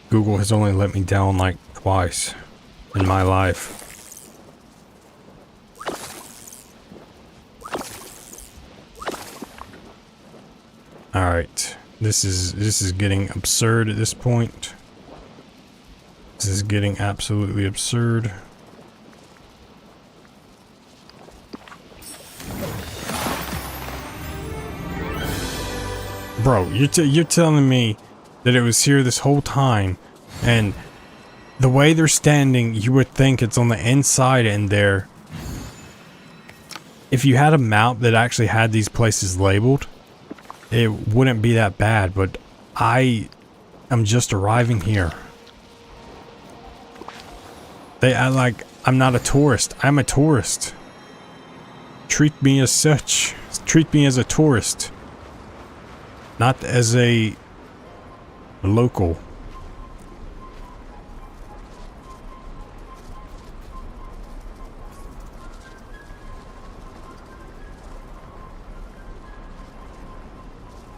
Google has only let me down like twice in my life. Alright. This is getting absurd at this point. This is getting absolutely absurd. Bro, you're telling me that it was here this whole time, and the way they're standing, you would think it's on the inside in there. If you had a map that actually had these places labeled, it wouldn't be that bad, but I am just arriving here. I'm not a tourist. I'm a tourist. treat me as such. Treat me as a tourist, not as a local.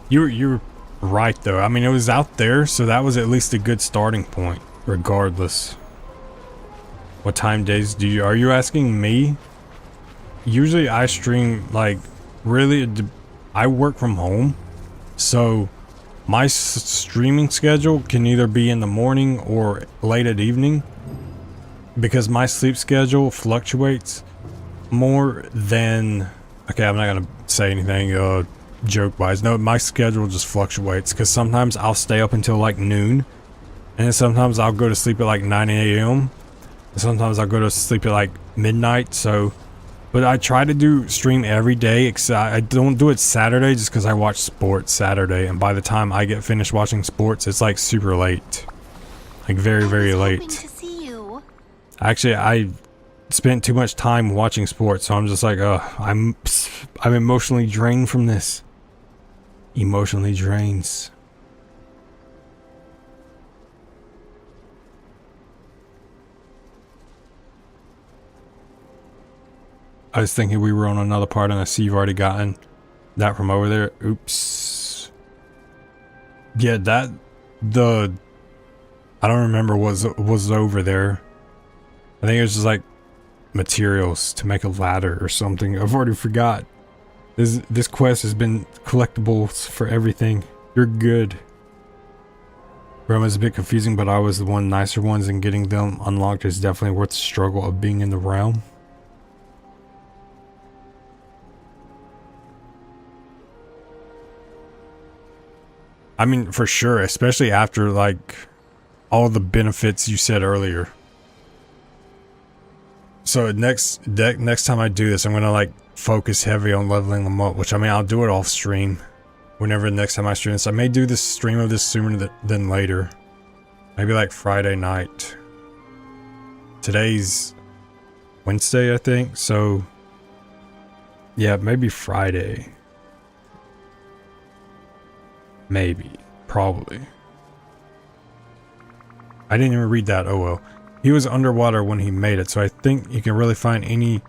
You're right though. I mean, it was out there, so that was at least a good starting point, regardless. What time days are you asking me? Usually I stream like really. I work from home, so my streaming schedule can either be in the morning or late at evening, because my sleep schedule fluctuates more than. Okay, I'm not gonna say anything joke wise. No, my schedule just fluctuates because sometimes I'll stay up until like noon, and then sometimes I'll go to sleep at like 9 a.m. and sometimes I'll go to sleep at like midnight. So, but I try to stream every day, except I don't do it Saturday just because I watch sports Saturday, and by the time I get finished watching sports, it's like super late, like very late. To see you. Actually, I spent too much time watching sports, so I'm just like, I'm emotionally drained from this. Emotionally drains. I was thinking we were on another part, and I see you've already gotten that from over there. Oops. Yeah, I don't remember what was over there. I think it was just like materials to make a ladder or something. I've already forgot. This quest has been collectibles for everything. You're good. Realm is a bit confusing, but I was the one nicer ones, and getting them unlocked is definitely worth the struggle of being in the realm. I mean, for sure, especially after like all the benefits you said earlier. So next time I do this, I'm gonna like focus heavy on leveling them up, which I mean, I'll do it off stream whenever next time I stream this. I may do this stream of this sooner than later, maybe like Friday night. Today's Wednesday, I think, so yeah, maybe Friday, maybe, probably. I didn't even read that. Oh well. He was underwater when he made it, so I think you can really find any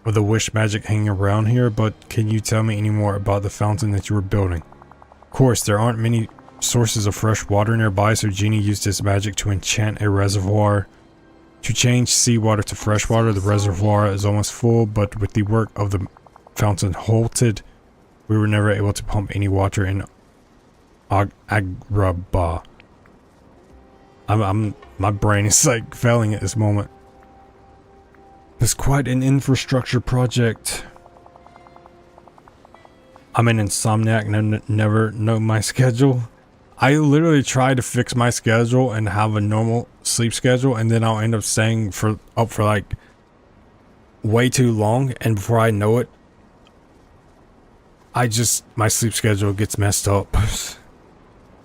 of the wish magic hanging around here, but can you tell me any more about the fountain that you were building? Of course, there aren't many sources of fresh water nearby, so Genie used his magic to enchant a reservoir. To change seawater to fresh water, the reservoir is almost full, but with the work of the fountain halted, we were never able to pump any water in Agrabah. My brain is like failing at this moment. It's quite an infrastructure project. I'm an insomniac and never know my schedule. I literally try to fix my schedule and have a normal sleep schedule, and then I'll end up staying up for like way too long, and before I know it, my sleep schedule gets messed up.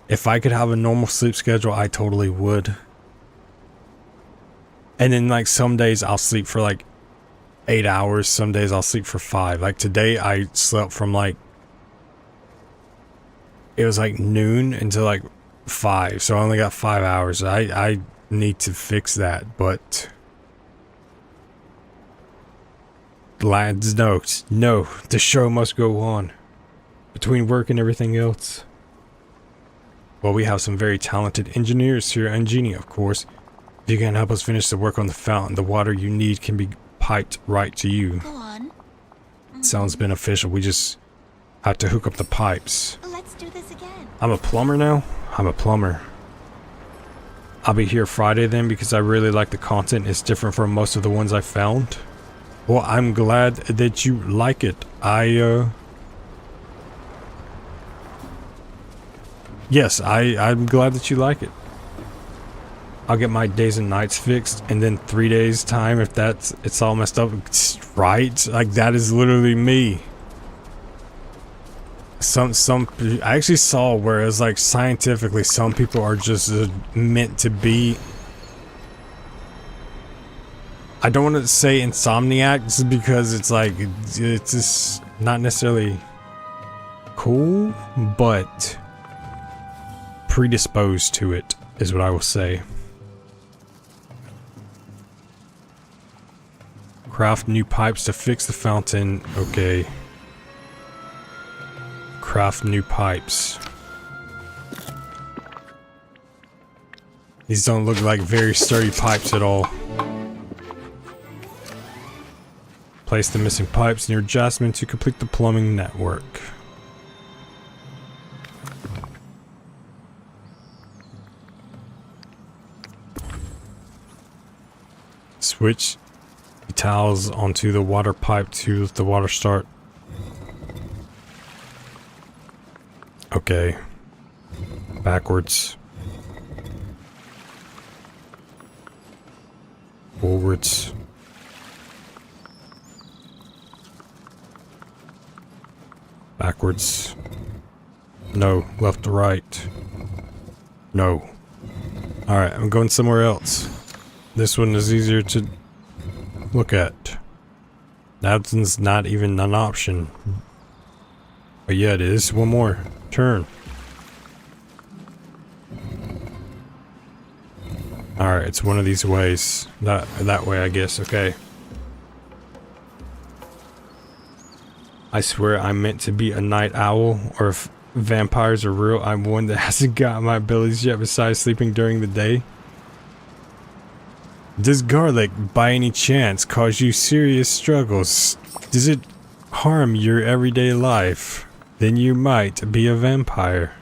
If I could have a normal sleep schedule, I totally would. And then like some days I'll sleep for like 8 hours, some days I'll sleep for 5. Like today I slept from like, it was like noon until like 5, so I only got 5 hours. I need to fix that, but lads, no, the show must go on between work and everything else. Well, we have some very talented engineers here, and Genie, of course. If you can help us finish the work on the fountain, the water you need can be piped right to you. Go on. Sounds beneficial. We just have to hook up the pipes. Let's do this again. I'm a plumber now? I'm a plumber. I'll be here Friday then, because I really like the content. It's different from most of the ones I found. Well, I'm glad that you like it. Yes, I'm glad that you like it. I'll get my days and nights fixed, and then 3 days time, if it's all messed up, right? Like that is literally me. I actually saw where it's like scientifically some people are just meant to be I don't want to say Insomniac just because it's like it's just not necessarily cool, but predisposed to it is what I will say. Craft new pipes to fix the fountain. Okay. Craft new pipes. These don't look like very sturdy pipes at all. Place the missing pipes near Jasmine to complete the plumbing network. Switch the towels onto the water pipe to let the water start. Okay. Backwards. Forwards. Backwards. No. Left to right. No. Alright, I'm going somewhere else. This one is easier to look at. That one's not even an option. But yeah, it is. One more. Turn. Alright, it's one of these ways. That way, I guess. Okay. I swear I'm meant to be a night owl, or if vampires are real, I'm one that hasn't got my abilities yet besides sleeping during the day. Does garlic, by any chance, cause you serious struggles? Does it harm your everyday life? Then you might be a vampire.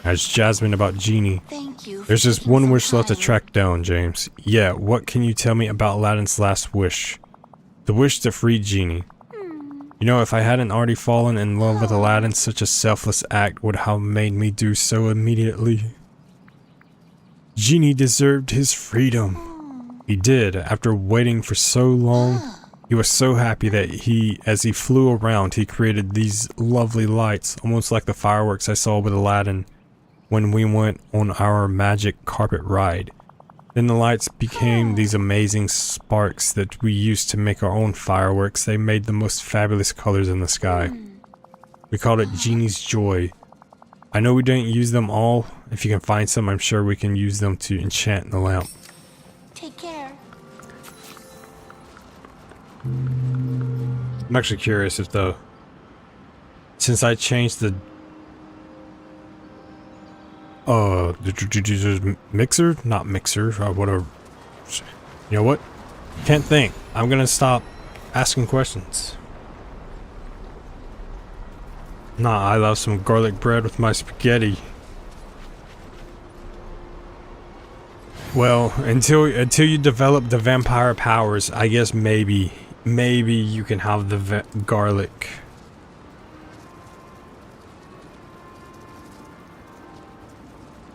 Ask Jasmine about Genie. Thank you. There's just one wish left to track down, James. Yeah, what can you tell me about Aladdin's last wish? The wish to free Genie. You know, if I hadn't already fallen in love with Aladdin, such a selfless act would have made me do so immediately. Genie deserved his freedom. He did. After waiting for so long, he was so happy that as he flew around, he created these lovely lights, almost like the fireworks I saw with Aladdin when we went on our magic carpet ride. Then the lights became these amazing sparks that we used to make our own fireworks. They made the most fabulous colors in the sky. We called it Genie's Joy. I know we didn't use them all. If you can find some, I'm sure we can use them to enchant the lamp. Take care. I'm actually curious if since I changed the mixer? Not mixer, whatever. You know what? Can't think. I'm gonna stop asking questions. Nah, I love some garlic bread with my spaghetti. Well, until you develop the vampire powers, I guess maybe you can have the garlic.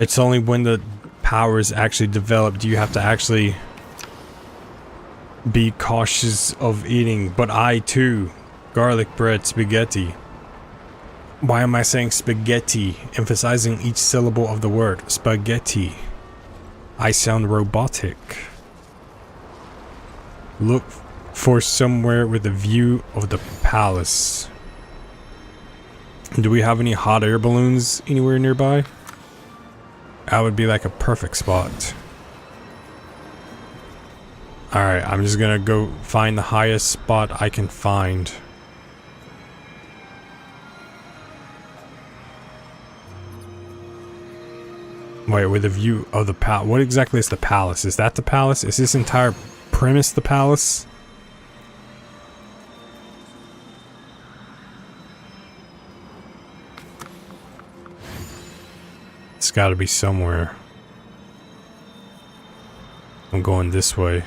It's only when the powers actually develop do you have to actually be cautious of eating. But I too, garlic bread spaghetti. Why am I saying spaghetti, emphasizing each syllable of the word spaghetti? I sound robotic. Look for somewhere with a view of the palace. Do we have any hot air balloons anywhere nearby? That would be like a perfect spot. Alright, I'm just gonna go find the highest spot I can find. Wait, with a view of the palace. What exactly is the palace? Is that the palace? Is this entire premise the palace? It's gotta be somewhere. I'm going this way.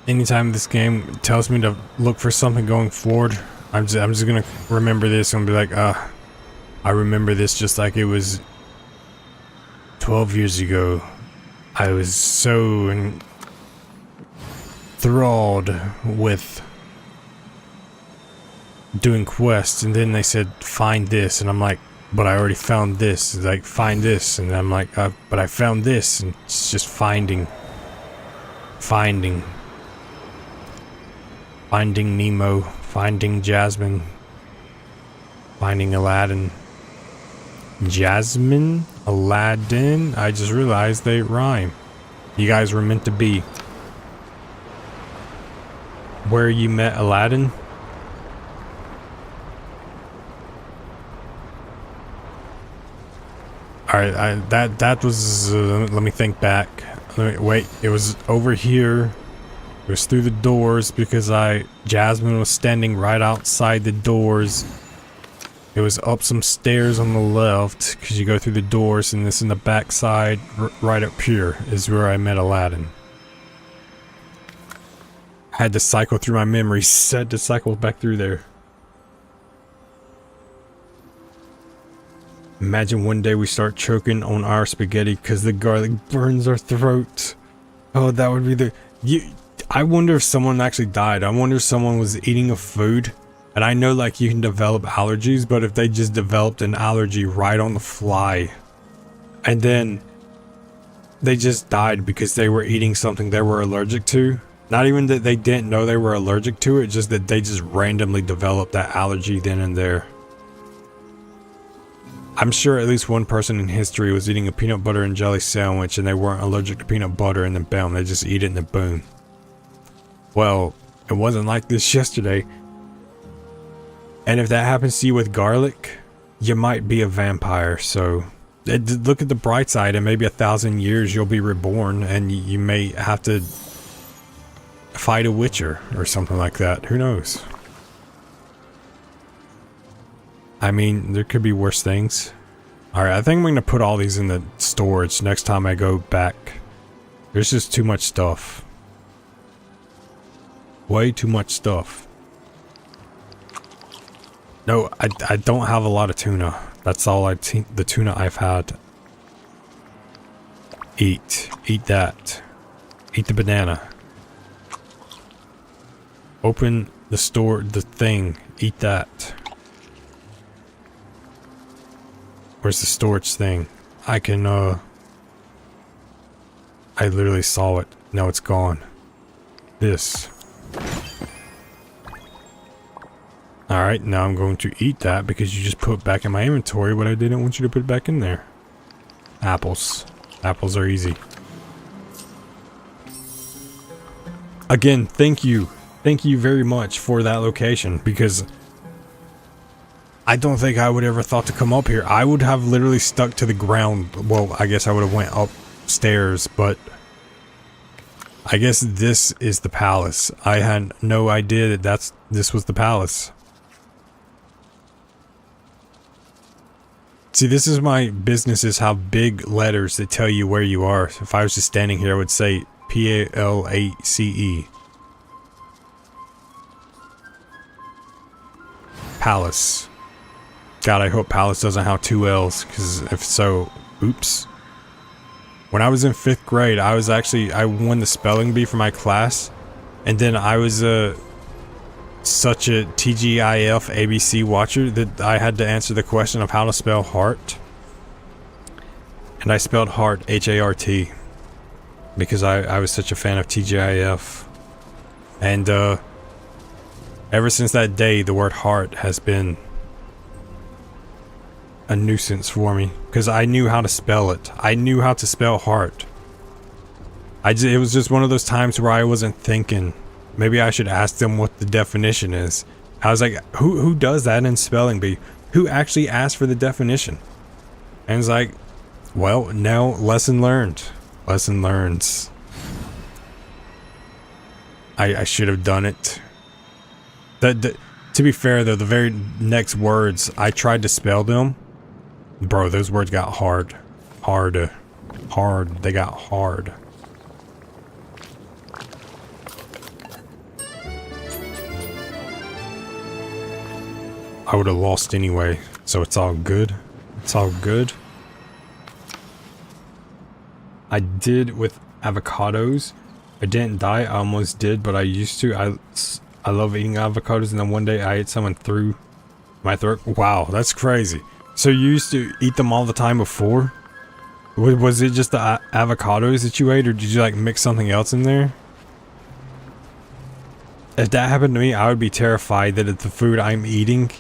Anytime this game tells me to look for something going forward, I'm just gonna remember this and be like, I remember this just like it was 12 years ago. I was so enthralled with doing quests, and then they said find this, and I'm like, but I already found this. It's like, find this, and I'm like, but I found this, and it's just finding Nemo, finding Jasmine, finding Aladdin. Jasmine, Aladdin. I just realized they rhyme. You guys were meant to be. Where you met Aladdin? Alright, that was, let me think back. Wait, it was over here. It was through the doors because Jasmine was standing right outside the doors. It was up some stairs on the left because you go through the doors, and this in the back side, right up here is where I met Aladdin. Had to cycle through my memories, said to cycle back through there. Imagine one day we start choking on our spaghetti because the garlic burns our throats. Oh, that would be I wonder if someone actually died. I wonder if someone was eating a food. And I know like you can develop allergies, but if they just developed an allergy right on the fly. And then they just died because they were eating something they were allergic to. Not even that they didn't know they were allergic to it, just that they just randomly developed that allergy then and there. I'm sure at least one person in history was eating a peanut butter and jelly sandwich and they weren't allergic to peanut butter, and then bam, they just eat it and then boom. Well, it wasn't like this yesterday. And if that happens to you with garlic, you might be a vampire. So look at the bright side, and maybe 1,000 years you'll be reborn and you may have to fight a witcher or something like that. Who knows? I mean, there could be worse things. Alright, I think I'm going to put all these in the storage next time I go back. There's just too much stuff. Way too much stuff. No, I don't have a lot of tuna. That's all the tuna I've had. Eat that. Eat the banana. Open the thing. Eat that. Where's the storage thing? I literally saw it. Now it's gone. This. Alright, now I'm going to eat that because you just put back in my inventory what I didn't want you to put back in there. Apples. Apples are easy. Again, thank you. Thank you very much for that location, because I don't think I would ever thought to come up here. I would have literally stuck to the ground. Well, I guess I would have went upstairs, but I guess this is the palace. I had no idea that this was the palace. See, this is my business, is how big letters that tell you where you are. If I was just standing here, I would say P-A-L-A-C-E. Palace. God, I hope Palace doesn't have 2 L's, because if so, oops. When I was in 5th grade, I won the spelling bee for my class, and then I was such a TGIF ABC watcher that I had to answer the question of how to spell heart. And I spelled heart H-A-R-T because I was such a fan of TGIF. And ever since that day, the word heart has been a nuisance for me because I knew how to spell it. I knew how to spell heart. It was just one of those times where I wasn't thinking. Maybe I should ask them what the definition is. I was like, who does that in spelling bee? Who actually asked for the definition? And it's like, well, now lesson learned. Lesson learns. I should have done it. To be fair though, the very next words, I tried to spell them. Bro, those words got hard. Hard. They got hard. I would have lost anyway, so it's all good. It's all good. I did with avocados. I didn't die. I almost did, but I used to. I love eating avocados, and then one day I ate some and threw my throat. Wow, that's crazy. So you used to eat them all the time before? Was it just the avocados that you ate, or did you like mix something else in there? If that happened to me, I would be terrified that it's the food I'm eating.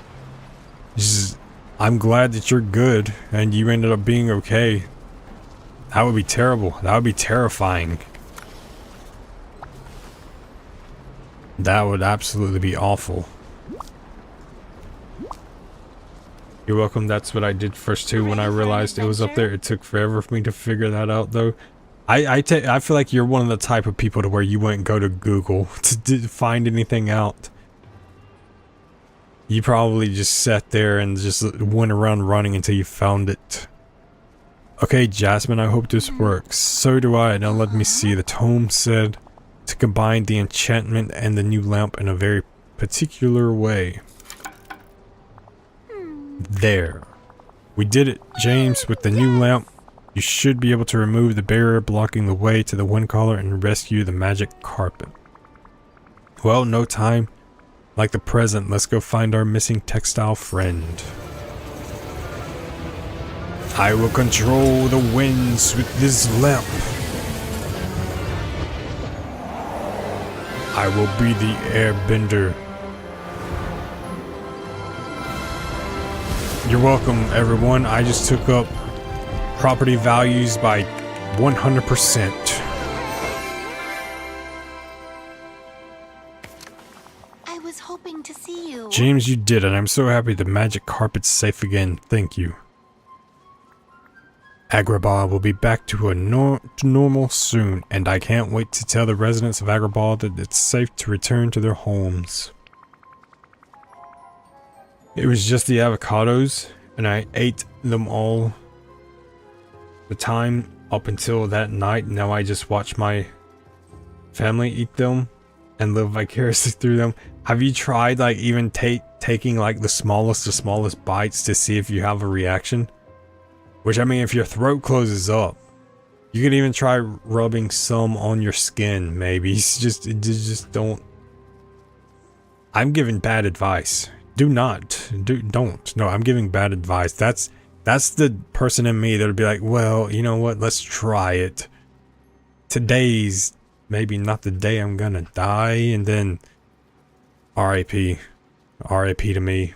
I'm glad that you're good and you ended up being okay. That would be terrible. That would be terrifying. That would absolutely be awful. You're welcome. That's what I did first too when I realized it was up there. It took forever for me to figure that out though. I feel like you're one of the type of people to where you wouldn't go to Google to find anything out. You probably just sat there and just went around running until you found it. Okay, Jasmine, I hope this works. So do I. Now let me see. The tome said to combine the enchantment and the new lamp in a very particular way. There. We did it, James. With the new lamp, you should be able to remove the barrier blocking the way to the wind collar and rescue the magic carpet. Well, no time like the present. Let's go find our missing textile friend. I will control the winds with this lamp. I will be the airbender. You're welcome, everyone. I just took up property values by 100%. I was hoping to see you. James, you did it. I'm so happy the magic carpet's safe again. Thank you. Agrabah will be back to normal soon, and I can't wait to tell the residents of Agrabah that it's safe to return to their homes. It was just the avocados, and I ate them all the time up until that night. Now I just watch my family eat them and live vicariously through them. Have you tried like even taking like the smallest bites to see if you have a reaction? Which, I mean, if your throat closes up, you can even try rubbing some on your skin, maybe. Just don't. I'm giving bad advice. Don't. No, I'm giving bad advice. That's the person in me that'll be like, well, you know what? Let's try it. Today's maybe not the day I'm gonna die, and then R.I.P. R.I.P. to me.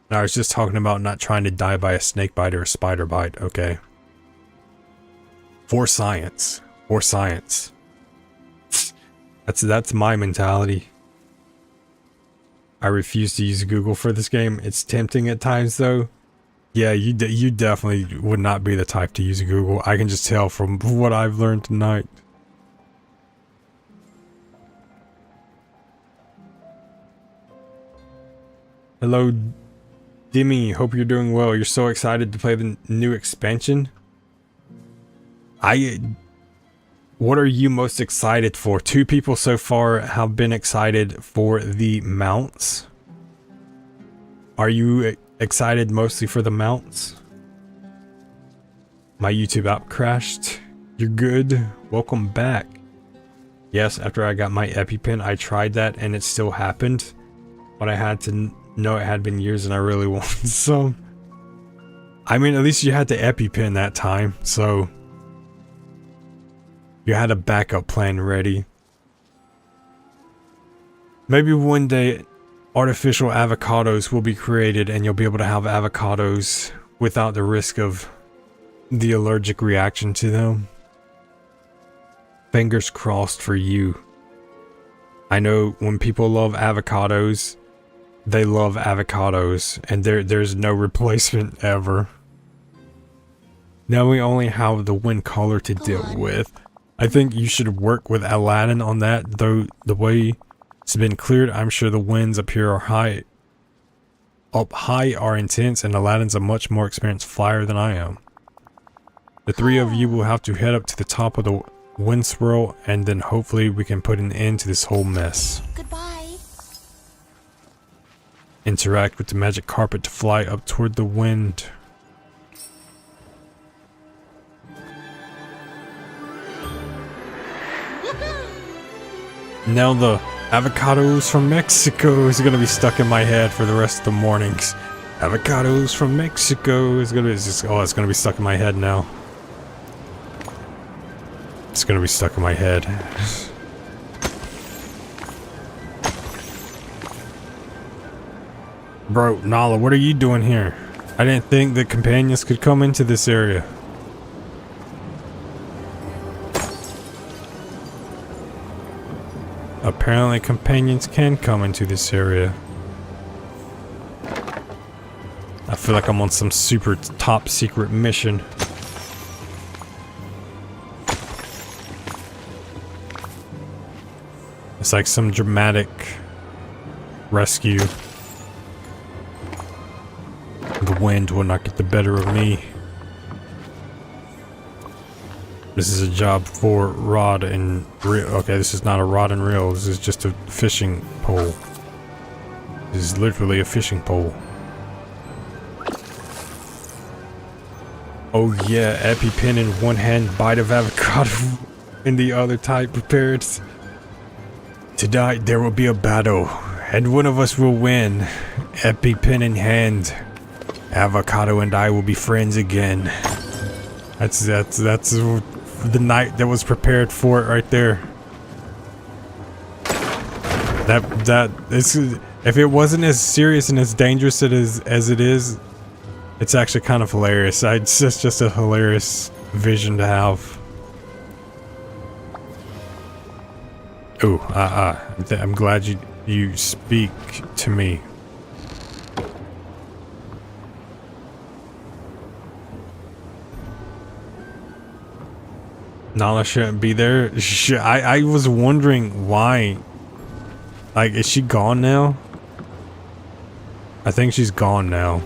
I was just talking about not trying to die by a snake bite or a spider bite, okay? For science. For science. That's my mentality. I refuse to use Google for this game. It's tempting at times though. Yeah, you definitely would not be the type to use Google. I can just tell from what I've learned tonight. Hello, Dimmy, hope you're doing well. You're so excited to play the new expansion. What are you most excited for? 2 people so far have been excited for the mounts. Are you excited mostly for the mounts? My YouTube app crashed. You're good. Welcome back. Yes, after I got my EpiPen, I tried that and it still happened. But I had to know it had been years and I really wanted some. I mean, at least you had the EpiPen that time, so you had a backup plan ready. Maybe one day artificial avocados will be created and you'll be able to have avocados without the risk of the allergic reaction to them. Fingers crossed for you. I know when people love avocados, they love avocados, and there's no replacement ever. Now we only have the wind color to deal with. I think you should work with Aladdin on that, though the way it's been cleared, I'm sure the winds up here are high. Up high are intense, and Aladdin's a much more experienced flyer than I am. The 3 of you will have to head up to the top of the wind swirl, and then hopefully we can put an end to this whole mess. Goodbye. Interact with the magic carpet to fly up toward the wind. Now the avocados from Mexico is gonna be stuck in my head for the rest of the mornings. Avocados from Mexico is gonna be it's gonna be stuck in my head now. It's gonna be stuck in my head. Bro, Nala, what are you doing here? I didn't think that companions could come into this area. Apparently companions can come into this area. I feel like I'm on some super top secret mission. It's like some dramatic rescue. The wind will not get the better of me. This is a job for rod and reel. Okay, this is not a rod and reel. This is just a fishing pole. This is literally a fishing pole. Oh yeah, EpiPen in one hand, bite of avocado in the other, type prepared. Tonight there will be a battle, and one of us will win. EpiPen in hand. Avocado and I will be friends again. That's the night that was prepared for it right there. That is, if it wasn't as serious and as dangerous as it is, it's actually kind of hilarious. It's just a hilarious vision to have. Ooh, I'm glad you speak to me. Nala shouldn't be there. I was wondering why. Like, is she gone now? I think she's gone now.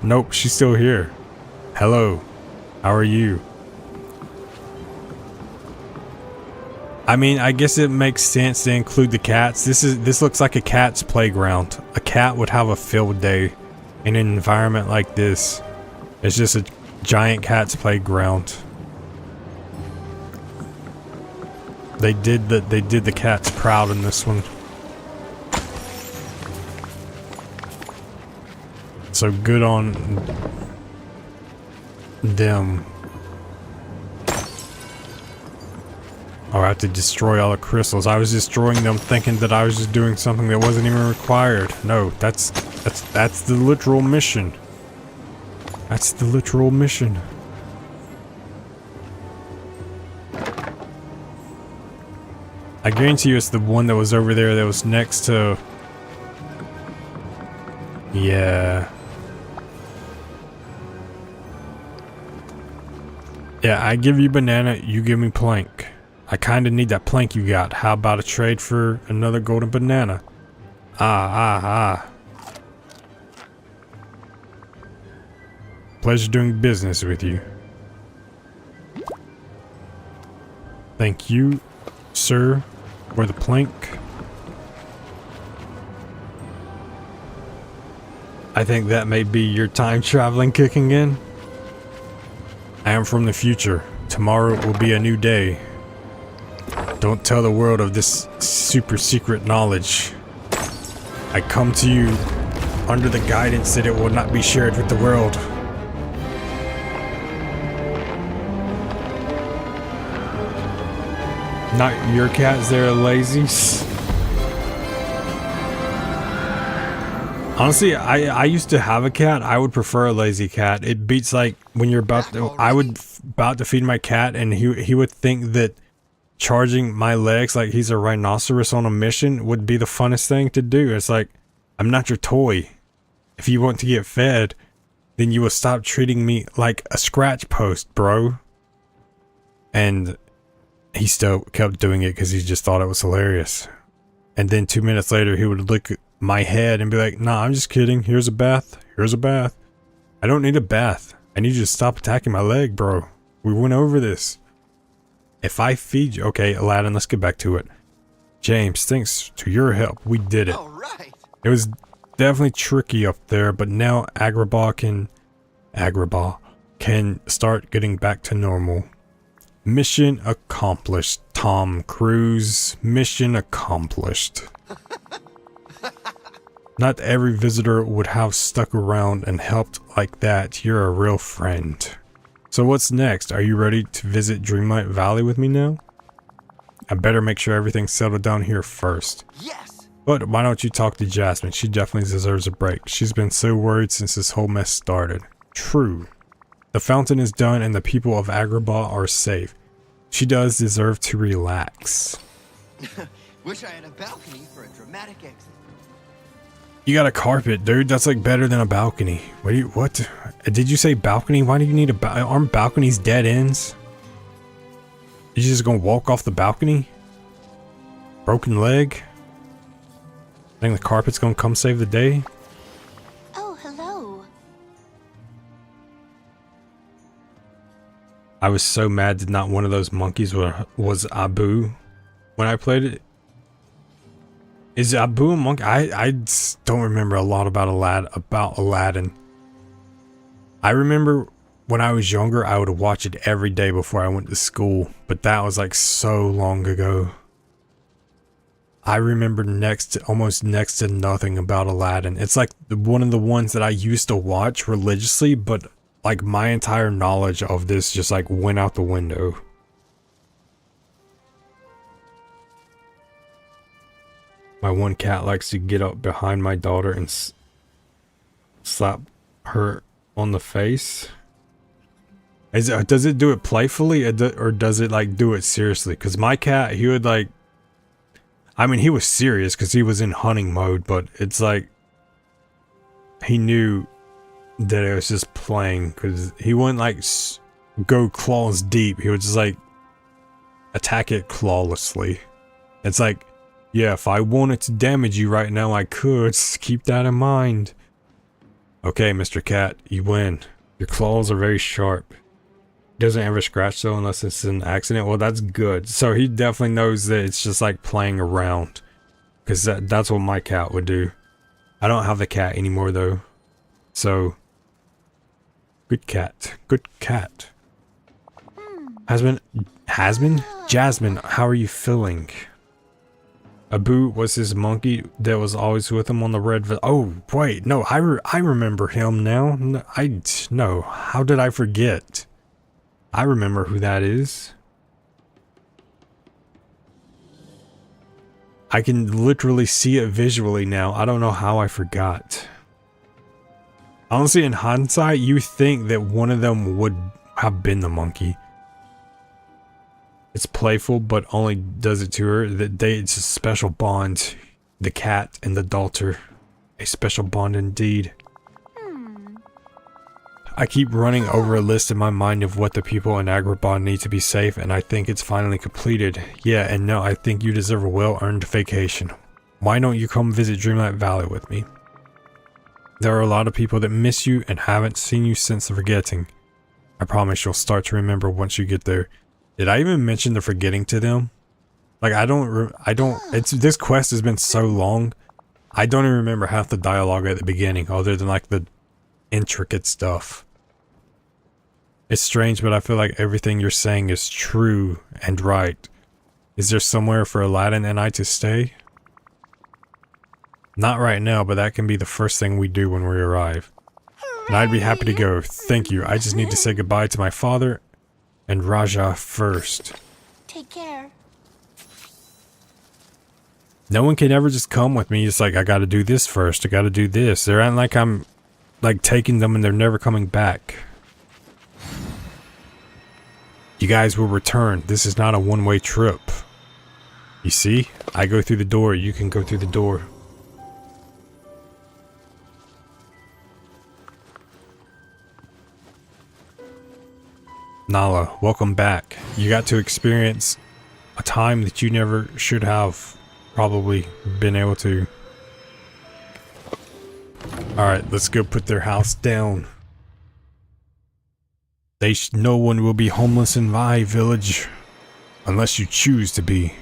Nope, she's still here. Hello. How are you? I mean, I guess it makes sense to include the cats. This looks like a cat's playground. A cat would have a field day in an environment like this. It's just a giant cat's playground. They did the cats proud in this one. So good on them. Oh, I have to destroy all the crystals. I was destroying them thinking that I was just doing something that wasn't even required. No, that's the literal mission. That's the literal mission. I guarantee you it's the one that was over there that was next to... Yeah. Yeah, I give you banana, you give me plank. I kinda need that plank you got. How about a trade for another golden banana? Pleasure doing business with you. Thank you, sir, for the plank. I think that may be your time traveling kicking in. I am from the future. Tomorrow will be a new day. Don't tell the world of this super secret knowledge. I come to you under the guidance that it will not be shared with the world. Not your cats, they're lazy. Honestly, I used to have a cat. I would prefer a lazy cat. It beats like when you're about to feed my cat and he would think that charging my legs like he's a rhinoceros on a mission would be the funnest thing to do. It's like, I'm not your toy. If you want to get fed, then you will stop treating me like a scratch post, bro. And he still kept doing it because he just thought it was hilarious. And then 2 minutes later, he would lick my head and be like, nah, I'm just kidding. Here's a bath. Here's a bath. I don't need a bath. I need you to stop attacking my leg, bro. We went over this. If I feed you... Okay, Aladdin, let's get back to it. James, thanks to your help, we did it. All right. It was definitely tricky up there, but now Agrabah can start getting back to normal. Mission accomplished. Tom Cruise. Mission accomplished. Not every visitor would have stuck around and helped like that. You're a real friend. So what's next? Are you ready to visit Dreamlight Valley with me now? I better make sure everything's settled down here first. Yes. But why don't you talk to Jasmine? She definitely deserves a break. She's been so worried since this whole mess started. True. The fountain is done and the people of Agrabah are safe. She does deserve to relax. Wish I had a balcony for a dramatic exit. You got a carpet, dude. That's like better than a balcony. What? Did you say balcony? Why do you need aren't balconies dead ends? You just gonna walk off the balcony? Broken leg? Think the carpet's gonna come save the day? Oh, hello. I was so mad that not one of those monkeys was Abu when I played it. Is Abu a monkey? I don't remember a lot about Aladdin. I remember when I was younger, I would watch it every day before I went to school, but that was like so long ago. I remember almost next to nothing about Aladdin. It's like one of the ones that I used to watch religiously, but like my entire knowledge of this just like went out the window. My one cat likes to get up behind my daughter and slap her on the face. Does it do it playfully or does it like do it seriously? Because my cat, he would like, I mean, he was serious because he was in hunting mode, but it's like he knew that it was just playing because he wouldn't like go claws deep. He would just like attack it clawlessly. It's like, yeah, if I wanted to damage you right now, I could. Just keep that in mind. Okay, Mr. Cat, you win. Your claws are very sharp. Doesn't ever scratch though unless it's an accident. Well, that's good. So he definitely knows that it's just like playing around. Because that's what my cat would do. I don't have the cat anymore though. So, good cat. Good cat. Jasmine, how are you feeling? Abu was his monkey that was always with him on the red. Oh, wait, no, I remember him now. No, how did I forget? I remember who that is. I can literally see it visually now. I don't know how I forgot. Honestly, in hindsight, you think that one of them would have been the monkey. It's playful, but only does it to her. It's a special bond. The cat and the daughter. A special bond indeed. I keep running over a list in my mind of what the people in Agrabah need to be safe, and I think it's finally completed. Yeah, and no, I think you deserve a well-earned vacation. Why don't you come visit Dreamlight Valley with me? There are a lot of people that miss you and haven't seen you since the forgetting. I promise you'll start to remember once you get there. Did I even mention the forgetting to them? Like, this quest has been so long, I don't even remember half the dialogue at the beginning, other than like the intricate stuff. It's strange, but I feel like everything you're saying is true and right. Is there somewhere for Aladdin and I to stay? Not right now, but that can be the first thing we do when we arrive. And I'd be happy to go. Thank you. I just need to say goodbye to my father and Raja first. Take care. No one can ever just come with me. It's like, I gotta do this first. I gotta do this. They're not like I'm like taking them and they're never coming back. You guys will return. This is not a one-way trip. You see? I go through the door. You can go through the door. Nala, welcome back. You got to experience a time that you never should have probably been able to. Alright, let's go put their house down. No one will be homeless in my village unless you choose to be.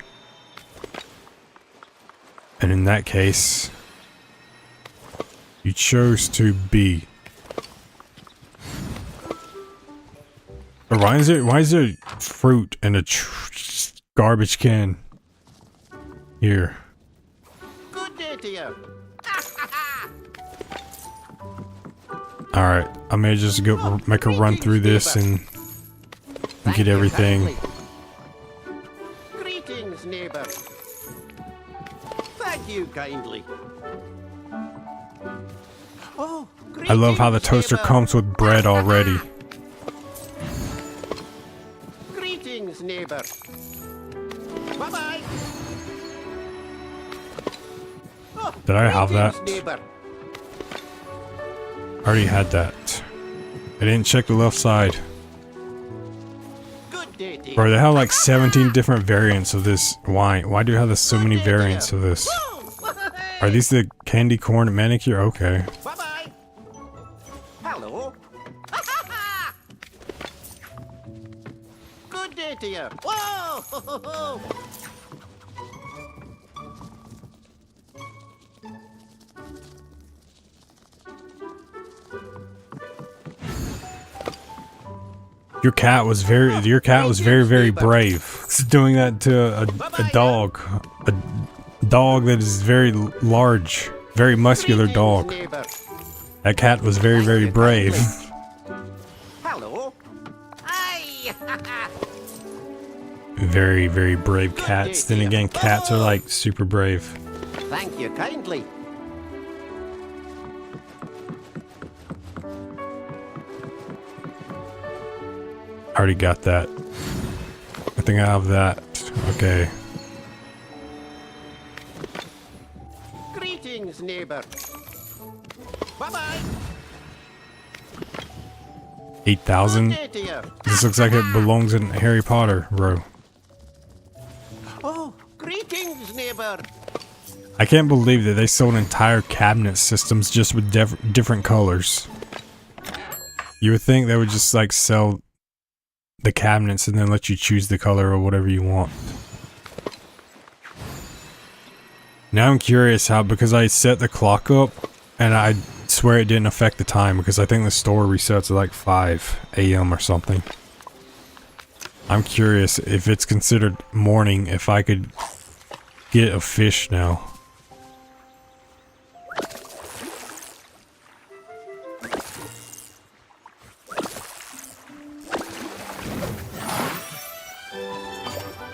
And in that case, you chose to be. Why is there fruit and a garbage can. Here. Good day to you. Alright, I may just go make a run through this and get everything. Greetings, neighbor. Thank you kindly. Oh, I love how the toaster neighbor. comes with bread already. Greetings, neighbor. Bye-bye. Oh, Did I have that? greetings, neighbor. I already had that. I didn't check the left side. Good day to you. Bro, they have like 17 different variants of this wine. Why do you have so many variants of this? Are these the candy corn manicure? Okay. Bye-bye. Hello. Good day to you. Whoa! Your cat was very brave. It's doing that to a dog. A dog that is very large, very muscular Greetings, dog. neighbor. That cat was very brave. Hello. Hi. Very brave cats. Then again, cats are like super brave. Thank you kindly. I already got that. I think I have that. Okay. Greetings, neighbor. Bye-bye. 8,000. Good day to you. This looks like it belongs in Harry Potter, bro. Oh, greetings, neighbor. I can't believe that they sold entire cabinet systems just with different colors. You would think they would just like sell the cabinets and then let you choose the color or whatever you want. Now I'm curious how, because I set the clock up and I swear it didn't affect the time because I think the store resets at like 5 a.m. or something. I'm curious if it's considered morning if I could get a fish now.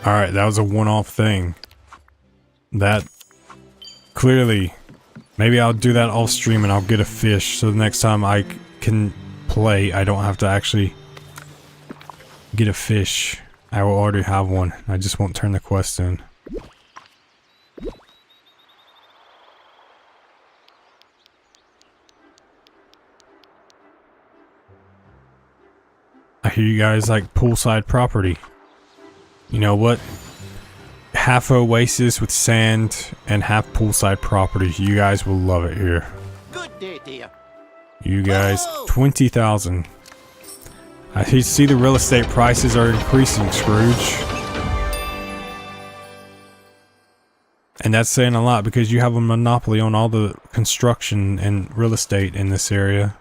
Alright, that was a one-off thing. That clearly, maybe I'll do that off stream and I'll get a fish so the next time I can play I don't have to actually get a fish. I will already have one. I just won't turn the quest in. I hear you guys like poolside property. You know what? Half oasis with sand and half poolside property. You guys will love it here. Good day to you. You guys, 20,000. I see the real estate prices are increasing, Scrooge. And that's saying a lot because you have a monopoly on all the construction and real estate in this area.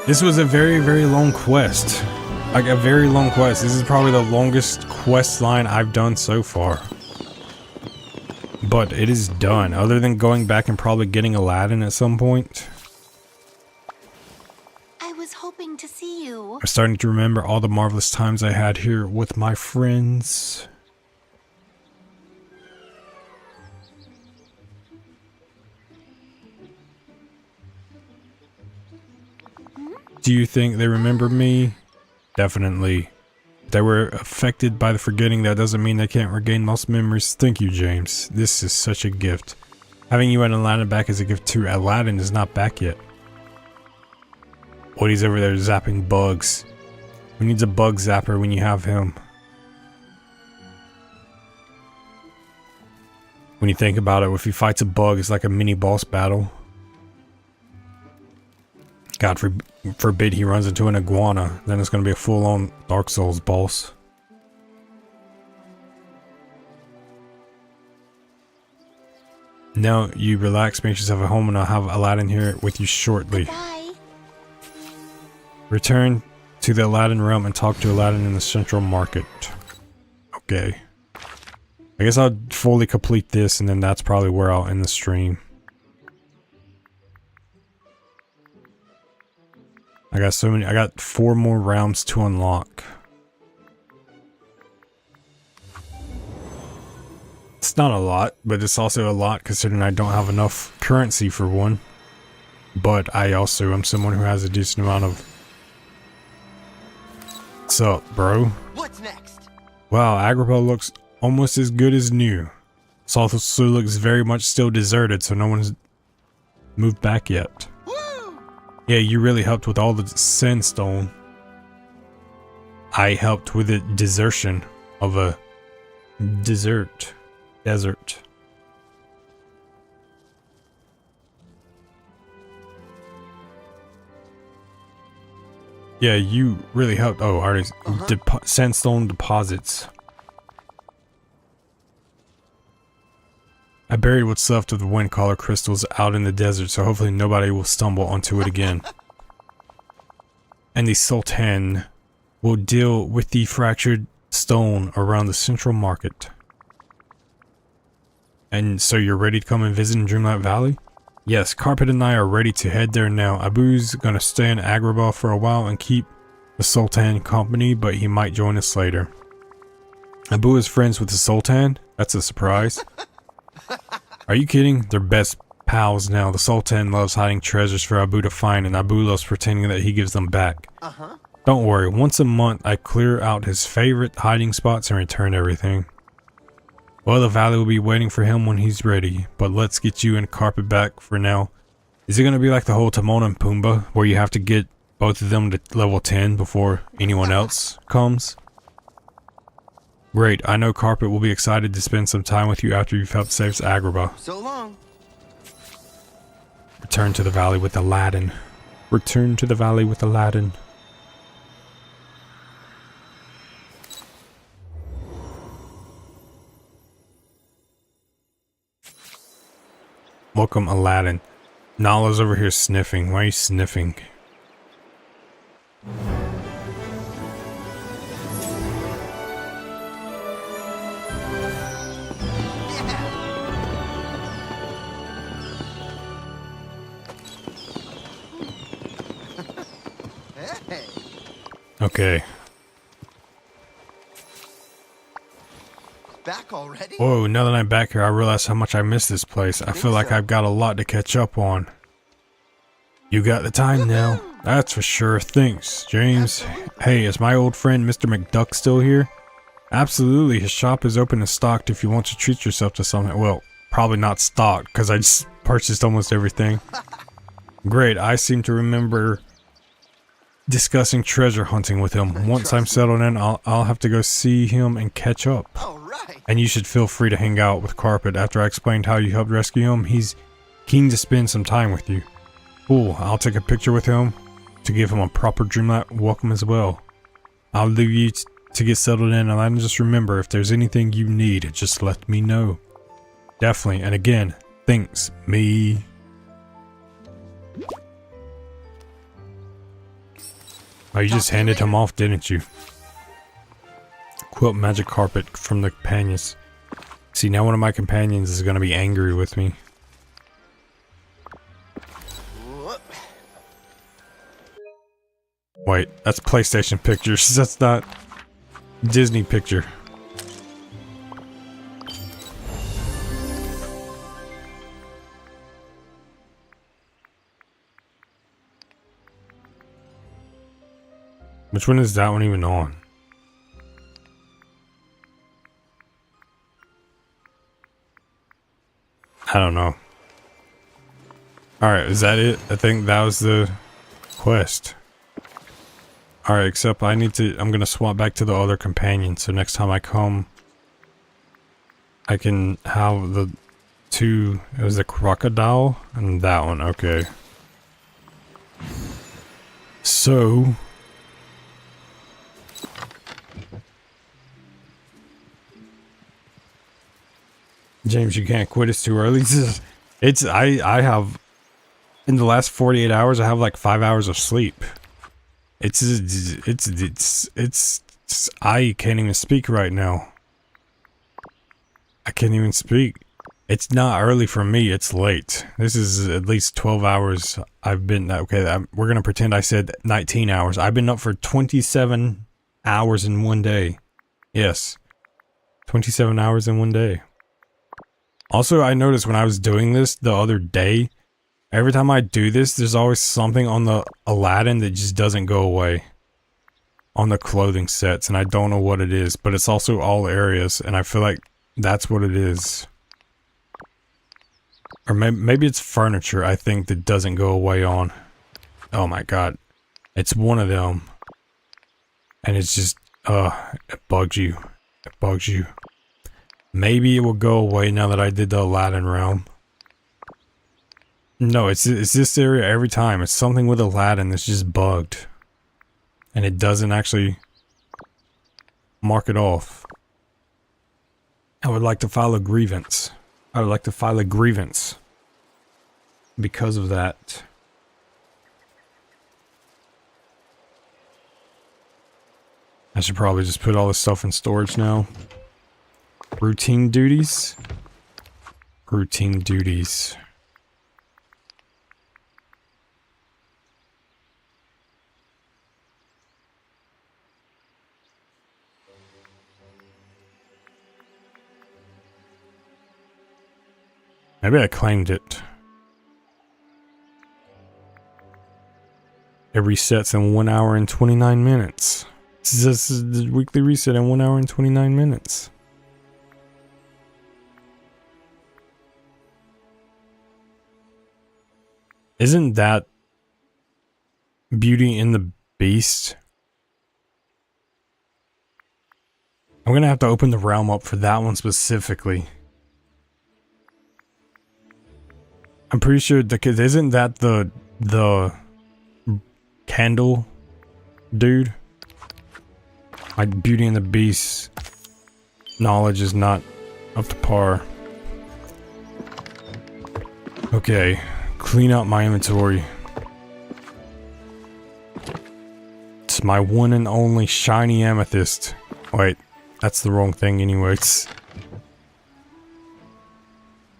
This was a very long quest. Like a very long quest. This is probably the longest quest line I've done so far. But it is done. Other than going back and probably getting Aladdin at some point. I was hoping to see you. I'm starting to remember all the marvelous times I had here with my friends. Do you think they remember me? Definitely. They were affected by the forgetting. That doesn't mean they can't regain lost memories. Thank you, James. This is such a gift. Having you and Aladdin back is a gift too. Aladdin is not back yet. Odie's over there zapping bugs. Who needs a bug zapper when you have him? When you think about it, if he fights a bug, it's like a mini boss battle. God forbid he runs into an iguana, then it's going to be a full-on Dark Souls boss. Now you relax, make yourself at home, and I'll have Aladdin here with you shortly. Bye. Return to the Aladdin realm and talk to Aladdin in the central market. Okay. I guess I'll fully complete this and then that's probably where I'll end the stream. I got 4 more realms to unlock. It's not a lot, but it's also a lot considering I don't have enough currency for one. But I also am someone who has a decent amount of... What's up, bro? What's next? Wow, Agrabah looks almost as good as new. It also looks very much still deserted, so no one's moved back yet. Woo! Yeah, you really helped with all the sandstone. I helped with the desertion of a desert. Yeah, you really helped. Oh, artists, sandstone deposits. I buried what's left of the wind collar crystals out in the desert, so hopefully nobody will stumble onto it again. And the Sultan will deal with the fractured stone around the central market. And so you're ready to come and visit in Dreamlight Valley? Yes, Carpet and I are ready to head there now. Abu's gonna stay in Agrabah for a while and keep the Sultan company, but he might join us later. Abu is friends with the Sultan? That's a surprise. Are you kidding? They're best pals now. The Sultan loves hiding treasures for Abu to find, and Abu loves pretending that he gives them back. Don't worry, once a month I clear out his favorite hiding spots and return everything. Well, the valley will be waiting for him when he's ready, but let's get you and Carpet back for now. Is it going to be like the whole Timon and Pumbaa, where you have to get both of them to level 10 before anyone else comes? Great, I know Carpet will be excited to spend some time with you after you've helped save Agrabah. So long. Return to the valley with Aladdin. Return to the valley with Aladdin. Welcome, Aladdin. Nala's over here sniffing. Why are you sniffing? Hey. Okay. Back already? Whoa, now that I'm back here, I realize how much I miss this place. I feel like I've got a lot to catch up on. You got the time now. That's for sure. Thanks, James. Hey, is my old friend Mr. McDuck still here? Absolutely. His shop is open and stocked if you want to treat yourself to something. Well, probably not stocked because I just purchased almost everything. Great. I seem to remember discussing treasure hunting with him. Once I'm settled in, I'll have to go see him and catch up. All right. And you should feel free to hang out with Carpet. After I explained how you helped rescue him, he's keen to spend some time with you. Cool, I'll take a picture with him to give him a proper Dreamlight welcome as well. I'll leave you to get settled in, and just remember, if there's anything you need, just let me know. Definitely, and again, thanks, me. Oh, you just handed him off, didn't you? Quilt magic carpet from the companions. See, now one of my companions is going to be angry with me. Wait, that's PlayStation pictures. That's not Disney picture. Which one is that one even on? I don't know. Alright, is that it? I think that was the quest. Alright, except I'm gonna swap back to the other companion, so next time I come, I can have the two, it was the crocodile and that one, okay. So, James, you can't quit, it's too early. I have, in the last 48 hours, I have like 5 hours of sleep. I can't even speak right now. I can't even speak. It's not early for me, it's late. This is at least 12 hours I've been, okay, we're gonna pretend I said 19 hours. I've been up for 27 hours in one day. Yes. 27 hours in one day. Also, I noticed when I was doing this the other day, every time I do this, there's always something on the Aladdin that just doesn't go away. On the clothing sets, and I don't know what it is, but it's also all areas, and I feel like that's what it is. Or maybe it's furniture, I think, that doesn't go away on. Oh my god. It's one of them. And it's just, it bugs you. It bugs you. Maybe it will go away now that I did the Aladdin realm. No, it's this area every time. It's something with Aladdin that's just bugged. And it doesn't actually mark it off. I would like to file a grievance. I would like to file a grievance because of that. I should probably just put all this stuff in storage now. Routine duties. Routine duties. Maybe I claimed it. It resets in 1 hour and 29 minutes. This is the weekly reset in 1 hour and 29 minutes. Isn't that Beauty and the Beast? I'm gonna have to open the realm up for that one specifically. I'm pretty sure isn't that the candle dude? My Beauty and the Beast knowledge is not up to par. Okay, clean out my inventory. It's my one and only shiny amethyst. Wait, that's the wrong thing anyways.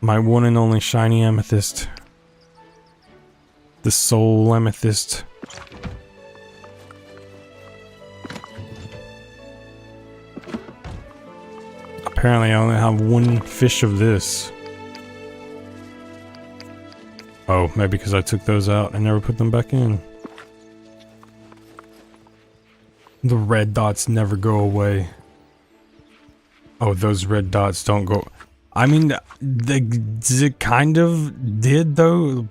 My one and only shiny amethyst. The soul amethyst. Apparently I only have one fish of this. Oh, maybe because I took those out and never put them back in. The red dots never go away. Oh, those red dots don't go... I mean, it kind of did though.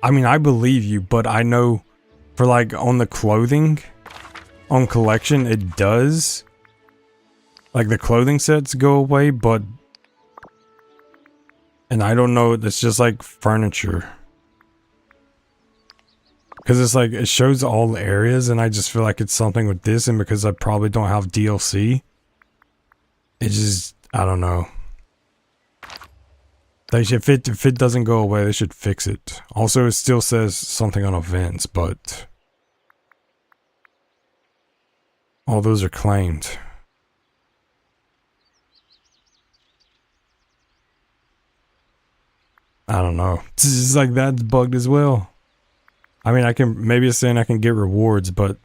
I mean, I believe you, but I know for like on the clothing, on collection, it does. Like the clothing sets go away, but... And I don't know, it's just like furniture. Because it's like, it shows all the areas and I just feel like it's something with this, and because I probably don't have DLC, it just, I don't know. They should, if it doesn't go away, they should fix it. Also, it still says something on events, but all those are claimed. I don't know. It's just like that's bugged as well. I mean, I can, maybe it's saying I can get rewards, but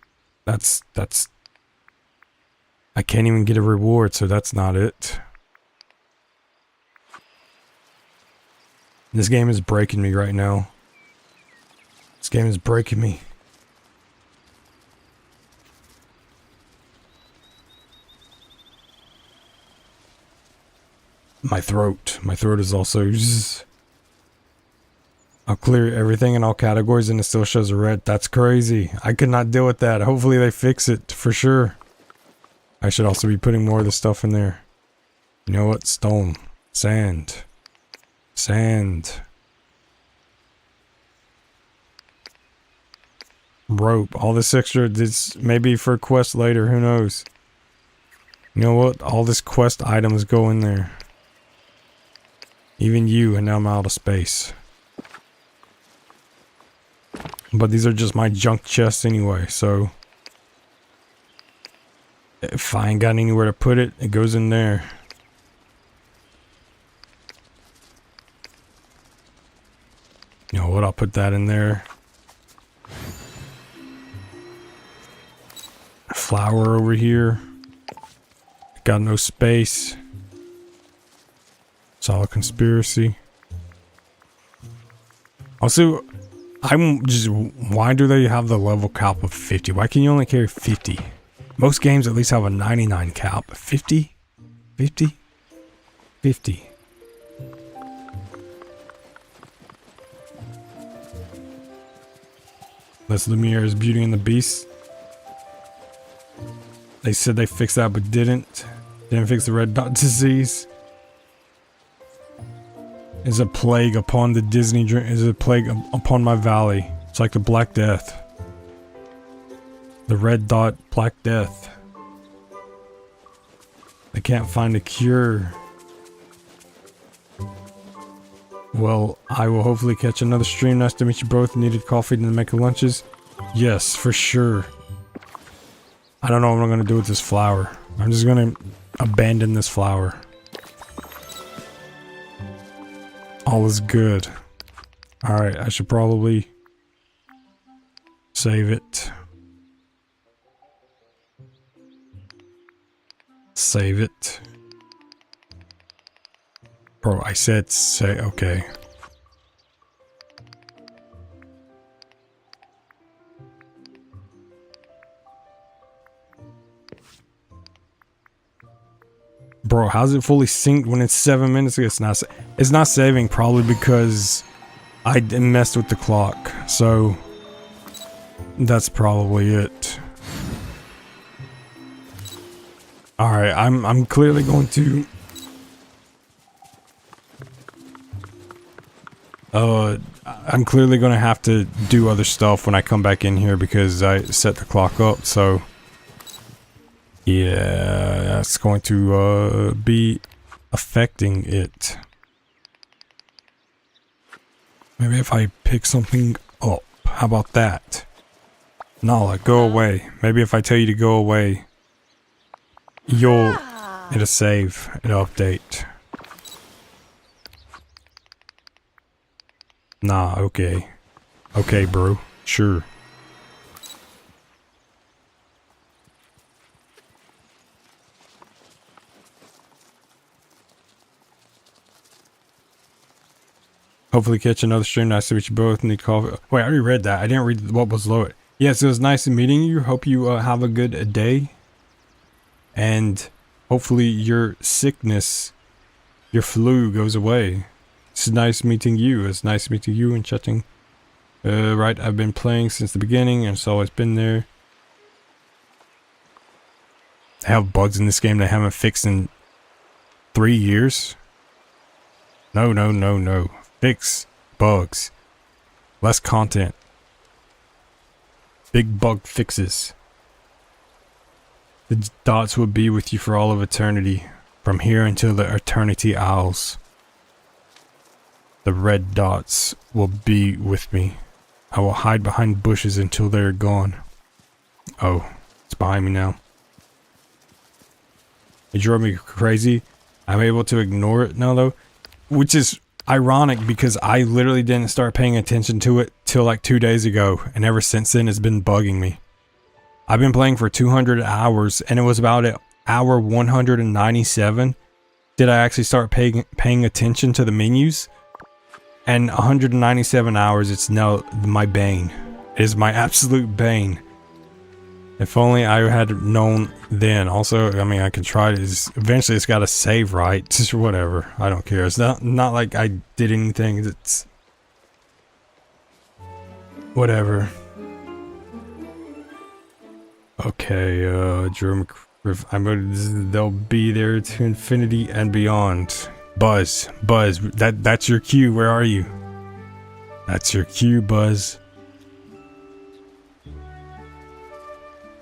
that's I can't even get a reward, so that's not it. This game is breaking me right now. This game is breaking me. My throat is also... I'll clear everything in all categories and it still shows a red. That's crazy. I could not deal with that. Hopefully they fix it for sure. I should also be putting more of the stuff in there. You know what? Stone. Sand. Sand. Rope. All this extra, this maybe for a quest later, who knows? You know what? All this quest items go in there. Even you, and now I'm out of space. But these are just my junk chests anyway, so If I ain't got anywhere to put it, it goes in there. You know what? I'll put that in there. Flower over here. Got no space. It's all a conspiracy. Also, I'm just... Why do they have the level cap of 50? Why can you only carry 50? Most games at least have a 99 cap. 50? 50? 50. That's Lumiere's Beauty and the Beast. They said they fixed that but didn't. Didn't fix the red dot disease. Is a plague upon the Disney dream. Is a plague upon my valley. It's like the Black Death. The red dot Black Death. They can't find a cure. Well, I will hopefully catch another stream. Nice to meet you both. Needed coffee to make lunches. Yes, for sure. I don't know what I'm going to do with this flower. I'm just going to abandon this flower. All is good. Alright, I should probably save it. Save it. Bro, I said say, okay. Bro, how's it fully synced when it's 7 minutes ago? It's not saving, probably because I messed with the clock. So that's probably it. Alright, I'm clearly going to I'm clearly gonna have to do other stuff when I come back in here because I set the clock up, so yeah, that's going to be affecting it. Maybe if I pick something up, how about that? Nala, go away. Maybe if I tell you to go away, it'll save, it'll update. Nah, okay. Okay, bro. Sure. Hopefully catch another stream. Nice to meet you both. Need coffee. Wait, I already read that. I didn't read what was low. Yes, it was nice meeting you. Hope you have a good day. And hopefully your sickness, your flu goes away. It's nice meeting you. It's nice meeting you and chatting. Right, I've been playing since the beginning and it's always been there. They have bugs in this game they haven't fixed in 3 years. No, no, no, no. Fix bugs. Less content. Big bug fixes. The dots will be with you for all of eternity. From here until the eternity owls. The red dots will be with me. I will hide behind bushes until they are gone. Oh, it's behind me now. It drove me crazy. I'm able to ignore it now though. Which is ironic because I literally didn't start paying attention to it till like 2 days ago. And ever since then it's been bugging me. I've been playing for 200 hours and it was about at hour 197. Did I actually start paying attention to the menus? And 197 hours, it's now my bane. It is my absolute bane. If only I had known then. Also, I mean, I can try this. Eventually, it's got to save, right? Just whatever. I don't care. It's not like I did anything. It's whatever. Okay, Drew they'll be there to infinity and beyond. Buzz, that's your cue. Where are you? That's your cue, Buzz.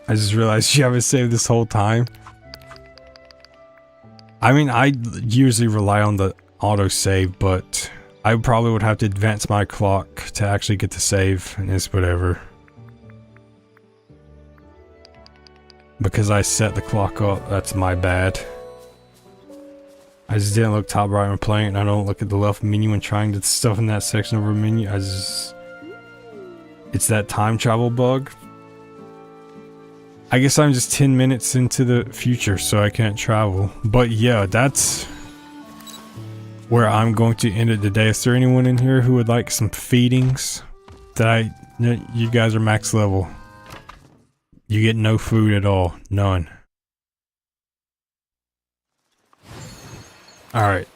I just realized you haven't saved this whole time. I mean, I usually rely on the autosave, but I probably would have to advance my clock to actually get to save, and it's whatever. because I set the clock up. That's my bad. I just didn't look top right when playing, and I don't look at the left menu when trying to stuff in that section of a menu. It's that time travel bug. I guess I'm just 10 minutes into the future, so I can't travel. But yeah, that's where I'm going to end it today. Is there anyone in here who would like some feedings? You guys are max level. You get no food at all. None. Alright.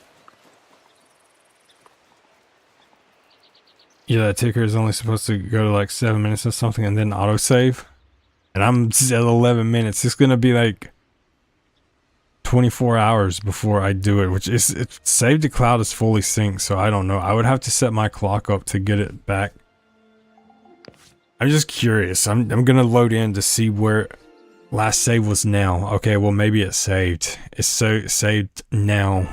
Yeah, that ticker is only supposed to go to like 7 minutes or something and then autosave. And I'm at 11 minutes. It's gonna be like 24 hours before I do it, which is, save to cloud is fully synced, so I don't know. I would have to set my clock up to get it back. I'm just curious. I'm gonna load in to see where last save was now. Okay, well maybe it saved. It's saved now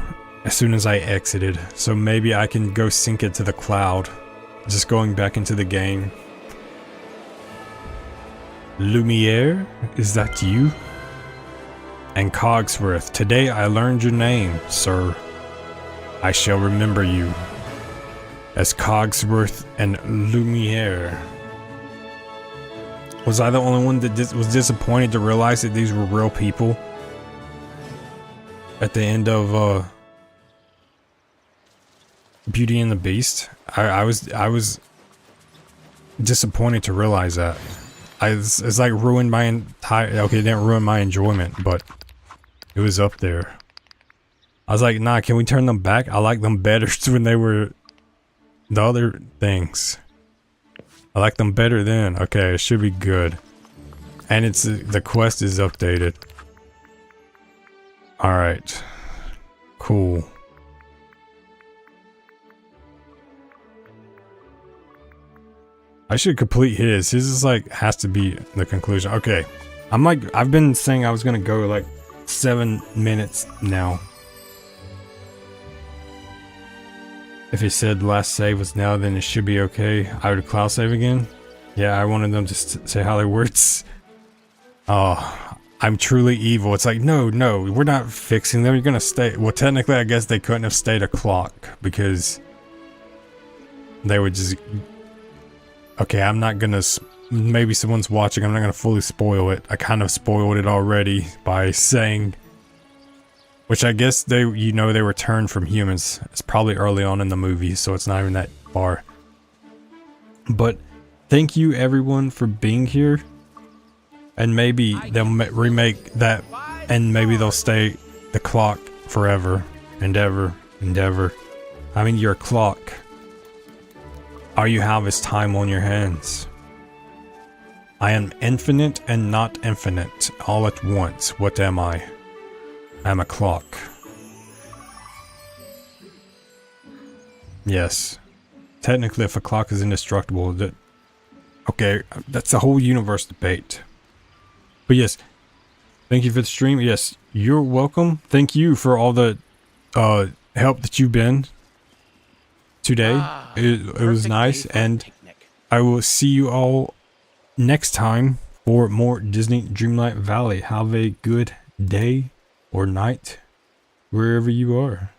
as soon as I exited. So maybe I can go sync it to the cloud. Just going back into the game. Lumiere, is that you? And Cogsworth, today I learned your name, sir. I shall remember you as Cogsworth and Lumiere. Was I the only one that was disappointed to realize that these were real people? At the end of Beauty and the Beast? I was disappointed to realize that. It's like ruined my entire, okay, it didn't ruin my enjoyment, but it was up there. I was like, nah, can we turn them back? I like them better when they were the other things. I like them better then. Okay, it should be good. And it's, the quest is updated. Alright. Cool. I should complete his. His is like, has to be the conclusion. Okay. I'm like, I've been saying I was gonna go like 7 minutes now. If it said last save was now, then it should be okay. I would cloud save again. Yeah, I wanted them to say how they words. Oh, I'm truly evil. It's like, no, we're not fixing them. You're gonna stay. Well, technically, I guess they couldn't have stayed a clock because they would just. Okay, I'm not gonna. Maybe someone's watching. I'm not gonna fully spoil it. I kind of spoiled it already by saying. Which I guess they returned from humans. It's probably early on in the movie, so it's not even that far. But thank you everyone for being here. And maybe they'll remake that, and maybe they'll stay the clock forever and ever and ever. I mean, your clock. All you have is time on your hands. I am infinite and not infinite all at once. What am I? I'm a clock. Yes. Technically, if a clock is indestructible, okay, that's a whole universe debate. But yes, thank you for the stream. Yes, you're welcome. Thank you for all the help that you've been today. It was nice, and I will see you all next time for more Disney Dreamlight Valley. Have a good day or night, wherever you are.